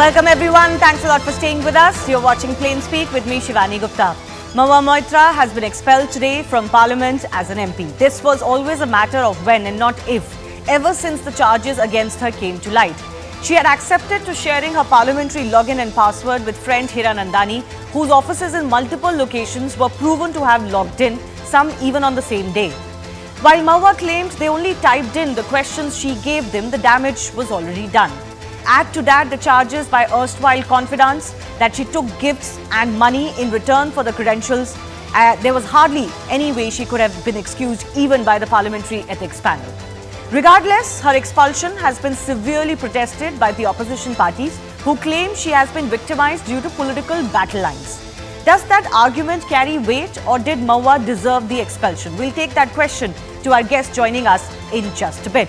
Welcome everyone. Thanks a lot for staying with us. You're watching Plain Speak with me, Shivani Gupta. Mahua Moitra has been expelled today from Parliament as an MP. This was always a matter of when and not if, ever since the charges against her came to light. She had accepted to sharing her parliamentary login and password with friend Hiranandani, whose offices in multiple locations were proven to have logged in, some even on the same day. While Mahua claimed they only typed in the questions she gave them, the damage was already done. Add to that the charges by erstwhile confidants that she took gifts and money in return for the credentials. There was hardly any way she could have been excused even by the Parliamentary Ethics Panel. Regardless, her expulsion has been severely protested by the opposition parties who claim she has been victimized due to political battle lines. Does that argument carry weight or did Mahua deserve the expulsion? We'll take that question to our guest joining us in just a bit.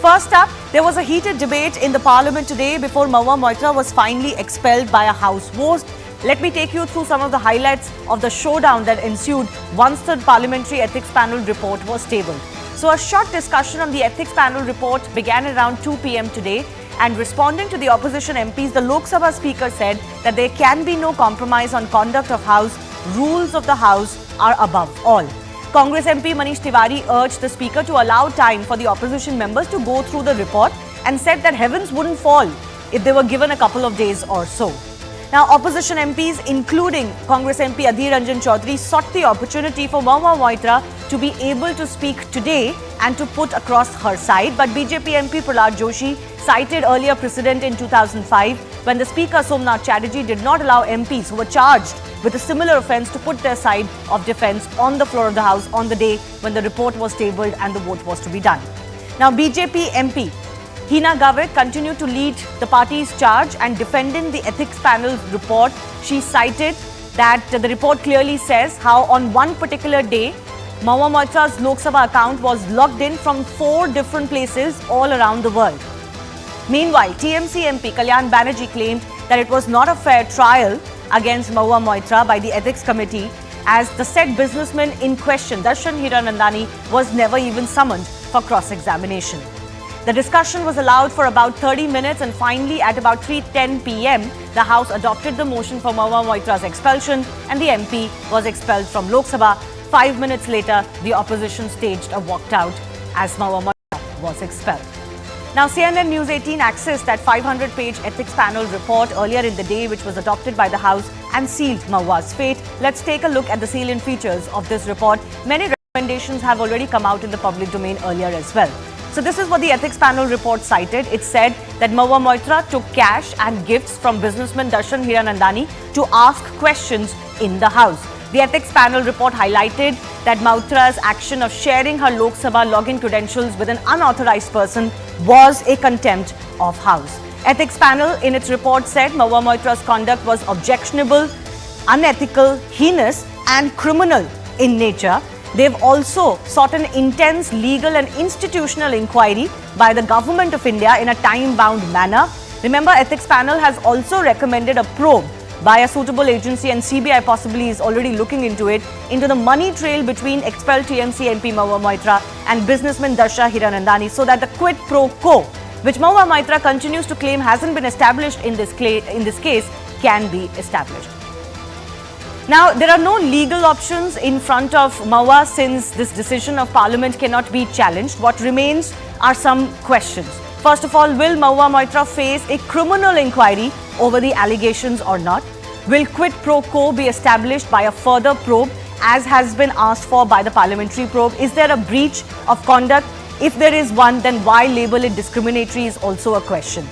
First up, there was a heated debate in the Parliament today before Mahua Moitra was finally expelled by a House vote. Let me take you through some of the highlights of the showdown that ensued once the Parliamentary Ethics Panel report was tabled. So a short discussion on the Ethics Panel report began around 2 p.m. today, and responding to the opposition MPs, the Lok Sabha Speaker said that there can be no compromise on conduct of House. Rules of the House are above all. Congress MP Manish Tiwari urged the Speaker to allow time for the opposition members to go through the report and said that heavens wouldn't fall if they were given a couple of days or so. Now, opposition MPs, including Congress MP Adhir Ranjan Chaudhary, sought the opportunity for Mahua Moitra to be able to speak today and to put across her side. But BJP MP Prahlad Joshi cited earlier precedent in 2005 when the Speaker Somnath Chatterjee did not allow MPs who were charged with a similar offence to put their side of defence on the floor of the House on the day when the report was tabled and the vote was to be done. Now, BJP MP Hina Gavit continued to lead the party's charge and defending the ethics panel's report. She cited that the report clearly says how on one particular day, Mahua Moitra's Lok Sabha account was logged in from 4 different places all around the world. Meanwhile, TMC MP Kalyan Banerjee claimed that it was not a fair trial against Mahua Moitra by the Ethics Committee, as the said businessman in question, Darshan Hiranandani, was never even summoned for cross-examination. The discussion was allowed for about 30 minutes and finally at about 3:10 p.m. the House adopted the motion for Mahua Moitra's expulsion and the MP was expelled from Lok Sabha. 5 minutes later, the opposition staged a walkout as Mahua Moitra was expelled. Now, CNN News 18 accessed that 500-page ethics panel report earlier in the day, which was adopted by the House and sealed Mahua's fate. Let's take a look at the salient features of this report. Many recommendations have already come out in the public domain earlier as well. So this is what the ethics panel report cited. It said that Mahua Moitra took cash and gifts from businessman Darshan Hiranandani to ask questions in the House. The ethics panel report highlighted that Moitra's action of sharing her Lok Sabha login credentials with an unauthorized person was a contempt of House. Ethics panel in its report said Mahua Moitra's conduct was objectionable, unethical, heinous and criminal in nature. They've also sought an intense legal and institutional inquiry by the Government of India in a time-bound manner. Remember, ethics panel has also recommended a probe by a suitable agency, and CBI possibly is already looking into it, into the money trail between expelled TMC MP Mahua Moitra and businessman Darshan Hiranandani, so that the quid pro quo, which Mahua Moitra continues to claim hasn't been established in this case, can be established. Now, there are no legal options in front of Mahua since this decision of Parliament cannot be challenged. What remains are some questions. First of all, will Mahua Moitra face a criminal inquiry over the allegations or not? Will quid pro quo be established by a further probe, as has been asked for by the parliamentary probe? Is there a breach of conduct? If there is one, then why label it discriminatory is also a question.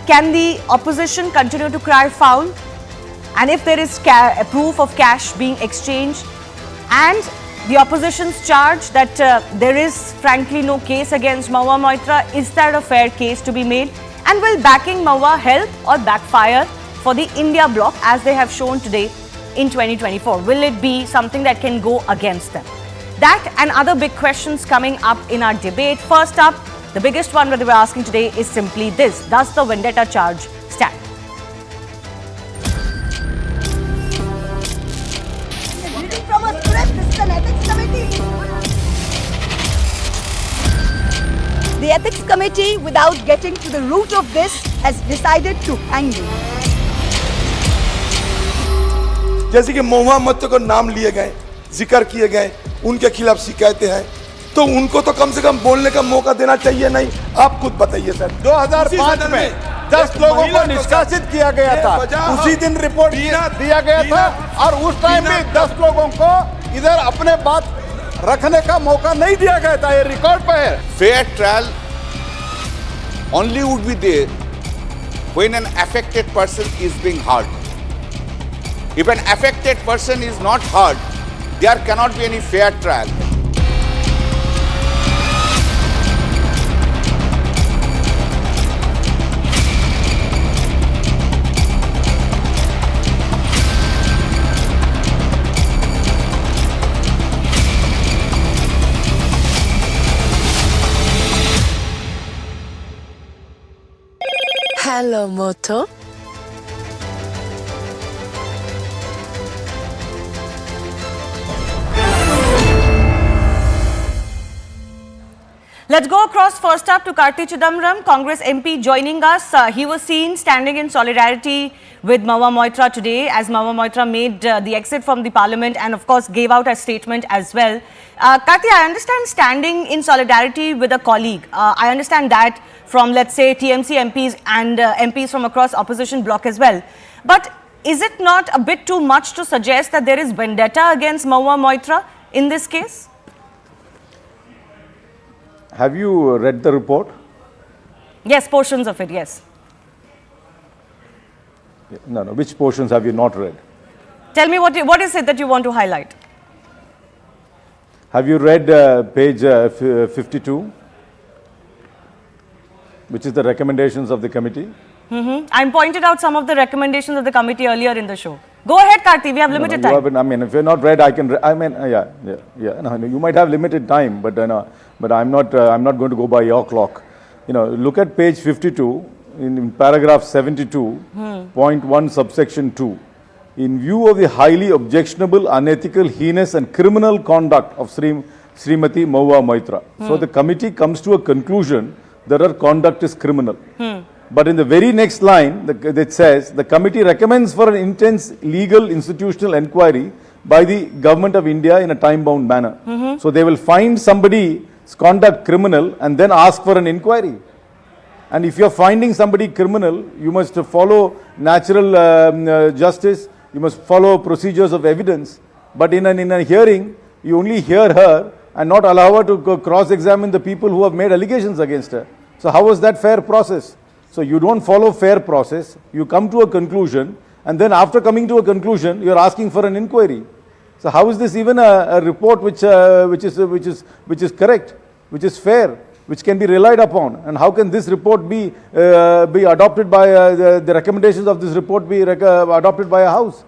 Can the opposition continue to cry foul? And if there is proof of cash being exchanged, and the opposition's charge that there is frankly no case against Mahua Moitra, is that a fair case to be made? And will backing Mahua help or backfire for the India bloc, as they have shown today in 2024? Will it be something that can go against them? That and other big questions coming up in our debate. First up, the biggest one that we're asking today is simply this: does the vendetta charge stand? From a script, this is an ethics committee. The ethics committee, without getting to the root of this, has decided to hang you. जैसे कि महुआ मोइत्रा को नाम लिए गए, जिक्र किए गए, उनके खिलाफ शिकायतें हैं, तो उनको तो कम से कम बोलने का मौका देना चाहिए नहीं? आप खुद बताइए सर। 2005 में 10 लोगों को निष्कासित किया गया था, उसी दिन रिपोर्ट दिया गया था, और उस टाइम भी 10 लोगों को इधर अपने बात रखने का मौका नहीं दिया गया था। ये रिकॉर्ड पे है। Fair trial only would be there when an affected person is being heard. If an affected person is not heard, there cannot be any fair trial. Hello, Moto. Let's go across first up to Karti Chidambaram, Congress MP, joining us. He was seen standing in solidarity with Mahua Moitra today as Mahua Moitra made the exit from the parliament and of course gave out a statement as well. Karti, I understand standing in solidarity with a colleague. I understand that from, let's say, TMC MPs and MPs from across opposition bloc as well. But is it not a bit too much to suggest that there is vendetta against Mahua Moitra in this case? Have you read the report? Yes, portions of it, yes. No. Which portions have you not read? Tell me what is it that you want to highlight? Have you read page 52, which is the recommendations of the committee? I pointed out some of the recommendations of the committee earlier in the show. Go ahead, Karti. We have limited time. I mean, if you're not read, I can. Yeah. No, you might have limited time, but I'm not going to go by your clock. Look at page 52 in paragraph 72.1 subsection 2. In view of the highly objectionable, unethical, heinous, and criminal conduct of Srimati Mahua Moitra, so the committee comes to a conclusion that her conduct is criminal. But in the very next line, it says, the committee recommends for an intense legal institutional inquiry by the government of India in a time-bound manner. So they will find somebody's conduct criminal and then ask for an inquiry. And if you're finding somebody criminal, you must follow natural justice, you must follow procedures of evidence. But in a hearing, you only hear her and not allow her to cross-examine the people who have made allegations against her. So how is that fair process? So you don't follow fair process, you come to a conclusion, and then after coming to a conclusion, you're asking for an inquiry. So how is this even a report which is correct, which is fair, which can be relied upon? And how can this report be adopted by, the recommendations of this report be adopted by a house?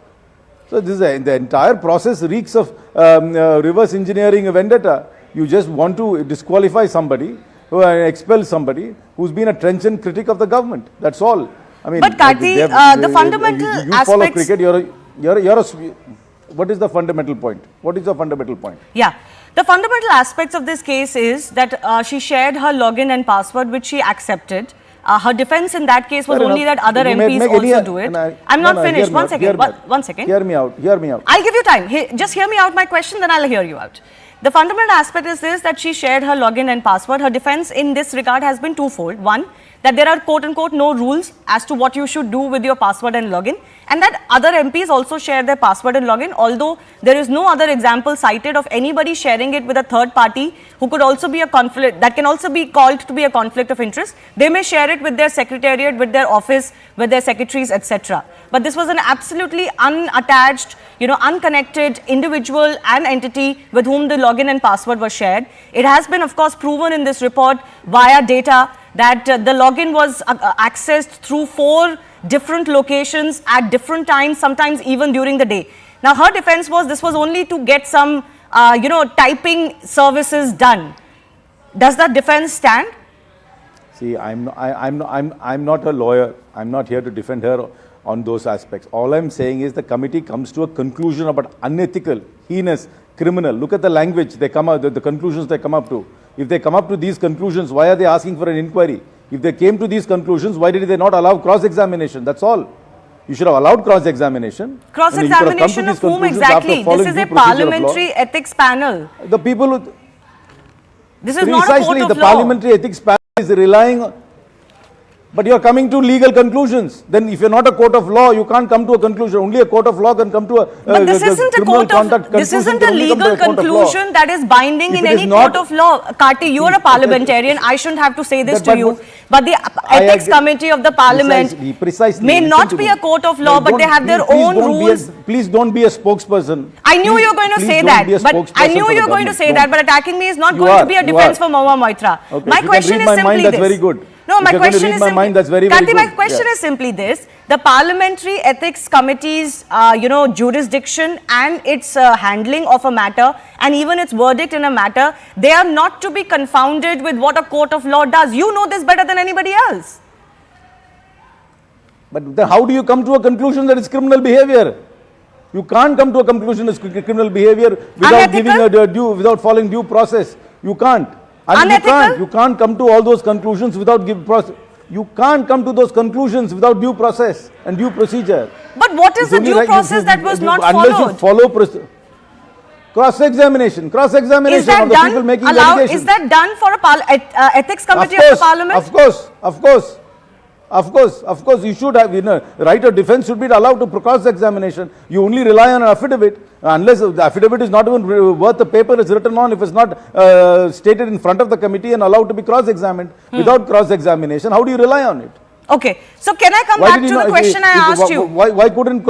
So this is the entire process reeks of reverse engineering a vendetta. You just want to disqualify somebody, expel somebody who's been a trenchant critic of the government. That's all. I mean, but Karti, the fundamental aspects. You follow cricket. What is the fundamental point? What is the fundamental point? Yeah, the fundamental aspects of this case is that she shared her login and password, which she accepted. Her defense in that case was only that other MPs also do it. I'm not finished. One second. One second. Hear me out. I'll give you time. Just hear me out my question, then I'll hear you out. The fundamental aspect is this, that she shared her login and password. Her defense in this regard has been twofold. One, that there are quote-unquote no rules as to what you should do with your password and login, and that other MPs also share their password and login, although there is no other example cited of anybody sharing it with a third party who could also be a conflict, that can also be called to be a conflict of interest. They may share it with their secretariat, with their office, with their secretaries, etc. But this was an absolutely unattached, unconnected individual and entity with whom the login and password were shared. It has been, of course, proven in this report via data that the login was accessed through 4 different locations at different times, sometimes even during the day. Now, her defense was this was only to get some, typing services done. Does that defense stand? See, I'm not a lawyer. I'm not here to defend her on those aspects. All I'm saying is the committee comes to a conclusion about unethical, heinous, criminal. Look at the language they come out, the conclusions they come up to. If they come up to these conclusions, why are they asking for an inquiry? If they came to these conclusions, why did they not allow cross-examination? That's all. You should have allowed cross-examination. Cross-examination of whom exactly? This is a parliamentary ethics panel. The people who... This is not a court of law. Precisely, the parliamentary ethics panel is relying on... But you are coming to legal conclusions. Then if you are not a court of law, you can't come to a conclusion. Only a court of law can come to a But this isn't a court of... This isn't a legal conclusion that is binding in any court of law. Karti, you are a parliamentarian. I shouldn't have to say this to you. But the ethics committee of the parliament may not be a court of law, but they have their own rules. Please don't be a spokesperson. I knew you were going to say that. But I knew you were going to say that. But attacking me is not going to be a defense for Mahua Moitra. My question is simply this. That's very good. No, my question is simply, my question is simply this: the Parliamentary Ethics Committee's, jurisdiction and its handling of a matter, and even its verdict in a matter, they are not to be confounded with what a court of law does. You know this better than anybody else. But then how do you come to a conclusion that it's criminal behavior? You can't come to a conclusion it's criminal behavior without without following due process. You can't. And you can't come to all those conclusions without due process. You can't come to those conclusions without due process and due procedure. But what is the due process that was not followed? Unless you follow cross-examination of the people making the allegations. Is that done for a ethics committee of the parliament? Of course, you should have, right of defense should be allowed to cross-examination. You only rely on an affidavit, unless the affidavit is not even worth the paper it's written on, if it's not stated in front of the committee and allowed to be cross-examined. Without cross-examination, how do you rely on it? Okay, so can I come back to the question I asked you? Why couldn't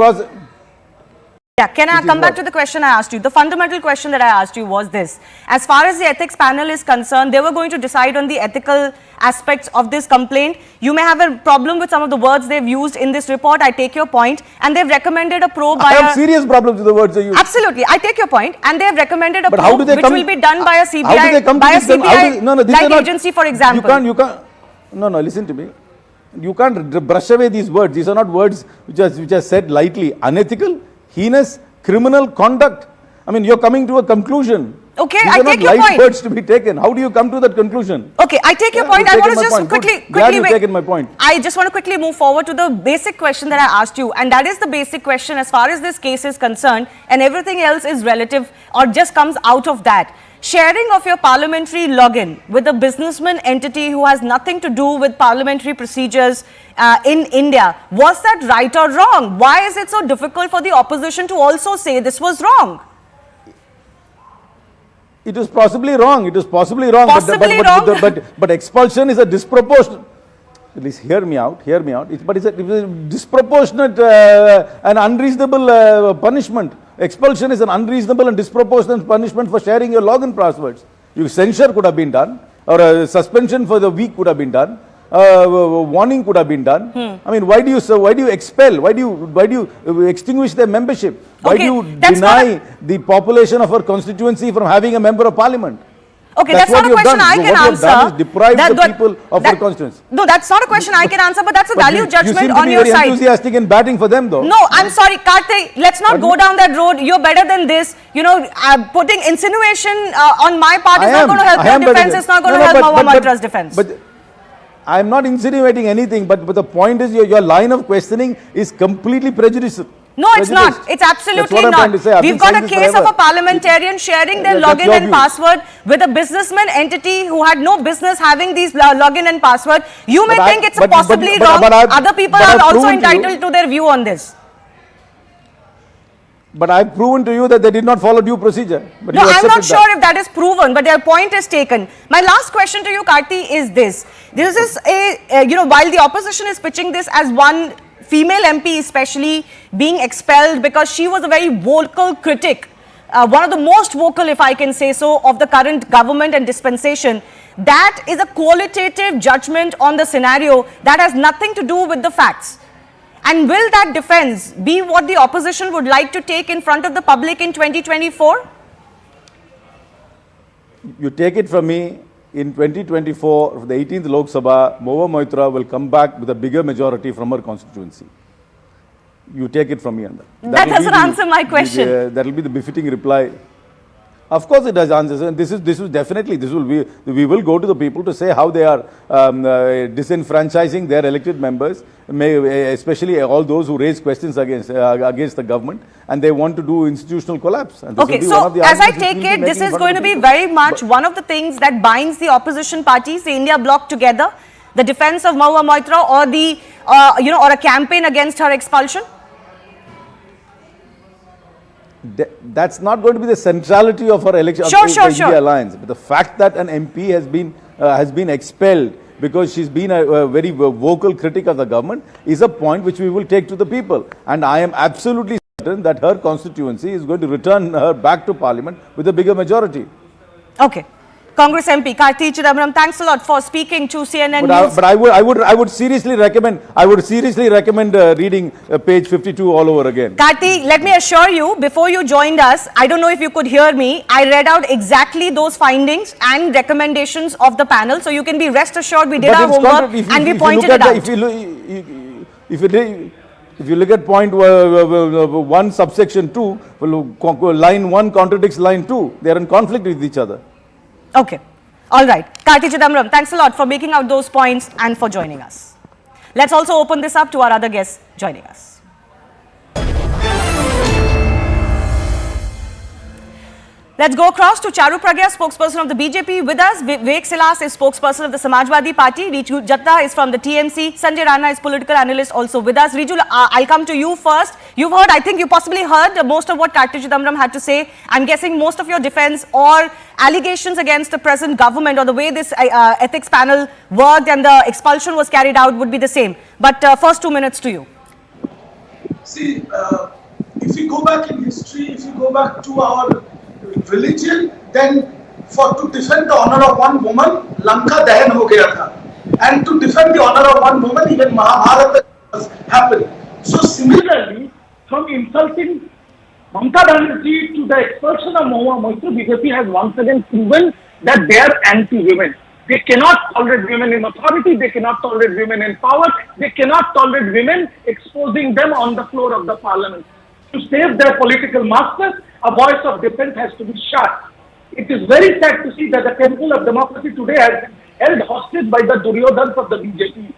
Yeah, can I come back to the question I asked you? The fundamental question that I asked you was this. As far as the ethics panel is concerned, they were going to decide on the ethical aspects of this complaint. You may have a problem with some of the words they've used in this report. I take your point. And they've recommended a probe by I have serious problems with the words they use. Absolutely. I take your point. And they've recommended a But probe which will be done by a CBI, how do they come to this? like agency, for example. You can't. No, listen to me. You can't brush away these words. These are not words which are said lightly. Unethical, heinous, criminal conduct. I mean, you're coming to a conclusion. Okay, These I are take not your light point. words to be taken. How do you come to that conclusion? Okay, I take your point. I want to just quickly you've taken my point. I just want to quickly move forward to the basic question that I asked you, and that is the basic question as far as this case is concerned, and everything else is relative or just comes out of that. Sharing of your parliamentary login with a businessman entity who has nothing to do with parliamentary procedures in India, was that right or wrong? Why is it so difficult for the opposition to also say this was wrong? It is possibly wrong. It is possibly wrong. But expulsion is a disproportionate. At least hear me out. But it's a disproportionate and unreasonable punishment. Expulsion is an unreasonable and disproportionate punishment for sharing your login passwords. Your censure could have been done, or a suspension for the week could have been done. Warning could have been done. I mean, why do you expel? Why do you extinguish their membership? Why do you deny the population of our constituency from having a member of parliament? Okay, that's not a question I can answer. What you have done is deprive the people of our constituency. No, that's not a question I can answer, but that's a value judgment on your side. You seem to be very enthusiastic in batting for them, though. No, I'm sorry, Karthik, let's not go down that road. You're better than this. You know, putting insinuation on my part is not going to help your defense. It's not going to help Mahua Moitra's defense. But I'm not insinuating anything, but the point is your line of questioning is completely prejudicial. No, it's not. It's absolutely not. We've got a case of a parliamentarian sharing their login and password with a businessman entity who had no business having these login and password. You may think it's possibly wrong. Other people are also entitled to their view on this. But I've proven to you that they did not follow due procedure. But no, I'm not sure if that is proven, but their point is taken. My last question to you, Karti, is this. This is while the opposition is pitching this as one female MP especially being expelled because she was a very vocal critic, one of the most vocal, if I can say so, of the current government and dispensation. That is a qualitative judgment on the scenario that has nothing to do with the facts. And will that defense be what the opposition would like to take in front of the public in 2024? You take it from me, in 2024, for the 18th Lok Sabha, Mahua Moitra will come back with a bigger majority from her constituency. You take it from me on that. That doesn't answer my question. That will be the befitting reply. Of course it does answer, and this is definitely, we will go to the people to say how they are disenfranchising their elected members, especially all those who raise questions against the government, and they want to do institutional collapse. And okay, so as I take it, this is going to be very much one of the things that binds the opposition parties, the India bloc together, the defense of Mahua Moitra, or the or a campaign against her expulsion. That's not going to be the centrality of our election India alliance. But the fact that an MP has been expelled because she's been a very vocal critic of the government is a point which we will take to the people. And I am absolutely certain that her constituency is going to return her back to parliament with a bigger majority. Okay. Congress MP Karti Chidambaram, thanks a lot for speaking to CNN News. But I would seriously recommend reading page 52 all over again. Karti, let me assure you, before you joined us, I don't know if you could hear me, I read out exactly those findings and recommendations of the panel. So you can be rest assured we did our homework and we pointed it out. If you look at point 1 subsection 2, line 1 contradicts line 2. They are in conflict with each other. Okay. All right. Karti Chidambaram, thanks a lot for making out those points and for joining us. Let's also open this up to our other guests joining us. Let's go across to Charu Pragya, spokesperson of the BJP. With us, Vivek Silas is spokesperson of the Samajwadi Party. Riju Jatta is from the TMC. Sanjay Rana is political analyst also with us. Riju, I'll come to you first. You've heard, I think you possibly heard most of what Karti Chidambaram had to say. I'm guessing most of your defense or allegations against the present government or the way this ethics panel worked and the expulsion was carried out would be the same. But first 2 minutes to you. See, if you go back in history, if you go back to our religion, then to defend the honor of one woman, Lanka Dahan ho gaya tha. And to defend the honor of one woman, even Mahabharata was happening. So similarly, from insulting Mamata Banerjee to the expulsion of Mahua Moitra, BJP has once again proven that they are anti-women. They cannot tolerate women in authority, they cannot tolerate women in power, they cannot tolerate women exposing them on the floor of the parliament. To save their political masters, a voice of defense has to be shut. It is very sad to see that the temple of democracy today has been held hostage by the Duryodhans of the BJP.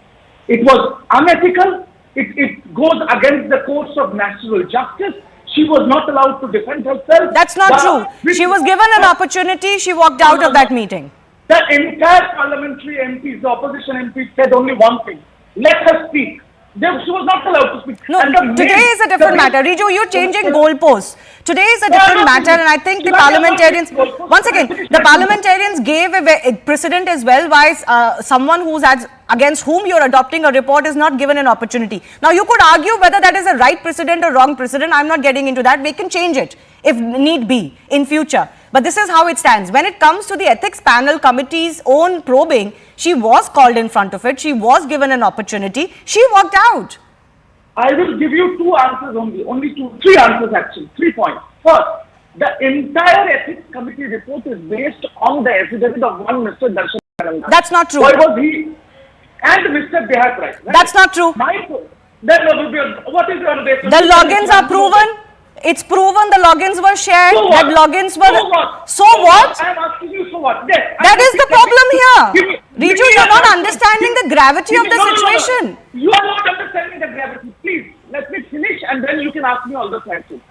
It was unethical, it goes against the course of natural justice. She was not allowed to defend herself. That's not true. She was given an opportunity, she walked out of that meeting. The entire parliamentary MPs, the opposition MPs said only one thing: let her speak. She was not allowed to speak. No, today is a different matter. Riju, you're changing goalposts. Today is a different matter, and I think the parliamentarians, once again, the parliamentarians gave a precedent as well by someone who's against whom you're adopting a report is not given an opportunity. Now, you could argue whether that is a right precedent or wrong precedent. I'm not getting into that. We can change it if need be in future. But this is how it stands. When it comes to the ethics panel committee's own probing, she was called in front of it. She was given an opportunity. She walked out. I will give you two answers only three answers actually, 3 points. First, the entire ethics committee report is based on the affidavit of one Mr. Darshan Ananda. That's not true. Why was he? And Mr. Dehat Rai. That's not true. What is your basis? The logins are proven. It's proven the logins were shared. So that logins were. So what? I am asking you, so what? Yes, that is the problem here. Riju, you're not understanding the gravity of the situation. You are not understanding the gravity. Please, let me finish and then you can ask me all the questions.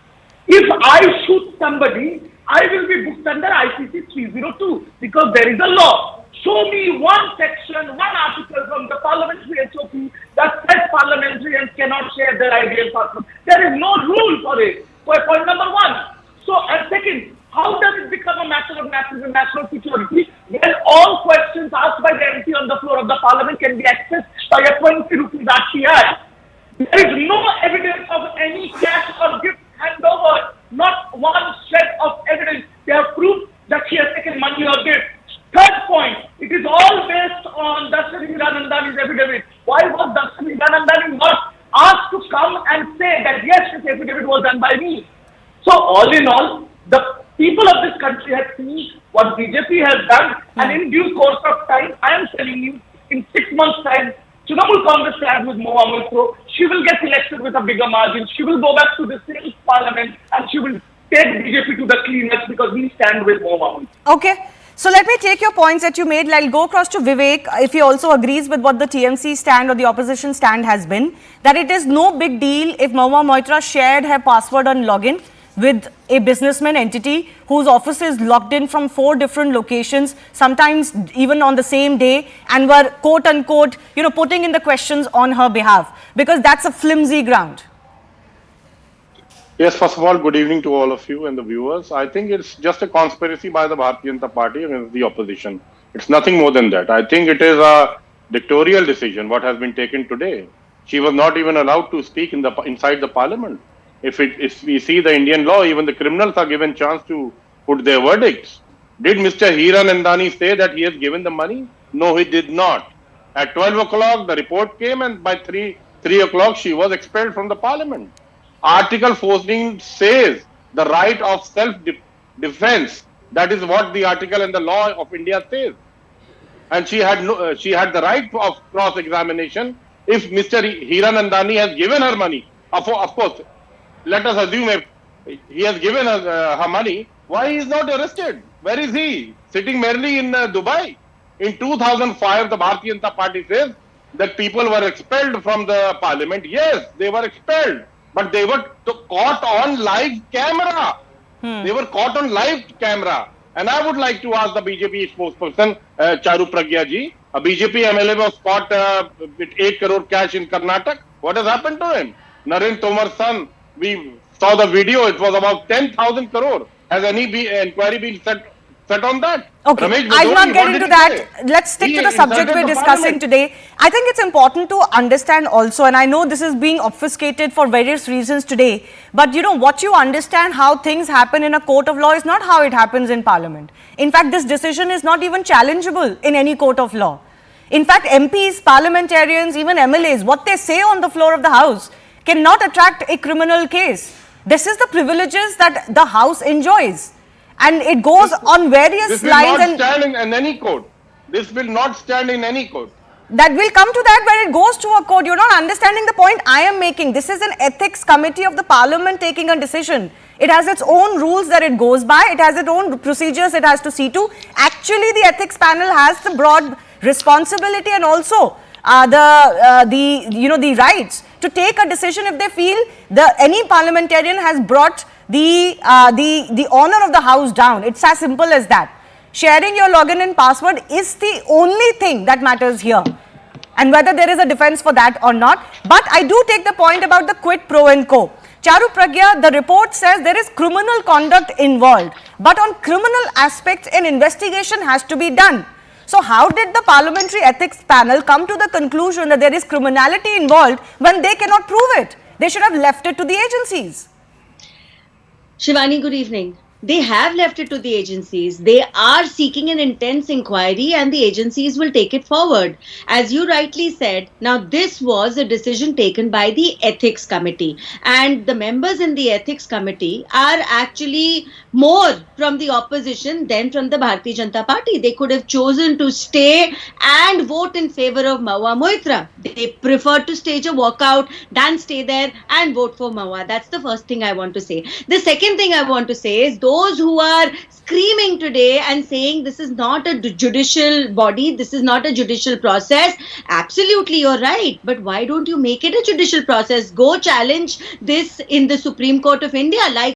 If I shoot somebody, I will be booked under IPC 302 because there is a law. Show me one section, one article from the parliamentary SOP that says parliamentarians cannot share their ideal partners. There is no rule for it. Point number one. So, and second, how does it become a matter of national security when all questions asked by the MP on the floor of the parliament can be accessed by a 20 rupees RTI? There is no evidence of any cash or gift handover. Not one shred of evidence. They have proved that she has taken money or gift. Third point, it is all based on Darshan Hiranandani's affidavit. Why was Darshan Hiranandani not asked to come and say that yes, this affidavit was done by me? So all in all, the people of this country have seen what BJP has done, and in due course of time, I am telling you, in 6 months' time, Trinamool Congress stands with Mahua Moitra. She will get elected with a bigger margin. She will go back to the same parliament and she will take BJP to the cleaners because we stand with Mahua Moitra. Okay. So let me take your points that you made. I'll go across to Vivek if he also agrees with what the TMC stand or the opposition stand has been. That it is no big deal if Mahua Moitra shared her password on login with a businessman entity whose office is logged in from 4 different locations, sometimes even on the same day, and were quote unquote, putting in the questions on her behalf, because that's a flimsy ground. Yes, first of all, good evening to all of you and the viewers. I think it's just a conspiracy by the Bharatiya Janata Party against the opposition. It's nothing more than that. I think it is a dictatorial decision what has been taken today. She was not even allowed to speak inside the parliament. If we see the Indian law, even the criminals are given chance to put their verdicts. Did Mr. Hiranandani say that he has given the money? No, he did not. At 12 o'clock, the report came, and by 3 o'clock, she was expelled from the parliament. Article 14 says the right of self-defense. That is what the article in the law of India says. And she had the right of cross-examination if Mr. Hiranandani has given her money. Of course, let us assume if he has given her money, why he is not arrested? Where is he? Sitting merely in Dubai. In 2005, the Bharatiya Janata Party says that people were expelled from the parliament. Yes, they were expelled. But they were caught on live camera. They were caught on live camera. And I would like to ask the BJP spokesperson, Charu Pragya ji, a BJP MLA was caught with 8 crore cash in Karnataka. What has happened to him? Narendra Tomar's son, we saw the video, it was about 10,000 crore. Has any inquiry been set set on that. Okay, Ramesh I'll Bhaduri, not get what into did he that. say? Let's stick He to the subject insulted we're the discussing parliament. today. I think it's important to understand also, and I know this is being obfuscated for various reasons today, but you know, what you understand how things happen in a court of law is not how it happens in Parliament. In fact, this decision is not even challengeable in any court of law. In fact, MPs, parliamentarians, even MLAs, what they say on the floor of the House cannot attract a criminal case. This is the privileges that the House enjoys. And it goes on various This will lines not and stand in any court. This will not stand in any court. that will come to that when it goes to a court. You're not understanding the point I am making. This is an ethics committee of the Parliament taking a decision. It has its own rules that it goes by. It has its own procedures it has to see to. Actually, the ethics panel has the broad responsibility and also the rights to take a decision if they feel any parliamentarian has brought the honor of the House down. It's as simple as that. Sharing your login and password is the only thing that matters here, and whether there is a defense for that or not. But I do take the point about the quid pro and quo. Charu Pragya, the report says there is criminal conduct involved, but on criminal aspects an investigation has to be done. So how did the Parliamentary Ethics Panel come to the conclusion that there is criminality involved when they cannot prove it? They should have left it to the agencies. Shivani, good evening. They have left it to the agencies. They are seeking an intense inquiry and the agencies will take it forward. As you rightly said, now this was a decision taken by the Ethics Committee, and the members in the Ethics Committee are actually more from the opposition than from the Bharatiya Janata Party. They could have chosen to stay and vote in favor of Mahua Moitra. They preferred to stage a walkout than stay there and vote for Mahua. That's the first thing I want to say. The second thing I want to say is those who are screaming today and saying this is not a judicial body, this is not a judicial process, absolutely you're right. But why don't you make it a judicial process? Go challenge this in the Supreme Court of India like